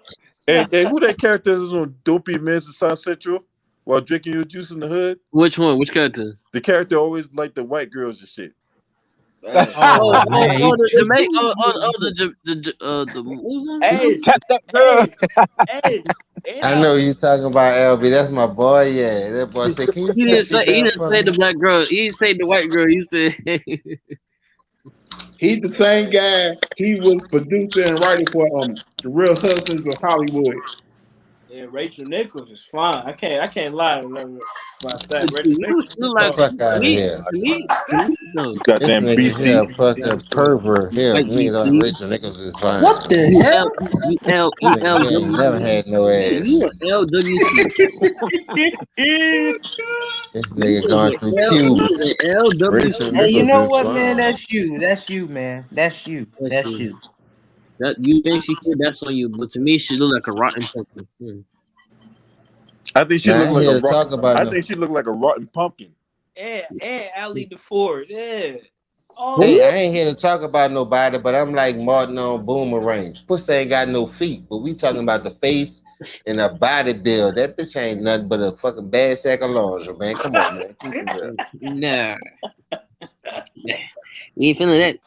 [SPEAKER 11] Hey, who that character is on Don't Be Men's to South Central while drinking your juice in the hood?
[SPEAKER 2] Which one? Which character?
[SPEAKER 11] The character always like the white girls and shit.
[SPEAKER 2] The
[SPEAKER 5] I know you talking about LB. That's my boy. Yeah, that boy said, "Can you?"
[SPEAKER 2] He didn't say the black girl. He didn't say the white girl. He said
[SPEAKER 8] he's the same guy. He was producer and writer for The Real Husbands of Hollywood.
[SPEAKER 12] Yeah, Rachel Nichols is fine. I can't lie about that. Rachel Nichols
[SPEAKER 5] like fuck out of here.
[SPEAKER 11] Goddamn BC.
[SPEAKER 5] Fucking pervert. Hell, nigga like Rachel Nichols is fine.
[SPEAKER 7] What the hell?
[SPEAKER 5] Nigga ain't never had no ass. This nigga going through puberty.
[SPEAKER 7] Hey, you know what, man? That's you, man. That's you.
[SPEAKER 2] That you think she could? That's on you. But to me, she look like a rotten pumpkin.
[SPEAKER 11] I think she looked like a rotten pumpkin.
[SPEAKER 12] And Ali DeFord, yeah.
[SPEAKER 5] Hey, I ain't here to talk about nobody, but I'm like Martin on Boomerang. Pussy ain't got no feet, but we talking about the face and a body build. That bitch ain't nothing but a fucking bad sack of laundry, man. Come on, man.
[SPEAKER 2] Nah. You ain't feeling that.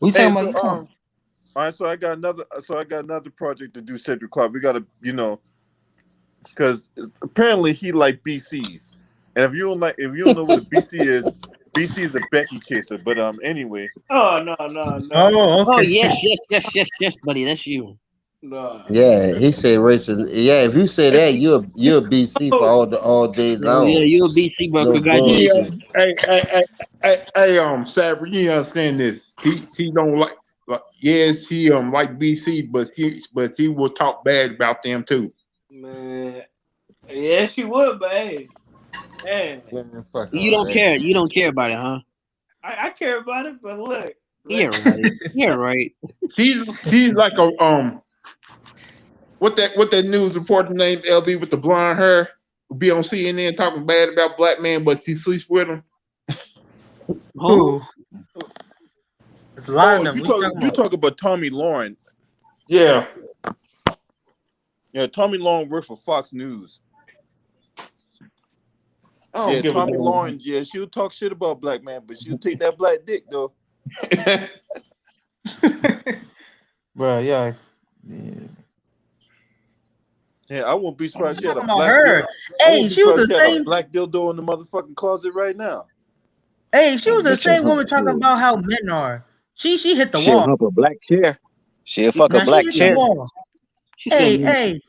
[SPEAKER 7] We
[SPEAKER 11] Hey,
[SPEAKER 7] talking
[SPEAKER 11] so
[SPEAKER 7] about?
[SPEAKER 11] all right, so I got another project to do, Cedric Clark. We gotta, because apparently he like BCs, and if you don't know what a BC is, BC is a Becky chaser. But anyway,
[SPEAKER 12] Oh no.
[SPEAKER 7] Oh,
[SPEAKER 2] Oh
[SPEAKER 7] okay.
[SPEAKER 2] yes, buddy. That's you.
[SPEAKER 12] No.
[SPEAKER 5] Yeah, he said Rachel. Yeah, if you say that, you're BC for
[SPEAKER 12] Oh,
[SPEAKER 5] all day
[SPEAKER 2] Yeah,
[SPEAKER 5] long.
[SPEAKER 2] you're a BC, bro.
[SPEAKER 5] No
[SPEAKER 8] Yeah,
[SPEAKER 2] Congratulations.
[SPEAKER 5] bullshit.
[SPEAKER 8] Saber, you understand this? He don't like yes, he like BC, but he will talk bad about them too.
[SPEAKER 12] man. Yeah, she would, but hey, man,
[SPEAKER 5] Man, fuck
[SPEAKER 2] You
[SPEAKER 5] all
[SPEAKER 2] don't
[SPEAKER 5] that.
[SPEAKER 2] care. You don't care about it, huh?
[SPEAKER 12] I care about it, but look,
[SPEAKER 2] You're right. You're right.
[SPEAKER 8] She's like a what that news reporter named LB with the blonde hair be on CNN talking bad about black man, but she sleeps with him.
[SPEAKER 2] Huh?
[SPEAKER 7] There's a lot of
[SPEAKER 11] oh,
[SPEAKER 7] them.
[SPEAKER 11] you
[SPEAKER 7] What you
[SPEAKER 11] talk
[SPEAKER 7] talking
[SPEAKER 11] you
[SPEAKER 7] about?
[SPEAKER 11] talk about Tommy Lauren.
[SPEAKER 8] Yeah.
[SPEAKER 11] Yeah, Tommy Lauren worked for Fox News.
[SPEAKER 8] I don't
[SPEAKER 11] Yeah,
[SPEAKER 8] give a
[SPEAKER 11] Tommy
[SPEAKER 8] damn.
[SPEAKER 11] Lauren. Yeah, she'll talk shit about black man, but she'll take that black dick though.
[SPEAKER 7] Bro, yeah.
[SPEAKER 11] Yeah, I won't be surprised she had a
[SPEAKER 7] Talking about
[SPEAKER 11] black
[SPEAKER 7] her.
[SPEAKER 11] dildo. I
[SPEAKER 7] Hey,
[SPEAKER 11] won't be
[SPEAKER 7] she was the
[SPEAKER 11] surprised she had a
[SPEAKER 7] same.
[SPEAKER 11] black dildo in the motherfucking closet right now.
[SPEAKER 7] Hey, she was the
[SPEAKER 10] She'll
[SPEAKER 7] same
[SPEAKER 10] hump,
[SPEAKER 7] woman talking about how men are. She hit the
[SPEAKER 10] she'll
[SPEAKER 7] wall.
[SPEAKER 10] hump a black chair. She'll fuck a
[SPEAKER 7] Now she
[SPEAKER 10] black
[SPEAKER 7] hit the
[SPEAKER 10] chair.
[SPEAKER 7] wall.
[SPEAKER 2] She said,
[SPEAKER 7] Hey.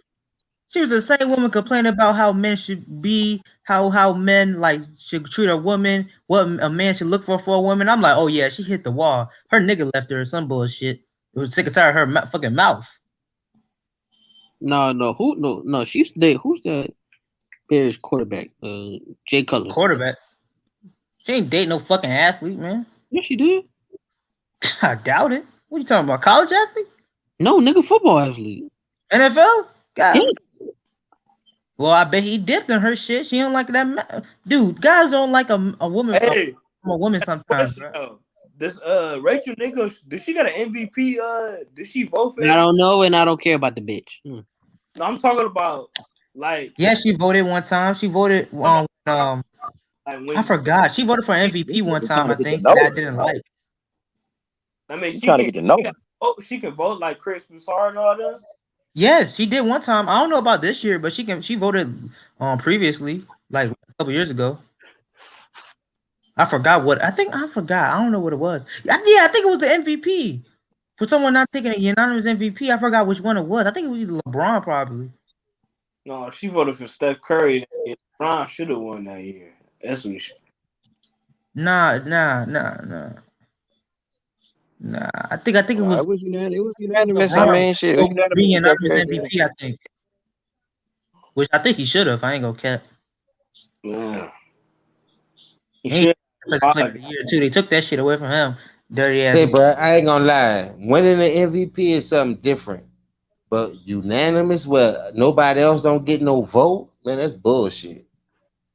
[SPEAKER 7] She was the same woman complaining about how men should be, how men like should treat a woman, what a man should look for a woman. I'm like, oh yeah, she hit the wall. Her nigga left her or some bullshit. It was sick and tired of her fucking mouth.
[SPEAKER 2] No. She's the who's the Bears quarterback? Jay Cutler.
[SPEAKER 7] Quarterback. She ain't date no fucking athlete, man.
[SPEAKER 2] Yes, she did.
[SPEAKER 7] I doubt it. What are you talking about? College athlete?
[SPEAKER 2] No, nigga, football athlete.
[SPEAKER 7] NFL? God.
[SPEAKER 2] Yeah.
[SPEAKER 7] Well, I bet he dipped in her shit. She don't like that. Dude, guys don't like a woman.
[SPEAKER 12] Hey,
[SPEAKER 7] A woman sometimes.
[SPEAKER 12] question though. This Rachel Nichols, did she got an MVP? Did she vote for
[SPEAKER 2] I
[SPEAKER 12] it?
[SPEAKER 2] don't know, and I don't care about the bitch.
[SPEAKER 12] No, I'm talking about like.
[SPEAKER 7] Yeah, she voted one time. She voted
[SPEAKER 12] like when,
[SPEAKER 7] I forgot. She voted for MVP one time, I think,
[SPEAKER 10] know
[SPEAKER 7] that I
[SPEAKER 10] her.
[SPEAKER 7] didn't like.
[SPEAKER 12] I mean,
[SPEAKER 10] I'm trying to get to know her.
[SPEAKER 12] she can vote like Chris Broussard and all that.
[SPEAKER 7] Yes, she did one time. I don't know about this year, but she voted previously, like a couple years ago. I forgot. I don't know what it was. Yeah, I think it was the MVP. For someone not taking a unanimous MVP, I forgot which one it was. I think it was either LeBron probably.
[SPEAKER 12] No, she voted for Steph Curry. LeBron should have won that year. That's what she.
[SPEAKER 7] Nah. I think it was.
[SPEAKER 10] It was unanimous. It was unanimous.
[SPEAKER 7] LeBron
[SPEAKER 10] I mean, shit. It was
[SPEAKER 7] unanimous
[SPEAKER 10] unanimous.
[SPEAKER 7] MVP, I think. Which I think he should have. I ain't gonna cap.
[SPEAKER 12] Yeah. He
[SPEAKER 7] He
[SPEAKER 12] should.
[SPEAKER 7] ain't player of the year too. They took that shit away from him. Dirty ass.
[SPEAKER 5] Hey, bro, I ain't gonna lie. Winning the MVP is something different, but unanimous where nobody else don't get no vote, man, that's bullshit.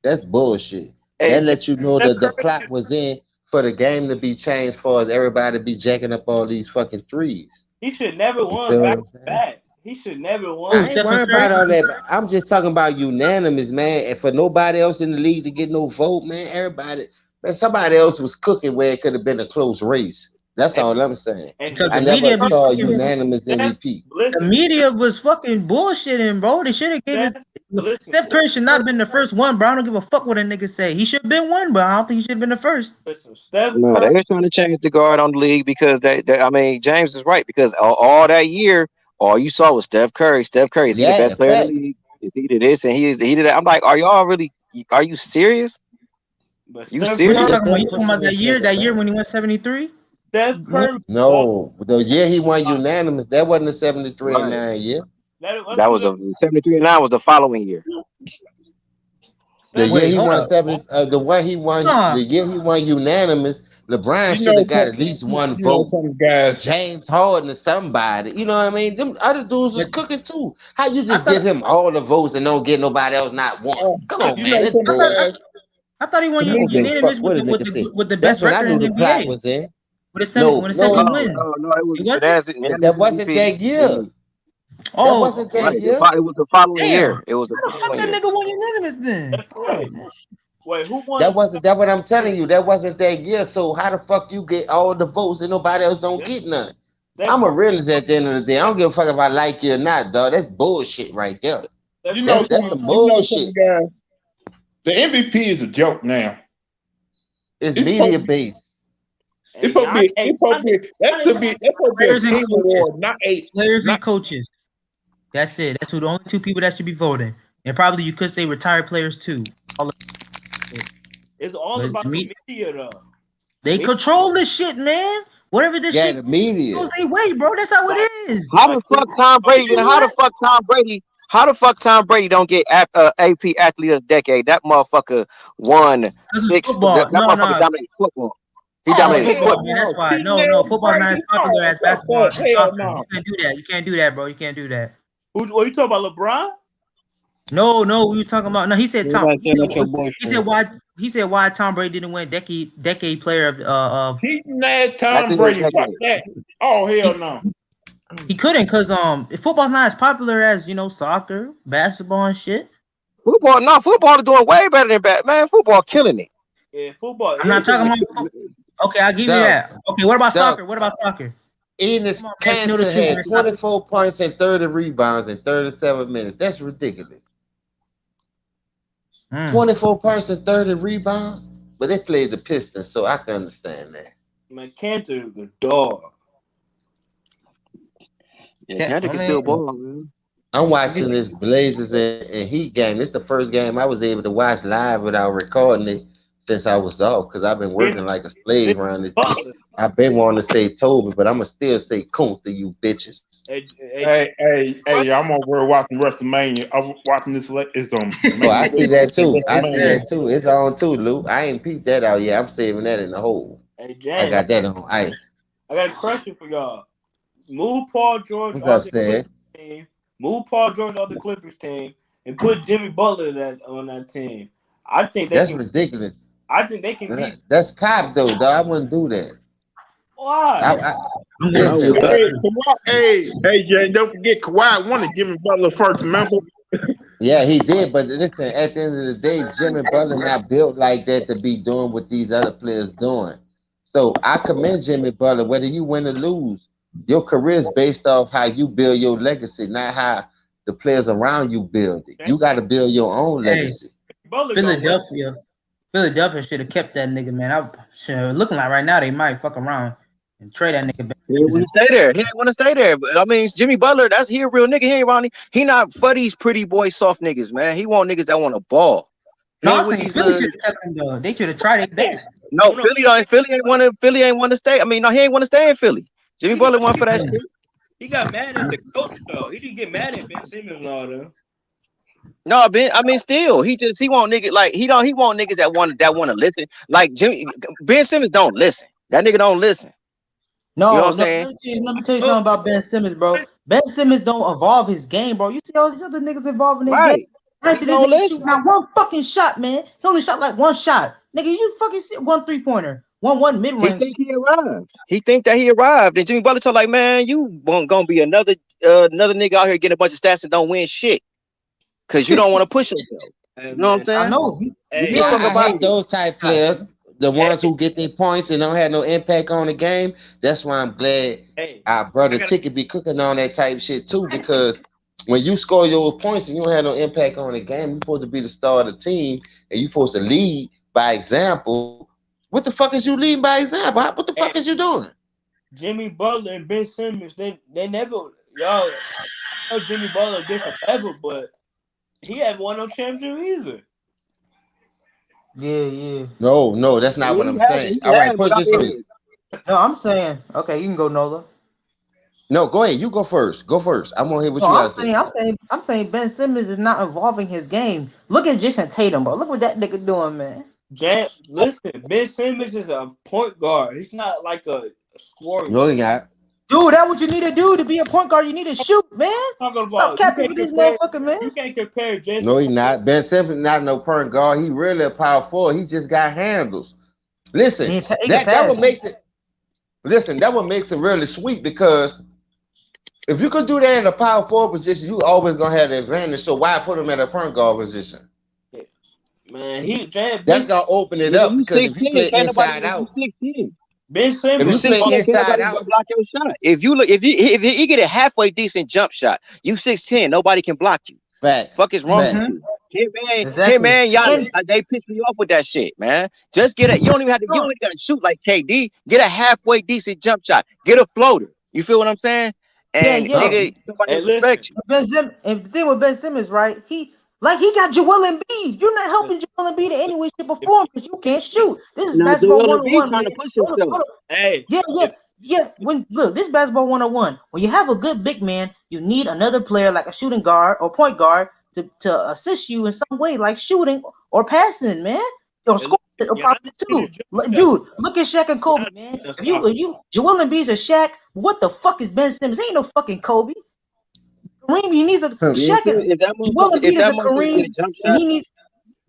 [SPEAKER 5] That's bullshit.
[SPEAKER 12] Hey,
[SPEAKER 5] That lets you know
[SPEAKER 12] Steph
[SPEAKER 5] that the
[SPEAKER 12] Curry
[SPEAKER 5] plot was in for the game to be changed for us. Everybody be jacking up all these fucking threes.
[SPEAKER 12] he should never
[SPEAKER 5] You
[SPEAKER 12] won
[SPEAKER 5] feel what
[SPEAKER 12] back
[SPEAKER 5] I'm
[SPEAKER 12] to
[SPEAKER 5] saying?
[SPEAKER 12] back. He should never
[SPEAKER 7] Who,
[SPEAKER 12] won.
[SPEAKER 5] I ain't
[SPEAKER 7] Stephen
[SPEAKER 5] worried
[SPEAKER 7] Curry?
[SPEAKER 5] about all that. But I'm just talking about unanimous, man. And for nobody else in the league to get no vote, man, somebody else was cooking where it could have been a close race. That's
[SPEAKER 12] And,
[SPEAKER 5] all I'm saying.
[SPEAKER 7] Because
[SPEAKER 5] I
[SPEAKER 7] the
[SPEAKER 5] never
[SPEAKER 7] media be
[SPEAKER 5] saw a
[SPEAKER 7] fucking.
[SPEAKER 5] unanimous
[SPEAKER 12] Steph,
[SPEAKER 5] MVP.
[SPEAKER 7] The
[SPEAKER 12] listen,
[SPEAKER 7] media was fucking bullshitting, bro. They should have gave it.
[SPEAKER 12] listen.
[SPEAKER 7] Steph Curry should not have been the first one, bro. I don't give a fuck what a nigga say. He should have been one, but I don't think he should have been the first.
[SPEAKER 12] Listen, Steph
[SPEAKER 10] No,
[SPEAKER 12] Curry.
[SPEAKER 10] they were trying to change the guard on the league because I mean, James is right because all that year, all you saw was Steph Curry. Steph Curry, is he the
[SPEAKER 5] Yeah,
[SPEAKER 10] best player in the
[SPEAKER 5] fact.
[SPEAKER 10] league? Is he did this and he did that? I'm like, are y'all really? Are you serious?
[SPEAKER 12] But
[SPEAKER 10] You
[SPEAKER 12] Steph
[SPEAKER 7] What you
[SPEAKER 10] serious?
[SPEAKER 12] Curry,
[SPEAKER 7] talking about? You
[SPEAKER 5] Steph
[SPEAKER 7] talking
[SPEAKER 5] pushing
[SPEAKER 7] about that
[SPEAKER 5] this
[SPEAKER 7] year?
[SPEAKER 5] nigga,
[SPEAKER 7] That year
[SPEAKER 5] man.
[SPEAKER 7] when he went 73?
[SPEAKER 12] Steph Curry ball.
[SPEAKER 5] No, the year he won unanimous, that wasn't the 73 and
[SPEAKER 10] Right.
[SPEAKER 5] 9 year.
[SPEAKER 10] That was a 73 and 9 was the following year.
[SPEAKER 5] The
[SPEAKER 12] Steph,
[SPEAKER 5] year
[SPEAKER 7] Wait,
[SPEAKER 5] he
[SPEAKER 7] hold
[SPEAKER 5] won
[SPEAKER 7] up.
[SPEAKER 5] 70, the one he won,
[SPEAKER 7] Nah,
[SPEAKER 5] the year he won unanimous, LeBron
[SPEAKER 8] You
[SPEAKER 5] should
[SPEAKER 8] know,
[SPEAKER 5] have got at least one
[SPEAKER 8] you know
[SPEAKER 5] vote.
[SPEAKER 8] some guys.
[SPEAKER 5] James Harden or somebody. You know what I mean? Them other dudes was
[SPEAKER 7] but
[SPEAKER 5] cooking too. How you
[SPEAKER 7] I
[SPEAKER 5] just
[SPEAKER 7] thought
[SPEAKER 5] give him all the votes and don't get nobody else not one? Come on,
[SPEAKER 8] You
[SPEAKER 5] man.
[SPEAKER 8] know
[SPEAKER 5] That's
[SPEAKER 8] some
[SPEAKER 5] bullshit.
[SPEAKER 8] guys.
[SPEAKER 7] I thought he won
[SPEAKER 5] I don't give a
[SPEAKER 7] unanimous
[SPEAKER 5] fuck what a nigga say.
[SPEAKER 7] with the
[SPEAKER 5] That's
[SPEAKER 7] best
[SPEAKER 5] when I
[SPEAKER 7] record
[SPEAKER 5] knew
[SPEAKER 7] in the
[SPEAKER 5] the plot
[SPEAKER 7] NBA
[SPEAKER 5] was in.
[SPEAKER 7] with a
[SPEAKER 5] No,
[SPEAKER 7] 70
[SPEAKER 10] No,
[SPEAKER 7] wins.
[SPEAKER 10] it was
[SPEAKER 7] It wasn't.
[SPEAKER 5] that wasn't
[SPEAKER 10] MVP.
[SPEAKER 5] that year. That
[SPEAKER 7] Oh,
[SPEAKER 5] wasn't that
[SPEAKER 10] Right.
[SPEAKER 5] year.
[SPEAKER 10] It was the following
[SPEAKER 7] damn.
[SPEAKER 10] year. It was the
[SPEAKER 7] How the fuck
[SPEAKER 10] following
[SPEAKER 7] that
[SPEAKER 10] year.
[SPEAKER 7] nigga won unanimous then?
[SPEAKER 12] Steph Curry. Wait, who won?
[SPEAKER 5] That wasn't that what I'm telling you. That wasn't that year. So how the fuck you get all the votes and nobody else don't get none? I'm a realist at the end of the day. I don't give a fuck if I like you or not, dog. That's bullshit right there.
[SPEAKER 8] You know,
[SPEAKER 5] That's some
[SPEAKER 8] you know something,
[SPEAKER 5] bullshit.
[SPEAKER 8] guys. The MVP is a joke now.
[SPEAKER 5] It's media based.
[SPEAKER 8] It's supposed to be. That's supposed to be a team award, not a
[SPEAKER 7] players
[SPEAKER 8] not
[SPEAKER 7] and coaches. That's it. That's who the only two people that should be voting. And probably you could say retired players too.
[SPEAKER 12] It's all about the media, though.
[SPEAKER 7] They control this shit, man. Whatever this shit
[SPEAKER 5] the media
[SPEAKER 7] goes their way, bro. That's how it is.
[SPEAKER 10] How the fuck Tom Brady? How the fuck Tom Brady? How the fuck Tom Brady don't get AP Athlete of the Decade? That motherfucker won 6.
[SPEAKER 7] Football.
[SPEAKER 10] That motherfucker dominated football. He dominated
[SPEAKER 7] football, man. That's why. No, football's not as popular as basketball and soccer. You can't do that. You can't do that, bro. You can't do that.
[SPEAKER 12] What you talking about, LeBron?
[SPEAKER 7] No, we were talking about. No, he said Tom. He said why Tom Brady didn't win decade player of.
[SPEAKER 8] He mad Tom Brady like that. Oh hell no.
[SPEAKER 7] He couldn't because football's not as popular as soccer, basketball, and shit.
[SPEAKER 10] Football is doing way better than man. Football killing it.
[SPEAKER 12] Yeah, football.
[SPEAKER 7] I'm not talking about. Okay, I'll give you that. Okay, what about soccer? What about soccer?
[SPEAKER 5] Enes Kanter had 24 points and 30 rebounds in 37 minutes. That's ridiculous. 24 points and 30 rebounds, but they played the Pistons, so I can understand that.
[SPEAKER 12] Man, Kanter is a dog.
[SPEAKER 10] Yeah, Kanter can still ball, man.
[SPEAKER 5] I'm watching this Blazers and Heat game. This is the first game I was able to watch live without recording it since I was off, because I've been working like a slave around this. I've been wanting to say Toby, but I'm going to still say Kuntz to you bitches.
[SPEAKER 8] Hey, I'm over here watching WrestleMania. I'm watching this. It's on.
[SPEAKER 5] Oh, I see that too. It's on too, Lou. I ain't peeped that out yet. I'm saving that in the hole.
[SPEAKER 12] Hey, James,
[SPEAKER 5] I got that on ice.
[SPEAKER 12] I got a question for y'all. Move Paul George
[SPEAKER 5] off the
[SPEAKER 12] Clippers team. Move Paul George off the Clippers team and put Jimmy Butler on that team. I think that's
[SPEAKER 5] ridiculous.
[SPEAKER 12] I think they can beat.
[SPEAKER 5] That's cop though, dog. I wouldn't do that.
[SPEAKER 12] Why?
[SPEAKER 8] Hey, Jay, don't forget Kawhi wanted Jimmy Butler first, remember?
[SPEAKER 5] Yeah, he did, but listen, at the end of the day, Jimmy Butler not built like that to be doing what these other players doing. So I commend Jimmy Butler, whether you win or lose. Your career is based off how you build your legacy, not how the players around you build it. You got to build your own legacy.
[SPEAKER 7] Philadelphia should have kept that nigga, man. Looking like right now they might fuck around and trade that nigga back.
[SPEAKER 10] He didn't want to stay there. He didn't want to stay there. But I mean, Jimmy Butler, he a real nigga. He ain't around. He not for these pretty boy soft niggas, man. He want niggas that want to ball.
[SPEAKER 7] No, I'm saying Philly should have kept him though. They should have tried their best.
[SPEAKER 10] No, Philly ain't want to stay. I mean, no, he ain't want to stay in Philly. Jimmy Butler won for that shit.
[SPEAKER 12] He got mad at the coach though. He didn't get mad at Ben Simmons and all that.
[SPEAKER 10] No, still, he want niggas like he want niggas that want to listen. Like Ben Simmons don't listen. That nigga don't listen.
[SPEAKER 7] No,
[SPEAKER 10] you know what I'm saying?
[SPEAKER 7] Let me tell you something about Ben Simmons, bro. Ben Simmons don't evolve his game, bro. You see all these other niggas involved in their game. Actually, this nigga shoot not one fucking shot, man. He only shot like one shot. Nigga, you fucking see one 3-pointer. One mid-range.
[SPEAKER 10] He think he arrived. He think that he arrived. And Jimmy Butler told like, man, you gonna be another nigga out here getting a bunch of stats and don't win shit. Cause you don't want to push yourself. You know what I'm saying?
[SPEAKER 7] I know.
[SPEAKER 5] I hate those type players, the ones who get their points and don't have no impact on the game. That's why I'm glad our brother Ticket be cooking on that type shit too, because when you score your points and you don't have no impact on the game, you're supposed to be the star of the team and you're supposed to lead by example. What the fuck is you leading by example? What the fuck is you doing?
[SPEAKER 12] Jimmy Butler and Ben Simmons, they never, y'all know Jimmy Butler different level, but he haven't won no championship either.
[SPEAKER 7] Yeah.
[SPEAKER 5] No, that's not what I'm saying. All right, put it this way.
[SPEAKER 7] No, I'm saying, okay, you can go, Nola.
[SPEAKER 5] No, go ahead. You go first. Go first. I want to hear what you got to say.
[SPEAKER 7] I'm saying Ben Simmons is not evolving his game. Look at Jason Tatum, bro. Look what that nigga doing, man.
[SPEAKER 12] Listen, Ben Simmons is a point guard. He's not like a scorer.
[SPEAKER 5] No, he not.
[SPEAKER 7] Dude, that's what you need to do to be a point guard. You need to shoot, man. Stop capping with this motherfucker, man.
[SPEAKER 12] You can't compare Jason.
[SPEAKER 5] No, he not. Ben Simmons not no point guard. He really a power forward. He just got handles. Listen, that what makes it. Listen, that what makes it really sweet, because if you could do that in a power forward position, you always gonna have the advantage. So why put him at a point guard position?
[SPEAKER 12] Man,
[SPEAKER 5] That's gonna open it
[SPEAKER 10] Nigga,
[SPEAKER 5] up
[SPEAKER 10] you
[SPEAKER 5] because if you
[SPEAKER 10] 16,
[SPEAKER 5] play
[SPEAKER 10] can't nobody
[SPEAKER 5] inside out,
[SPEAKER 10] you 16.
[SPEAKER 12] Ben
[SPEAKER 5] if
[SPEAKER 10] You
[SPEAKER 5] you
[SPEAKER 12] Simmons.
[SPEAKER 5] play
[SPEAKER 10] 16, can't
[SPEAKER 5] inside
[SPEAKER 10] nobody
[SPEAKER 5] out,
[SPEAKER 10] block your shot. If he get a halfway decent jump shot, you 6'10", nobody can block you.
[SPEAKER 5] facts,
[SPEAKER 10] Fuck is wrong with
[SPEAKER 5] facts.
[SPEAKER 10] you? Hey
[SPEAKER 7] Exactly.
[SPEAKER 10] man, y'all
[SPEAKER 7] And
[SPEAKER 10] they piss me off with that shit, man. Just get it. You don't even have to. You don't even gotta shoot like KD. Get a halfway decent jump shot. Get a floater. You feel what I'm saying?
[SPEAKER 7] yeah,
[SPEAKER 10] And
[SPEAKER 7] yeah.
[SPEAKER 10] nigga, somebody
[SPEAKER 12] Hey,
[SPEAKER 10] respect
[SPEAKER 12] listen.
[SPEAKER 10] you.
[SPEAKER 7] And the thing with Ben Simmons, right? He got Joel Embiid. You're not helping Joel Embiid in any way, shape, or
[SPEAKER 12] If,
[SPEAKER 7] form because you can't shoot. This is
[SPEAKER 10] Now
[SPEAKER 7] basketball
[SPEAKER 10] Joel Embiid
[SPEAKER 7] 101,
[SPEAKER 10] trying
[SPEAKER 7] man.
[SPEAKER 10] to push
[SPEAKER 7] Hold up,
[SPEAKER 10] himself.
[SPEAKER 7] hold up.
[SPEAKER 12] hey,
[SPEAKER 7] Yeah,
[SPEAKER 12] if,
[SPEAKER 7] yeah. This basketball 101. When you have a good big man, you need another player like a shooting guard or point guard to assist you in some way, like shooting or passing, man, or
[SPEAKER 12] look,
[SPEAKER 7] scoring, or
[SPEAKER 12] Giannis
[SPEAKER 7] probably
[SPEAKER 12] need a
[SPEAKER 7] two.
[SPEAKER 12] jump shot.
[SPEAKER 7] Dude, look at Shaq and Kobe,
[SPEAKER 12] Giannis
[SPEAKER 7] man.
[SPEAKER 12] need a
[SPEAKER 7] If
[SPEAKER 12] stopper.
[SPEAKER 7] you Joel Embiid's a Shaq, what the fuck is Ben Simmons? Ain't no fucking Kobe. Kareem, he needs a Shaq.
[SPEAKER 10] If that
[SPEAKER 7] Joel
[SPEAKER 10] motherfucker,
[SPEAKER 7] Embiid is a
[SPEAKER 10] get
[SPEAKER 7] Kareem,
[SPEAKER 10] a jump
[SPEAKER 7] and
[SPEAKER 10] shot,
[SPEAKER 7] he needs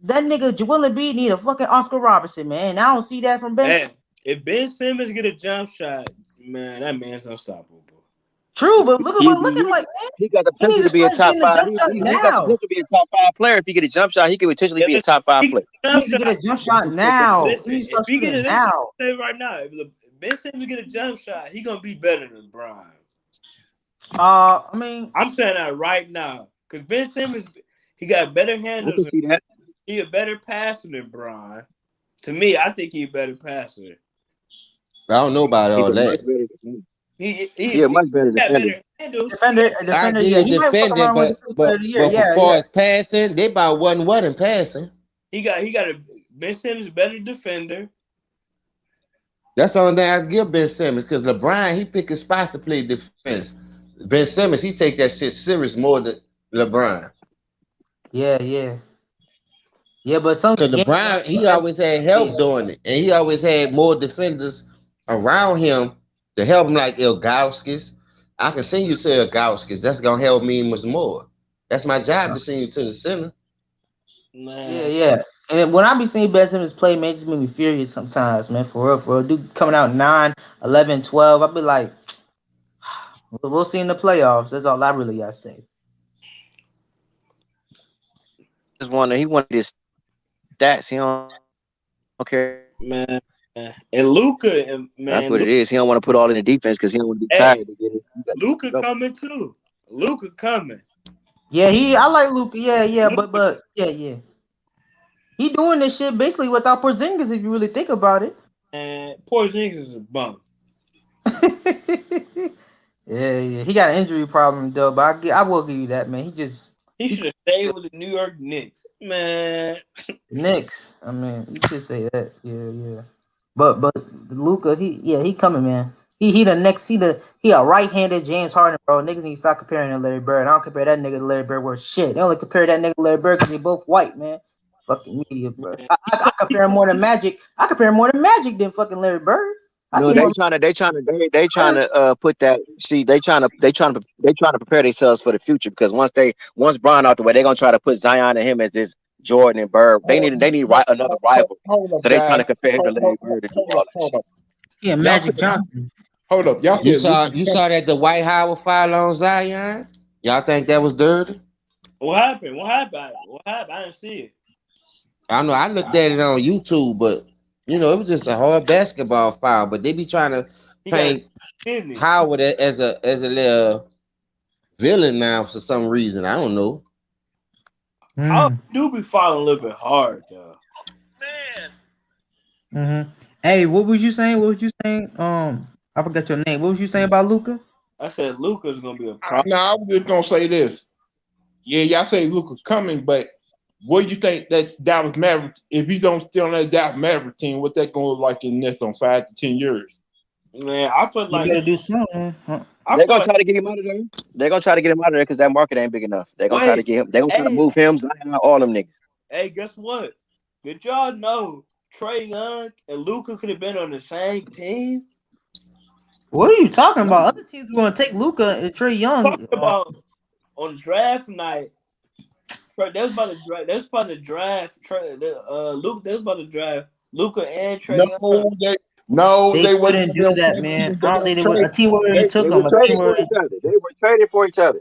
[SPEAKER 7] that nigga Joel Embiid need a fucking Oscar Robertson, man. And I don't see that from Ben.
[SPEAKER 12] Hey, if Ben Simmons get a jump shot, man, that man's unstoppable.
[SPEAKER 7] True, but look at
[SPEAKER 10] he
[SPEAKER 7] what looking like, man.
[SPEAKER 10] he got the
[SPEAKER 7] He needs
[SPEAKER 10] potential
[SPEAKER 7] to
[SPEAKER 10] to be a
[SPEAKER 7] start
[SPEAKER 10] top
[SPEAKER 7] getting a
[SPEAKER 10] 5.
[SPEAKER 7] jump shot
[SPEAKER 10] He got the
[SPEAKER 7] now.
[SPEAKER 10] potential to be a top 5 player. If he get a jump shot, he could potentially be a top 5
[SPEAKER 12] He
[SPEAKER 10] player.
[SPEAKER 12] get a
[SPEAKER 7] He
[SPEAKER 12] jump
[SPEAKER 7] needs to get a
[SPEAKER 12] shot.
[SPEAKER 7] jump shot now.
[SPEAKER 12] Listen,
[SPEAKER 7] He needs to
[SPEAKER 12] if
[SPEAKER 7] start
[SPEAKER 12] he get
[SPEAKER 7] shooting
[SPEAKER 12] it,
[SPEAKER 7] now.
[SPEAKER 12] say right now, if Ben Simmons get a jump shot, he gonna be better than Brian.
[SPEAKER 7] I mean,
[SPEAKER 12] I'm saying that right now, because Ben Simmons, he got better
[SPEAKER 10] I
[SPEAKER 12] handles.
[SPEAKER 10] can see that.
[SPEAKER 12] He a better passer than Brian. To me, I think he a better passer.
[SPEAKER 5] I don't know about
[SPEAKER 10] He's
[SPEAKER 5] all
[SPEAKER 10] a much
[SPEAKER 5] that.
[SPEAKER 10] better defender.
[SPEAKER 12] He
[SPEAKER 10] a much better
[SPEAKER 12] got
[SPEAKER 10] defender.
[SPEAKER 12] better handles.
[SPEAKER 7] defender,
[SPEAKER 5] I
[SPEAKER 7] yeah.
[SPEAKER 5] get
[SPEAKER 7] He might fuck
[SPEAKER 5] defending,
[SPEAKER 7] around with the player of the year.
[SPEAKER 5] but for
[SPEAKER 7] Yeah,
[SPEAKER 5] far
[SPEAKER 7] yeah.
[SPEAKER 5] as passing, they about 1-1 in passing.
[SPEAKER 12] He got a Ben Simmons better defender.
[SPEAKER 5] That's the only thing I give Ben Simmons because LeBron he pick his spots to play defense. Ben Simmons he take that shit serious more than LeBron.
[SPEAKER 7] Yeah. But some
[SPEAKER 5] Because
[SPEAKER 7] games
[SPEAKER 5] LeBron he always had help doing it, and he always had more defenders around him to help him like Ilgauskas. I can send you to Ilgauskas. That's gonna help me much more. That's my job to send you to the center.
[SPEAKER 7] Yeah. And when I be seeing Ben Simmons play, man, it just make me furious sometimes, man. For real. Dude coming out 9, 11, 12. I be like, we'll see in the playoffs. That's all I really gotta say.
[SPEAKER 10] He wanted his stats. He don't care.
[SPEAKER 12] Man. And Luka, and man,
[SPEAKER 10] That's what it is. He don't want to put all in the defense because he don't want to be tired to get it.
[SPEAKER 12] Luka coming too. Luka coming.
[SPEAKER 7] Yeah, I like Luka. Yeah, but yeah. He doing this shit basically without Porzingis if you really think about it.
[SPEAKER 12] And Porzingis is a bum.
[SPEAKER 7] Yeah. He got an injury problem though, but I will give you that, man.
[SPEAKER 12] He should have stayed with the New York Knicks, man.
[SPEAKER 7] Knicks. I mean, you should say that. Yeah. But Luka, he coming, man. He a right-handed James Harden, bro. Niggas need to stop comparing him to Larry Bird. I don't compare that nigga to Larry Bird worth shit. They only compare that nigga to Larry Bird because they both white, man. Fucking media, bro. I compare him more than Magic. I compare him more than Magic than fucking Larry Bird.
[SPEAKER 10] No, they trying to put that. See, they trying to prepare themselves for the future because once Bron out the way, they're gonna try to put Zion and him as this Jordan and Bird. They need another rival. So they trying to compare him to Larry Bird and do all that shit.
[SPEAKER 7] Yeah, Magic Johnson.
[SPEAKER 8] Hold up, y'all
[SPEAKER 5] You saw that the White Howard foul on Zion? Y'all think that was dirty?
[SPEAKER 12] What happened? I didn't see it.
[SPEAKER 5] I don't know. I looked at it on YouTube, but it was just a hard basketball foul. But they be trying to paint Howard as a little villain now for some reason. I don't know.
[SPEAKER 12] I do be falling a little bit hard though.
[SPEAKER 7] Man. Hey, what was you saying? I forgot your name. What was you saying about Luka?
[SPEAKER 12] I said Luka's gonna be a problem.
[SPEAKER 8] No, I was just gonna say this. Yeah, y'all say Luka coming, but what do you think that Dallas Mavericks, if he's still on that Dallas Maverick team, what that gonna look like in the next 5 to 10 years?
[SPEAKER 12] Man, I feel like
[SPEAKER 7] you gotta do something.
[SPEAKER 10] They're gonna try to get him out of there. They're gonna try to get him out of there because that market ain't big enough. They're gonna try to get him. They're gonna try to move him, Zion, all them niggas.
[SPEAKER 12] Hey, guess what? Did y'all know Trae Young and Luka could have been on the same team?
[SPEAKER 7] What are you talking about? Other teams were gonna take Luka and Trae Young.
[SPEAKER 12] Talking about on draft night. They was about to draft Luka. They was about to draft Luka and Trae Young.
[SPEAKER 8] They
[SPEAKER 7] wouldn't do that, man. I don't think they would. A team already took them.
[SPEAKER 10] They were trading for each other.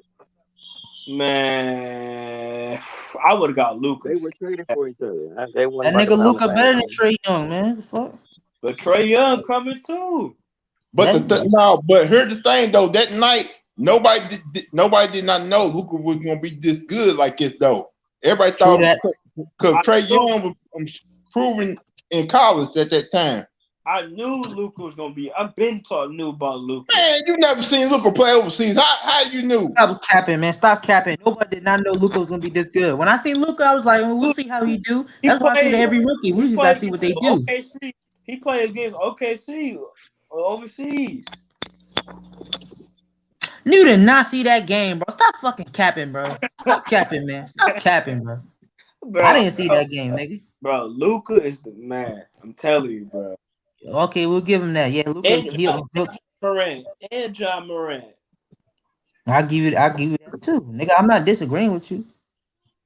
[SPEAKER 12] Man, I would have got Luka.
[SPEAKER 10] They were trading for each other. They
[SPEAKER 7] That
[SPEAKER 10] wasn't about to
[SPEAKER 7] nigga
[SPEAKER 10] play on the
[SPEAKER 7] Luka
[SPEAKER 10] same
[SPEAKER 7] better than
[SPEAKER 10] team.
[SPEAKER 7] Trey Young, man. The fuck?
[SPEAKER 12] But Trey Young coming too.
[SPEAKER 8] But but here's the thing though. That night, nobody did not know Luka was gonna be this good like this though. Everybody
[SPEAKER 7] True
[SPEAKER 8] thought
[SPEAKER 7] that.
[SPEAKER 8] because Trey Young was proven in college at that time.
[SPEAKER 12] I knew Luka was gonna be. I've been knew about Luka.
[SPEAKER 8] Man, you never seen Luka play overseas. How you knew?
[SPEAKER 7] Stop capping, man. Stop capping. Nobody did not know Luka was gonna be this good. When I seen Luka, I was like, well, we'll see how he do. That's why I see every rookie. We just gotta see what they do.
[SPEAKER 12] OKC. He played against OKC overseas.
[SPEAKER 7] You did not see that game, bro. Stop fucking capping, bro. Stop capping, man. Stop capping, bro. I didn't see that game, nigga.
[SPEAKER 12] Bro, Luka is the man. I'm telling you, bro.
[SPEAKER 7] Okay, we'll give him that. Yeah, Luka.
[SPEAKER 12] And John Morant.
[SPEAKER 7] I'll give you that too, nigga. I'm not disagreeing with you.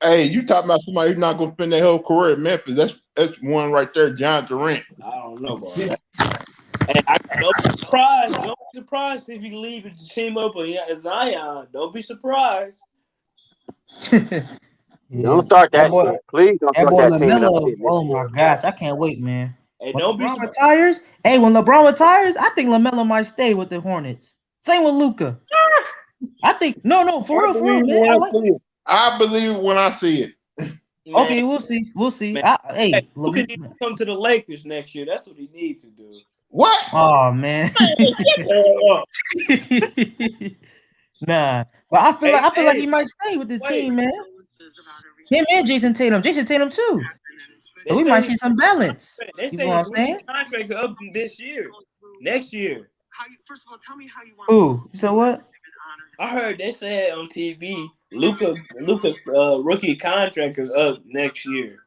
[SPEAKER 8] Hey, you talking about somebody who's not gonna spend their whole career in Memphis? That's one right there, John Durant.
[SPEAKER 12] I don't know about that. And don't be surprised if you leave the team up on Zion. Don't be surprised.
[SPEAKER 10] Don't start that shit. Please don't start that team up.
[SPEAKER 7] Oh my gosh, I can't wait, man.
[SPEAKER 12] Hey,
[SPEAKER 7] when LeBron retires, when LeBron retires, I think LaMelo might stay with the Hornets. Same with Luka. I think no, for real, man.
[SPEAKER 8] I believe when I see it.
[SPEAKER 12] Man.
[SPEAKER 7] Okay, we'll see.
[SPEAKER 12] Luka needs to come to the Lakers next year. That's what he needs to do.
[SPEAKER 8] What?
[SPEAKER 7] Oh man. Nah, but I feel like he might stay with the team, man. Him and Jason Tatum too. So we might see some balance.
[SPEAKER 12] They
[SPEAKER 7] you
[SPEAKER 12] say
[SPEAKER 7] know what I'm
[SPEAKER 12] his
[SPEAKER 7] saying?
[SPEAKER 12] contract up next year.
[SPEAKER 7] First of all, tell me how you want. Ooh, so what?
[SPEAKER 12] I heard they said on TV Luka's rookie contract is up next year.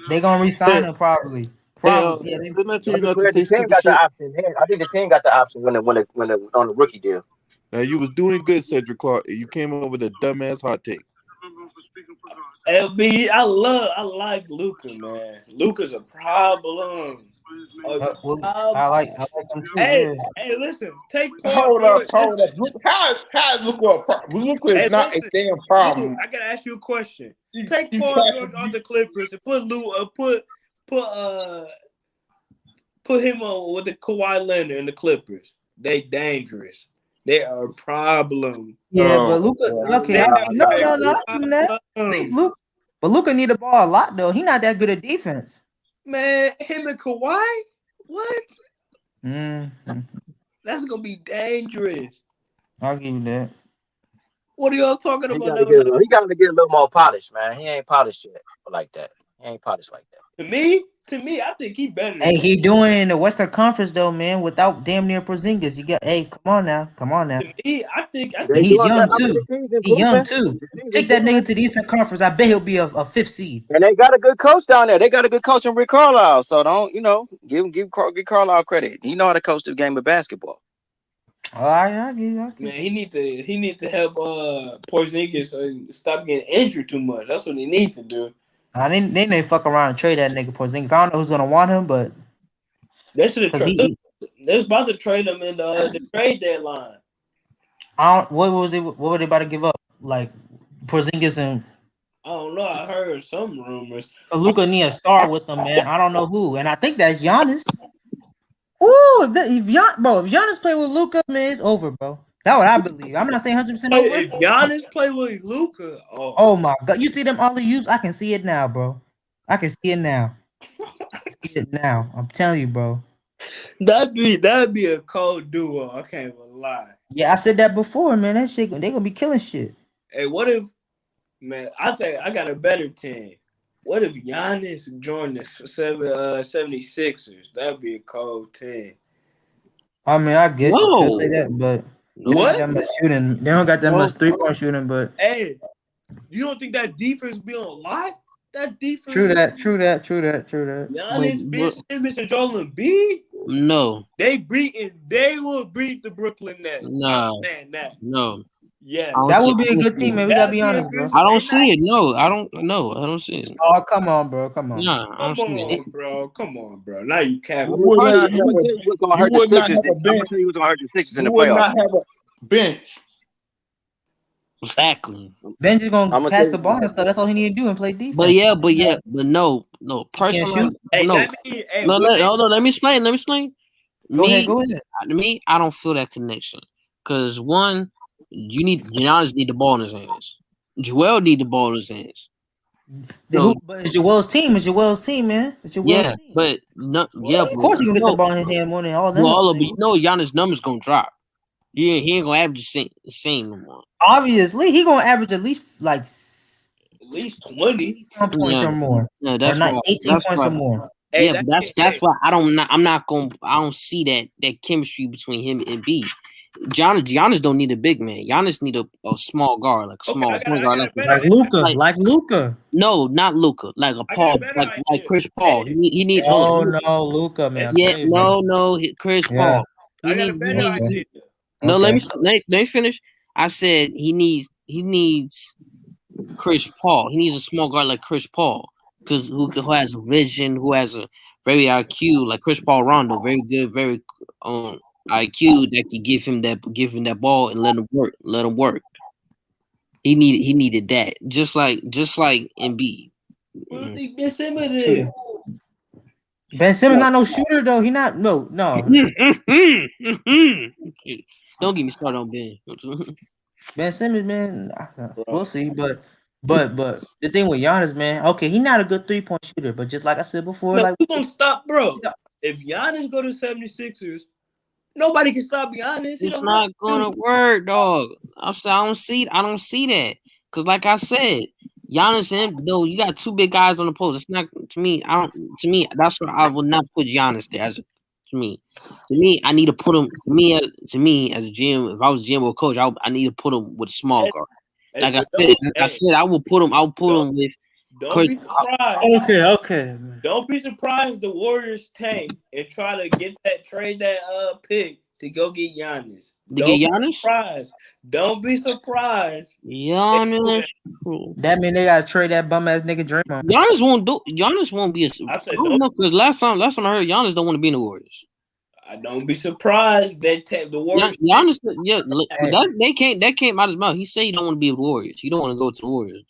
[SPEAKER 7] They gonna resign him probably.
[SPEAKER 10] Probably. The team got the option. I think the team got the option when on the rookie deal.
[SPEAKER 13] Now you was doing good, Cedric Clark. You came up with a dumbass hot take.
[SPEAKER 12] LB, I like Luka, man. Luka's a problem.
[SPEAKER 7] I like him too.
[SPEAKER 12] Hey, listen. Take
[SPEAKER 8] Hold up. How is Luka a problem? Luka is not a damn problem.
[SPEAKER 12] I gotta ask you a question. Take Paul George on the Clippers and put him on with the Kawhi Leonard and the Clippers. They dangerous. They are a problem.
[SPEAKER 7] Yeah, but Luka. Okay, no. But Luka need the ball a lot though. He not that good at defense.
[SPEAKER 12] Man, him and Kawhi. What?
[SPEAKER 7] Mm-hmm.
[SPEAKER 12] That's gonna be dangerous.
[SPEAKER 7] I'll give you that.
[SPEAKER 12] What are y'all talking about?
[SPEAKER 10] He got to get a little more polished, man. He ain't polished yet like that. He ain't polished like that.
[SPEAKER 12] To me, I think he better.
[SPEAKER 7] Hey, he doing it in the Western Conference though, man. Without damn near Porzingis, you got. Hey, come on now.
[SPEAKER 12] To me, I think
[SPEAKER 7] he's young too. He's young too. Take that nigga to the Eastern Conference. I bet he'll be a fifth seed.
[SPEAKER 10] And they got a good coach down there. They got a good coach in Rick Carlisle. So don't give Carlisle credit. He know how to coach the game of basketball.
[SPEAKER 7] All right,
[SPEAKER 12] man, he need to help Porzingis stop getting injured too much. That's what he needs to do.
[SPEAKER 7] They may fuck around and trade that nigga Porzingis. I don't know who's gonna want him, but
[SPEAKER 12] they should have traded. They was about to trade him in the trade deadline.
[SPEAKER 7] What were they about to give up? Like Porzingis and
[SPEAKER 12] I don't know. I heard some rumors.
[SPEAKER 7] Luka need a star with them, man. I don't know who, and I think that's Giannis. Ooh, if Giannis play with Luka, man, it's over, bro. That's what I believe. I'm not saying 100% over.
[SPEAKER 12] If Giannis play with Luka,
[SPEAKER 7] oh my god, you see them alley-oops? I can see it now, bro. I can see it now. I'm telling you, bro.
[SPEAKER 12] That'd be a cold duo. I can't even lie.
[SPEAKER 7] Yeah, I said that before, man. That shit, they gonna be killing shit.
[SPEAKER 12] Hey, what if, man? I think I got a better team. What if Giannis joined the 76ers? That'd be a cold team.
[SPEAKER 7] I mean, I guess you could say that, but
[SPEAKER 12] what?
[SPEAKER 7] They don't got that much 3-point shooting, but
[SPEAKER 12] hey, you don't think that defense be on lock? That defense.
[SPEAKER 7] True that.
[SPEAKER 12] Giannis, Ben Simmons, and Joel Embiid.
[SPEAKER 2] No.
[SPEAKER 12] They will beat the Brooklyn Nets.
[SPEAKER 2] No.
[SPEAKER 12] Understand that.
[SPEAKER 2] No.
[SPEAKER 12] Yeah,
[SPEAKER 7] that would be a good team, man. We gotta be honest, bro.
[SPEAKER 2] I don't see it. No, I don't see it.
[SPEAKER 7] Oh, come on, bro. Come on.
[SPEAKER 2] Nah, I don't see it.
[SPEAKER 12] Come on, bro. Now you capping.
[SPEAKER 10] I'm gonna tell you what's gonna hurt the Sixers in the playoffs.
[SPEAKER 8] Not have a bench.
[SPEAKER 2] Exactly.
[SPEAKER 7] Ben just
[SPEAKER 10] I'm
[SPEAKER 7] gonna
[SPEAKER 10] gonna
[SPEAKER 7] pass
[SPEAKER 10] say
[SPEAKER 7] the ball and stuff. That's all he need to do and play
[SPEAKER 2] But
[SPEAKER 7] defense.
[SPEAKER 2] no.
[SPEAKER 7] He can't
[SPEAKER 2] Personally,
[SPEAKER 7] shoot.
[SPEAKER 12] Hey,
[SPEAKER 2] no.
[SPEAKER 12] that mean, hey,
[SPEAKER 2] No,
[SPEAKER 12] what they
[SPEAKER 2] hold on. Let me explain.
[SPEAKER 7] Go ahead.
[SPEAKER 2] Me, I don't feel that connection. Cause one, Giannis need the ball in his hands. Joel need the ball in his hands. So
[SPEAKER 7] But it's Joel's team. It's Joel's team, man. It's Joel's
[SPEAKER 2] yeah,
[SPEAKER 7] team.
[SPEAKER 2] but no,
[SPEAKER 7] Of course, he gonna get the ball in his hand more than all them.
[SPEAKER 2] but Giannis' numbers gonna drop. He ain't gonna average the same no more.
[SPEAKER 7] Obviously, he gonna average at least like
[SPEAKER 12] at least 20
[SPEAKER 7] points or more.
[SPEAKER 2] Yeah,
[SPEAKER 7] Or
[SPEAKER 2] that's
[SPEAKER 7] not
[SPEAKER 2] why.
[SPEAKER 7] 18
[SPEAKER 2] That's
[SPEAKER 7] points
[SPEAKER 2] why.
[SPEAKER 7] or more.
[SPEAKER 12] Hey,
[SPEAKER 2] Yeah, but that's why I don't see that chemistry between him and B. Giannis don't need a big man. Giannis need a small guard, like a small point guard,
[SPEAKER 7] like Luka.
[SPEAKER 2] No, not Luka. Like a Paul, like Chris Paul. He needs.
[SPEAKER 7] Oh no, Luka, man.
[SPEAKER 2] Yeah, Chris Paul.
[SPEAKER 12] I got a better idea.
[SPEAKER 2] No, let me finish. I said he needs Chris Paul. He needs a small guard like Chris Paul, because who has a vision, who has a very IQ like Chris Paul Rondo, very good, very IQ that could give him that ball and let him work. He needed that, just like Embiid.
[SPEAKER 12] What do you think Ben Simmons is?
[SPEAKER 7] Ben Simmons not no shooter though. He not no.
[SPEAKER 2] Don't get me started on Ben.
[SPEAKER 7] Ben Simmons, man, we'll see. But the thing with Giannis, man, okay, he not a good 3-point shooter, but just like I said before,
[SPEAKER 12] No,
[SPEAKER 7] like
[SPEAKER 12] who's gonna stop, bro? If Giannis go to 76ers, nobody can stop Giannis.
[SPEAKER 2] It's not gonna work, dog. I don't see that. Cause like I said, Giannis and though you got two big guys on the post. It's not to me. That's why I would not put Giannis there. To me, I need to put him. To me, as a GM, if I was GM or coach, I need to put him with a small guard. Like I said, I will put him with.
[SPEAKER 12] Don't be surprised.
[SPEAKER 7] Okay.
[SPEAKER 12] Don't be surprised the Warriors tank and try to trade that pick to go get Giannis. Don't be surprised.
[SPEAKER 2] Giannis.
[SPEAKER 7] That mean they gotta trade that bum ass nigga Draymond.
[SPEAKER 2] Giannis won't be. I don't know, because last time I heard Giannis don't want to be in the Warriors.
[SPEAKER 12] I don't be surprised that the Warriors.
[SPEAKER 2] Giannis, that came out of his mouth. He said he don't want to be with the Warriors. He don't want to go to the Warriors.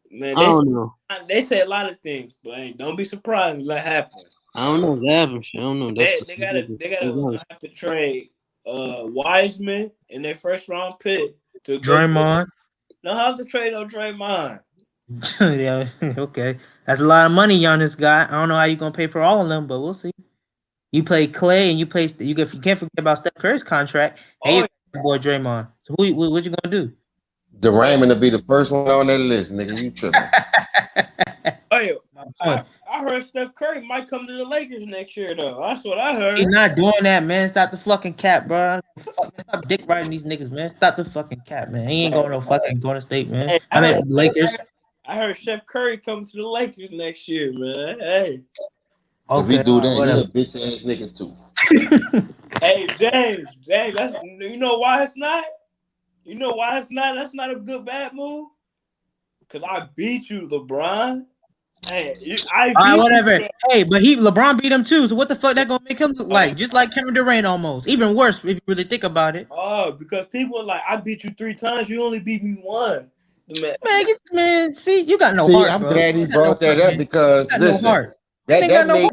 [SPEAKER 12] Man,
[SPEAKER 2] I don't know.
[SPEAKER 12] They say a lot of things, but hey, don't be surprised when that happens.
[SPEAKER 2] I don't know what happens. I don't know.
[SPEAKER 12] They gotta have to trade Wiseman in their first round pick to
[SPEAKER 7] Draymond.
[SPEAKER 12] No, have to trade on Draymond.
[SPEAKER 7] Yeah, okay. That's a lot of money Giannis got. I don't know how you gonna pay for all of them, but we'll see. You play Clay and you can't forget about Steph Curry's contract. And you boy Draymond. So what you gonna do?
[SPEAKER 5] The Raymond will be the first one on that list, nigga. You tripping?
[SPEAKER 12] Hey, I heard Steph Curry might come to the Lakers next year, though. That's what I heard.
[SPEAKER 7] He's not doing that, man. Stop the fucking cap, bro. Stop dick riding these niggas, man. Stop the fucking cap, man. He ain't going no fucking Golden State, man.
[SPEAKER 12] Hey,
[SPEAKER 7] I mean Lakers.
[SPEAKER 12] I heard Steph Curry coming to the Lakers next year, man. Hey.
[SPEAKER 5] If we do that, he a bitch ass nigga too.
[SPEAKER 12] Hey, James, that's you know why it's not? You know why it's not? That's not a good bad move. Cause I beat you, LeBron. Hey,
[SPEAKER 7] whatever. Hey, but LeBron beat him too. So what the fuck that gonna make him look like? Just like Kevin Durant almost. Even worse if you really think about it.
[SPEAKER 12] Oh, because people are like, I beat you 3 times. You only beat me 1.
[SPEAKER 7] Man, see, you got no heart.
[SPEAKER 5] I'm
[SPEAKER 7] bro.
[SPEAKER 5] glad he brought that up because listen, that make.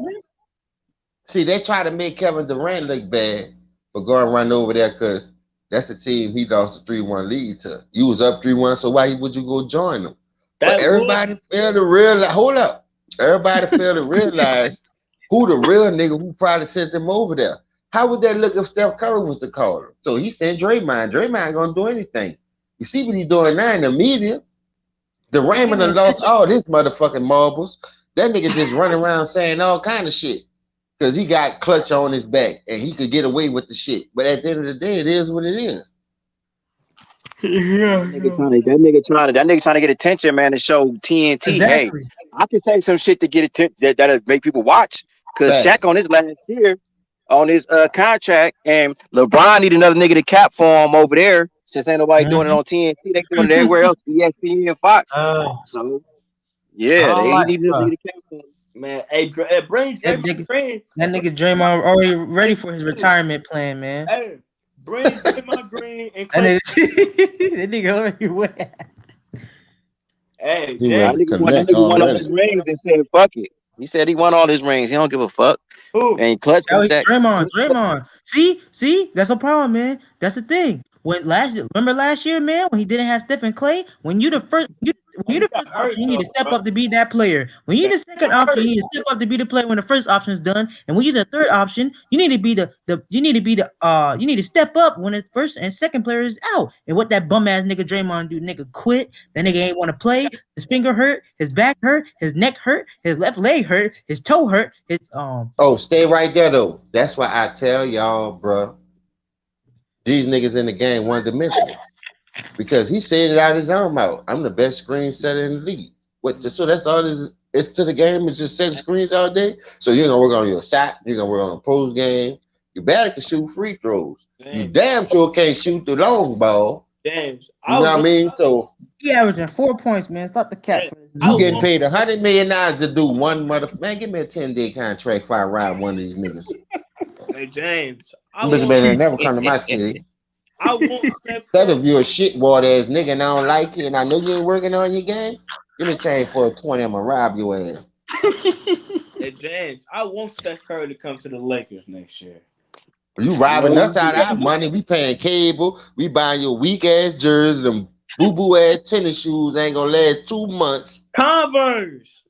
[SPEAKER 5] See, they try to make Kevin Durant look bad for going run over there because that's the team he lost a 3-1 lead to. You was up 3-1, so why would you go join them? But everybody failed to realize. Hold up, everybody failed to realize who the real nigga who probably sent them over there. How would that look if Steph Curry was the caller? So he sent Draymond. Draymond ain't gonna do anything. You see what he doing now in the media? The Raymond done lost all his motherfucking marbles. That nigga just running around saying all kind of shit. Because he got clutch on his back and he could get away with the shit. But at the end of the day, it is what it is.
[SPEAKER 10] That nigga trying to get attention, man, to show TNT.
[SPEAKER 7] Exactly.
[SPEAKER 10] Hey, I can say some shit to get attention that'll make people watch. Because Shaq on his last year on his contract, and LeBron need another nigga to cap for him over there. Since ain't nobody doing it on TNT, they doing it everywhere else, ESPN and Fox. So yeah, they need another nigga to cap for him.
[SPEAKER 12] Man, hey, bring
[SPEAKER 7] that nigga Draymond already ready for his retirement plan, man.
[SPEAKER 12] Hey, Bring Draymond Green and
[SPEAKER 7] That
[SPEAKER 12] Clay.
[SPEAKER 7] nigga already went.
[SPEAKER 12] Hey,
[SPEAKER 5] He
[SPEAKER 10] That
[SPEAKER 5] ready
[SPEAKER 12] James.
[SPEAKER 5] to
[SPEAKER 10] that
[SPEAKER 5] connect
[SPEAKER 10] nigga won all his
[SPEAKER 5] already.
[SPEAKER 10] rings and said, fuck it. He said he won all his rings. He don't give a fuck.
[SPEAKER 12] Who?
[SPEAKER 10] And Clutch got that.
[SPEAKER 7] Draymond. See, that's a problem, man. That's the thing. Remember last year, man, when he didn't have Steph and Clay, when you the first option, you need to step up to be that player. When you the second option, you need to step up to be the player when the first option is done. And when you're the third option, you need to be you need to step up when the first and second player is out. And what that bum ass nigga Draymond do, nigga quit. That nigga ain't want to play. His finger hurt, his back hurt, his neck hurt, his left leg hurt, his toe hurt, his
[SPEAKER 5] Oh, stay right there though. That's why I tell y'all, bro. These niggas in the game one dimensional. Because he said it out his own mouth. I'm the best screen setter in the league. So that's all it's to the game is just setting screens all day. So you're gonna work on your shot, you're gonna work on the post game. You better can shoot free throws. You damn sure can't shoot the long ball.
[SPEAKER 12] James,
[SPEAKER 5] you know what I mean? So
[SPEAKER 7] he averaging 4 points, man. Stop the cap.
[SPEAKER 5] You getting paid $100 million to do one man. Give me a 10-day contract if I ride one of these niggas.
[SPEAKER 12] Hey James,
[SPEAKER 5] This man never come to my city.
[SPEAKER 12] I want Steph
[SPEAKER 5] Instead of you a shitwater ass nigga and I don't like you and I know you ain't working on your game, give me change for a 20, I'm gonna rob your ass.
[SPEAKER 12] Hey James, I want Steph Curry to come to the Lakers next year.
[SPEAKER 5] You robbing us out of our money. We paying cable. We buying your weak ass jerseys, them boo boo ass tennis shoes ain't gonna last 2 months.
[SPEAKER 12] Converse.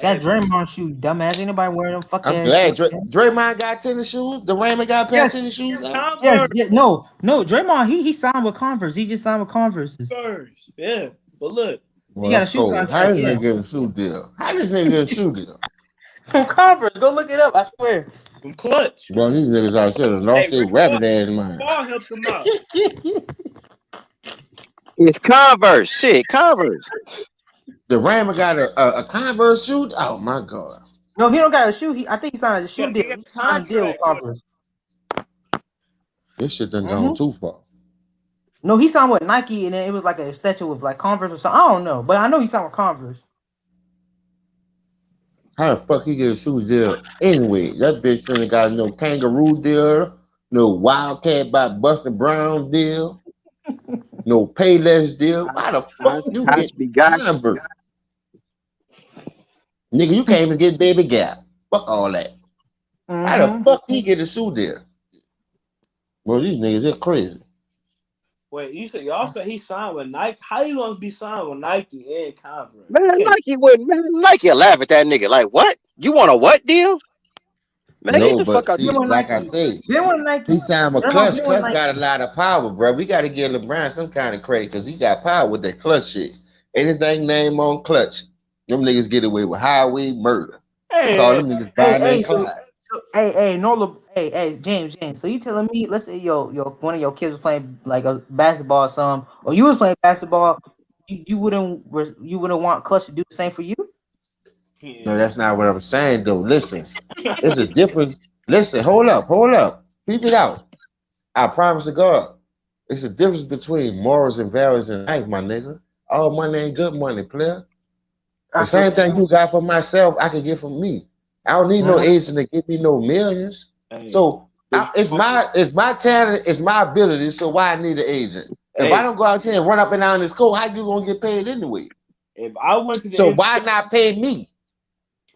[SPEAKER 7] That Draymond shoe, dumbass. Ain't nobody wearing them fucking.
[SPEAKER 5] I'm glad Draymond got tennis shoes. The Raymond got a pair of tennis shoes.
[SPEAKER 7] Yes, no, Draymond. He signed with Converse. He just signed with Converse.
[SPEAKER 12] Yeah, but look,
[SPEAKER 5] Well,
[SPEAKER 7] he got a shoe contract.
[SPEAKER 5] How does nigga get a shoe deal? How does nigga get a shoe deal?
[SPEAKER 7] From Converse. Go look it up. I swear.
[SPEAKER 12] From Clutch.
[SPEAKER 5] Well, these niggas out there lost their rabbit ass mind.
[SPEAKER 12] Paul helped him out.
[SPEAKER 10] It's Converse. Shit, Converse.
[SPEAKER 5] The Raymond got a Converse shoe? Oh my god.
[SPEAKER 7] No, he don't got a shoe. I think he signed a shoe deal. He signed a deal with Converse.
[SPEAKER 5] This shit done gone too far.
[SPEAKER 7] No, he signed with Nike, and then it was like a statue with like Converse or something. I don't know, but I know he signed with Converse.
[SPEAKER 5] How the fuck he get a shoe deal anyway? That bitch ain't got no kangaroo deal, no Wildcat by Buster Brown deal, no Payless deal. Why the fuck you get Converse? Nigga, you can't even get Baby Gap. Fuck all that. How the fuck he get a shoe deal? Well, these niggas are crazy.
[SPEAKER 12] Wait, y'all said he signed with Nike? How you gonna be signed with Nike and Converse?
[SPEAKER 10] Man, Nike will laugh at that nigga. Like, what? You want a what deal? Man, get the fuck out
[SPEAKER 5] see, like I say, he signed with Clutch. Clutch got a lot of power, bro. We got to give LeBron some kind of credit because he got power with that Clutch shit. Anything named on Clutch, them niggas get away with highway murder. Call them niggas
[SPEAKER 7] James. So you telling me, let's say one of your kids was playing like a basketball or something, or you was playing basketball, you wouldn't want Clutch to do the same for you?
[SPEAKER 5] No, that's not what I'm saying though. Listen, there's a difference. Listen, hold up. Keep it out. I promise to God. It's a difference between morals and values in life, my nigga. All money ain't good money, player. The same thing you got for myself, I can get from me. I don't need no agent to give me no millions. So it's my talent, it's my ability. So why I need an agent? If I don't go out here and run up and down this court, how you gonna get paid anyway?
[SPEAKER 12] If I went to the
[SPEAKER 5] NBA, why not pay me?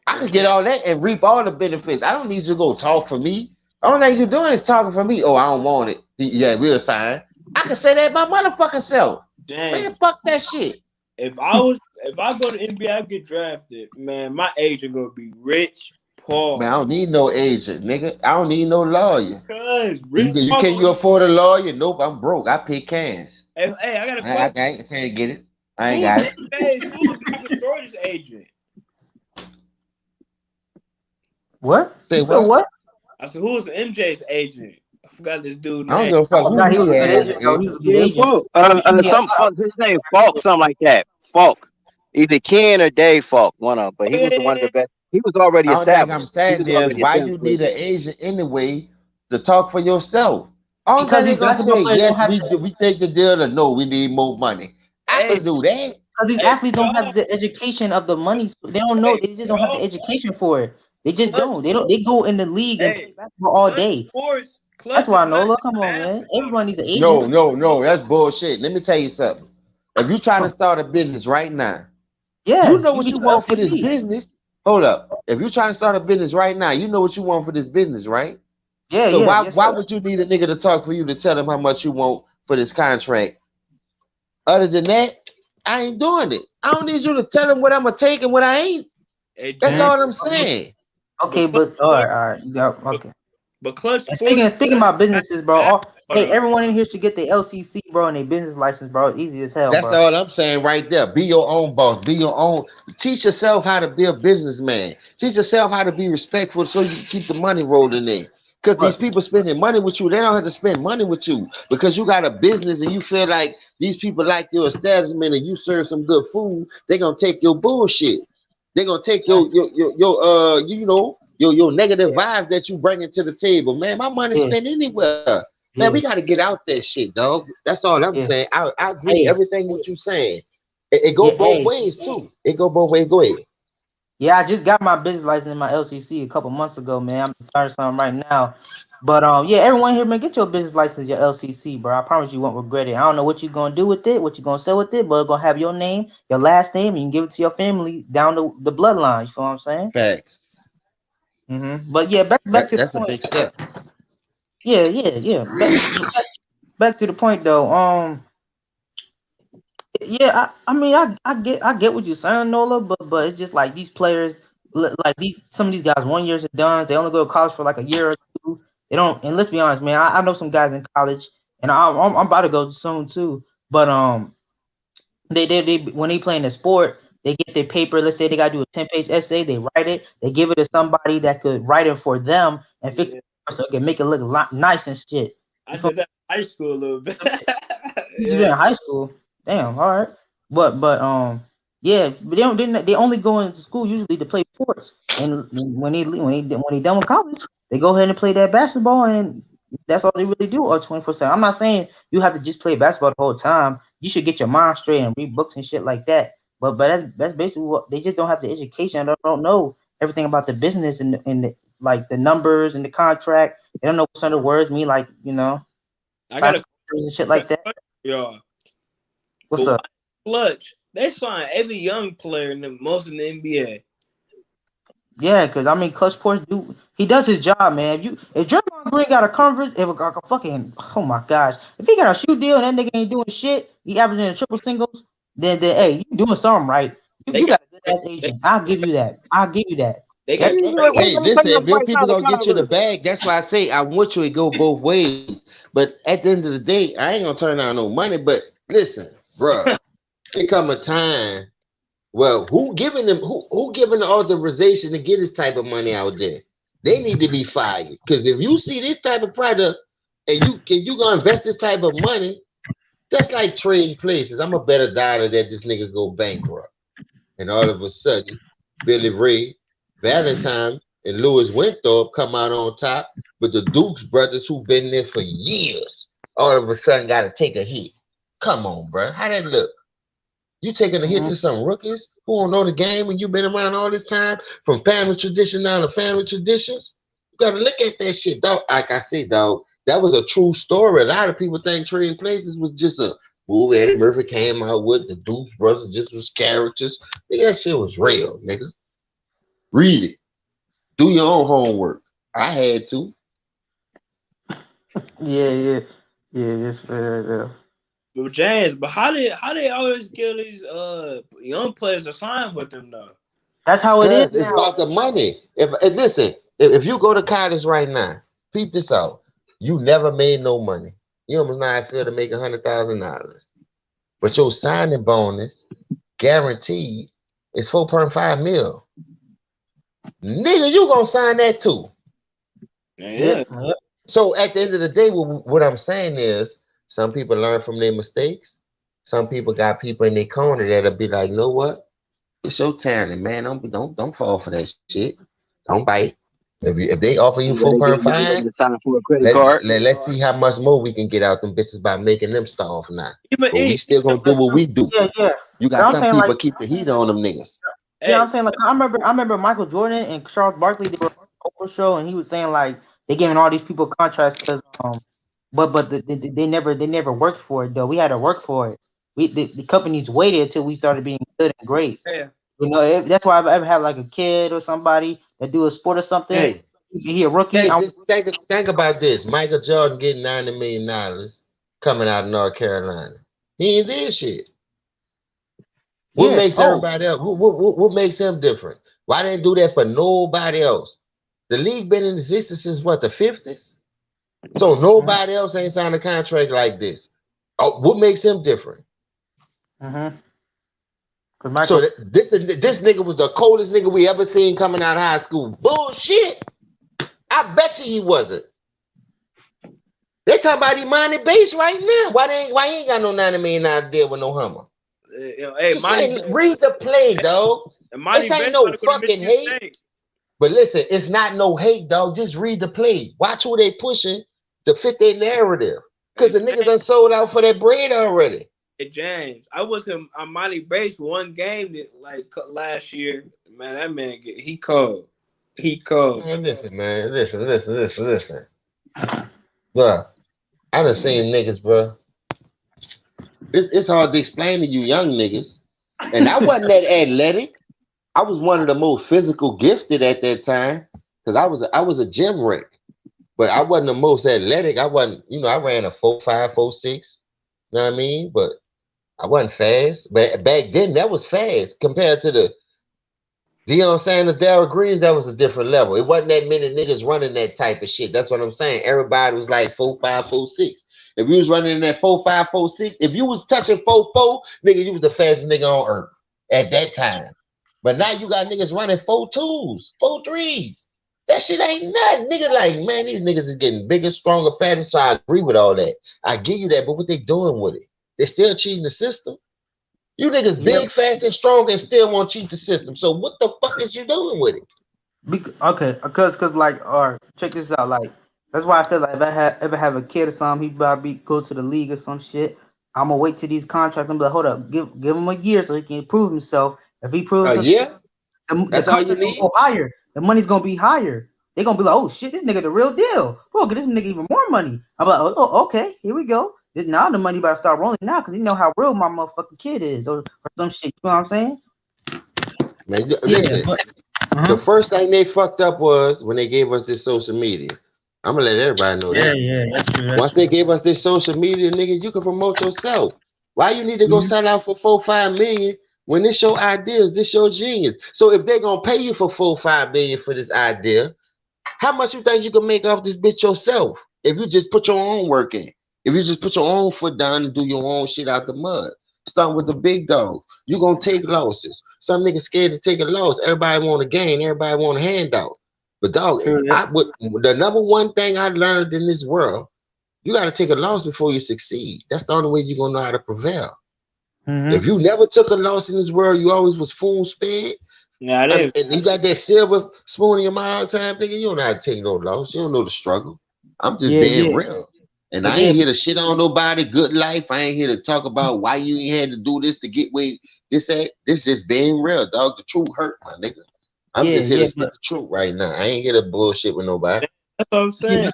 [SPEAKER 5] I can get all that and reap all the benefits. I don't need you to go talk for me. All thing you're doing is talking for me. Oh, I don't want it. Yeah, we'll sign. I can say that my motherfucking self. Man, fuck that shit.
[SPEAKER 12] If I go to NBA, I get drafted, man, my agent gonna be Rich Paul.
[SPEAKER 5] Man, I don't need no agent, nigga. I don't need no lawyer.
[SPEAKER 12] Cause
[SPEAKER 5] can you afford a lawyer? Nope, I'm broke. I pay cash.
[SPEAKER 12] Hey, I got a question.
[SPEAKER 5] I can't get it. I ain't got it.
[SPEAKER 12] Who's Michael Jordan's agent?
[SPEAKER 7] What?
[SPEAKER 5] Say what?
[SPEAKER 12] I said, who's MJ's agent? I forgot this dude.
[SPEAKER 5] I don't give a fuck who he was.
[SPEAKER 10] He was a good agent. His name Falk, something like that. Falk. Either Ken or Dave Falk, one of them. But he was the one of the best. He was already established.
[SPEAKER 5] I'm saying is why you need an agent anyway to talk for yourself.
[SPEAKER 7] Because
[SPEAKER 5] these basketball players yes, we take the deal or no, we need more money. I can do that.
[SPEAKER 7] Because these athletes don't have the education of the money. They don't know. They just don't have the education for it. They just
[SPEAKER 12] Clutch.
[SPEAKER 7] don't. They don't. They go in the league and play basketball all
[SPEAKER 12] Clutch
[SPEAKER 7] day.
[SPEAKER 12] sports. Clutch
[SPEAKER 7] That's why
[SPEAKER 12] is not
[SPEAKER 7] Nola.
[SPEAKER 12] just
[SPEAKER 7] Come on, man.
[SPEAKER 12] basketball.
[SPEAKER 7] Everyone needs an agent.
[SPEAKER 5] No, that's bullshit. Let me tell you something. If you trying to start a business right now,
[SPEAKER 7] Yeah,
[SPEAKER 5] you know what
[SPEAKER 7] get
[SPEAKER 5] you
[SPEAKER 7] your
[SPEAKER 5] want for this
[SPEAKER 7] LCC.
[SPEAKER 5] business. Hold up. If you trying to start a business right now, you know what you want for this business, right?
[SPEAKER 7] Yeah,
[SPEAKER 5] So
[SPEAKER 7] yeah,
[SPEAKER 5] why would you need a nigga to talk for you to tell him how much you want for this contract? Other than that, I ain't doing it. I don't need you to tell him what I'm gonna take and what I ain't. That's all I'm saying.
[SPEAKER 7] Okay, but all right. You got okay.
[SPEAKER 12] But Clutch
[SPEAKER 7] And
[SPEAKER 12] sports.
[SPEAKER 7] speaking about businesses, bro. Hey, everyone in here should get their LCC, bro, and their business license, bro. Easy as hell,
[SPEAKER 5] That's
[SPEAKER 7] bro.
[SPEAKER 5] all I'm saying right there. Be your own boss. Be your own. Teach yourself how to be a businessman. Teach yourself how to be respectful so you can keep the money rolling in. Because these people spending money with you, they don't have to spend money with you because you got a business and you feel like these people like your establishment and you serve some good food. They're gonna take your bullshit. They're gonna take your negative vibes that you bring into the table. Man, my money spent anywhere. Man, we gotta get out that shit, dog. That's all I'm saying. I agree everything what you saying. It go both ways too. It go both ways. Go ahead.
[SPEAKER 7] Yeah, I just got my business license in my LCC a couple months ago, man. I'm starting something right now. But yeah, everyone here, man, get your business license, your LCC, bro. I promise you won't regret it. I don't know what you're gonna do with it, what you're gonna sell with it, but it's gonna have your name, your last name, and you can give it to your family down the bloodline. You feel what I'm saying?
[SPEAKER 5] Facts.
[SPEAKER 7] But yeah, back to the
[SPEAKER 5] That's a
[SPEAKER 7] point.
[SPEAKER 5] big step.
[SPEAKER 7] Yeah. Back to the point though. Yeah, I mean, I get what you're saying, Nola, but it's just like these players, like some of these guys, 1 year done. They only go to college for like a year or two. They don't. And let's be honest, man. I know some guys in college, and I'm about to go soon too. But they when they play in the sport, they get their paper. Let's say they got to do a 10-page essay. They write it. They give it to somebody that could write it for them and fix it so it can make it look nice and shit.
[SPEAKER 12] I did that in high school a little bit.
[SPEAKER 7] You did in high school. Damn, all right. But yeah, but they only go into school usually to play sports. And when they done with college, they go ahead and play that basketball, and that's all they really do all 24/7. I'm not saying you have to just play basketball the whole time. You should get your mind straight and read books and shit like that. But that's basically what they just don't have the education. They don't know everything about the business and the like the numbers and the contract. They don't know what some of the words mean, like
[SPEAKER 12] I got
[SPEAKER 7] and shit like that.
[SPEAKER 12] Y'all.
[SPEAKER 7] What's up?
[SPEAKER 12] Clutch. They sign every young player in most in the NBA.
[SPEAKER 7] Yeah, because I mean, Clutch Sports he does his job, man. If Draymond Green got a conference, oh my gosh, if he got a shoe deal and that nigga ain't doing shit, he averaging a triple singles, then hey, you doing something right. You got a good ass agent. I'll give you that.
[SPEAKER 12] They got
[SPEAKER 5] Hey, listen, if your people gonna get you the bag, that's why I say I want you to go both ways. But at the end of the day, I ain't gonna turn down no money. But listen, bro, there come a time. Well, who giving the authorization to get this type of money out there? They need to be fired. Because if you see this type of product and you gonna invest this type of money, that's like trading places. I'm a better dollar that this nigga go bankrupt. And all of a sudden, Billy Ray, Valentine, and Louis Winthorpe come out on top, but the Dukes brothers who've been there for years, all of a sudden got to take a hit. Come on, bro. How that look? You taking a hit to some rookies who don't know the game when you've been around all this time, from family tradition down to family traditions? You got to look at that shit, dog. Like I said, dog, that was a true story. A lot of people think Trading Places was just a movie Eddie Murphy came out with. The Dukes brothers just was characters. Nigga, that shit was real, nigga. Read it. Do your own homework. I had to.
[SPEAKER 7] Yeah, it's fair.
[SPEAKER 12] But James, how they always get these young players to sign with them though?
[SPEAKER 7] That's how it is.
[SPEAKER 5] It's about the money. If you go to college right now, peep this out. You never made no money. You almost not feel to make $100,000. But your signing bonus guaranteed is 4.5 mil. Nigga, you gonna sign that too.
[SPEAKER 12] Yeah.
[SPEAKER 5] So at the end of the day, what I'm saying is some people learn from their mistakes. Some people got people in their corner that'll be like, you know what? It's your talent, man. Don't fall for that shit. Don't bite. If they offer you 4.5, let's see how much more we can get out them bitches by making them starve now. But we still gonna do what we do.
[SPEAKER 7] Yeah.
[SPEAKER 5] You got some people keep the heat on them niggas.
[SPEAKER 7] Yeah,
[SPEAKER 12] Hey,
[SPEAKER 7] I'm saying like I remember Michael Jordan and Charles Barkley. They were on the Oprah show, and he was saying like they giving all these people contracts because but they never worked for it though. We had to work for it. The companies waited until we started being good and great.
[SPEAKER 12] yeah.
[SPEAKER 7] You know, that's why I've ever had like a kid or somebody that do a sport or something.
[SPEAKER 5] Hey,
[SPEAKER 7] He a rookie.
[SPEAKER 5] hey, just think about this. Michael Jordan getting $90 million coming out of North Carolina. He ain't did shit. What
[SPEAKER 7] Yeah.
[SPEAKER 5] makes
[SPEAKER 7] Oh.
[SPEAKER 5] everybody else? What makes him different? Why didn't do that for nobody else? The league been in existence since what, the 50s? So nobody else ain't signed a contract like this. Oh, what makes him different?
[SPEAKER 7] Mm-hmm.
[SPEAKER 5] So this nigga was the coldest nigga we ever seen coming out of high school. Bullshit. I bet you he wasn't. They talking about Imani Bates right now. Why he ain't got no $90 million deal with no Hummer?
[SPEAKER 12] Hey,
[SPEAKER 5] Just read the play, dog.
[SPEAKER 12] Monty
[SPEAKER 5] This ain't
[SPEAKER 12] Bates
[SPEAKER 5] no
[SPEAKER 12] about to go to
[SPEAKER 5] fucking
[SPEAKER 12] Michigan
[SPEAKER 5] hate.
[SPEAKER 12] State.
[SPEAKER 5] But listen, it's not no hate, dog. Just read the play. Watch who they pushing to fit their narrative. Because the niggas done sold out for that bread already.
[SPEAKER 12] Hey, James, I was in Monty Bates one game that like last year. Man, that man he cold. He cold.
[SPEAKER 5] Man, listen. Bruh, I done seen niggas, bruh. It's hard to explain to you young niggas. And I wasn't that athletic. I was one of the most physical gifted at that time. Because I was a gym wreck. But I wasn't the most athletic. I wasn't, I ran a 4.5, 4.6. You know what I mean? But I wasn't fast. But back then, that was fast compared to the Deion Sanders, Darryl Greens. That was a different level. It wasn't that many niggas running that type of shit. That's what I'm saying. Everybody was like 4.5, 4.6. If you was running in that 4.5, 4.6, if you was touching 4.4, nigga, you was the fastest nigga on earth at that time. But now you got niggas running 4.2s, 4.3s. That shit ain't nothing. Nigga, like, man, these niggas is getting bigger, stronger, faster. So I agree with all that. I give you that, but what they doing with it? They still cheating the system. You niggas big, fast, and strong and still want to cheat the system. So what the fuck is you doing with it?
[SPEAKER 7] Okay, cause like, all right, check this out. Like, that's why I said like, if I ever have a kid or something, he probably go to the league or some shit. I'm gonna wait till these contracts. I'm be like, hold up, give him a year so he can prove himself. If he proves himself,
[SPEAKER 5] Yeah,
[SPEAKER 7] the
[SPEAKER 5] that's all you
[SPEAKER 7] contract gonna
[SPEAKER 5] need.
[SPEAKER 7] go higher. The money's gonna be higher. They're gonna be like, oh shit, this nigga the real deal. Bro, get this nigga even more money. I'm like, oh, okay, here we go. Now the money about to start rolling now because you know how real my motherfucking kid is or some shit. You know what I'm saying?
[SPEAKER 5] Man, listen, the first thing they fucked up was when they gave us this social media. I'm gonna let everybody know that.
[SPEAKER 7] Yeah, that's true.
[SPEAKER 5] Once they gave us this social media, nigga, you can promote yourself. Why you need to go sell out for 4-5 million when this your ideas, this your genius? So if they're gonna pay you for 4-5 million for this idea, how much you think you can make off this bitch yourself if you just put your own work in? If you just put your own foot down and do your own shit out the mud. Start with the big dog. You gonna take losses. Some niggas scared to take a loss. Everybody want a gain. Everybody want a handout. But dog, the number one thing I learned in this world, you got to take a loss before you succeed. That's the only way you're gonna know how to prevail. If you never took a loss in this world, you always was spoon fed.
[SPEAKER 12] Yeah,
[SPEAKER 5] and you got that silver spoon in your mouth all the time, nigga. You don't know how to take no loss. You don't know the struggle. I'm just being real. And
[SPEAKER 7] But
[SPEAKER 5] I ain't here to shit on nobody. Good life. I ain't here to talk about why you ain't had to do this to get where this at. This just being real, dog. The truth hurt, my nigga. I'm just here to speak the truth right now. I ain't here to bullshit with nobody.
[SPEAKER 12] That's what I'm saying.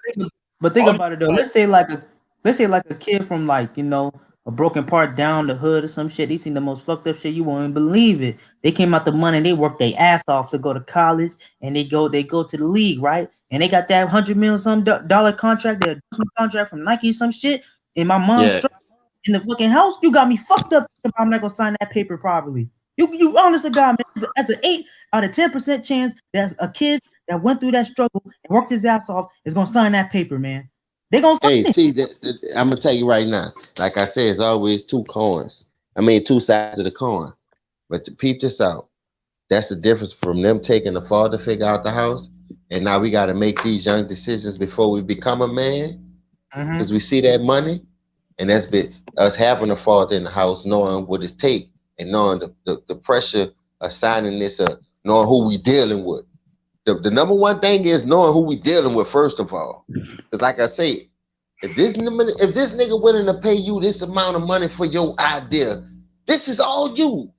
[SPEAKER 7] But think about it though. Let's say like a kid from like a broken part down the hood or some shit. They seen the most fucked up shit. You won't even believe it. They came out the money. They worked their ass off to go to college, and they go to the league, right? And they got that $100 million some dollar contract, that contract from Nike, some shit. In my mom's truck in the fucking house, you got me fucked up. I'm not gonna sign that paper properly. You honest to God, man. That's an 8 out of 10% chance that a kid that went through that struggle and worked his ass off is gonna sign that paper, man. They gonna sign it.
[SPEAKER 5] See, I'm gonna tell you right now. Like I said, it's always two sides of the coin. But to peep this out, that's the difference from them taking the father figure out the house, and now we got to make these young decisions before we become a man, because we see that money, and that's been us having a father in the house, knowing what it takes, and knowing the pressure of signing this, knowing who we dealing with. The number one thing is knowing who we dealing with first of all, because like I say, if this nigga willing to pay you this amount of money for your idea, this is all you.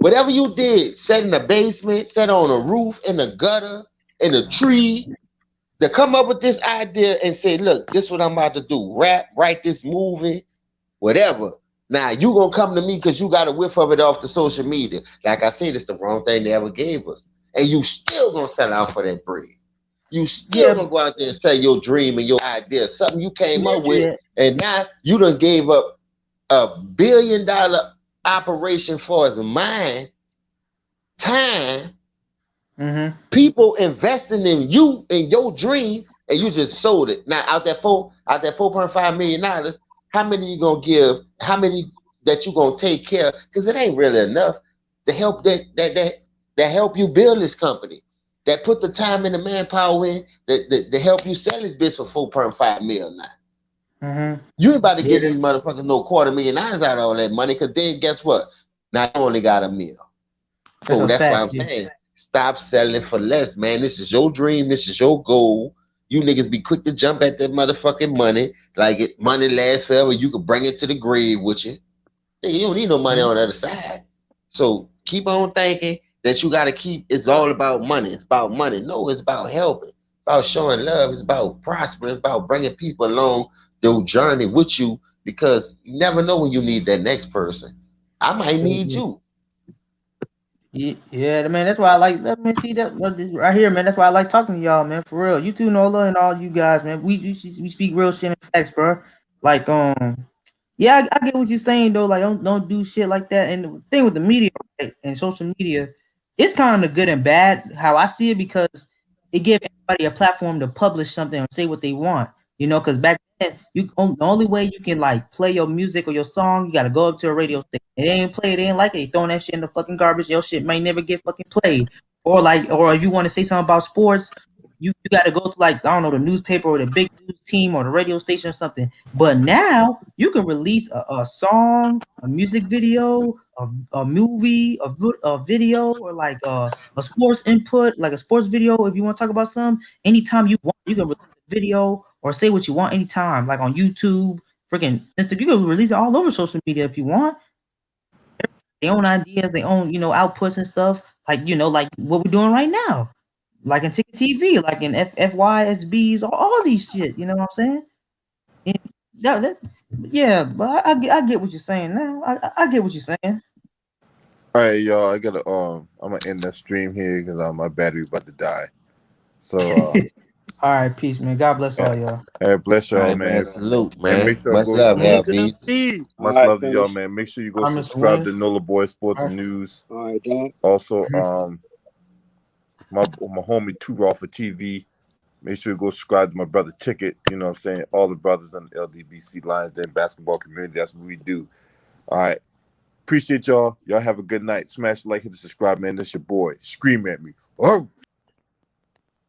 [SPEAKER 5] Whatever you did, set in the basement, set on a roof, in a gutter, in a tree, to come up with this idea and say, look, this is what I'm about to do. Rap, write this movie, whatever. Now, you going to come to me because you got a whiff of it off the social media. Like I said, it's the wrong thing they ever gave us. And you still going to sell out for that bread. You still going to go out there and say your dream and your idea, something you came up with, and now you done gave up $1 billion operation for his mind, time, people investing in you and your dream, and you just sold it. Now out that $4.5 million, how many you gonna give? How many that you gonna take care? Because it ain't really enough to help that help you build this company. That put the time and the manpower in that help you sell this bitch for $4.5 million now. You ain't about to get these motherfuckers no $250,000 out of all that money, because then guess what? Now you only got $1 million. So that's why I'm saying, stop selling for less, man. This is your dream. This is your goal. You niggas be quick to jump at that motherfucking money. Like money lasts forever. You can bring it to the grave with you. You don't need no money on the other side. So keep on thinking that you got to keep, it's all about money. It's about money. No, it's about helping. It's about showing love. It's about prospering. It's about bringing people along their journey with you, because you never know when you need that next person. I might need you.
[SPEAKER 7] Yeah, man. That's why I like. Let me see that right here, man. That's why I like talking to y'all, man. For real, you too, Nola, and all you guys, man. We speak real shit and facts, bro. Like, yeah, I get what you're saying though. Like, don't do shit like that. And the thing with the media, right, and social media, it's kind of good and bad how I see it, because it gives everybody a platform to publish something and say what they want. You know, because back then, the only way you can like play your music or your song, you gotta go up to a radio station. It ain't play, it ain't like it. They throwing that shit in the fucking garbage. Your shit may never get fucking played. Or like, or you want to say something about sports, you gotta go to, like, I don't know, the newspaper or the big news team or the radio station or something. But now you can release a song, a music video, a movie, a video, or like a sports input, like a sports video. If you want to talk about something, anytime you want, you can release a video or say what you want anytime, like on YouTube, freaking Instagram. You can release it all over social media if you want. Their own ideas, their own, outputs and stuff. Like, like what we're doing right now. Like in Ticket TV, like in FYSBs, all these shit. You know what I'm saying? And yeah, but I get what you're saying now. I get what you're saying.
[SPEAKER 13] All right, y'all. I'm gonna end the stream here because my battery about to die. So
[SPEAKER 7] all right, peace, man. God bless all y'all.
[SPEAKER 13] Hey, bless y'all,
[SPEAKER 5] Right,
[SPEAKER 13] man.
[SPEAKER 5] Salute, man.
[SPEAKER 13] And make sure
[SPEAKER 5] Much love, LB.
[SPEAKER 13] Much love to y'all, man. Make sure you go subscribe to Nola Boy Sports and News.
[SPEAKER 10] All right, Dad.
[SPEAKER 13] Also, my homie Too Raw for TV. Make sure you go subscribe to my brother Ticket. You know what I'm saying? All the brothers in the LDBC Lions Den basketball community. That's what we do. All right. Appreciate y'all. Y'all have a good night. Smash the like, hit the subscribe, man. This your boy. Scream at me. Oh.